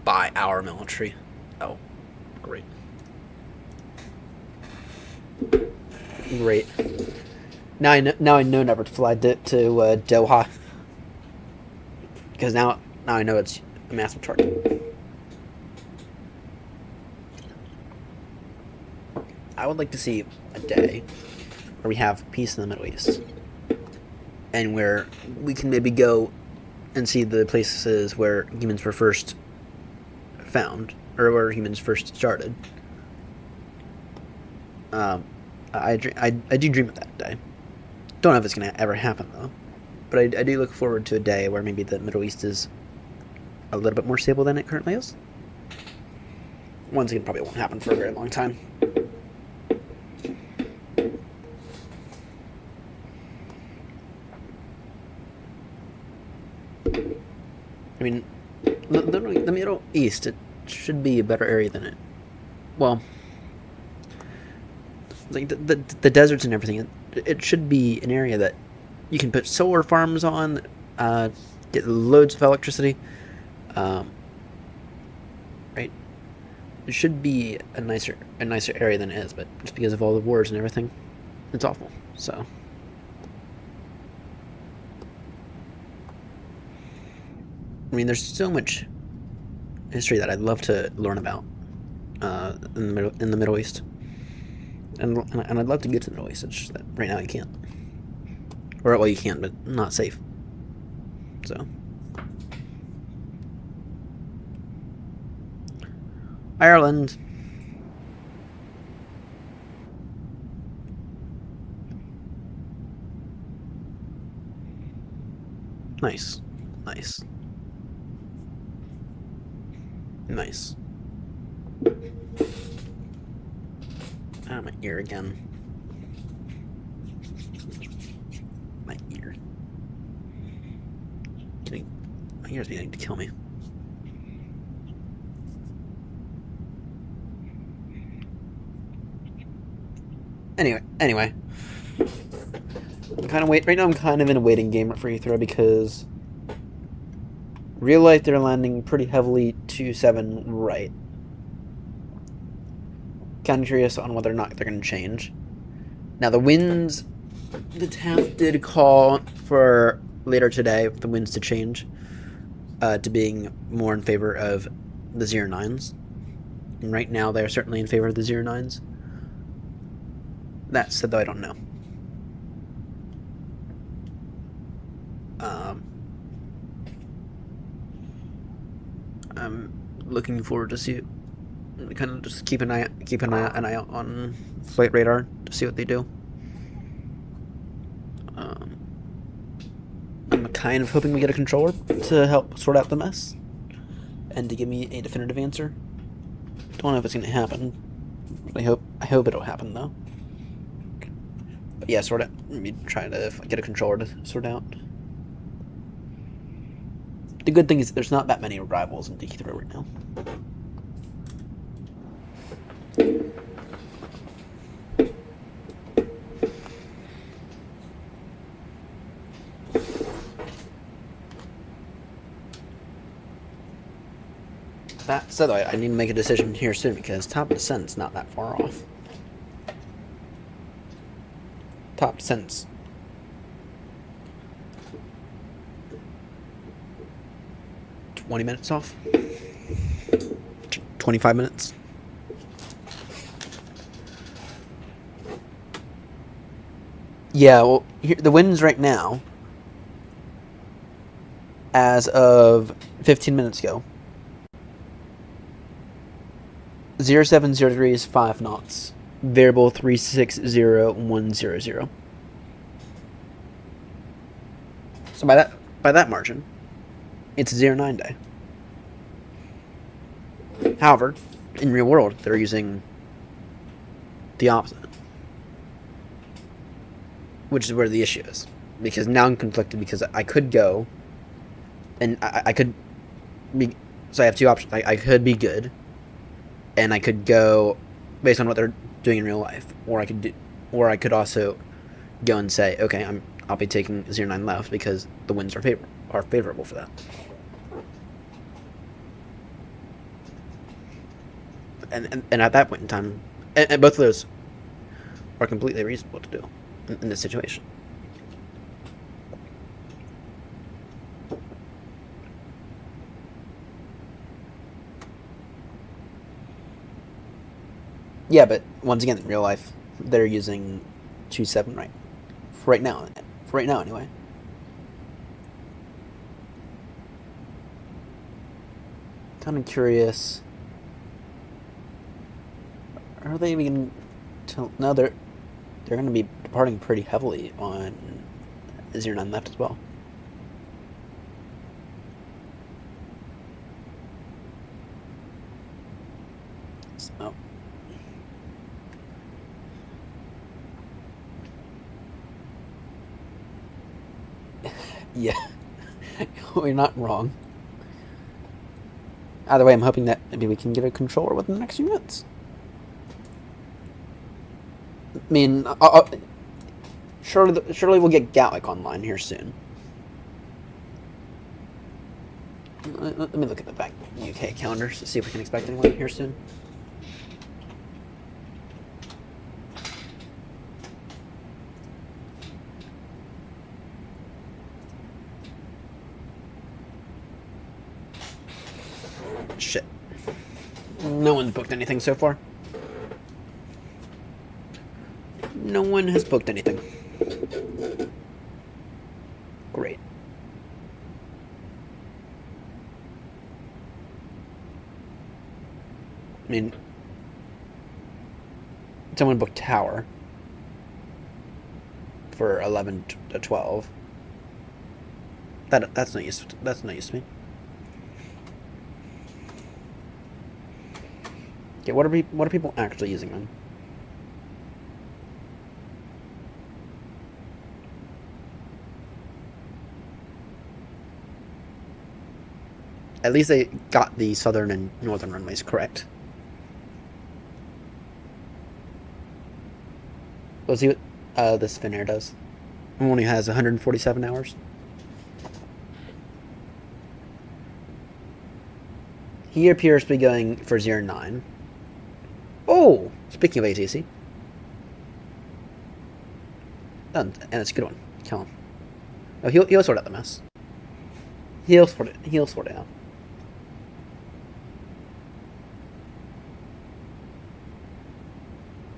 By our military. Oh, great. Great. Now I know never to fly to Doha. Because now I know it's a massive target. I would like to see a day where we have peace in the Middle East. And where we can maybe go and see the places where humans were first found, or where humans first started. I do dream of that day. Don't know if it's going to ever happen, though. But I do look forward to a day where maybe the Middle East is a little bit more stable than it currently is. Once again, probably won't happen for a very long time. I mean, the Middle East, it should be a better area than it. Well, like the deserts and everything, it should be an area that you can put solar farms on, get loads of electricity. Right? It should be a nicer area than it is, but just because of all the wars and everything, it's awful. So. I mean, there's so much history that I'd love to learn about in the Middle East, and I'd love to get to the Middle East. It's just that right now you can't, or well, you can, but not safe. So, Ireland. Nice. Ah, my ear again. My ear. My ear's beginning to kill me. Anyway. Right now I'm kind of in a waiting game for Heathrow because real life they're landing pretty heavily 2-7 right. Kind of curious on whether or not they're going to change. Now the winds, the TAF did call for later today the winds to change to being more in favor of the 09s. And right now, they're certainly in favor of the 09s. That said, though, I don't know. I'm looking forward to see, kind of just keep an eye out on flight radar to see what they do. I'm kind of hoping we get a controller to help sort out the mess and to give me a definitive answer. Don't know if it's going to happen. I hope it'll happen though. But yeah, sort out. Maybe try to get a controller to sort out. The good thing is there's not that many rivals in Heathrow right now. That said, I need to make a decision here soon because top descent's not that far off. Top descent's 20 minutes off. 25 minutes. Yeah, well, here, the winds right now, as of 15 minutes ago, 0703 is 5 knots. Variable 360100. So by that margin, it's a 09 day. However, in real world, they're using the opposite, which is where the issue is. Because now I'm conflicted because I could go, and I could be. So I have two options. I could be good, and I could go based on what they're doing in real life, or I could also go and say, okay, I'll be taking 09 left because the winds are favorable for that. And at that point in time, and both of those are completely reasonable to do in this situation. Yeah, but once again, in real life, they're using 2.7 right now. For right now, anyway. Kind of curious. Are they even? No, they're going to be departing pretty heavily on 09 left as well. So. Yeah, we're not wrong. Either way, I'm hoping that maybe we can get a controller within the next few minutes. I mean, surely we'll get Gatwick online here soon. Let me look at the back UK calendars to see if we can expect anyone here soon. Shit. No one's booked anything so far. No one has booked anything. Great. I mean, someone booked Tower for 11 to 12. That's no use. That's no use to me. Okay, what are people actually using then? At least they got the southern and northern runways correct. Let's see what this Finnair does. It only has 147 hours. He appears to be going for 09. Oh! Speaking of ATC. And it's a good one. Kill him. Oh, he'll sort out the mess. He'll sort it out.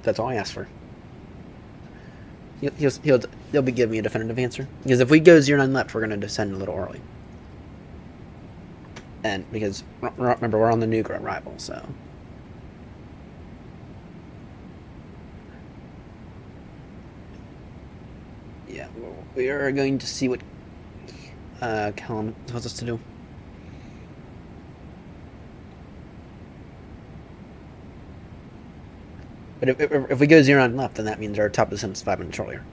That's all I ask for. He'll be giving me a definitive answer. Because if we go 09 left, we're going to descend a little early. And because, remember, we're on the new arrival, so. Yeah, we are going to see what Callum tells us to do. But if we go 09 left, then that means our top descent is 5 minutes earlier.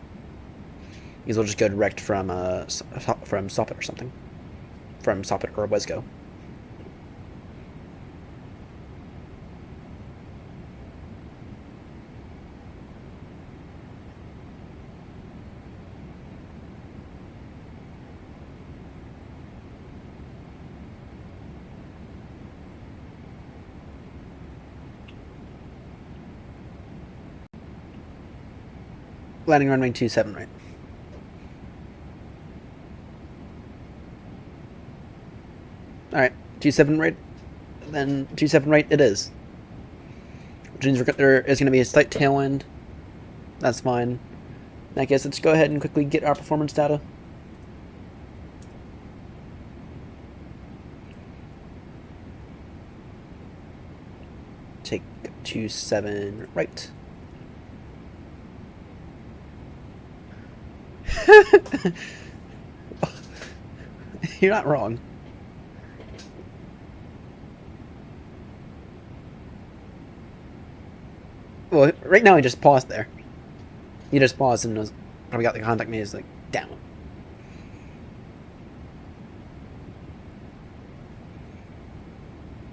Because we'll just go direct from Soppet or something. From Soppet or Wesco. Landing runway 27 right. Alright, 27 right. Then 27 right it is. Which means there is going to be a slight tailwind. That's fine. I guess let's go ahead and quickly get our performance data. Take 27 right. You're not wrong. Well, right now he just paused there. He just paused and was probably got the contact me. He's like down.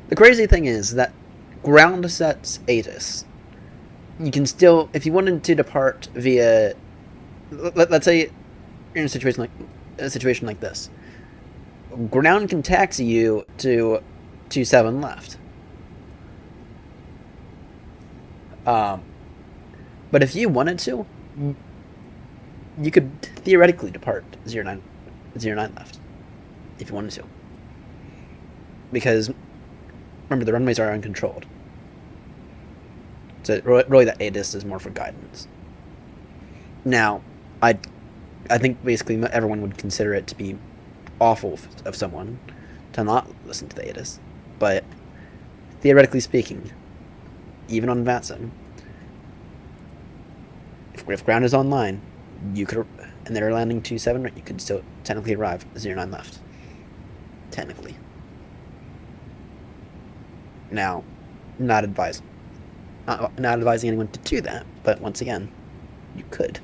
The crazy thing is that ground sets ATIS. You can still, if you wanted to depart via, let's say you're in a situation like this. Ground can taxi you to 27 left. But if you wanted to, you could theoretically depart 09 left if you wanted to. Because remember, the runways are uncontrolled. So really that ATIS is more for guidance. Now, I think basically everyone would consider it to be awful of someone to not listen to the ATIS. But theoretically speaking, even on VATSIM, if ground is online, you could, and they're landing 27 right, you could still technically arrive 09 left. Technically. Now, not advising anyone to do that, but once again, you could.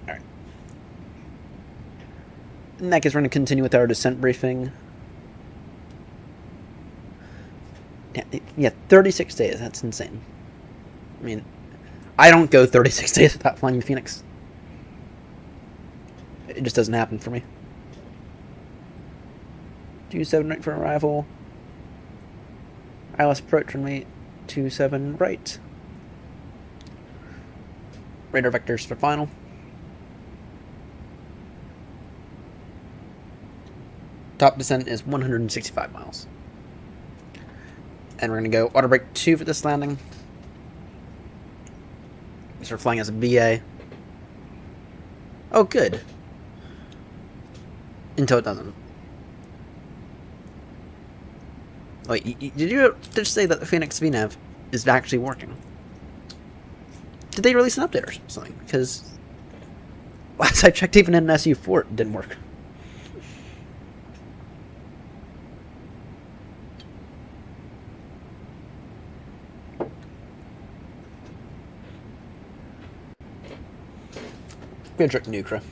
Alright. In that case, we're going to continue with our descent briefing. Yeah, 36 days, that's insane. I mean, I don't go 36 days without flying the Phoenix. It just doesn't happen for me. 27 right for arrival. ILS approach runway 27 right. Radar vectors for final. Top descent is 165 miles. And we're going to go auto brake 2 for this landing. So we're flying as a BA. Oh, good. Until it doesn't. Wait, did you just say that the Phoenix VNAV is actually working? Did they release an update or something? Because last I checked, even in SU4, it didn't work. Good trick, Nukra.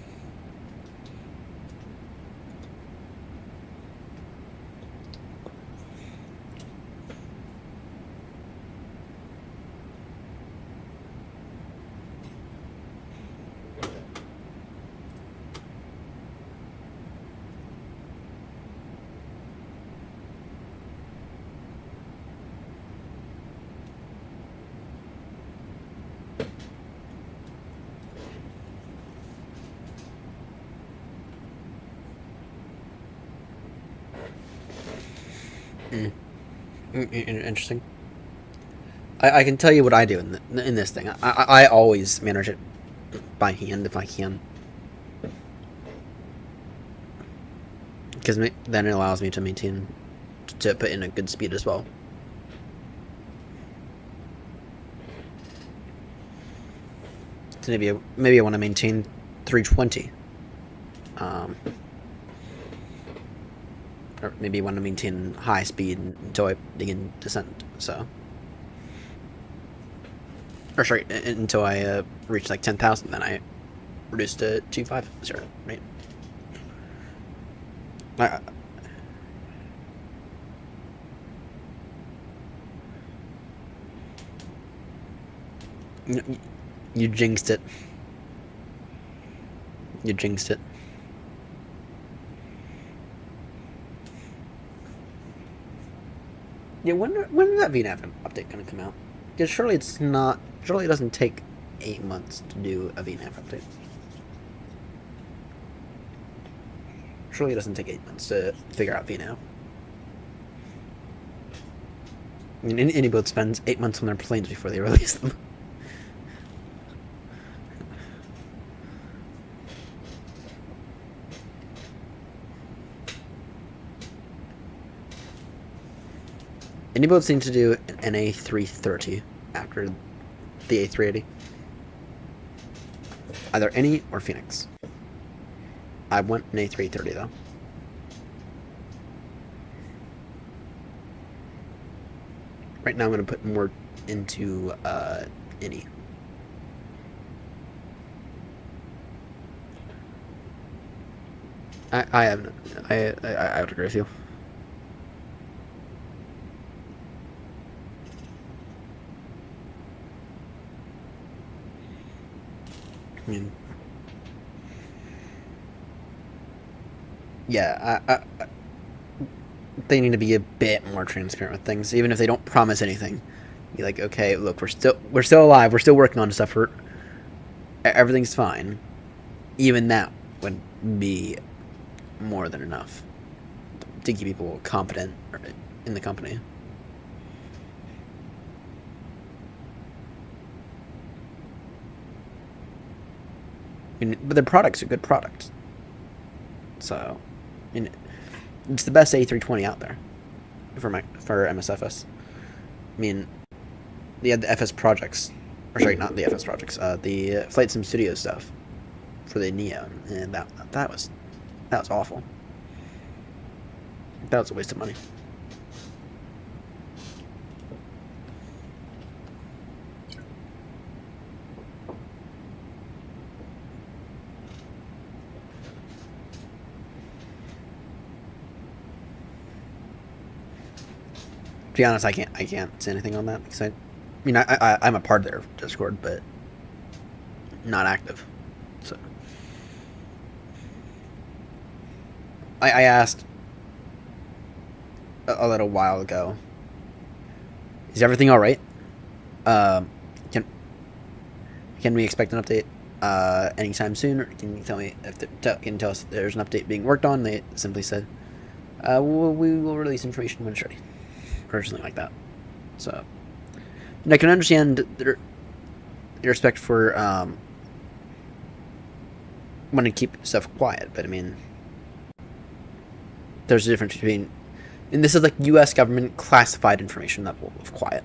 Interesting. I can tell you what I do in this thing. I always manage it by hand if I can, because then it allows me to maintain, to put in a good speed as well. So maybe I want to maintain 320, or maybe I want to maintain high speed until I begin descent. So. Or sorry, until I reach like 10,000, then I reduce to 250, right? You jinxed it. You jinxed it. Yeah, when is that VNAV update gonna come out? Because surely it's not. Surely it doesn't take 8 months to do a VNAV update. Surely it doesn't take 8 months to figure out VNAV. I mean, any build spends 8 months on their planes before they release them. Any builds seem to do an A330 after the A380. Either any or Phoenix. I want an A330 though. Right now I'm going to put more into any. I would agree with you. I mean, yeah, they need to be a bit more transparent with things, even if they don't promise anything. Be like, okay, look, we're still alive, we're still working on stuff, everything's fine. Even that would be more than enough to keep people confident in the company. I mean, but their products are good products. So, I mean, it's the best A320 out there for MSFS. I mean, they had the FS projects, or sorry, not the FS projects. The Flight Sim Studio stuff for the Neo, and that was awful. That was a waste of money. To be honest, I can't say anything on that because I'm a part of their Discord, but not active. So I asked a little while ago, is everything all right? Can we expect an update anytime soon, or can you tell me can tell us if there's an update being worked on? They simply said, we will release information when it's ready, or something like that. So, and I can understand your respect for wanting to keep stuff quiet, but I mean, there's a difference between, and this is like U.S. government classified information level of quiet.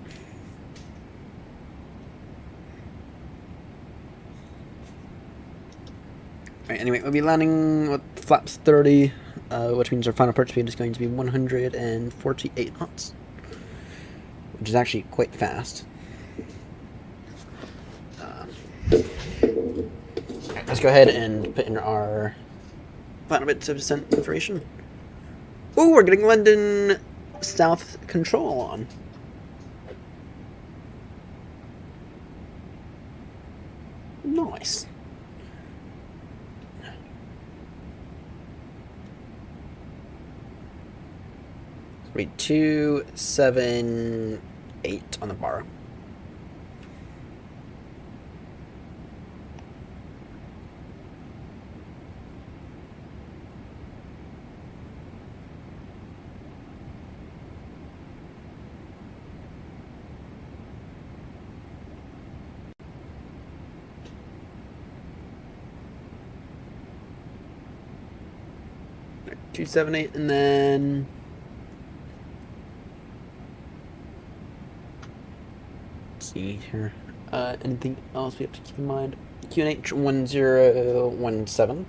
Alright, anyway, we'll be landing with flaps 30, which means our final approach speed is going to be 148 knots, which is actually quite fast. Let's go ahead and put in our final bits of descent information. Ooh, we're getting London South control on. Nice. 278 on the bar. 278, and then let's see here. Anything else we have to keep in mind? QNH 1017.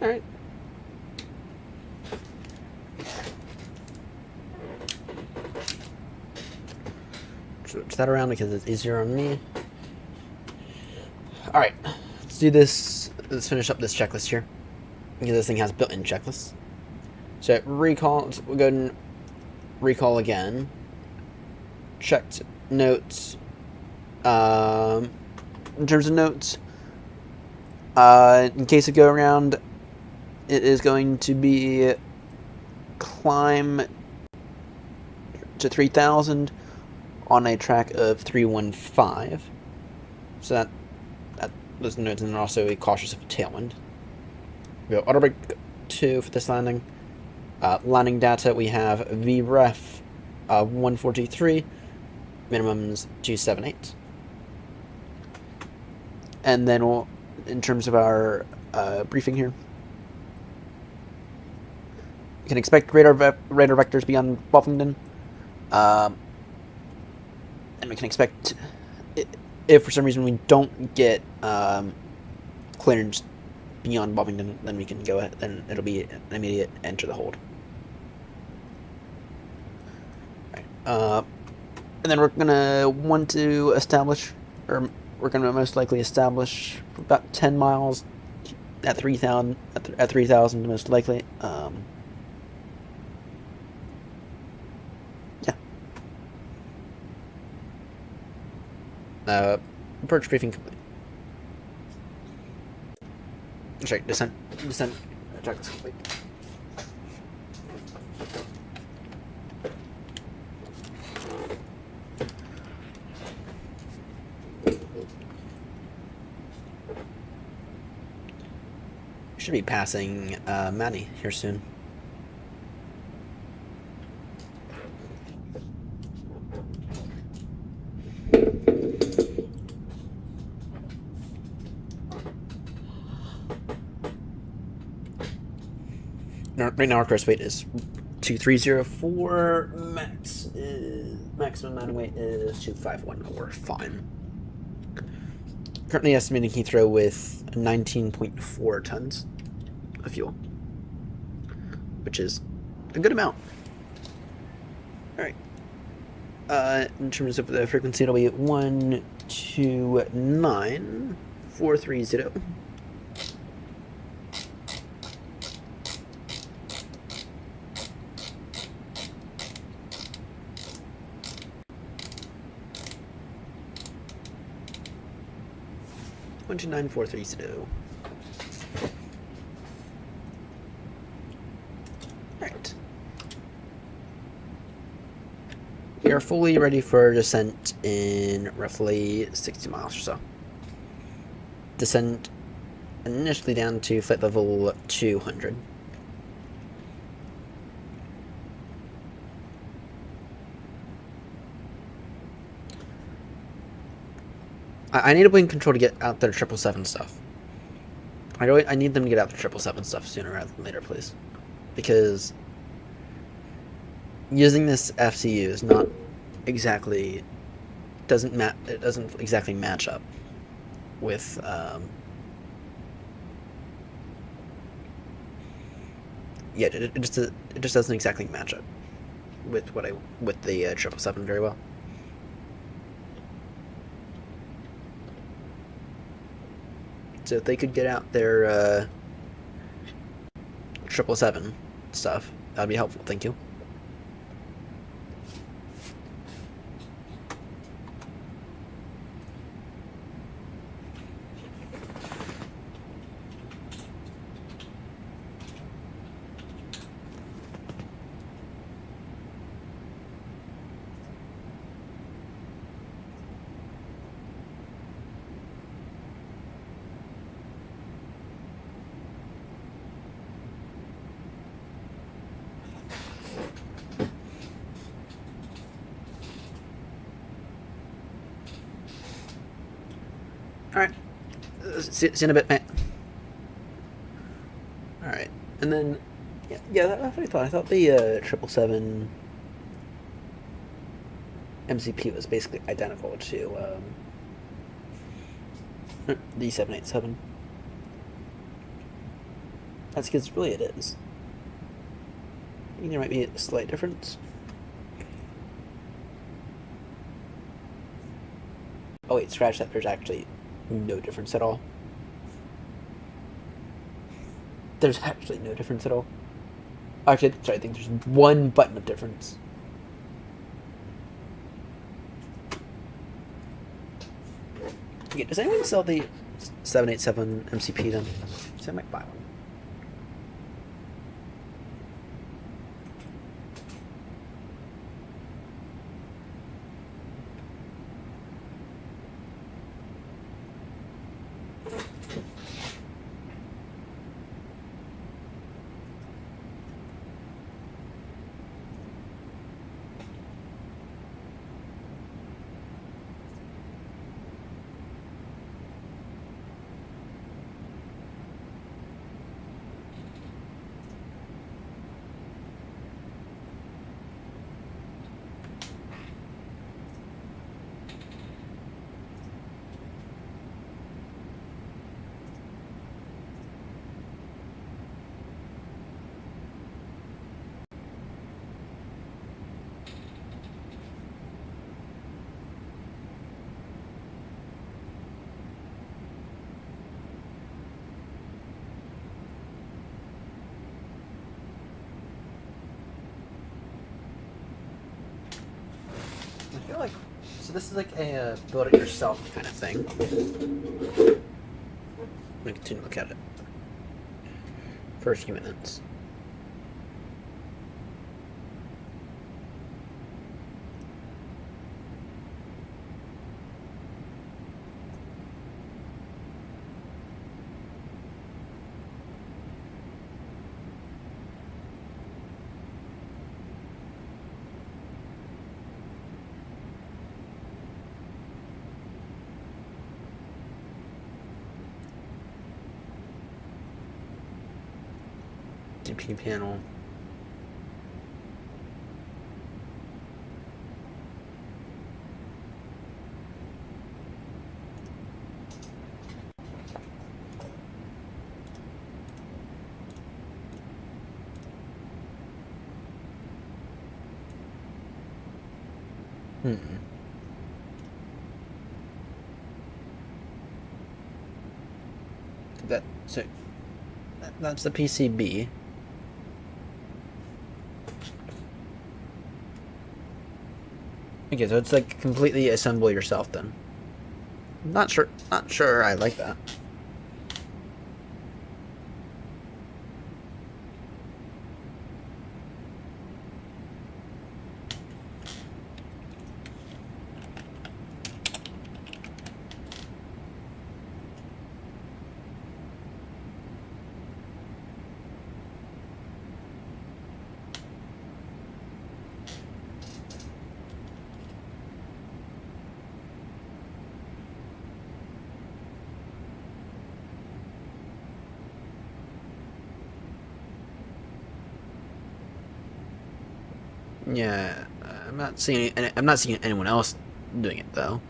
All right. Switch that around because it's easier on me. All right, let's do this. Let's finish up this checklist here because this thing has built-in checklists. So recall. We'll go and recall again. Checked notes. In terms of notes, in case of go around, it is going to be climb to 3,000 on a track of 315. So that those notes, and then also a cautious of a tailwind. We have auto brake 2 for this landing. Landing data, we have VREF 143, minimums 278. And then we'll, in terms of our briefing here, you can expect radar vectors beyond Buffington. And we can expect, if for some reason we don't get clearance beyond Buffington, then we can go ahead, then it'll be an immediate enter the hold. Right. And then we're gonna want to establish, or we're gonna most likely establish about 10 miles at 3,000. At 3,000, most likely. Yeah. Approach briefing complete. Sorry, descent. Checklist complete. Should be passing Manny here soon. Right now our course weight is 2304. Maximum landing weight is 251. We're fine. Currently estimating Heathrow with 19.4 tons of fuel, which is a good amount. All right. In terms of the frequency, it'll be 129430. One two nine four three zero. Right. We are fully ready for descent in roughly 60 miles or so. Descent initially down to flight level 200. I need a wing control to get out their 777 stuff. I need them to get out their 777 stuff sooner rather than later, please. Because using this FCU is not exactly it doesn't exactly match up with yeah, it just doesn't exactly match up with the 777 very well. So if they could get out their 777 stuff, that'd be helpful. Thank you. Alright. See you in a bit, mate. Alright. And then, yeah, that's what I thought. I thought the 777 MCP was basically identical to the 787. That's because really it is. I think there might be a slight difference. Oh wait, scratch that. There's actually no difference at all. There's actually no difference at all. Actually, sorry, I think there's one button of difference. Okay, does anyone sell the 787 MCP then? So I might buy one. I feel like, so this is like a build it yourself kind of thing. I'm gonna continue to look at it for a few minutes. DP panel. That's the PCB. Okay, so it's like completely assemble yourself then. Not sure I like that. Yeah, I'm not seeing anyone else doing it though.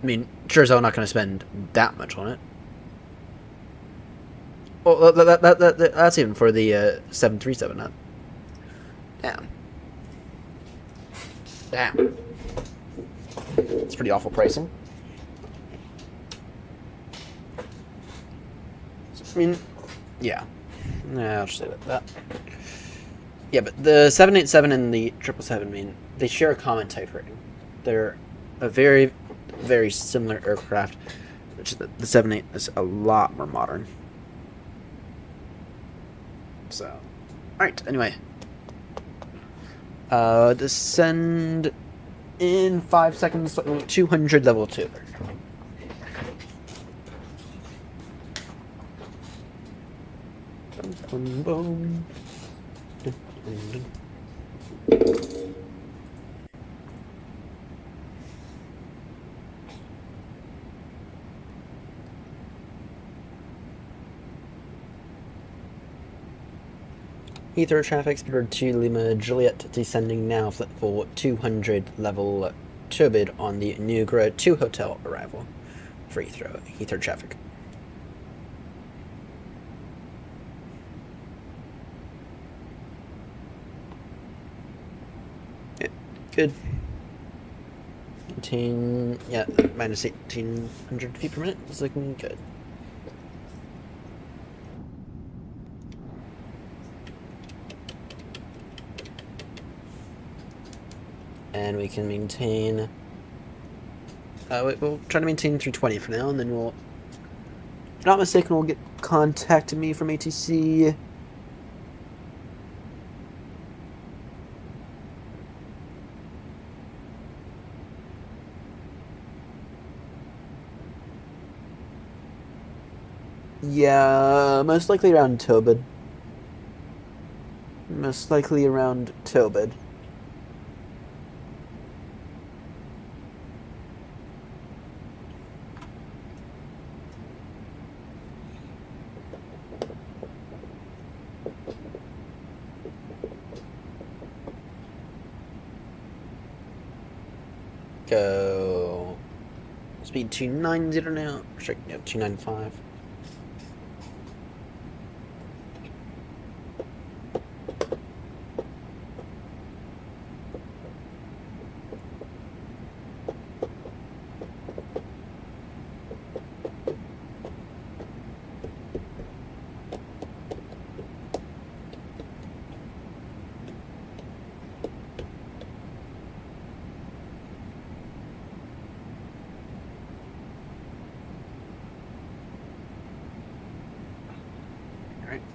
I mean, sure as hell not going to spend that much on it. Well, that's even for the 737. Not. Damn. Damn. It's pretty awful pricing. I mean, yeah. I'll just say that. Yeah, but the 787 and the 777, I mean, they share a common type rating. They're a very, very similar aircraft. Which the 78 is a lot more modern. So, alright, anyway. Descend in 5 seconds, 200 level 2. Boom, boom. Heathrow traffic, speed 2 Lima Juliet, descending now for 200 level turbid on the Nugra 2 hotel arrival for Heathrow traffic. Yeah, good. 18, yeah, minus 1800 feet per minute is looking good. And we can maintain. We'll try to maintain 320 for now, and then we'll, if not mistaken, we'll get contacting me from ATC. Yeah, most likely around Tobin. Most likely around Tobin. Go. Speed 290 now. Sure, no, 295.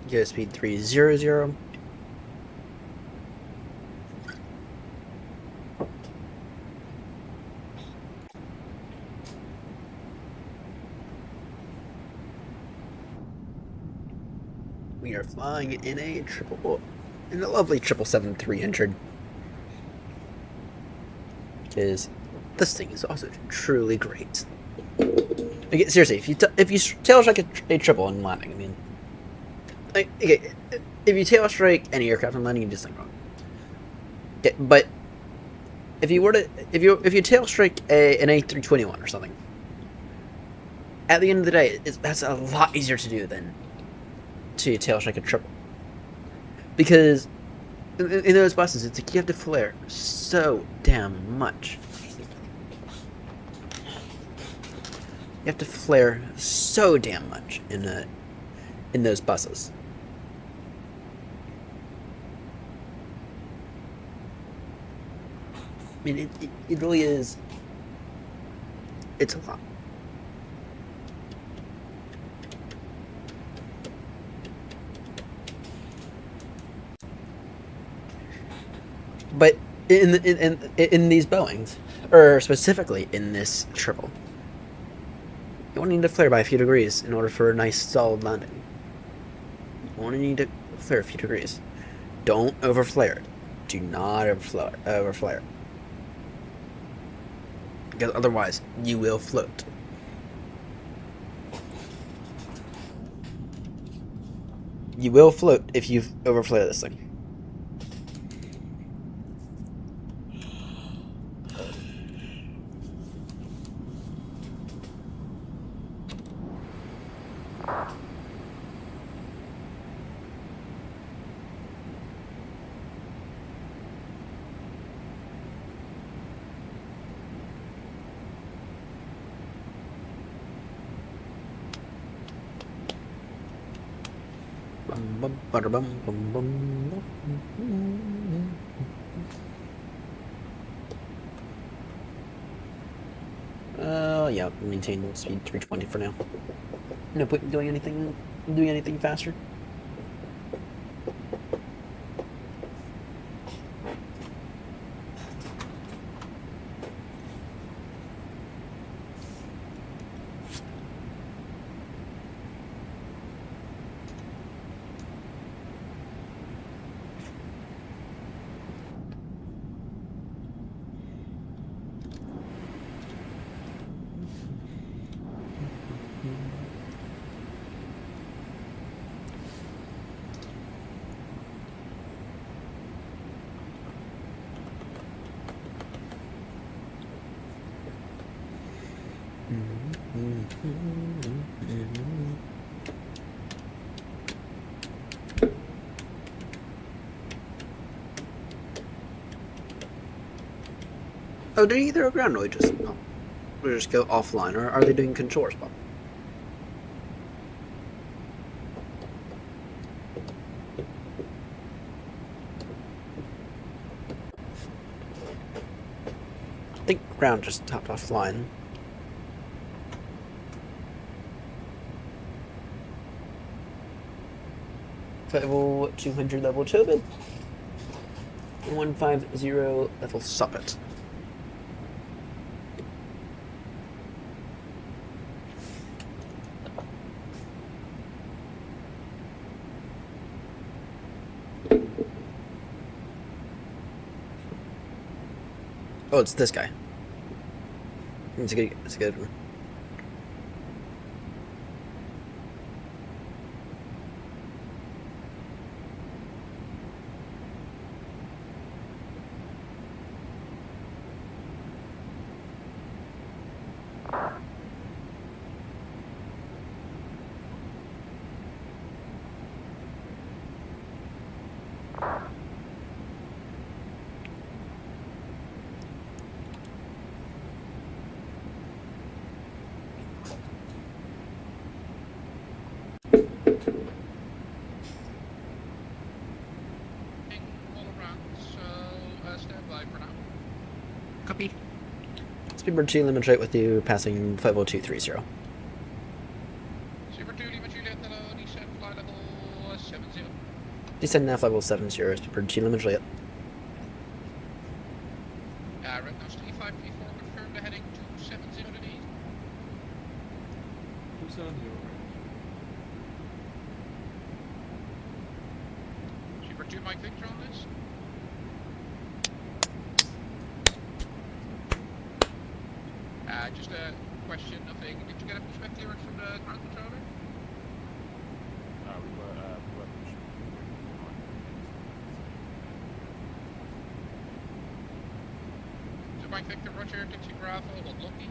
Go speed 300. We are flying in a lovely 777-300. Because this thing is also truly great. Okay, seriously, if you tail strike a triple in landing, I mean. Okay, if you tail strike any aircraft on landing, you do something wrong. Okay, but if you tail strike an A321 or something, at the end of the day, that's a lot easier to do than to tail strike a triple. Because in those buses, it's like you have to flare so damn much. You have to flare so damn much in those buses. I mean, it really is. It's a lot. But in these Boeings, or specifically in this triple, you only need to flare by a few degrees in order for a nice solid landing. You only need to flare a few degrees. Don't overflare it. Do not overflare. Because otherwise, you will float. You will float if you overflare this thing. Yeah, maintain speed 320 for now. No point in doing anything faster. Oh, did either ground noise just or just go offline, or are they doing controls, Bob? I think ground just tapped offline. Level 200 level Tobin. 150 level Soppet. Oh, it's this guy. It's a good one. Copy. Speedbird 2, limit rate with you, passing flight level 230. Super 2, Lima Juliet, hello, descent, flight level 70. Descend now, flight level 70, Speedbird 2, limit rate. Red Nose 3534, confirm the heading 270 to the east. 270, Super 2, Mike Victor on this. Just a question, nothing. Did you get a perspective clearance from the ground controller? we were pushing. So Mike Victor, Roger, Dixie Bravo, hold lucky.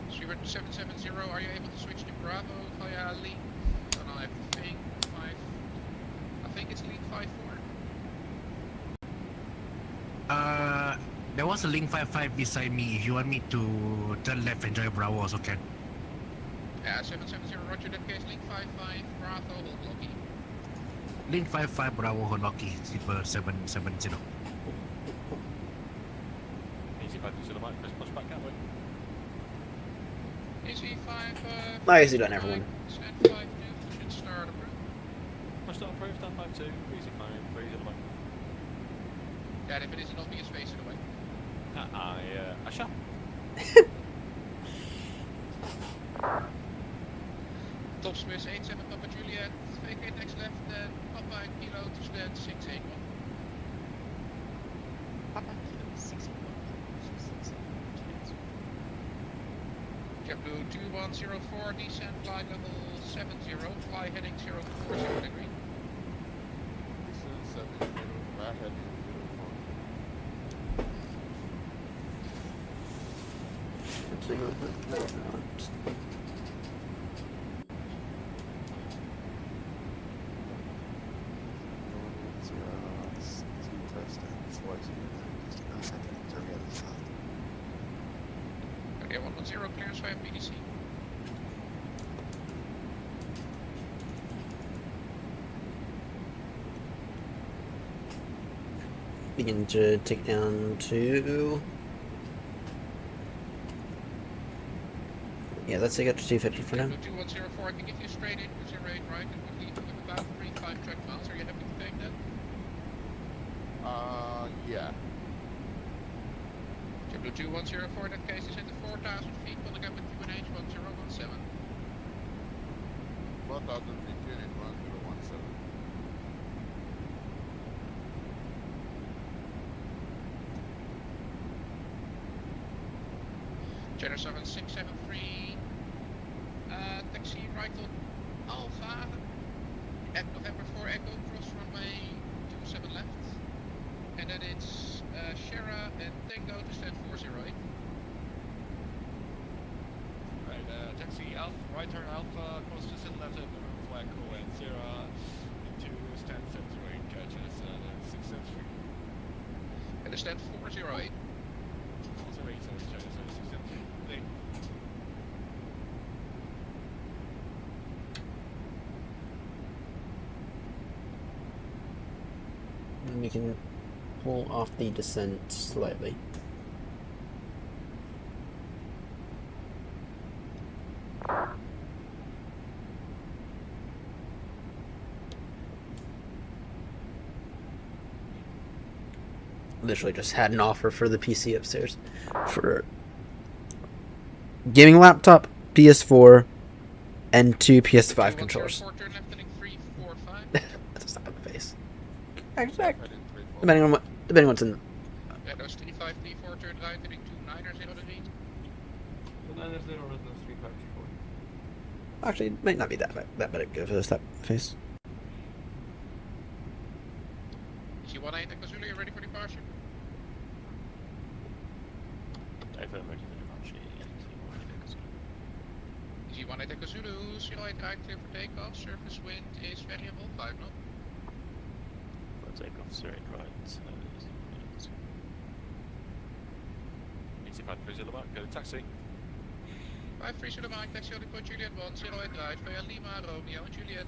Super 770, are you able to switch to Bravo via Link? And I think it's Link 54. There was a Link 55 beside me. If you want me to turn left and join Bravo, also can. Yeah, 770, roger, that case, Link 55, Bravo, hold lucky. Link 55, Bravo, hold lucky, Zipper 770. Easy 5 to the mic, press push back that way. Easy 5, I guess you don't everyone. Stand 5, 2, should start approved. Push start approved, stand 5 2, easy 5, 3 to the mic. Yeah, if it is an obvious face in the way. I shall. Top Swiss 87 Papa Juliet, vacate next left, then Papa Kilo to stand 681. Papa Kilo 681. JetBlue 2104, descent flight level 70, fly heading 040 degree. Descent 70, fly heading 040. Okay, 110, clearance via PDC. Begin to take down to... Yeah, let's take it to 250 for now. 2104, I can give you straight in, 08 right, and would leave you with about 35 track miles. Are you happy to take that? Yeah. JetBlue 2104, in that case is into 4,000 feet, going again with QNH 1017. 4,000 feet, unit 1017. Jenner 7673, taxi right on Alpha, November 4 Echo, cross runway 27 left, and then it's Shera and Tango to stand 408. taxi Alpha, right turn Alpha, close to St. Latin, flag and Sierra into stand 708, catches 673. And the stand 408. 408, sorry, 673. And we can pull off the descent slightly. Literally just had an offer for the PC upstairs for gaming laptop, PS4, and 2 PS5 controllers. That's a slap in the face. Depending on what's in. Yeah, those 3534 turn right, heading 2900 degrees. 2900 or 3534. Actually, it might not be that bad of a slap in the face. G18 Echo Zulu, you ready for departure? G18 Echo Zulu, 08 right, clear for takeoff, surface wind is variable, 5 knots. For takeoff, 08 right. 8530 back, go to taxi. 530 back, taxi on depot Juliet 1, 08 right, via Lima, Romeo and Juliet.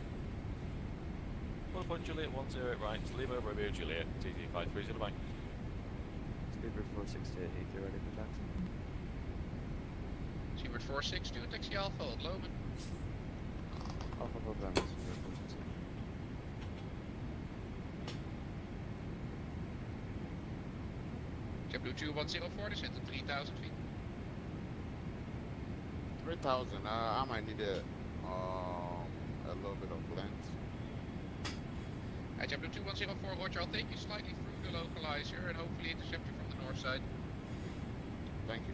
1 Juliet, 108 right, Lima, Romeo, Juliet, TZ 530 back. Speedbird 468, you're ready for taxi. Seabird 462, taxi Alpha, Old Loman. Alpha program, Speedbird 468. JetBlue 2104, descent to 3000 feet. 3,000, I might need a little bit of length. JetBlue 2104, Roger, I'll take you slightly through the localizer and hopefully intercept you from the north side. Thank you.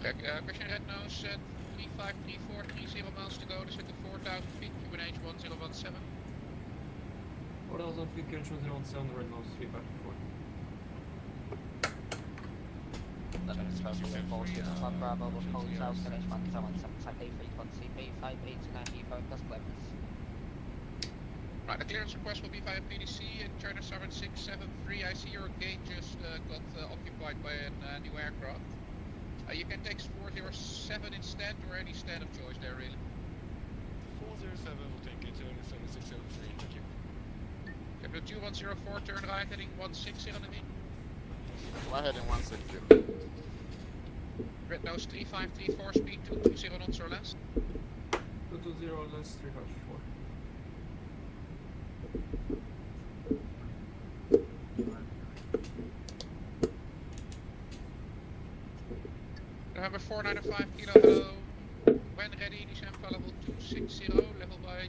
Question red nose, 3534, 30 miles to go, descent to 4000 feet, Cuban H 1017. 4000 feet, Cuban 1017, red nose 3534. Bravo will hold south finish 1717 frequency B589 focus clearance. Right, the clearance request will be via PDC and China 7673. I see your gate just got occupied by a new aircraft. You can take 407 instead, or any stand of choice there really. 407 will take it to 7603, thank you. JetBlue 2104, turn right, heading 160 on the knee. Fly heading 160. Red nose 3534, speed 220 knots or less. 220 less 354. November 495 kilo, hello. When ready, descend for level 260, level by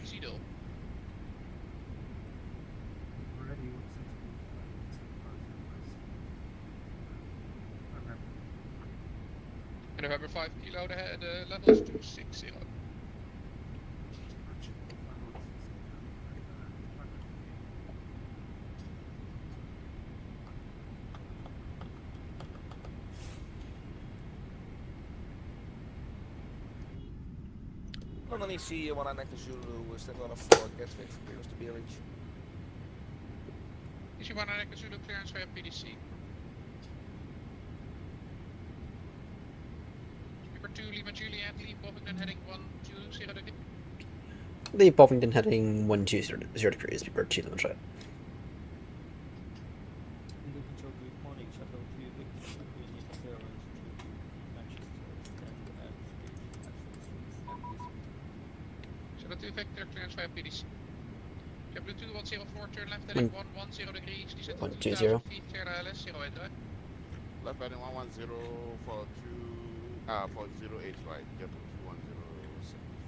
Zidel. November 5 kilo, the level is 260. Normally see you when I next to Zulu, still on a 4, get fixed, clearance to BLH. Is you want to next Zulu clearance via PDC? Speaker 2, Lima Juliet, leave Bovington heading 120 degree. Leave Bovington heading 120 degrees, Speedbird 2 limit shot. Vector clearance via PDC. JetBlue 2104, turn left heading 110 degrees, descent to 2000 feet, clear LS, 08 right. Left heading 110 for 08 right, JetBlue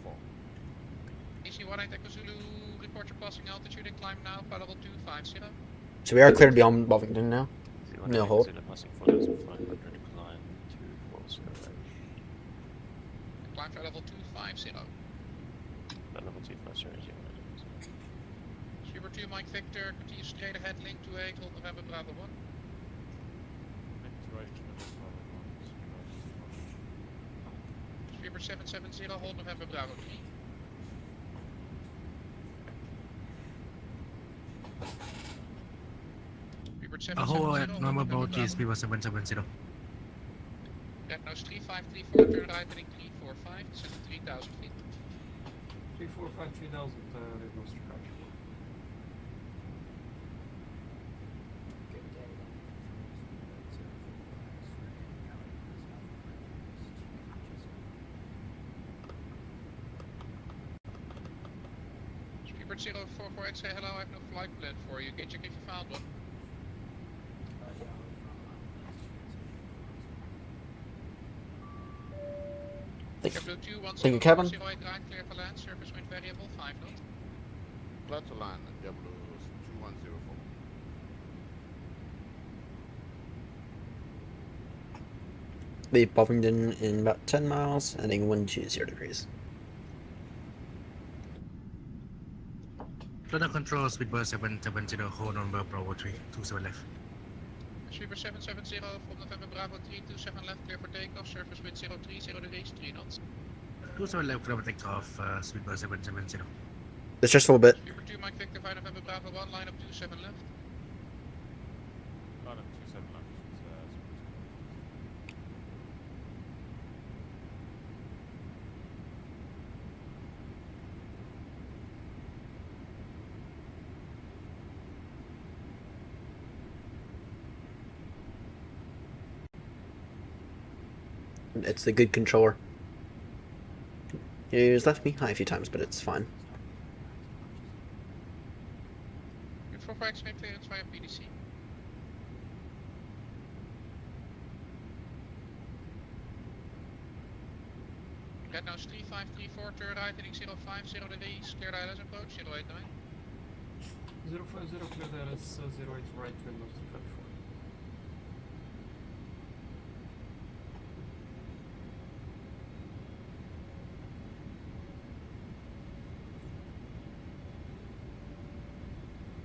2104. EC18 Echo Zulu, report your passing altitude and climb now, level 250. So we are cleared beyond Bovington now. No hold. Climb for level 250. Level 2 plus 0. Speedbird 2, Mike Victor, continue straight ahead, link to 8, hold November Bravo 1. Speedbird 770, hold November Bravo 3. Speedbird 770, normal boat is Speedbird 770. Red nose 3534, turn right heading 345, descend to 3000 feet. 345, 3000, red nose 354. Speedbird 044, say hello, I have no flight plan for you. Get check if you found one. Thank you, Kevin. 08 right, clear for land, surface wind variable, 5 knots. Flat to land, W2104. Leave Buffington in about 10 miles, heading 120 degrees. Radar control, Speedbird 770, hold on Bravo 3, 27 left. Speedbird 770 from November Bravo 327 left, clear for takeoff, surface wind 030 degrees, 3 knots. 27 left, clear for takeoff, Speedbird 770. It's just a little bit. Speedbird 2, Mike Victor, 5 November Bravo 1, line up 27 left. Line up 27 left. It's the good controller. He's left me high a few times, but it's fine. For flight snake clearance via PDC. Red nose 3534, turn right heading 050 degrees, clear the ILS approach, 089. 050, clear the ILS, 08 right, red nose 354.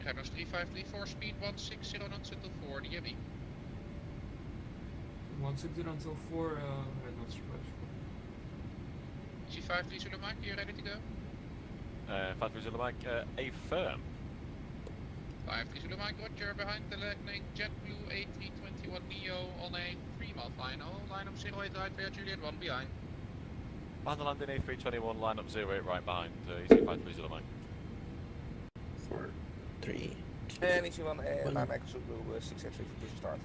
Red nose 3534, speed 160 knots until 4, DME. 160 until 4, red nose 354. G53 Zulu Mike, are you ready to go? 53 Zulu Mike, a firm. 53 Zulu Mike, roger, behind the landing JetBlue A321 Neo on a 3-mile final, line up 08 right via Juliet 1 behind. Behind the landing A321, line up 08 right behind, EC 53 Zulu Mike. 4, 3, 2, And EC1 1. 9 Echo Zulu 683 for push start.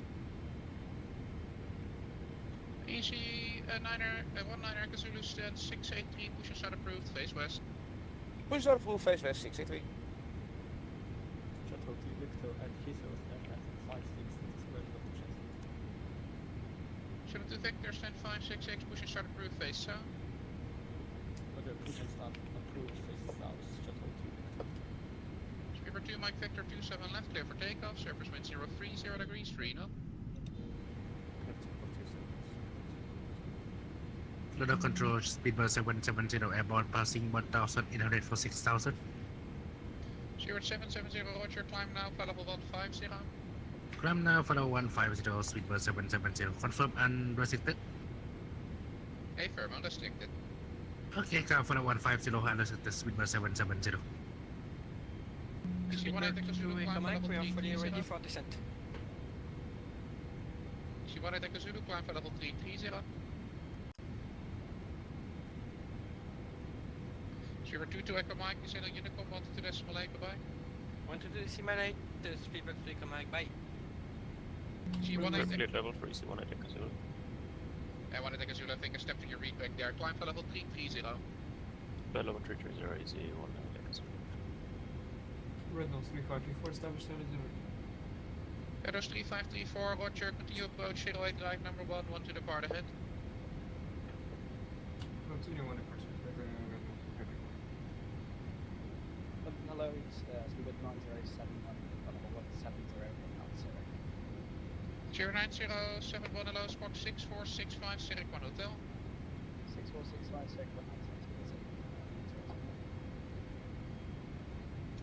Easy 19 Echo Zulu stand 683, push and start approved, face west. Push start approved, face west 683. Shuttle to Victor at Heathrow, stand at 56, this is where the chest. Shuttle to Victor, stand 566, push and start approved, face south. Roger, push and start approved, face south, shuttle to Victor. Speedbird 2, Mike Victor 27 left, clear for takeoff, surface wind 030 degrees, 3 knots. Radar control, Speedbird 770, airborne passing 1,800 for 6,000. Speedbird 770, roger, climb now, flight level 150. Climb now, follow 150, Speedbird 770, confirm unrestricted. A firm, unrestricted. Okay, climb follow 150, unrestricted, Speedbird 770. Speedbird 1 Echo Zulu, climb level 330. ready for descent. Speedbird 1 Echo Zulu, climb for level 330. Speedbird 2 to Echo Mike, is in a Unicom 1 to decimal 8, bye-bye. 1 to decimal 8, Speedbird 3 come back, bye. G18 Cleared level 3, C1 at Echo Zulu. I wanted to take a Zulu, I think I stepped in your read back there. Climb for level 330. Level 330, AZ 1 at Echo Zulu. Red nose 3534, establish status 0. Shadows 3534, roger, continue approach, 08 drive number 1, 1 to depart ahead. Continue 1 departure, red nose 354. Hello, it's Speedbird 9071, level 170, outside. 09071, hello, squawk 6465, Sierra 1 Hotel. 6465, Sierra 1 outside.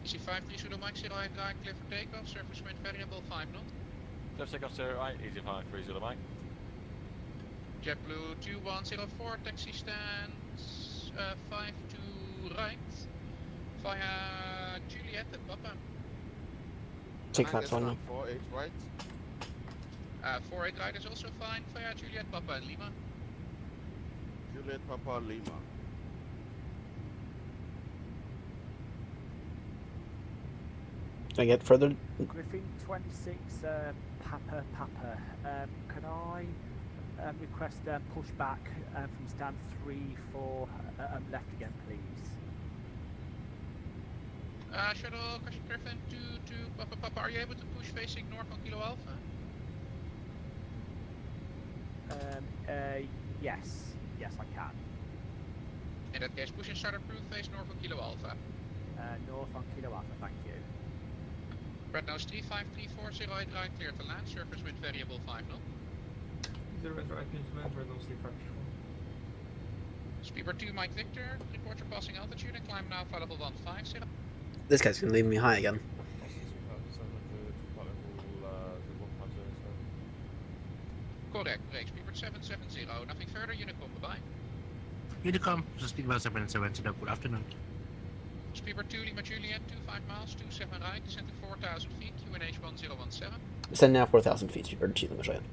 Easy 53 Zulu Mike 0 right, clear for takeoff, surface wind variable 5 knot. Clear for takeoff 0 right, easy 53 Zulu Mike. JetBlue 2104, taxi stands 5 to right, via Juliet and Papa. Take that one. 48 right. 48 right is also fine, via Juliet, Papa and Lima. Juliet Papa Lima. Can I get further? Griffin 26, Papa. Can I request push back from stand 3 for left again, please? Shuttle question Griffin 2 to Papa. Are you able to push facing north on Kilo Alpha? Yes, I can. In that case, push and start approved face north on Kilo Alpha. North on Kilo Alpha, thank you. Red nose 35340 right, clear to land, surface wind variable 5 knot. 0 right, needs to land, red nose 354. Speedbird 2 Mike Victor, report your passing altitude and climb now for level 150. This guy's gonna leave me high again. Correct, Speedbird 770, nothing further, Unicom, bye-bye. Unicom, Speedbird 770, good afternoon. Speedbird 2 Lima Juliet, 25 miles, 27 right, descent at 4,000 feet, QNH 1017. Send now 4,000 feet. Speedbird 2 Lima Juliet.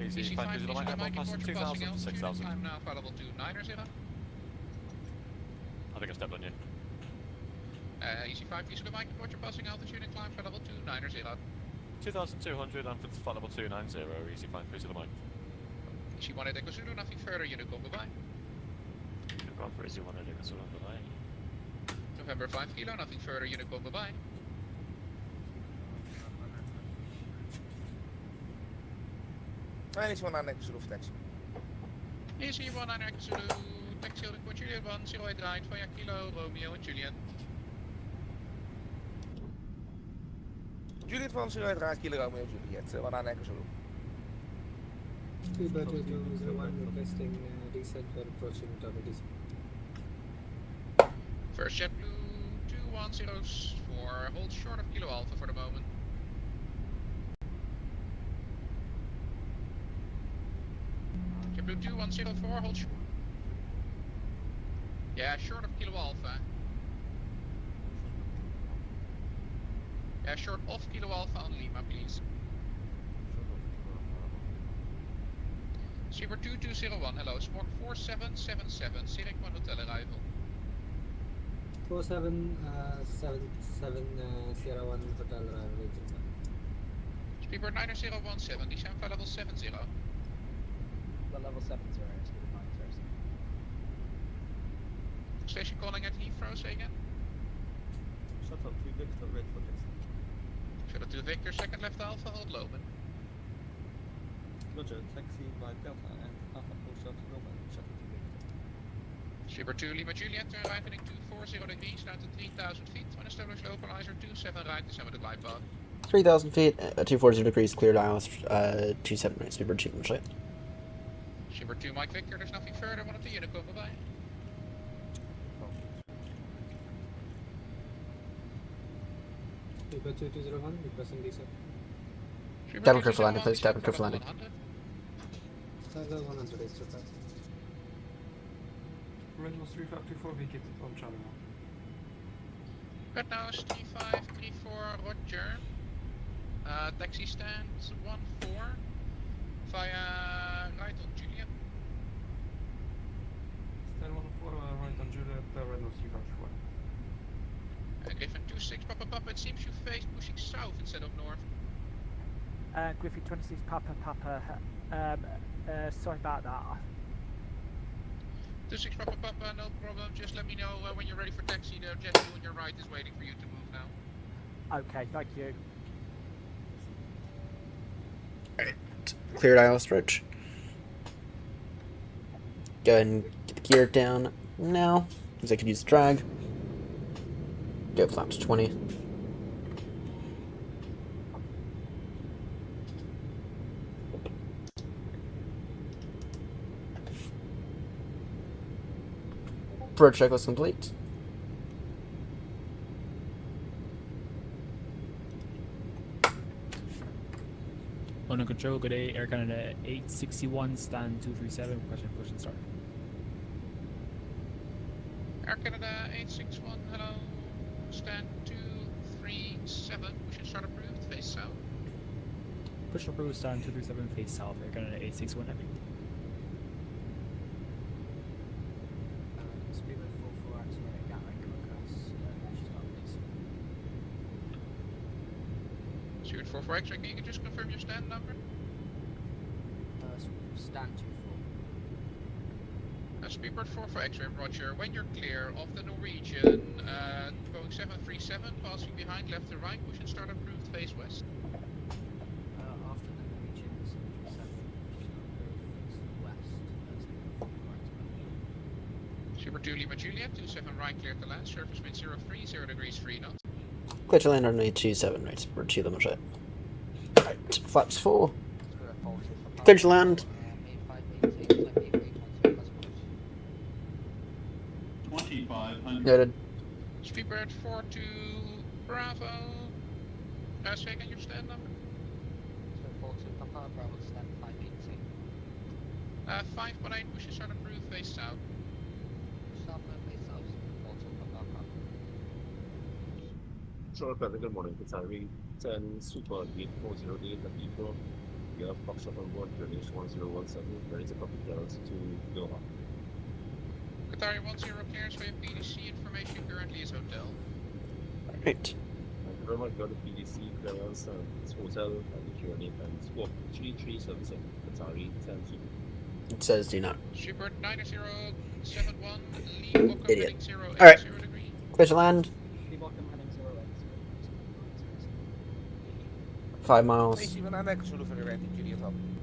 Easy 5 Zulu Mike, airborne passing 2,000, 6,000. Climb now for level 290. I think I stepped on you. Easy 5 Zulu Mike, report your passing altitude and climb for level 290. 2,200 and for flight level 290, easy 5 Zulu Mike. Easy 1 Echo Zulu, nothing further, Unicom, bye-bye. Go for easy 1 Echo Zulu, bye-bye. November 5 Kilo, nothing further, Unicom, bye-bye. Easy 1 Echo Zulu for taxi. Easy 1 Echo Zulu, taxi report Juliet 108 right, via Kilo, Romeo and Juliet. Juliet 108 right, Kilo Romeo Juliet, 1 Echo Zulu. Speedbird 2201 requesting descent for approaching double descent. First JetBlue 2104, hold short of Kilo Alpha for the moment. JetBlue 2104, hold short. Yeah, short of Kilo Alpha. Yeah, short of Kilo Alpha on Lima, please. Super 2201, hello, Smog 4777, Zurich 1 Hotel arrival. 4777 Sierra 1 Hotel arrival. Speedbird 9017, descent for level 70. The level 70 is good fine, sir. Station calling at Heathrow, say again? Shuttle 2 Victor, ready for taxi. Shuttle 2 Victor, second left Alpha, hold Loben. Roger, taxi by Delta and Alpha Post Shuttle Roman, Shuttle 2 Victor. Super 2 Lima Juliet, turn right heading 240 degrees, down to 3,000 feet. When established localizer 27 right, descend with the glide path. 3,000 feet, 240 degrees, cleared ILS, 27 right, Speedbird 2 Lima Juliet. Super 2 Mike Victor, there's nothing further, 1 to Unicom, bye-bye. Speedbird 2201 requesting descent. Cabin crew for landing, please. Cabin crew for landing. Level 100 is required. Red nose 3524, vacate on Charlie 1. Red nose 3534, Roger. Taxi stand 14, via right on Juliet. Stand 104, right on Juliet, red nose 3524. Griffin 26, Papa, it seems you face pushing south instead of north. Griffin 26, Papa. Sorry about that. 26 Papa, no problem. Just let me know when you're ready for taxi. The JetBlue on your right is waiting for you to move now. Okay, thank you. Alright, cleared ILS approach. Go ahead and get the gear down now, because I could use the drag. Go flaps 20. Approach checklist complete. On control, good day, Air Canada 861, stand 237, question push and start. Air Canada 861, hello. Stand 237, push and start approved, face south. Push approved, stand 237, face south, Air Canada 861, heavy. Speedbird 44, activate Gatwick, Concast, please. Stuart 44 X-ray, can you just confirm your stand number? Stand 24. Speedbird 44 X-ray, roger. When you're clear of the Norwegian, Boeing 737, passing behind left to right, push and start approved, face west. After the Norwegian 737, face west. Super 2 Lima Juliet, 27 right, clear to land, surface wind 03, 0 degrees 3 knots. Clear to land on 827, right, for 2 limit jet. Alright, flaps 4. Clear to land. 2500. Noted. Speedbird 42 Bravo. Say again your stand number? 42 Papa, Bravo, stand 518. 518, push and start approved, face south. South and face south, 42 Papa, Bravo. Sure, good morning. It's Harry. 10 Super 8408 at Heathrow. We have Foxtrot on board, British 1017. There is a copy clearance to Doha. Qatari 10 clearance for PDC information, currently is hotel. Right. Thank you very much. Got the PDC clearance, it's hotel, and the journey, and squawk 3377 Qatari 10 Super. It says do not. Super 9071, leave Bocca Idiot. heading 080 Alright. degree. Clear to land. 5 miles. Is iemand aan de zullen voor de red jullie het hadden?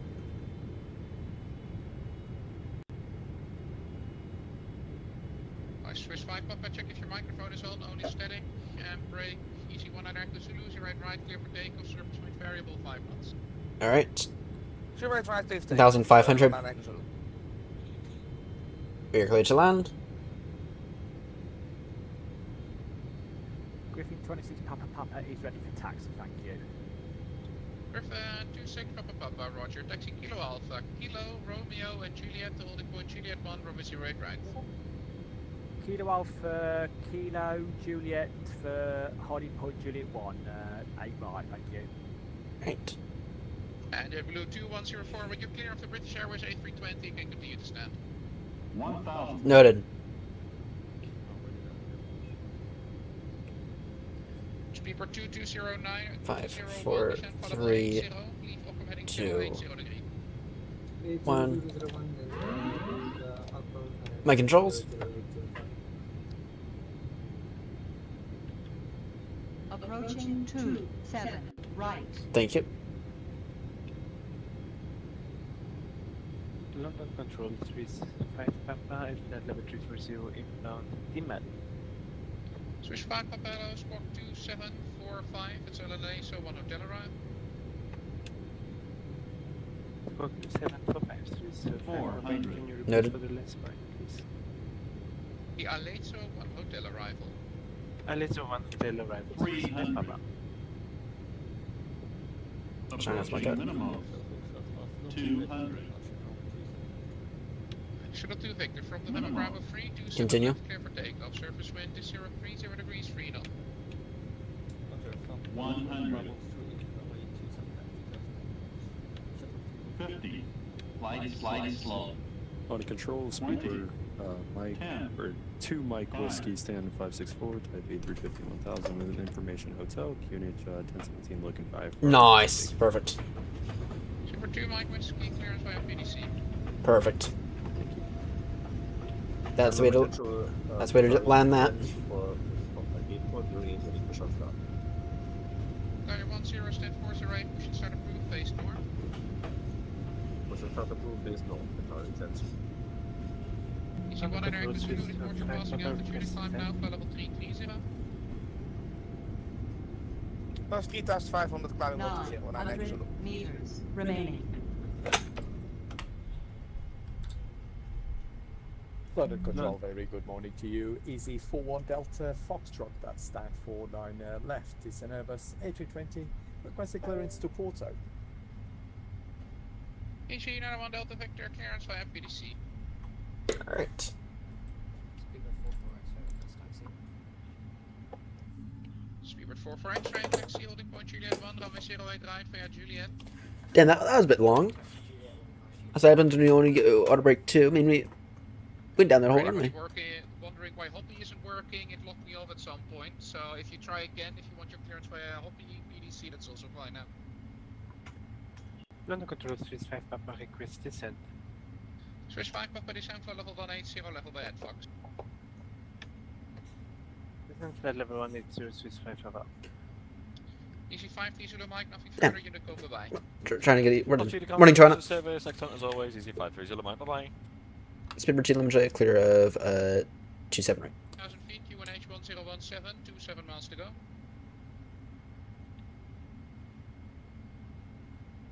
Swiss 5 Papa, check if your microphone is on, only static, and brake, easy 1 and active Zulu, right, clear for takeoff, surface wind variable 5 knots. Alright. 1,500. 1,500. We are clear to land. Griffin 26 Papa Papa is ready for taxi, thank you. Griffin 26 Papa Papa, roger, taxi Kilo Alpha, Kilo, Romeo, and Juliet, holding point Juliet 1, Romeo 08 right. Kilo Alpha, Kilo, Juliet for holding point Juliet 1, 8 right, thank you. Right. And Blue 2104, when you're clear of the British Airways A320, you can continue to stand. 1000. Noted. Speedbird 2209, 5, 4, 3, 2, 1. My controls. Approaching 27, right. Thank you. London Control 35 Papa, is that level 340 inbound Timat. Swiss 5 Papa, squawk 2745, it's LLA, so 1 hotel arrive. Squawk 745, Swiss 5 can you repeat Noted. for the last point, please? The Alezo 1 hotel arrival. Alezo 1 hotel arrival, Swiss 5 Papa. Sorry, that's my cut. Minimum 200. Shuttle 2 Victor from the Memo Bravo 3 to Continue. clear for takeoff. Surface wind is 030 degrees 3 knot. 100. 50. Flight is slow. On control, speedbird, Mike, 10, or 2 Mike 5, Whiskey, stand 564, type A350 1000 with information hotel, QNH 1017, looking 5. Nice. Perfect. Super 2 Mike Whiskey, clearance via PDC. Perfect. That's the way to. That's the way to land that. Guy 10 stand 408, we should start approved face north. We should start approved base north, Qatari 10 Super. Easy 1 and active Zulu, report your passing altitude, climb now for level 330. Dat is 3,500 climbing water 0, 900 meters remaining. London Control, very good morning to you. Easy 41 Delta Foxtrot, that's stand 49 left. It's an Airbus A320, requesting clearance to Porto. EC 91 Delta Victor, clearance via PDC. Alright. Speedbird 44 X-ray, taxi, holding point Juliet 1, runway 08 right via Juliet. Damn, that was a bit long. As I happened to only go auto break 2. I mean, we went down that whole runway. Wondering why Hoppy isn't working, it locked me off at some point. So if you try again, if you want your clearance via Hoppy PDC, that's also fine now. London Control Swiss 5 Papa request descent. Swiss 5 Papa descent for level 180, level by Fox. Descent flight level 180, Swiss 5 Papa. Easy 5, T Zulu Mike, nothing further, unit go bye bye. Trying to get it. Morning, China. Service, excellent as always, easy 530 Mike, bye bye. Speedbird Team Limited, clear of 27 right. 1000 feet, QNH 1017, 27 miles to go.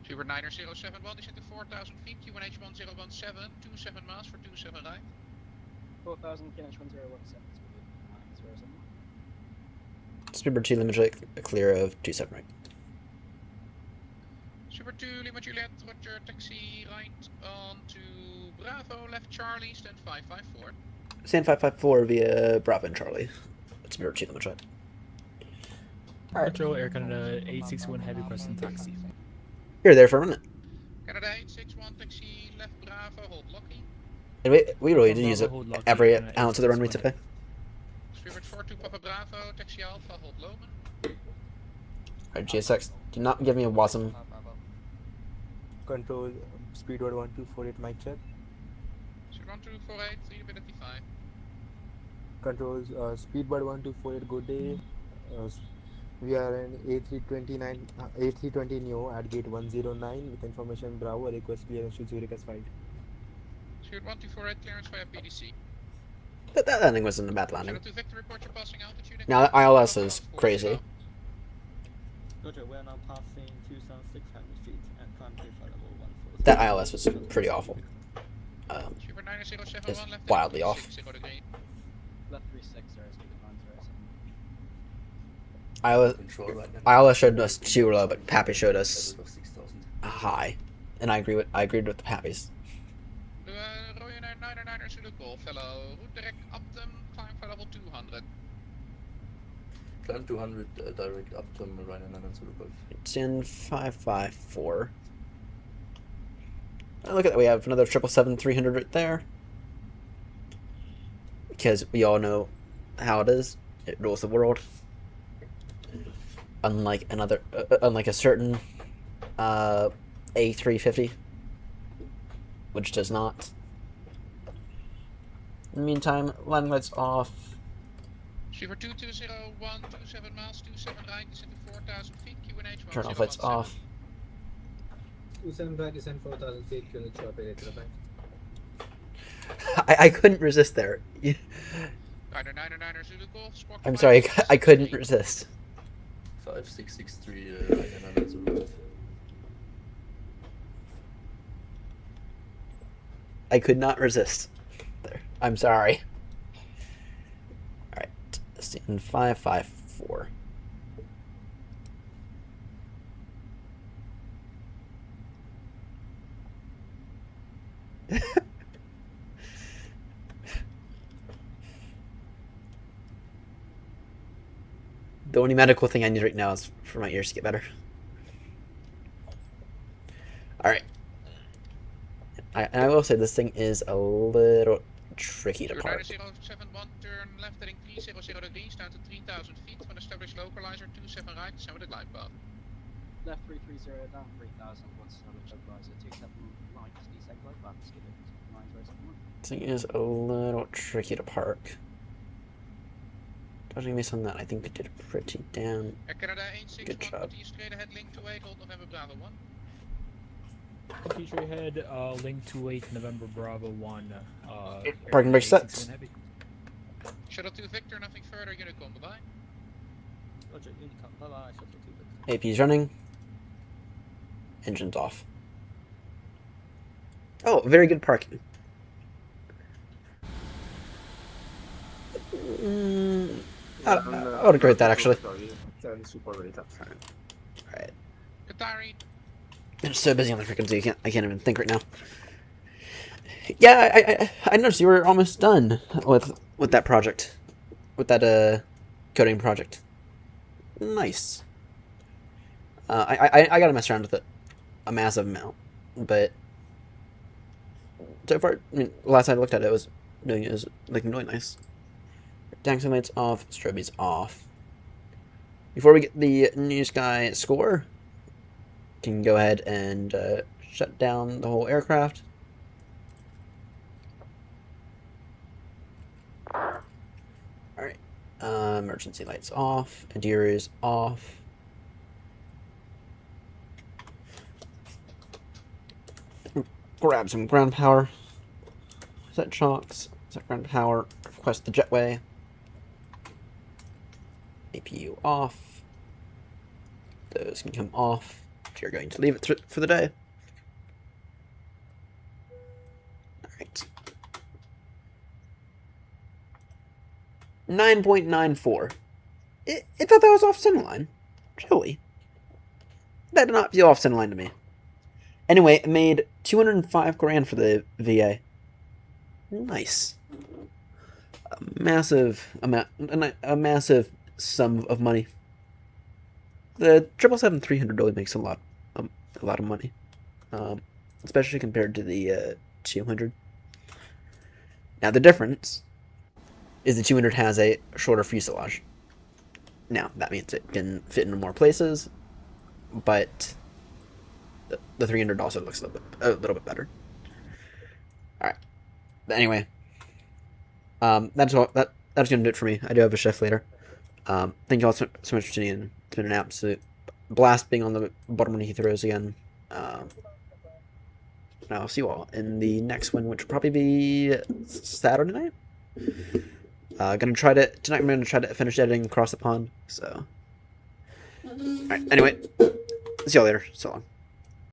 Speedbird 9071, descent to 4000 feet, QNH 1017, 27 miles for 27 right. 4000, QNH 1017. Speedbird 2 Limited, clear of 27 right. Super 2, Lima Juliet, roger, taxi right on to Bravo, left Charlie, stand 554. Stand 554 via Bravo and Charlie. That's Speedbird 2 Limited. Control Air Canada 861 heavy question taxi. You're there for a minute. Canada 861, taxi left Bravo, hold Locky. And we really did use it every ounce of the runway today. Speedbird 42, Papa Bravo, taxi Alpha, hold Loman. Alright, GSX, do not give me a wasm. Control, Speedbird 1248, mic check. Speedbird 1248, readability 5. Controls, Speedbird 1248, good day. We are in A320 Neo at gate 109 with information Bravo, request clearance to Zurich as 5. Speedbird 1248, clearance via PDC. That landing wasn't a bad landing. Shadow 2 Victor, report your passing altitude. Now that ILS is crazy. Roger, we are now passing 2,600 feet and climb to level 146. That ILS was pretty awful. Speedbird 9071, It's left wildly off. 60 degree. Left 36, ILS showed us too low, but Pappy showed us a high, and I agreed with the Pappies. Royal 999er Zulu Golf, fellow. Route direct Upton, climb for level 200. Climb 200, direct Upton, Ryanair 99 Zulu Golf. It's in 554. Look at that, we have another 777-300 right there. Because we all know how it is. It rules the world. Unlike a certain A350, which does not. In the meantime, landing lights off. Speedbird 2201, 27 miles, 27 right, descent to 4,000 feet, QNH 1017. Turn off lights off. 27 right, descent 4,000 feet, QNH operator to the bank. I couldn't resist there. Rider 999er Zulu Golf, squawk. I'm sorry, I couldn't resist. 5663, Ryanair 99 Zulu Golf. I could not resist. There. I'm sorry. Alright. Stand 554. The only medical thing I need right now is for my ears to get better. Alright. I will say this thing is a little tricky to park. 9071, turn left heading 300 degrees, down to 3,000 feet, when established localizer, 27 right, descend with the glide path. Left 330, down 3,000, what's established localizer, 27 right, descend glide path, skid it, 9071. This thing is a little tricky to park. Judging based on that, I think we did a pretty damn good job. Straight ahead, link to 8, hold November Bravo 1. Teacher head, link 28 November Bravo 1. Parking brake sets. Shuttle 2 Victor, nothing further, Unicom, bye bye. Roger, Unicom, bye bye, Shuttle 2 Victor. AP's running. Engine's off. Oh, very good parking. I would agree with that, actually. Qatari. I'm so busy on the frequency, I can't even think right now. Yeah, I noticed you were almost done with that project, with that coding project. Nice. I gotta mess around with it a massive amount, but so far, I mean, last I looked at it, it was looking really nice. Dancing lights off, strobies off. Before we get the new sky score, can go ahead and shut down the whole aircraft. Alright. Emergency lights off. Adira is off. Grab some ground power. Set shocks. Set ground power. Request the jetway. APU off. Those can come off if you're going to leave it for the day. Alright. 9.94. I thought that was off centerline. Really? That did not feel off centerline to me. Anyway, it made 205 grand for the VA. Nice. A massive amount, a massive sum of money. The 777-300 really makes a lot of money, especially compared to the 200. Now the difference is the 200 has a shorter fuselage. Now that means it can fit into more places, but the 300 also looks a little bit better. All right. But anyway, that's all. That's gonna do it for me. I do have a shift later. Thank you all so much for tuning in. It's been an absolute blast being on the bottom of Heathrow's again. And I'll see you all in the next one, which will probably be Saturday night. Tonight I'm gonna try to finish editing Across the Pond. So, all right. Anyway, see y'all later. So long.